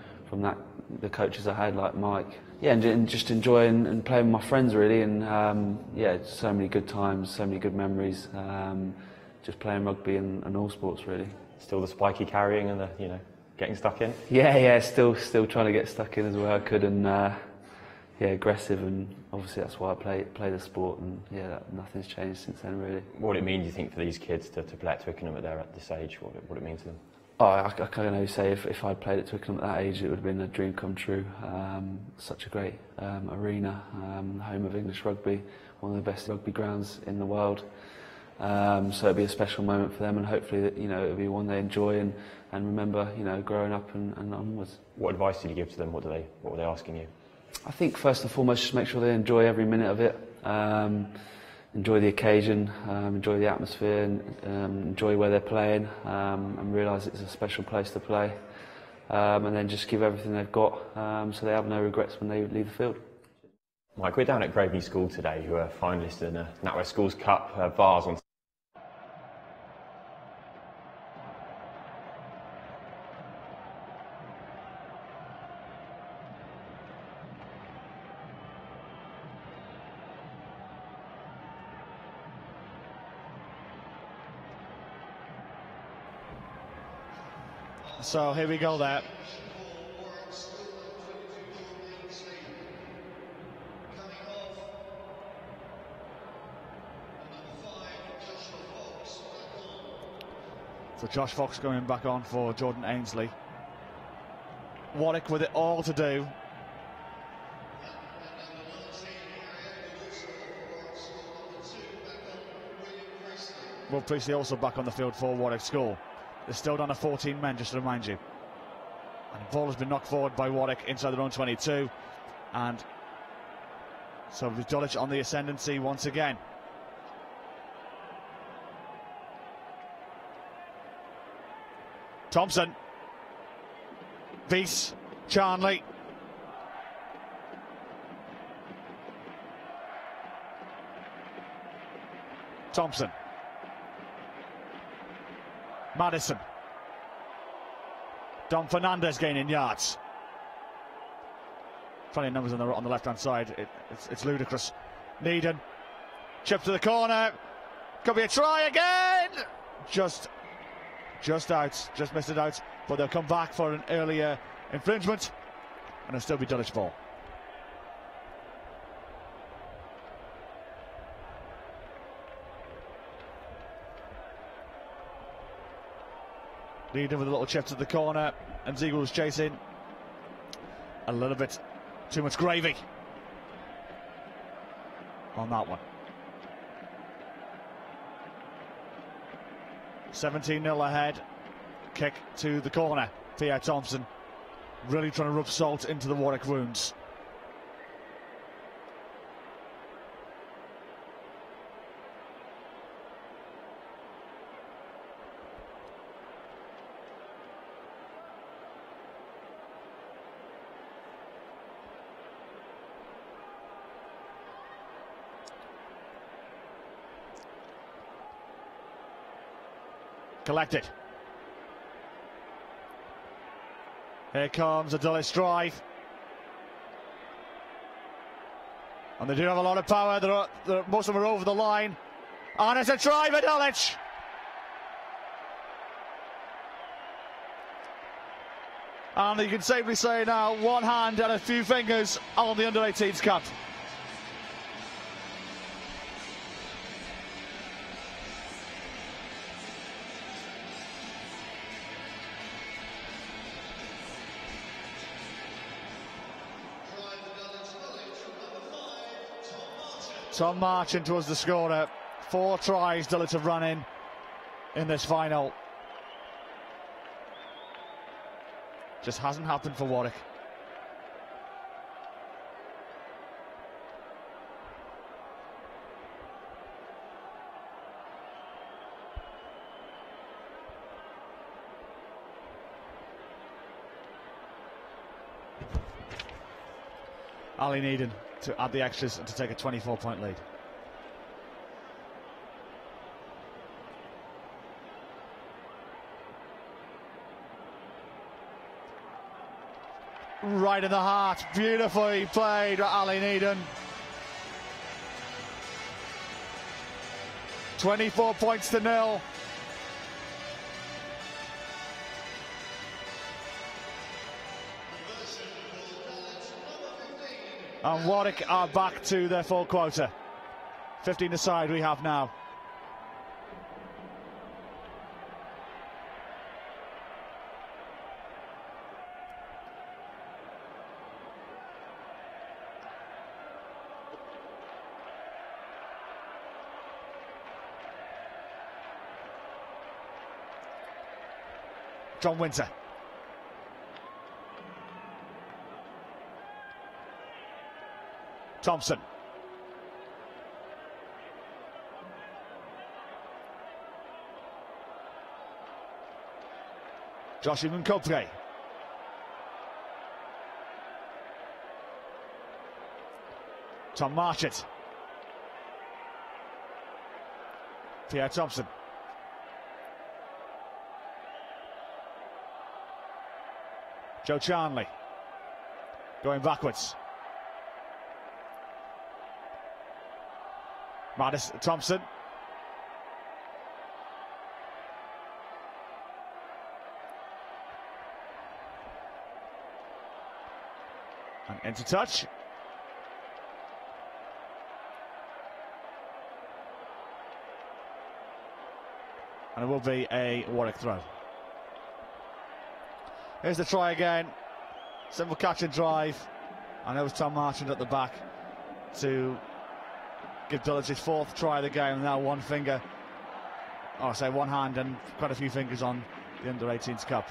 that, the coaches I had like Mike. Yeah, and just enjoying and playing with my friends really, and yeah, so many good times, so many good memories. Just playing rugby and all sports really. Still the spiky carrying and the getting stuck in. Yeah, still trying to get stuck in as well I could, and yeah, aggressive, and obviously that's why I play the sport, and yeah, nothing's changed since then really. What would it mean, do you think, for these kids to play at Twickenham at this age? What would it mean to them? Oh, I can only say if I'd played at Twickenham at that age, it would have been a dream come true. Such a great arena, home of English rugby, one of the best rugby grounds in the world. So it'd be a special moment for them, and hopefully that it'll be one they enjoy and remember growing up and onwards. What advice did you give to them? What were they asking you? I think first and foremost, just make sure they enjoy every minute of it, enjoy the occasion, enjoy the atmosphere, and enjoy where they're playing, and realise it's a special place to play, and then just give everything they've got, so they have no regrets when they leave the field. Mike, we're down at Graveney School today, who are finalists in the NatWest Schools Cup Vase on. So here we go there. So Josh Fox going back on for Jordan Ainsley. Warwick with it all to do. Will Priestley also back on the field for Warwick School. They're still down to 14 men, just to remind you. And the ball has been knocked forward by Warwick inside their own 22. And so with Dulwich on the ascendancy once again. Thompson. Vase. Charnley. Thompson. Madison. Don Fernandez gaining yards. Funny numbers on the left-hand side. It's ludicrous. Needham. Chip to the corner. Could be a try again. Just out. Just missed it out. But they'll come back for an earlier infringement. And it'll still be Dulwich ball. Needham with a little chip to the corner, and Ziegel was chasing. A little bit too much gravy on that one. 17-0 ahead. Kick to the corner. Pierre Thompson really trying to rub salt into the Warwick wounds. Collected. Here comes a Dulwich drive. And they do have a lot of power. Most of them are over the line. And it's a try for Dulwich. And you can safely say now, one hand and a few fingers on the under-18s cup. Tom Marchant was the scorer. 4 tries Dulwich have run in this final. Just hasn't happened for Warwick. Ali Needon to add the extras and to take a 24-point lead. Right in the heart, beautifully played by Ali Needon. 24 points to 0. And Warwick are back to their full quota. 15 aside we have now. John Winter. Thompson. Josh Imunkopre. Tom Marchant. Pierre Thompson. Joe Charnley. Going backwards. Madison Thompson. And into touch. And it will be a Warwick throw. Here's the try again. Simple catch and drive. And there was Tom Marchant at the back to give Dulwich his 4th try of the game. Now one finger, or I say one hand and quite a few fingers on the under-18s cup.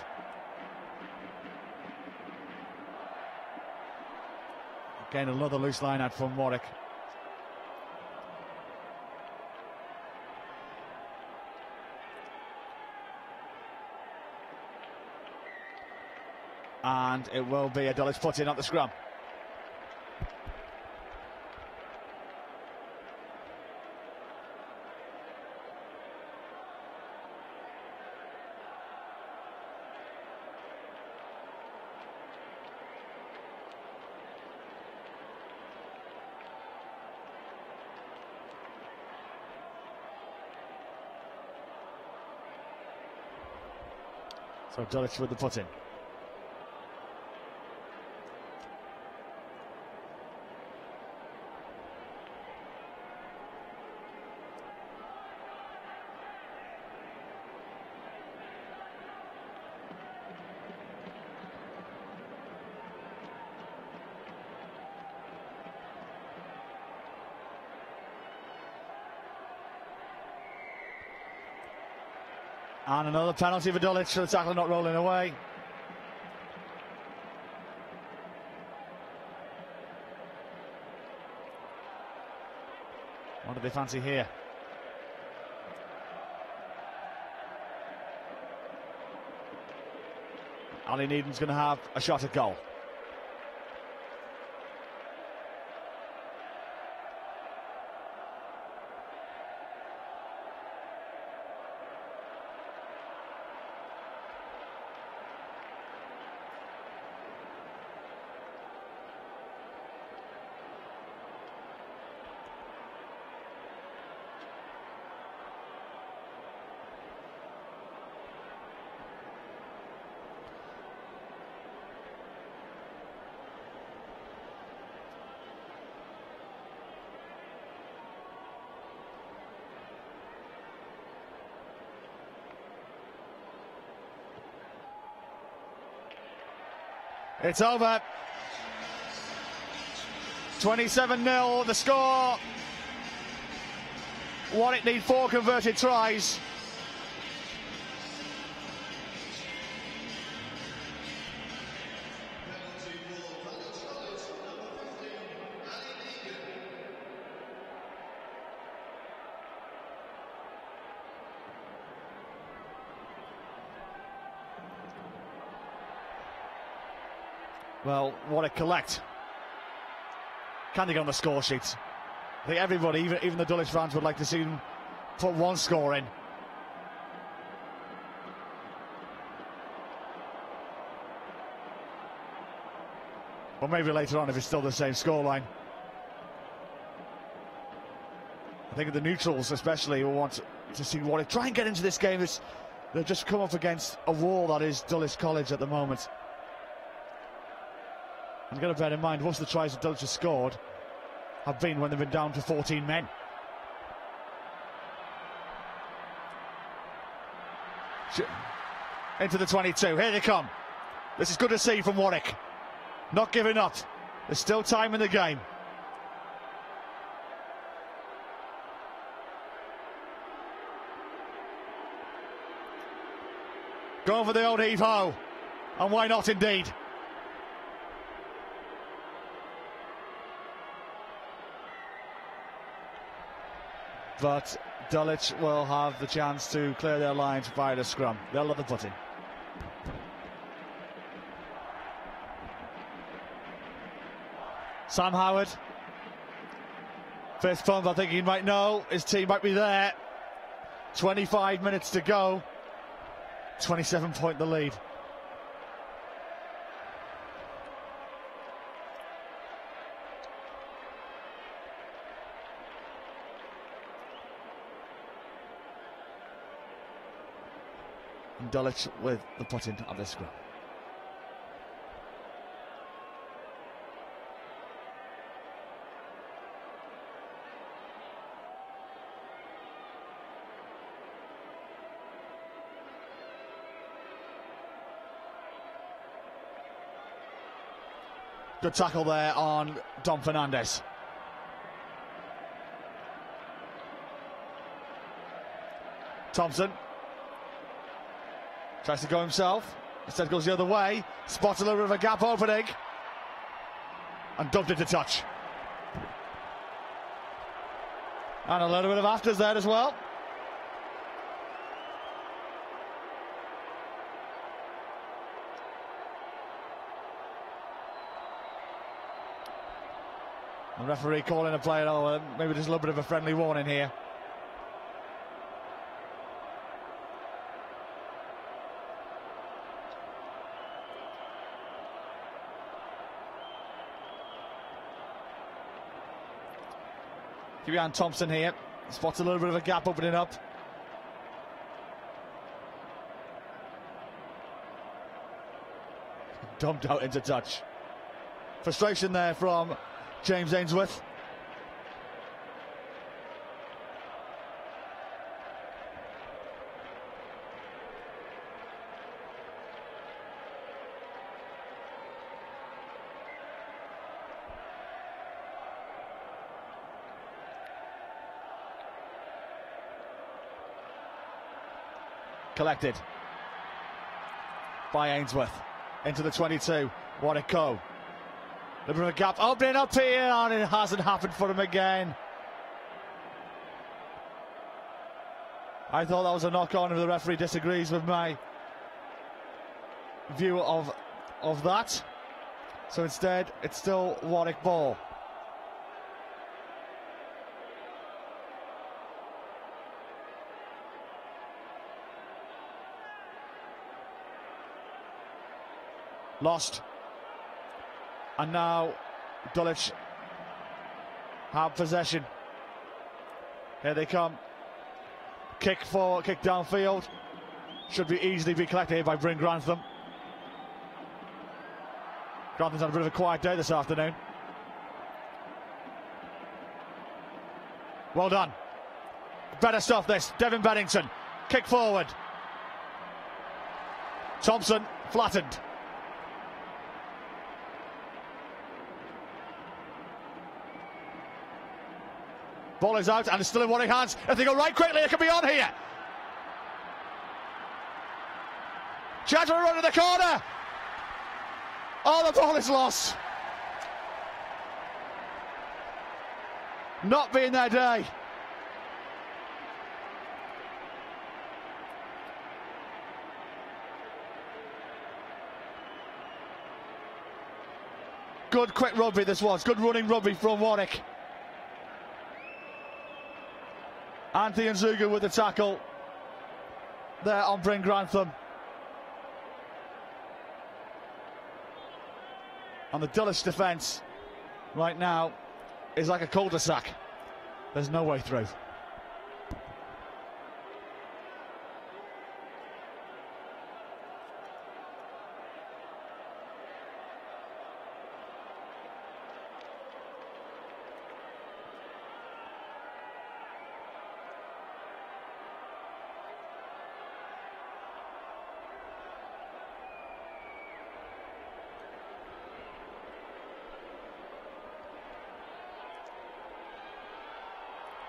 Again, another loose line out from Warwick. And it will be a Dulwich put in at the scrum. So Dulwich with the put in. And another penalty for Dulwich for the tackle not rolling away. What do they fancy here? Ali Needham's going to have a shot at goal. It's over. 27-0 the score. Warwick need 4 converted tries. Well, what a collect. Can they get on the score sheet? I think everybody, even the Dulwich fans, would like to see them put 1 score in. Or maybe later on if it's still the same scoreline. I think the neutrals especially will want to see Warwick try and get into this game. They've just come up against a wall that is Dulwich College at the moment. And you've got to bear in mind, most of the tries that Dulwich has scored have been when they've been down to 14 men. Into the 22, here they come. This is good to see from Warwick. Not giving up. There's still time in the game. Going for the old heave-ho. And why not indeed? But Dulwich will have the chance to clear their lines via the scrum. They'll let the put in. Sam Howard. Fist pump, I think he might know. His team might be there. 25 minutes to go. 27-point the lead. Dulwich with the put-in of this scrum. Good tackle there on Dom Fernandez. Thompson tries to go himself, instead goes the other way, spots a little bit of a gap opening, and dumped into touch. And a little bit of afters there as well. The referee calling a play, maybe there's a little bit of a friendly warning here. Kieran Thompson here, spots a little bit of a gap opening up. Dumped out into touch. Frustration there from James Ainsworth. collected by Ainsworth. Into the 22. Warwick go. A bit of a gap opening up here, and it hasn't happened for him again. I thought that was a knock-on if the referee disagrees with my view of that. So instead, it's still Warwick ball. Lost. And now Dulwich have possession. Here they come. Kick forward, kick downfield. Should easily be collected here by Bryn Grantham. Grantham's had a bit of a quiet day this afternoon. Well done. Better stuff this. Devin Beddington. Kick forward. Thompson flattened. Ball is out and it's still in Warwick hands. If they go right quickly, it could be on here. Chance for a run in the corner. Oh, the ball is lost. Not being their day. Good quick rugby this was. Good running rugby from Warwick. Anthony Nzugu with the tackle there on Bryn Grantham. And the Dulwich defence right now is like a cul-de-sac. There's no way through.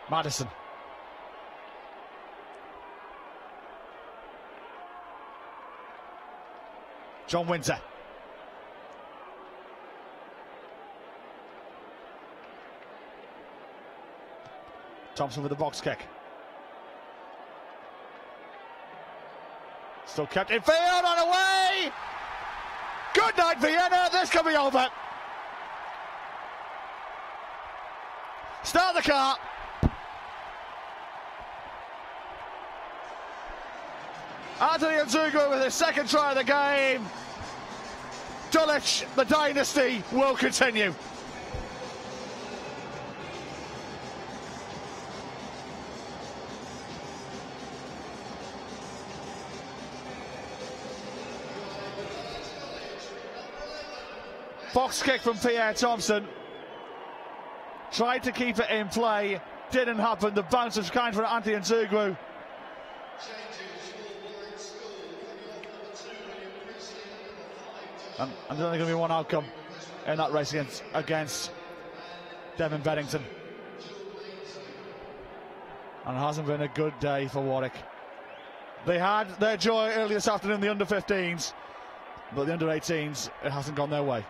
Madison. John Winter. Thompson with the box kick. Still kept in field and away! Good night, Vienna. This could be over. Start the car. Anthony Nzugu with his second try of the game. Dulwich, the dynasty, will continue. Box kick from Pierre Thompson. Tried to keep it in play. Didn't happen. The bounce was kind for Anthony Nzugu. And there's only going to be one outcome in that race against Devin Beddington. And it hasn't been a good day for Warwick. They had their joy early this afternoon, the under-15s, but the under-18s, it hasn't gone their way.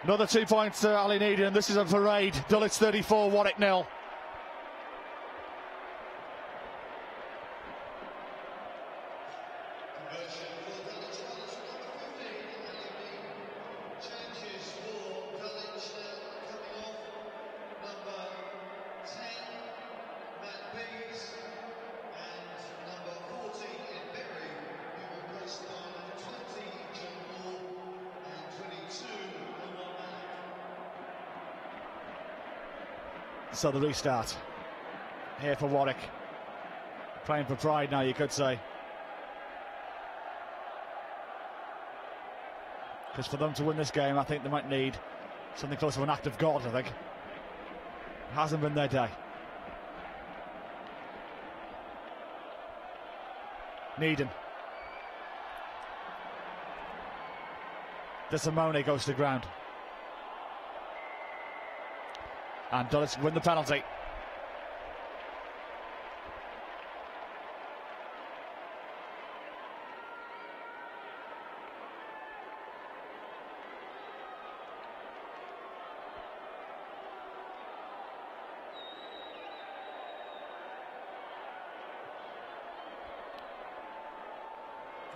Another 2 points to Ali Needham. This is a parade. Dulwich 34, Warwick 0. So the restart here for Warwick. Playing for pride now, you could say. Because for them to win this game, I think they might need something close to an act of God, I think. It hasn't been their day. Needham De Simone goes to the ground. And Dulwich win the penalty.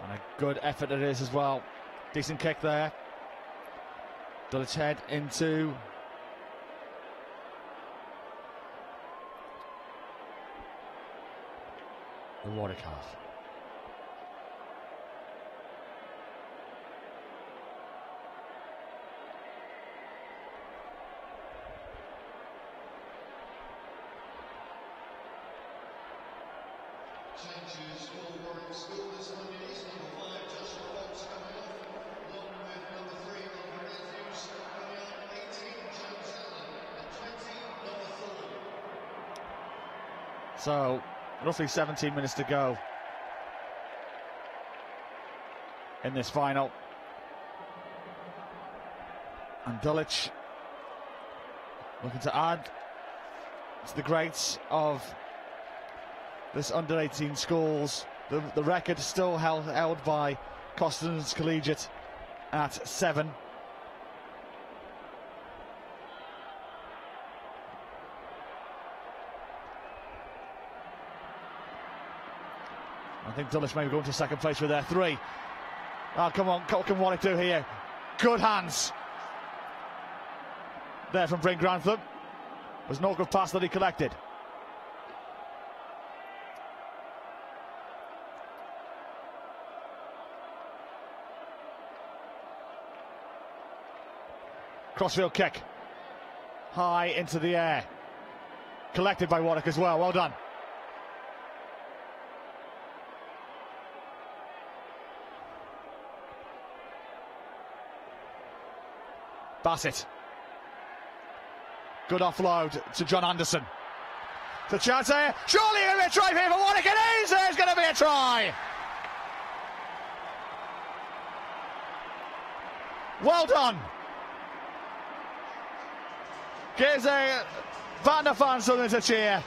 And a good effort it is as well. Decent kick there. Dulwich head into the Warwick half. Changes for Warwick School this Monday is number 5, Joshua Fox coming off, along with number 3, Robert Matthews coming on, 18, James Allen, and 20, number 4. So, roughly 17 minutes to go in this final. And Dulwich looking to add to the greats of this under-18 schools. The record is still held by Costons Collegiate at 7. I think Dulwich may be going to second place with their 3. Oh, come on, what can Warwick do here? Good hands there from Bryn Grantham. There's no good pass that he collected. Crossfield kick. High into the air. Collected by Warwick as well. Well done. Bassett. Good offload to John Anderson. The chance here. Surely going to be a try here for Warwick. It is. There's going to be a try. Well done. Gives a Van der Van something to cheer.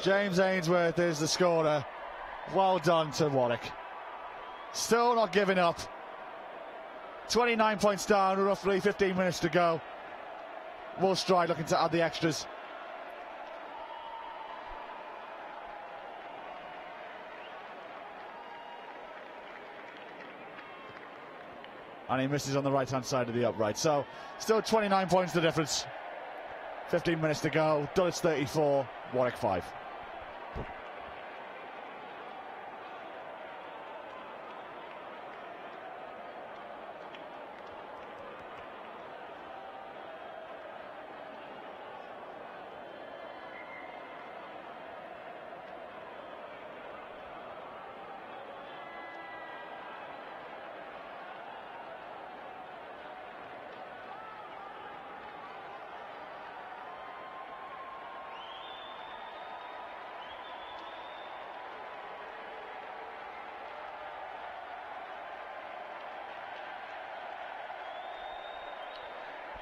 James Ainsworth is the scorer. Well done to Warwick. Still not giving up. 29 points down, roughly 15 minutes to go. Will Stride looking to add the extras. And he misses on the right hand side of the upright. So still 29 points the difference. 15 minutes to go. Dulwich 34, Warwick 5.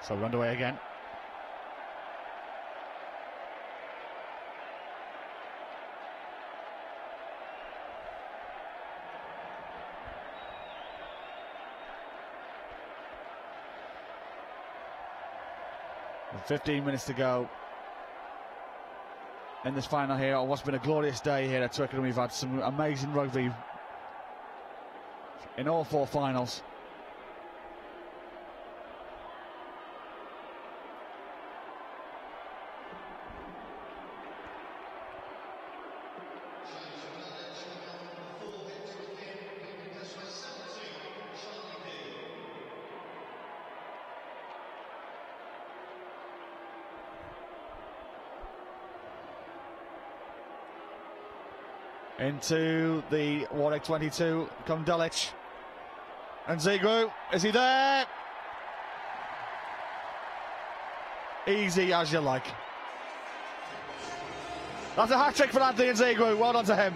So we're underway again. And 15 minutes to go in this final here on what's been a glorious day here at Twickenham. We've had some amazing rugby in all 4 finals. Into the Warwick 22 come Dulwich. And Zegru, is he there? Easy as you like. That's a hat-trick for Anthony Zegru. Well done to him.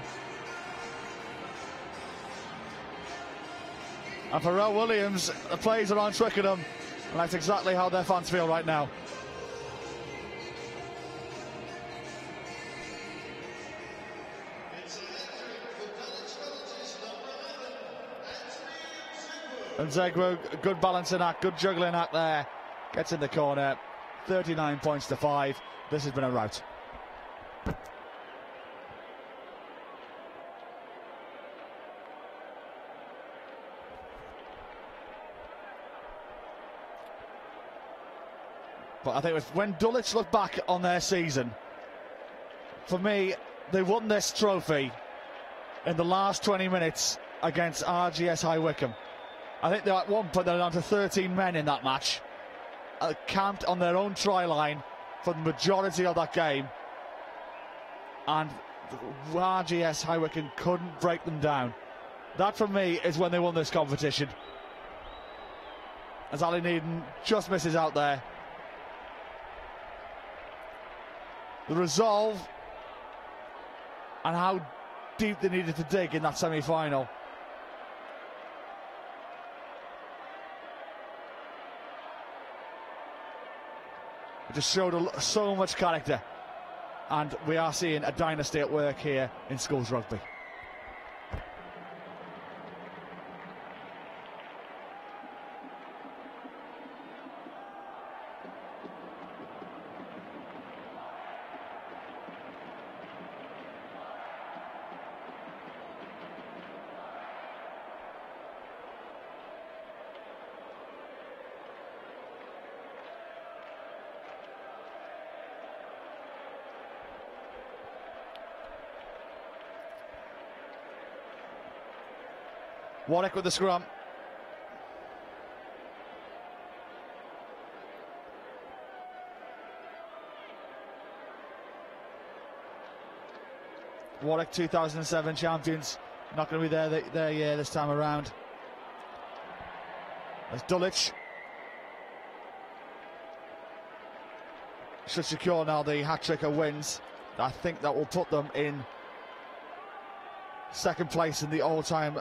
And for Pharrell Williams, the plays are on Twickenham, and that's exactly how their fans feel right now. And Zegru, good balancing act, good juggling act there. Gets in the corner. 39 points to 5. This has been a rout. But I think when Dulwich look back on their season, for me, they won this trophy in the last 20 minutes against RGS High Wycombe. I think at one point they were down to 13 men in that match, camped on their own try line for the majority of that game, and RGS High Wycombe couldn't break them down. That for me is when they won this competition, as Ali Needham just misses out there. The resolve and how deep they needed to dig in that semi-final. It just showed so much character, and we are seeing a dynasty at work here in schools rugby. Warwick with the scrum. Warwick 2007 champions, not going to be there yeah, this time around. There's Dulwich. Should secure now the hat-trick of wins. I think that will put them in second place in the all-time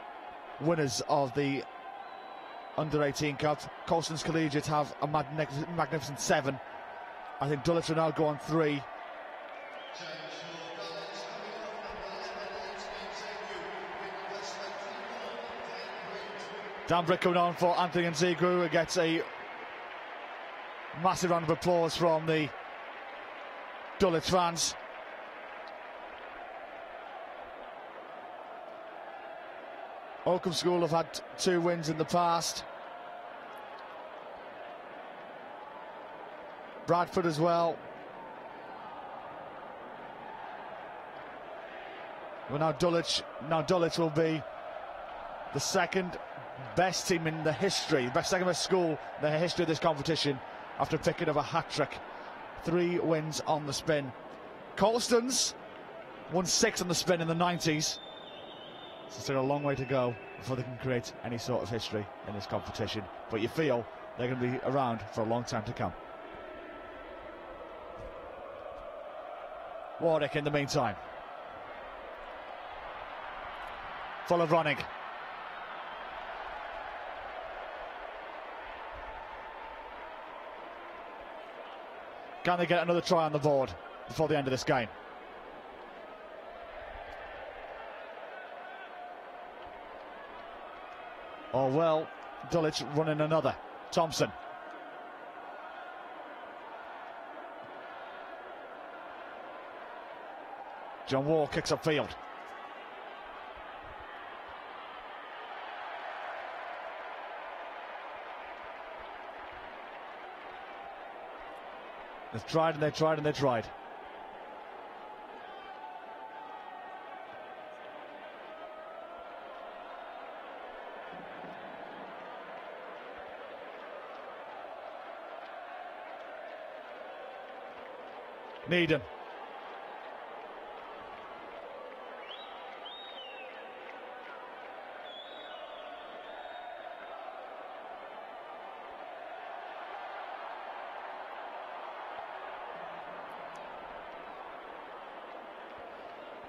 winners of the under-18 Cup. Colston's Collegiate have a magnificent 7. I think Dulwich will now go on 3. Dan Brick coming on for Anthony Zegru, who gets a massive round of applause from the Dulwich fans. Oakham School have had 2 wins in the past. Bradford as well. Well, now Dulwich will be the second best team in the history, second best school in the history of this competition, after picking up a hat-trick. 3 wins on the spin. Colston's won 6 on the spin in the 90s. So still a long way to go before they can create any sort of history in this competition. But you feel they're going to be around for a long time to come. Warwick in the meantime. Full of running. Can they get another try on the board before the end of this game? Oh well, Dulwich running another. Thompson. John Wall kicks upfield. They've tried and they tried and they tried. Needham.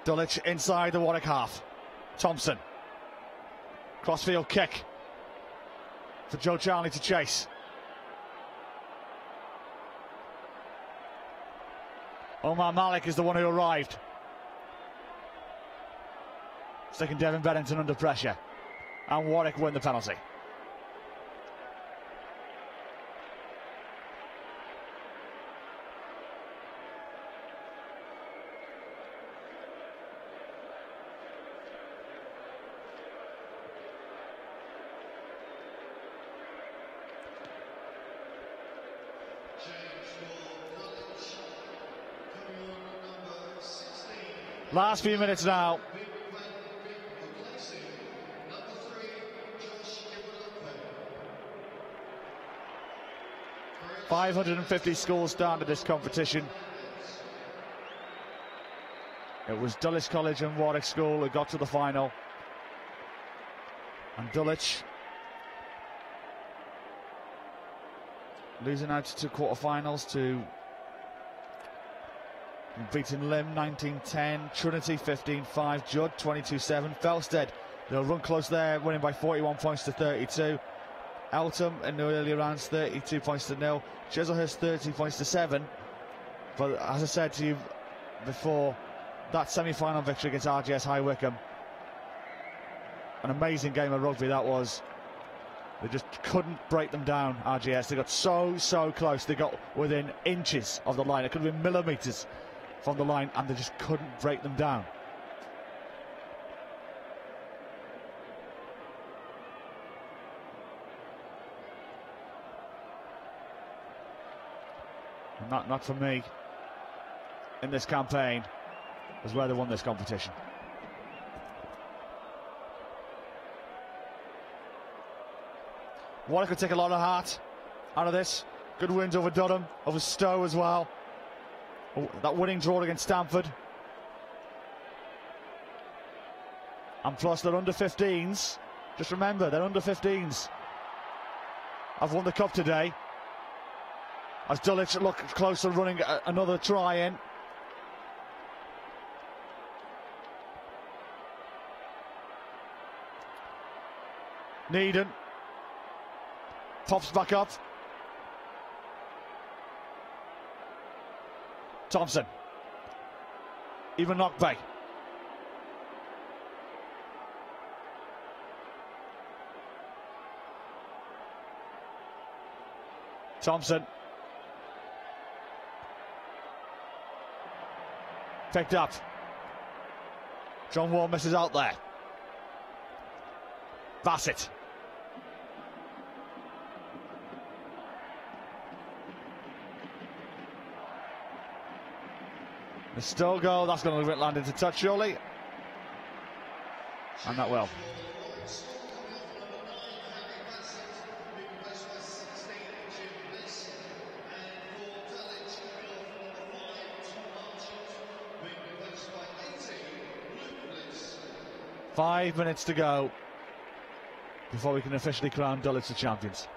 Dulwich inside the Warwick half. Thompson. Crossfield kick for Joe Charnley to chase. Omar Malik is the one who arrived. Sticking Devin Bennington under pressure. And Warwick win the penalty. Last few minutes now. .550 schools started this competition. It was Dulwich College and Warwick School who got to the final. And Dulwich losing out to quarterfinals to beating Lim 19-10, Trinity 15-5, Judd 22-7, Felsted they'll run close there, winning by 41 points to 32. Eltham in the early rounds 32 points to 0, Chislehurst 30 points to 7. But as I said to you before, that semi-final victory against RGS High Wycombe, an amazing game of rugby that was. They just couldn't break them down, RGS. They got so close, they got within inches of the line. It could have been millimetres from the line, and they just couldn't break them down. And not for me in this campaign was where they won this competition. Warwick could take a lot of heart out of this. Good wins over Durham, over Stowe as well. Oh, that winning draw against Stamford. And plus they're under 15s. Just remember, they're under 15s. I've won the cup today. As Dulwich look close to running another try in. Needham pops back up. Thompson. Even Knockbay. Thompson. Picked up. John Wall misses out there. Bassett. The Stowe goal, that's going to land into touch surely. And that will. Five minutes to go before we can officially crown Dulwich the champions.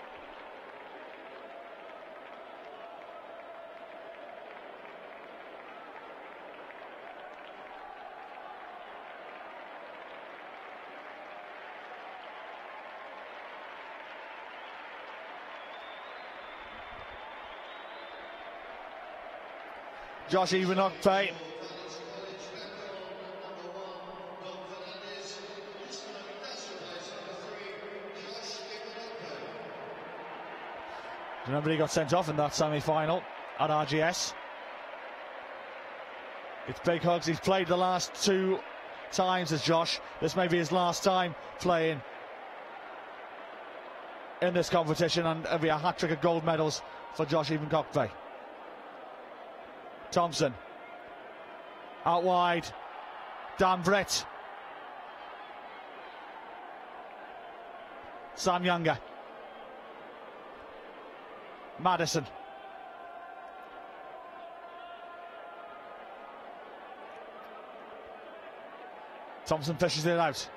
Josh Evenokpe. Remember, he got sent off in that semi-final at RGS. It's big hugs. He's played the last two times as Josh. This may be his last time playing in this competition, and it'll be a hat-trick of gold medals for Josh Evenokpe. Thompson. Out wide. Dan Britt. Sam Younger. Madison. Thompson fishes it out.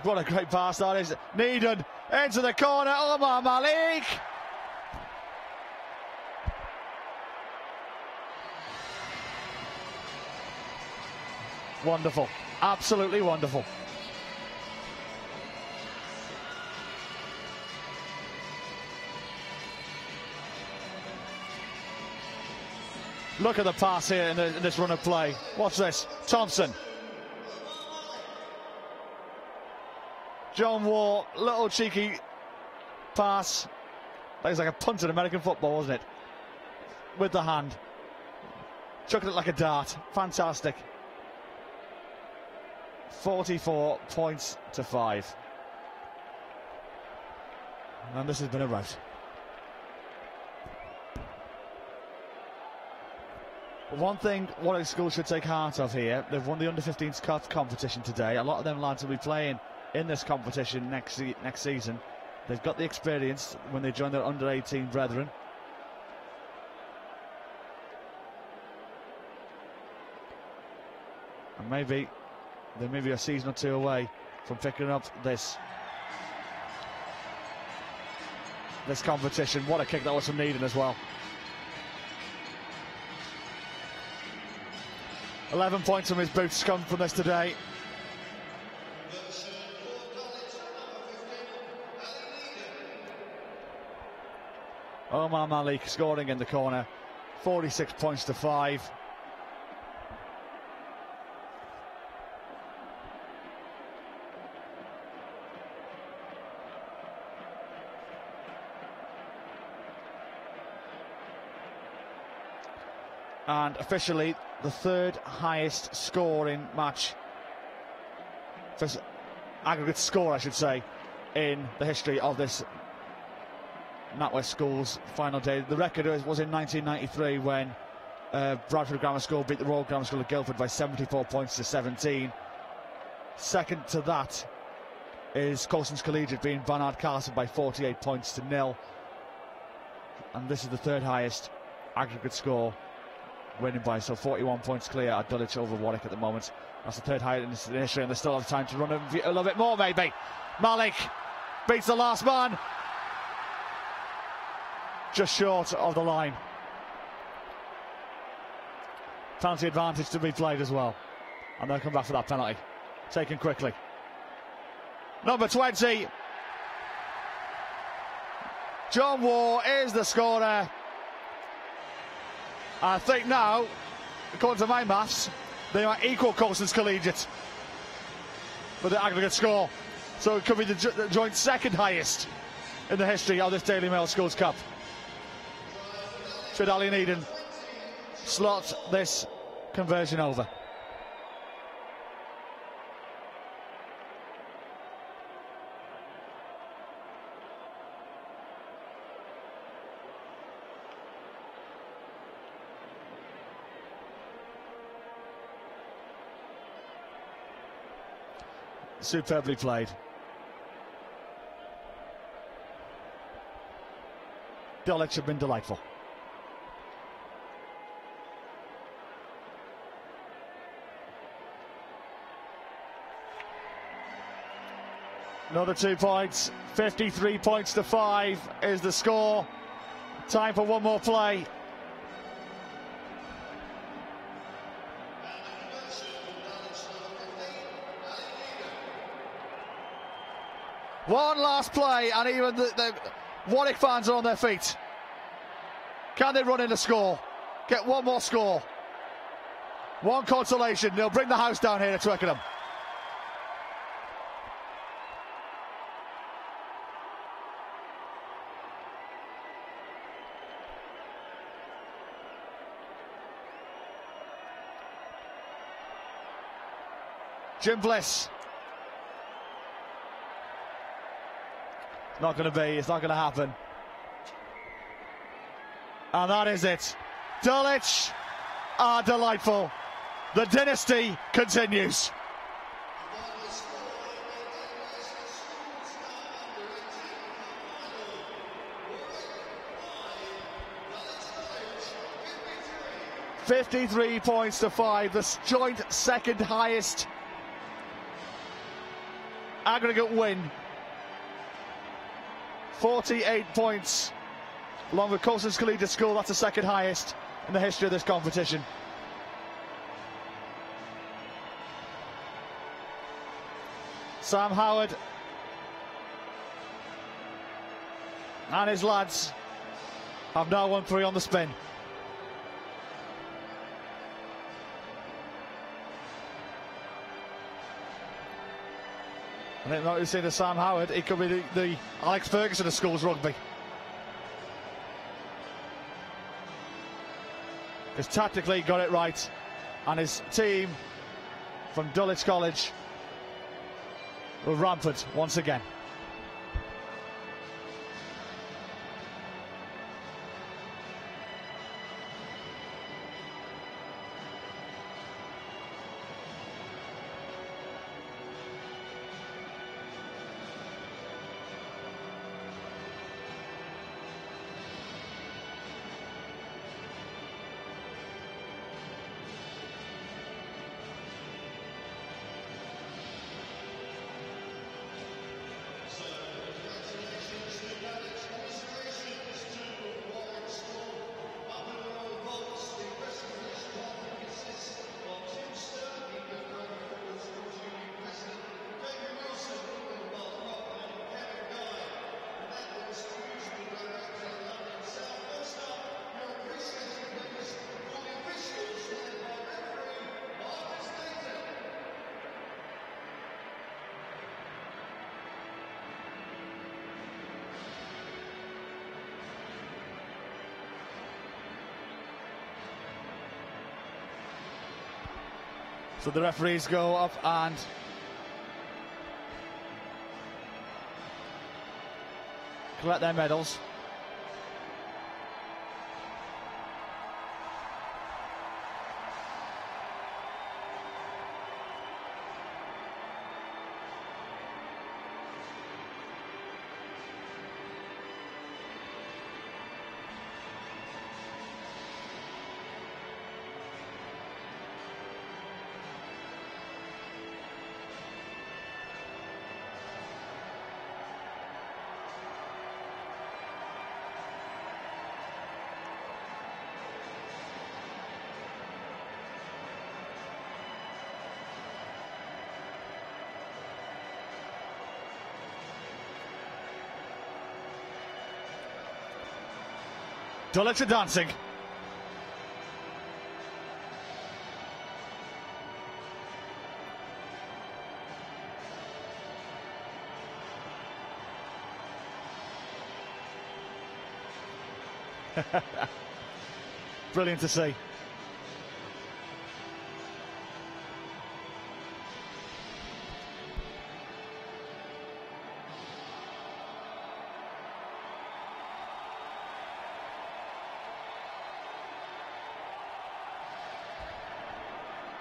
What a great pass that is. Needham into the corner. Omar Malik. Wonderful. Absolutely wonderful. Look at the pass here in this run of play. Watch this. Thompson. John Waugh, little cheeky pass. That was like a punt in American football, wasn't it? With the hand. Chucking it like a dart. Fantastic. 44 points to 5. And this has been a rout. One thing Warwick School should take heart of here, they've won the under-15s cup competition today. A lot of them lads will be playing in this competition next season. They've got the experience when they join their under-18 brethren. And maybe they may be a season or two away from picking up this competition. What a kick that was from Needham as well. 11 points from his boots come from this today. Omar Malik scoring in the corner. 46 points to 5. And officially the third highest scoring match, first aggregate score I should say, in the history of this NatWest Schools final day. The record was in 1993 when Bradford Grammar School beat the Royal Grammar School of Guildford by 74 points to 17. Second to that is Coulston's Collegiate beating Barnard Castle by 48 points to 0. And this is the third highest aggregate score, winning by 41 points clear at Dulwich over Warwick at the moment. That's the third highest in history, and they still have time to run a little bit more maybe. Malik beats the last man. Just short of the line. Penalty advantage to be played as well. And they'll come back for that penalty. Taken quickly. Number 20. John Waugh is the scorer. I think now, according to my maths, they are equal Coulston's Collegiate with the aggregate score. So it could be the joint second highest in the history of this Daily Mail Schools Cup. Should Ali Needham slot this conversion over. Superbly played. Dulwich have been delightful. Another 2 points. 53 points to 5 is the score. Time for one more play. One last play, and even the Warwick fans are on their feet. Can they run in a score? Get one more score. One consolation. They'll bring the house down here at Twickenham. Jim Bliss. Not going to be, it's not going to happen. And that is it. Dulwich are delightful. The dynasty continues. $53 points to 5, the joint second highest aggregate win. 48 points, along with Coulston's Collegiate School. That's the second highest in the history of this competition. Sam Howard and his lads have now won 3 on the spin. I think not you see the Sam Howard, he could be the Alex Ferguson of schools rugby. Because tactically he got it right, and his team from Dulwich College were rampant once again. So the referees go up and collect their medals. Dulwich are dancing. Brilliant to see.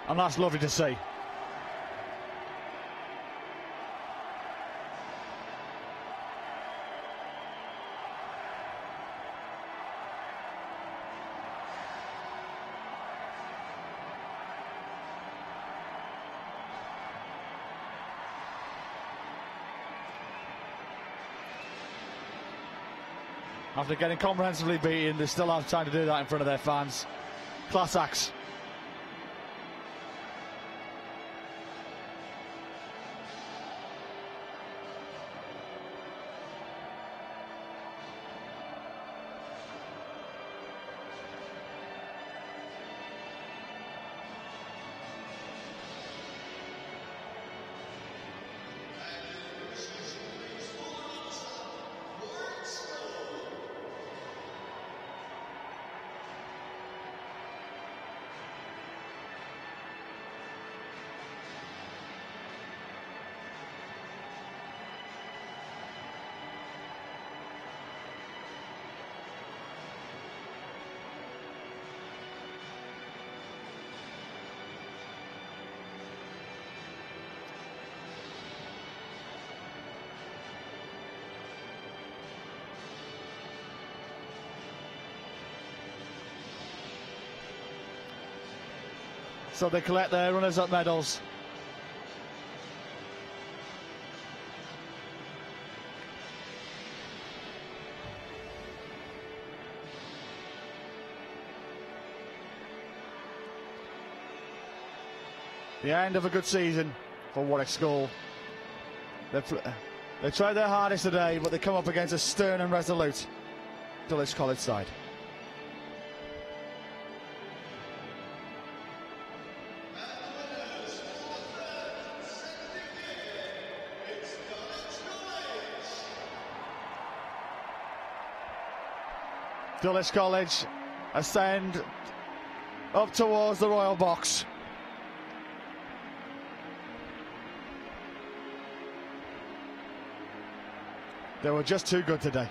And that's lovely to see. After getting comprehensively beaten, they still have time to do that in front of their fans. Class acts. So they collect their runners-up medals. The end of a good season for Warwick School. They tried their hardest today, but they come up against a stern and resolute Dulwich College side. Dulwich College ascend up towards the royal box. They were just too good today.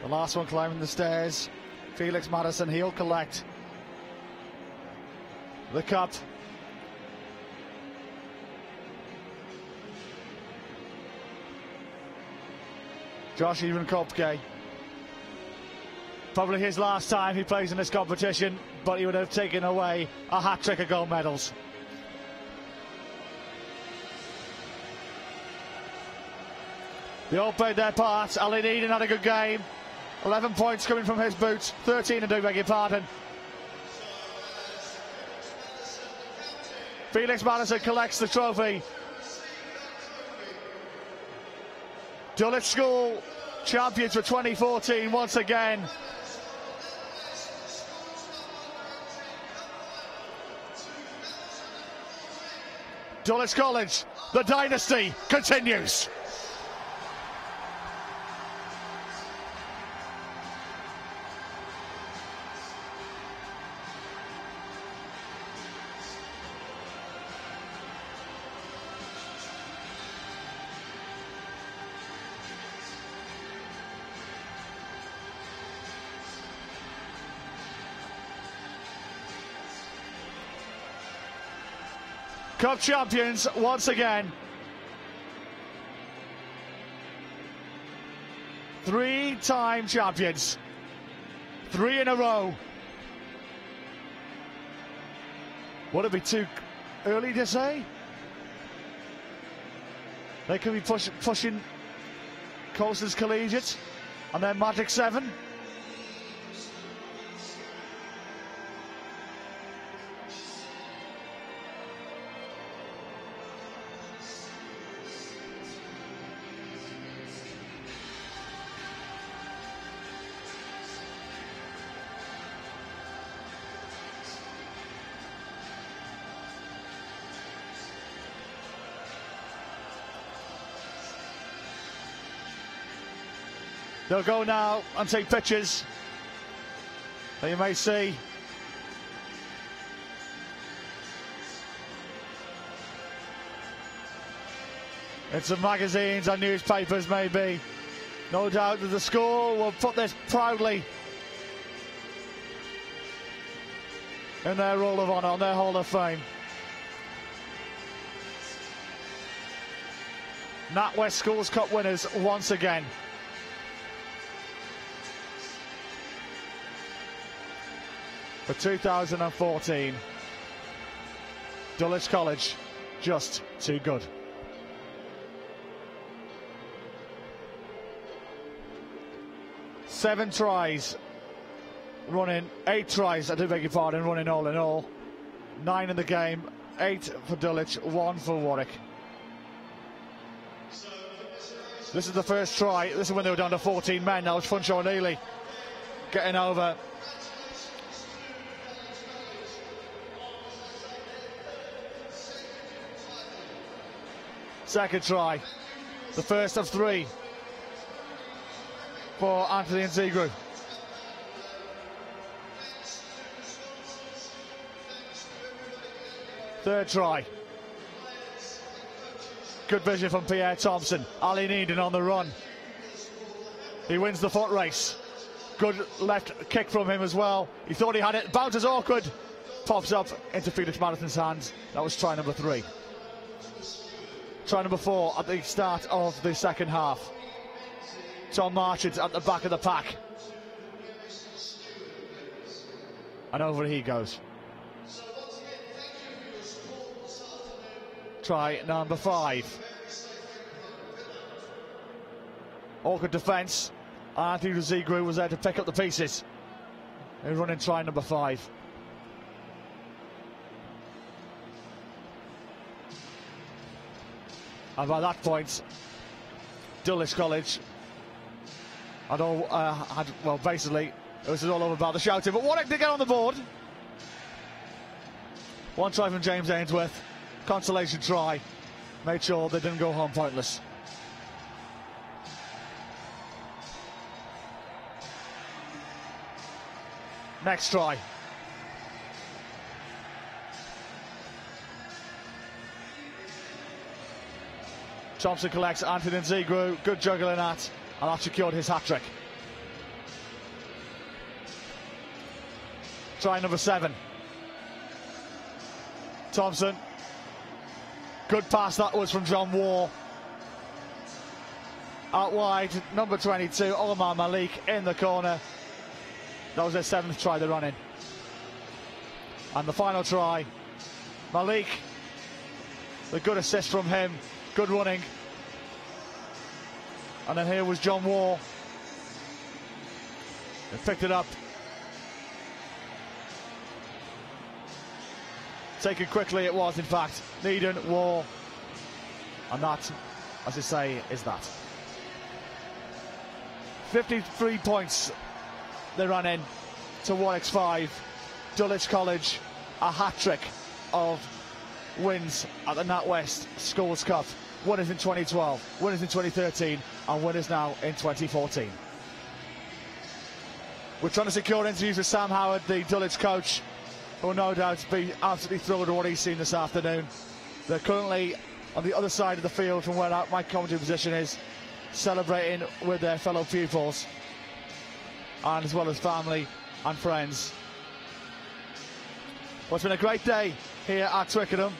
The last one climbing the stairs, Felix Madison, he'll collect the cup. Josh Evan-Kopke, probably his last time he plays in this competition, but he would have taken away a hat-trick of gold medals. They all played their part. Alan Eden had a good game. 11 points coming from his boots, 13 I do beg your pardon. Felix Madison collects the trophy. Dulwich School champions for 2014 once again. Dulwich College, the dynasty continues. Cup champions once again. 3-time champions. 3 in a row. Would it be too early to say? They could be pushing Coastal's Collegiate and their Magic 7. They'll go now and take pictures that you may see. In some magazines and newspapers maybe. No doubt that the school will put this proudly in their Roll of Honour, on their Hall of Fame. NatWest Schools Cup winners once again. For 2014, Dulwich College, just too good. Seven tries running, 8 tries, I do beg your pardon, running all in all. 9 in the game, 8 for Dulwich, 1 for Warwick. This is the first try. This is when they were down to 14 men. Now it's Funcho O'Neilly getting over. Second try, the first of 3 for Anthony and Zegru. Third try. Good vision from Pierre Thompson. Ali Needon on the run. He wins the foot race. Good left kick from him as well. He thought he had it. Bounces awkward. Pops up into Felix Madison's hands. That was try number 3. Try number 4 at the start of the second half. Tom Marchant at the back of the pack. And over he goes. Try number 5. Awkward defence. Anthony Zegru was there to pick up the pieces. They're running try number 5. And by that point, Dulwich College had basically, it was all over about the shouting, but Warwick did get on the board. 1 try from James Ainsworth, consolation try, made sure they didn't go home pointless. Next try. Thompson collects Anthony Zegru, good juggling at, and that secured his hat-trick. Try number 7. Thompson. Good pass that was from John Waugh. Out wide, number 22, Omar Malik in the corner. That was their 7th try they're running. And the final try, Malik. The good assist from him, good running. And then here was John Waugh. They picked it up. Taken quickly it was, in fact. Needham, Waugh. And that, as I say, is that. 53 points they ran in to Warwick's 5. Dulwich College, a hat-trick of wins at the NatWest Schools Cup. Winners in 2012, winners in 2013, and winners now in 2014. We're trying to secure interviews with Sam Howard, the Dulwich coach, who will no doubt be absolutely thrilled with what he's seen this afternoon. They're currently on the other side of the field from where my commentary position is, celebrating with their fellow pupils, and as well as family and friends. Well, it's been a great day here at Twickenham.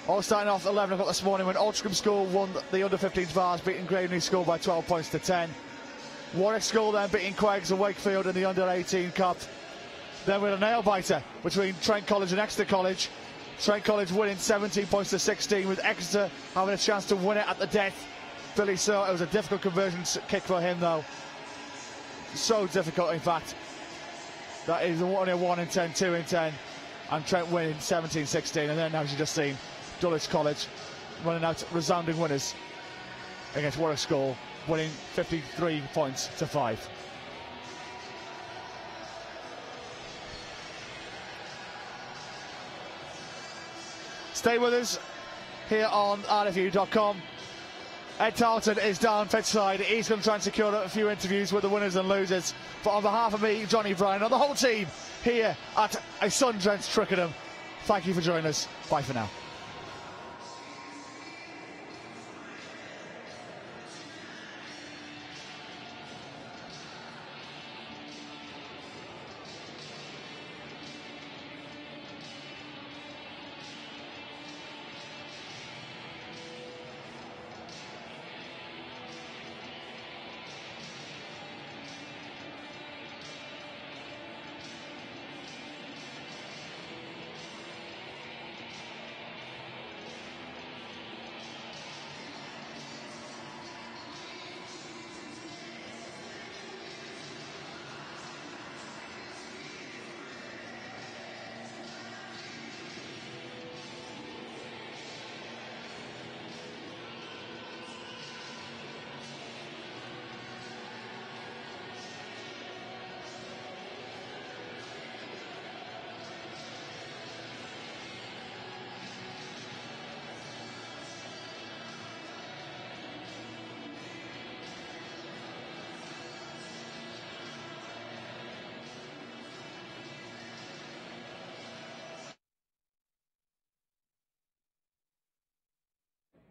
All starting off at 11 o'clock this morning when Altrincham School won the under-15s Vase, beating Graveney School by 12 points to 10. Warwick School then beating QEGS and Wakefield in the under-18 Cup. Then we had a nail-biter between Trent College and Exeter College. Trent College winning 17 points to 16, with Exeter having a chance to win it at the death. Billy Sir, it was a difficult conversion kick for him though. So difficult, in fact. That is only a 1 in 10, 2 in 10. And Trent winning 17-16. And then, as you just seen, Dulwich College running out resounding winners against Warwick School, winning 53 points to 5. Stay with us here on RFU.com. Ed Tarleton is down pitch side. He's going to try and secure a few interviews with the winners and losers. But on behalf of me, Johnny Bryan, and the whole team here at a sun-drenched Twickenham, thank you for joining us. Bye for now.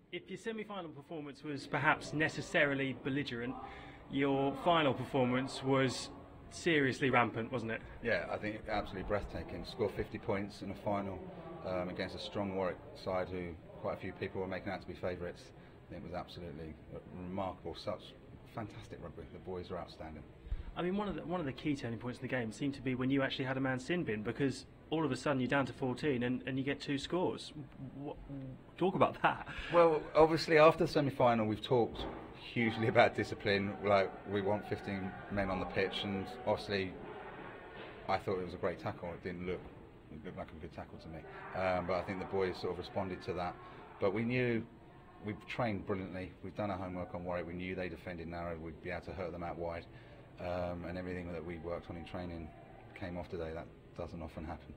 If your semi-final performance was perhaps necessarily belligerent, your final performance was seriously rampant, wasn't it? Yeah, I think absolutely breathtaking. Score 50 points in a final against a strong Warwick side who quite a few people were making out to be favourites. It was absolutely remarkable. Such fantastic rugby. The boys are outstanding. I mean, one of the key turning points in the game seemed to be when you actually had a man sin bin, because all of a sudden you're down to 14 and you get 2 scores. Talk about that. Well, obviously after the semi-final we've talked hugely about discipline. Like, we want 15 men on the pitch, and obviously I thought it was a great tackle. It looked like a good tackle to me, but I think the boys sort of responded to that. But we knew, we've trained brilliantly, we've done our homework on Warwick, we knew they defended narrow, we'd be able to hurt them out wide, and everything that we worked on in training came off today. That doesn't often happen.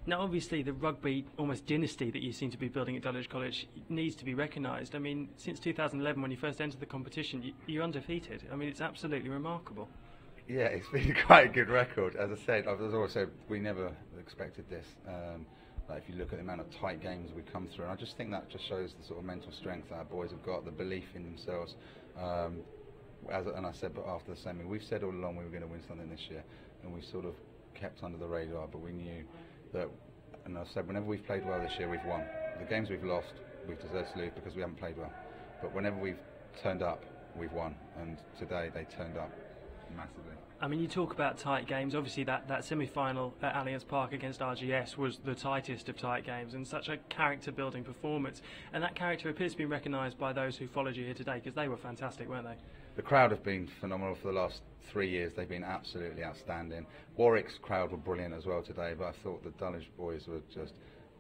Now, obviously, the rugby almost dynasty that you seem to be building at Dulwich College needs to be recognised. I mean, since 2011, when you first entered the competition, you're undefeated. I mean, it's absolutely remarkable. Yeah, it's been quite a good record. As I said, as I said, we never expected this. Like, if you look at the amount of tight games we come through, and I just think that just shows the sort of mental strength that our boys have got, the belief in themselves. And I said, but after the semi, we've said all along we were going to win something this year, and we sort of kept under the radar, but we knew that, and I said, whenever we've played well this year, we've won. The games we've lost, we've deserved to lose because we haven't played well. But whenever we've turned up, we've won, and today they turned up massively. I mean, you talk about tight games. Obviously, that semi-final at Allianz Park against RGS was the tightest of tight games, and such a character-building performance. And that character appears to be recognised by those who followed you here today, because they were fantastic, weren't they? The crowd have been phenomenal for the last 3 years. They've been absolutely outstanding. Warwick's crowd were brilliant as well today, but I thought the Dulwich boys were just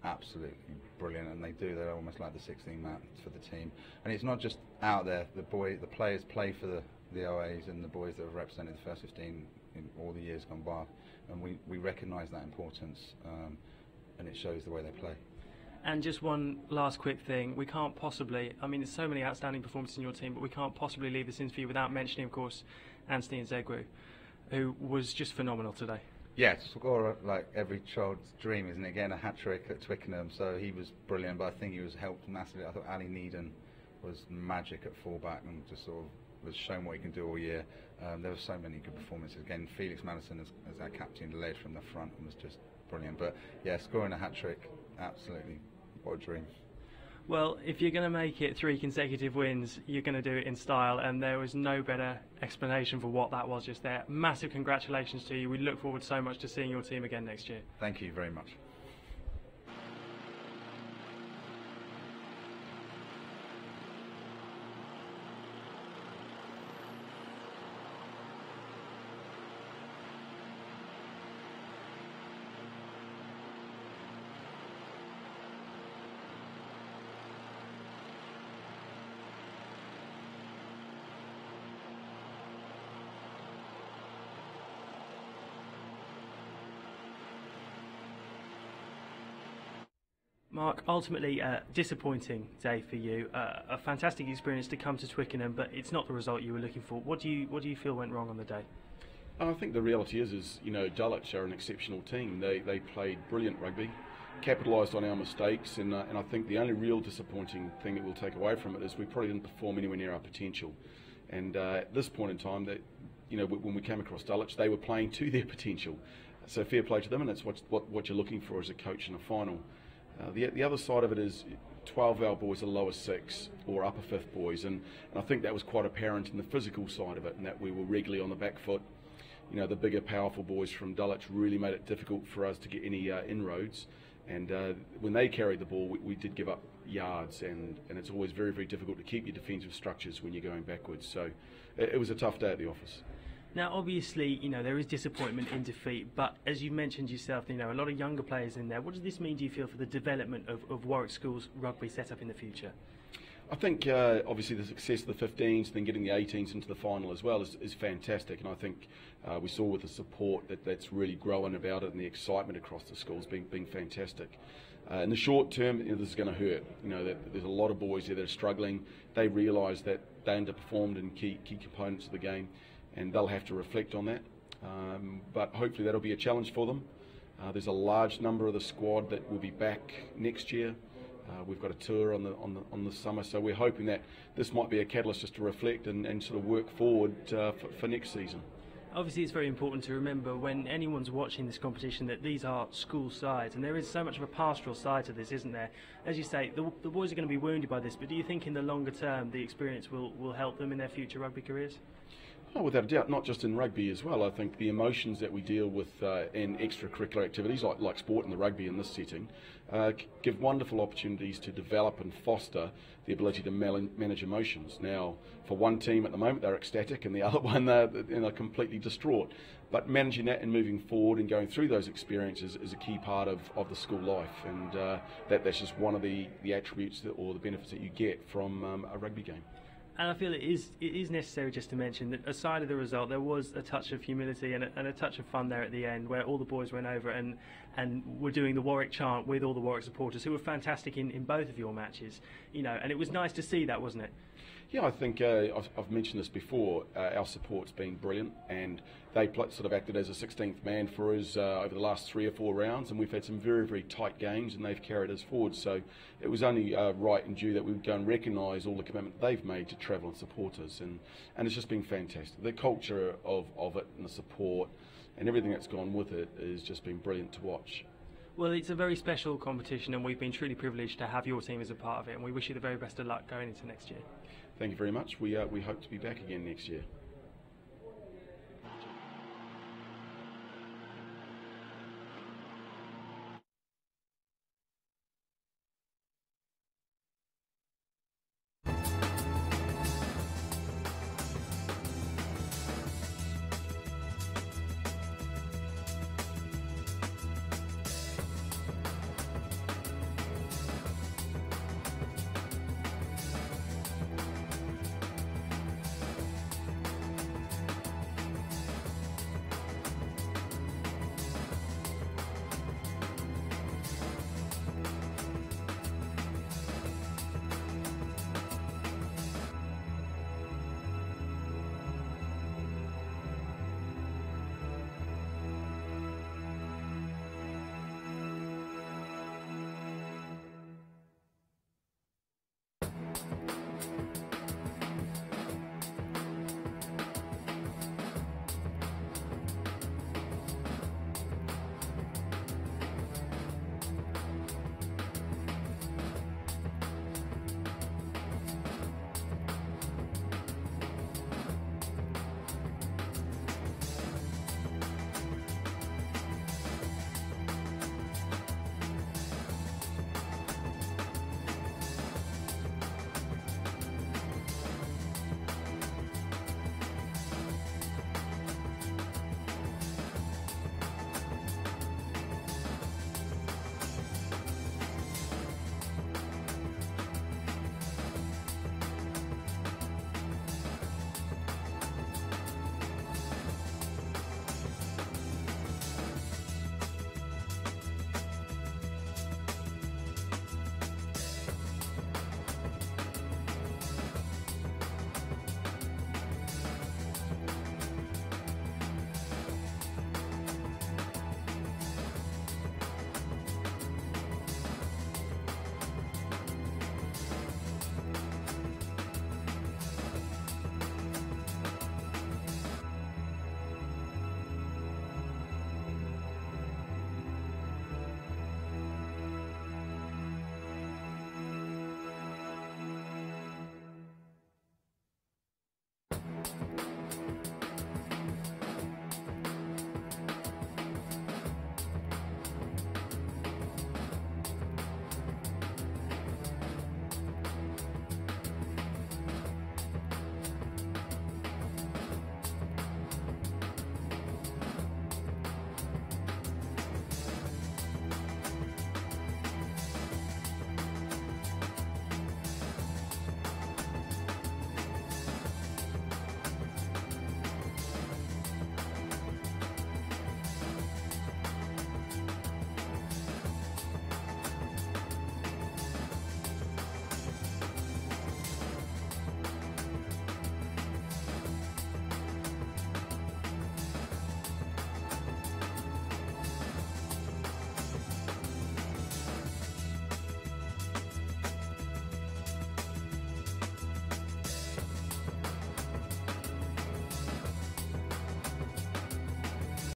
absolutely brilliant, and they're almost like the 16 man for the team. And it's not just out there. The players play for the OAs and the boys that have represented the first 15 in all the years gone by, and we recognise that importance, and it shows the way they play. And just one last quick thing, we can't possibly, I mean, there's so many outstanding performances in your team, but we can't possibly leave this interview without mentioning, of course, Anthony Nzegwu, who was just phenomenal today. Yeah, to score like every child's dream, isn't it? Getting a hat-trick at Twickenham, so he was brilliant, but I think he was helped massively. I thought Ali Needham was magic at fullback and just sort of was shown what he can do all year. There were so many good performances. Again, Felix Madison as our captain led from the front and was just brilliant. But yeah, scoring a hat-trick, absolutely, what a dream. Well, if you're going to make it 3 consecutive wins, you're going to do it in style, and there was no better explanation for what that was just there. Massive congratulations to you. We look forward so much to seeing your team again next year. Thank you very much. Mark, ultimately a disappointing day for you. A fantastic experience to come to Twickenham, but it's not the result you were looking for. What do you feel went wrong on the day? I think the reality is you know, Dulwich are an exceptional team. They played brilliant rugby, capitalised on our mistakes, and I think the only real disappointing thing that we'll take away from it is we probably didn't perform anywhere near our potential. And at this point in time, that you know, when we came across Dulwich, they were playing to their potential. So fair play to them, and that's what you're looking for as a coach in a final. The other side of it is 12 of our boys are lower 6 or upper 5th boys, and I think that was quite apparent in the physical side of it, and that we were regularly on the back foot. You know, the bigger, powerful boys from Dulwich really made it difficult for us to get any inroads, and when they carried the ball, we did give up yards, and it's always very, very difficult to keep your defensive structures when you're going backwards. So it was a tough day at the office. Now, obviously, you know, there is disappointment in defeat, but as you mentioned yourself, you know, a lot of younger players in there. What does this mean, do you feel, for the development of Warwick School's rugby setup in the future? I think obviously the success of the 15s, then getting the 18s into the final as well is fantastic, and I think we saw with the support that's really growing about it, and the excitement across the schools being fantastic. In the short term, you know, this is going to hurt. You know, there's a lot of boys here that are struggling. They realise that they underperformed in key components of the game, and they'll have to reflect on that. But hopefully that'll be a challenge for them. There's a large number of the squad that will be back next year. We've got a tour on the summer, so we're hoping that this might be a catalyst just to reflect and sort of work forward for next season. Obviously, it's very important to remember when anyone's watching this competition that these are school sides, and there is so much of a pastoral side to this, isn't there? As you say, the boys are going to be wounded by this, but do you think in the longer term the experience will help them in their future rugby careers? Oh, without a doubt, not just in rugby as well. I think the emotions that we deal with in extracurricular activities like sport and the rugby in this setting give wonderful opportunities to develop and foster the ability to manage emotions. Now, for one team at the moment, they're ecstatic, and the other one, they're completely distraught. But managing that and moving forward and going through those experiences is a key part of the school life, and that's just one of the attributes or the benefits that you get from a rugby game. And I feel it is necessary just to mention that aside of the result, there was a touch of humility and a touch of fun there at the end, where all the boys went over and were doing the Warwick chant with all the Warwick supporters, who were fantastic in both of your matches. And it was nice to see that, wasn't it? Yeah, I think I've mentioned this before. Our support's been brilliant, and they sort of acted as a 16th man for us over the last 3 or 4 rounds, and we've had some very, very tight games, and they've carried us forward. So it was only right and due that we would go and recognise all the commitment they've made to travel and support us, and it's just been fantastic. The culture of it and the support and everything that's gone with it has just been brilliant to watch. Well, it's a very special competition, and we've been truly privileged to have your team as a part of it, and we wish you the very best of luck going into next year. Thank you very much. We hope to be back again next year.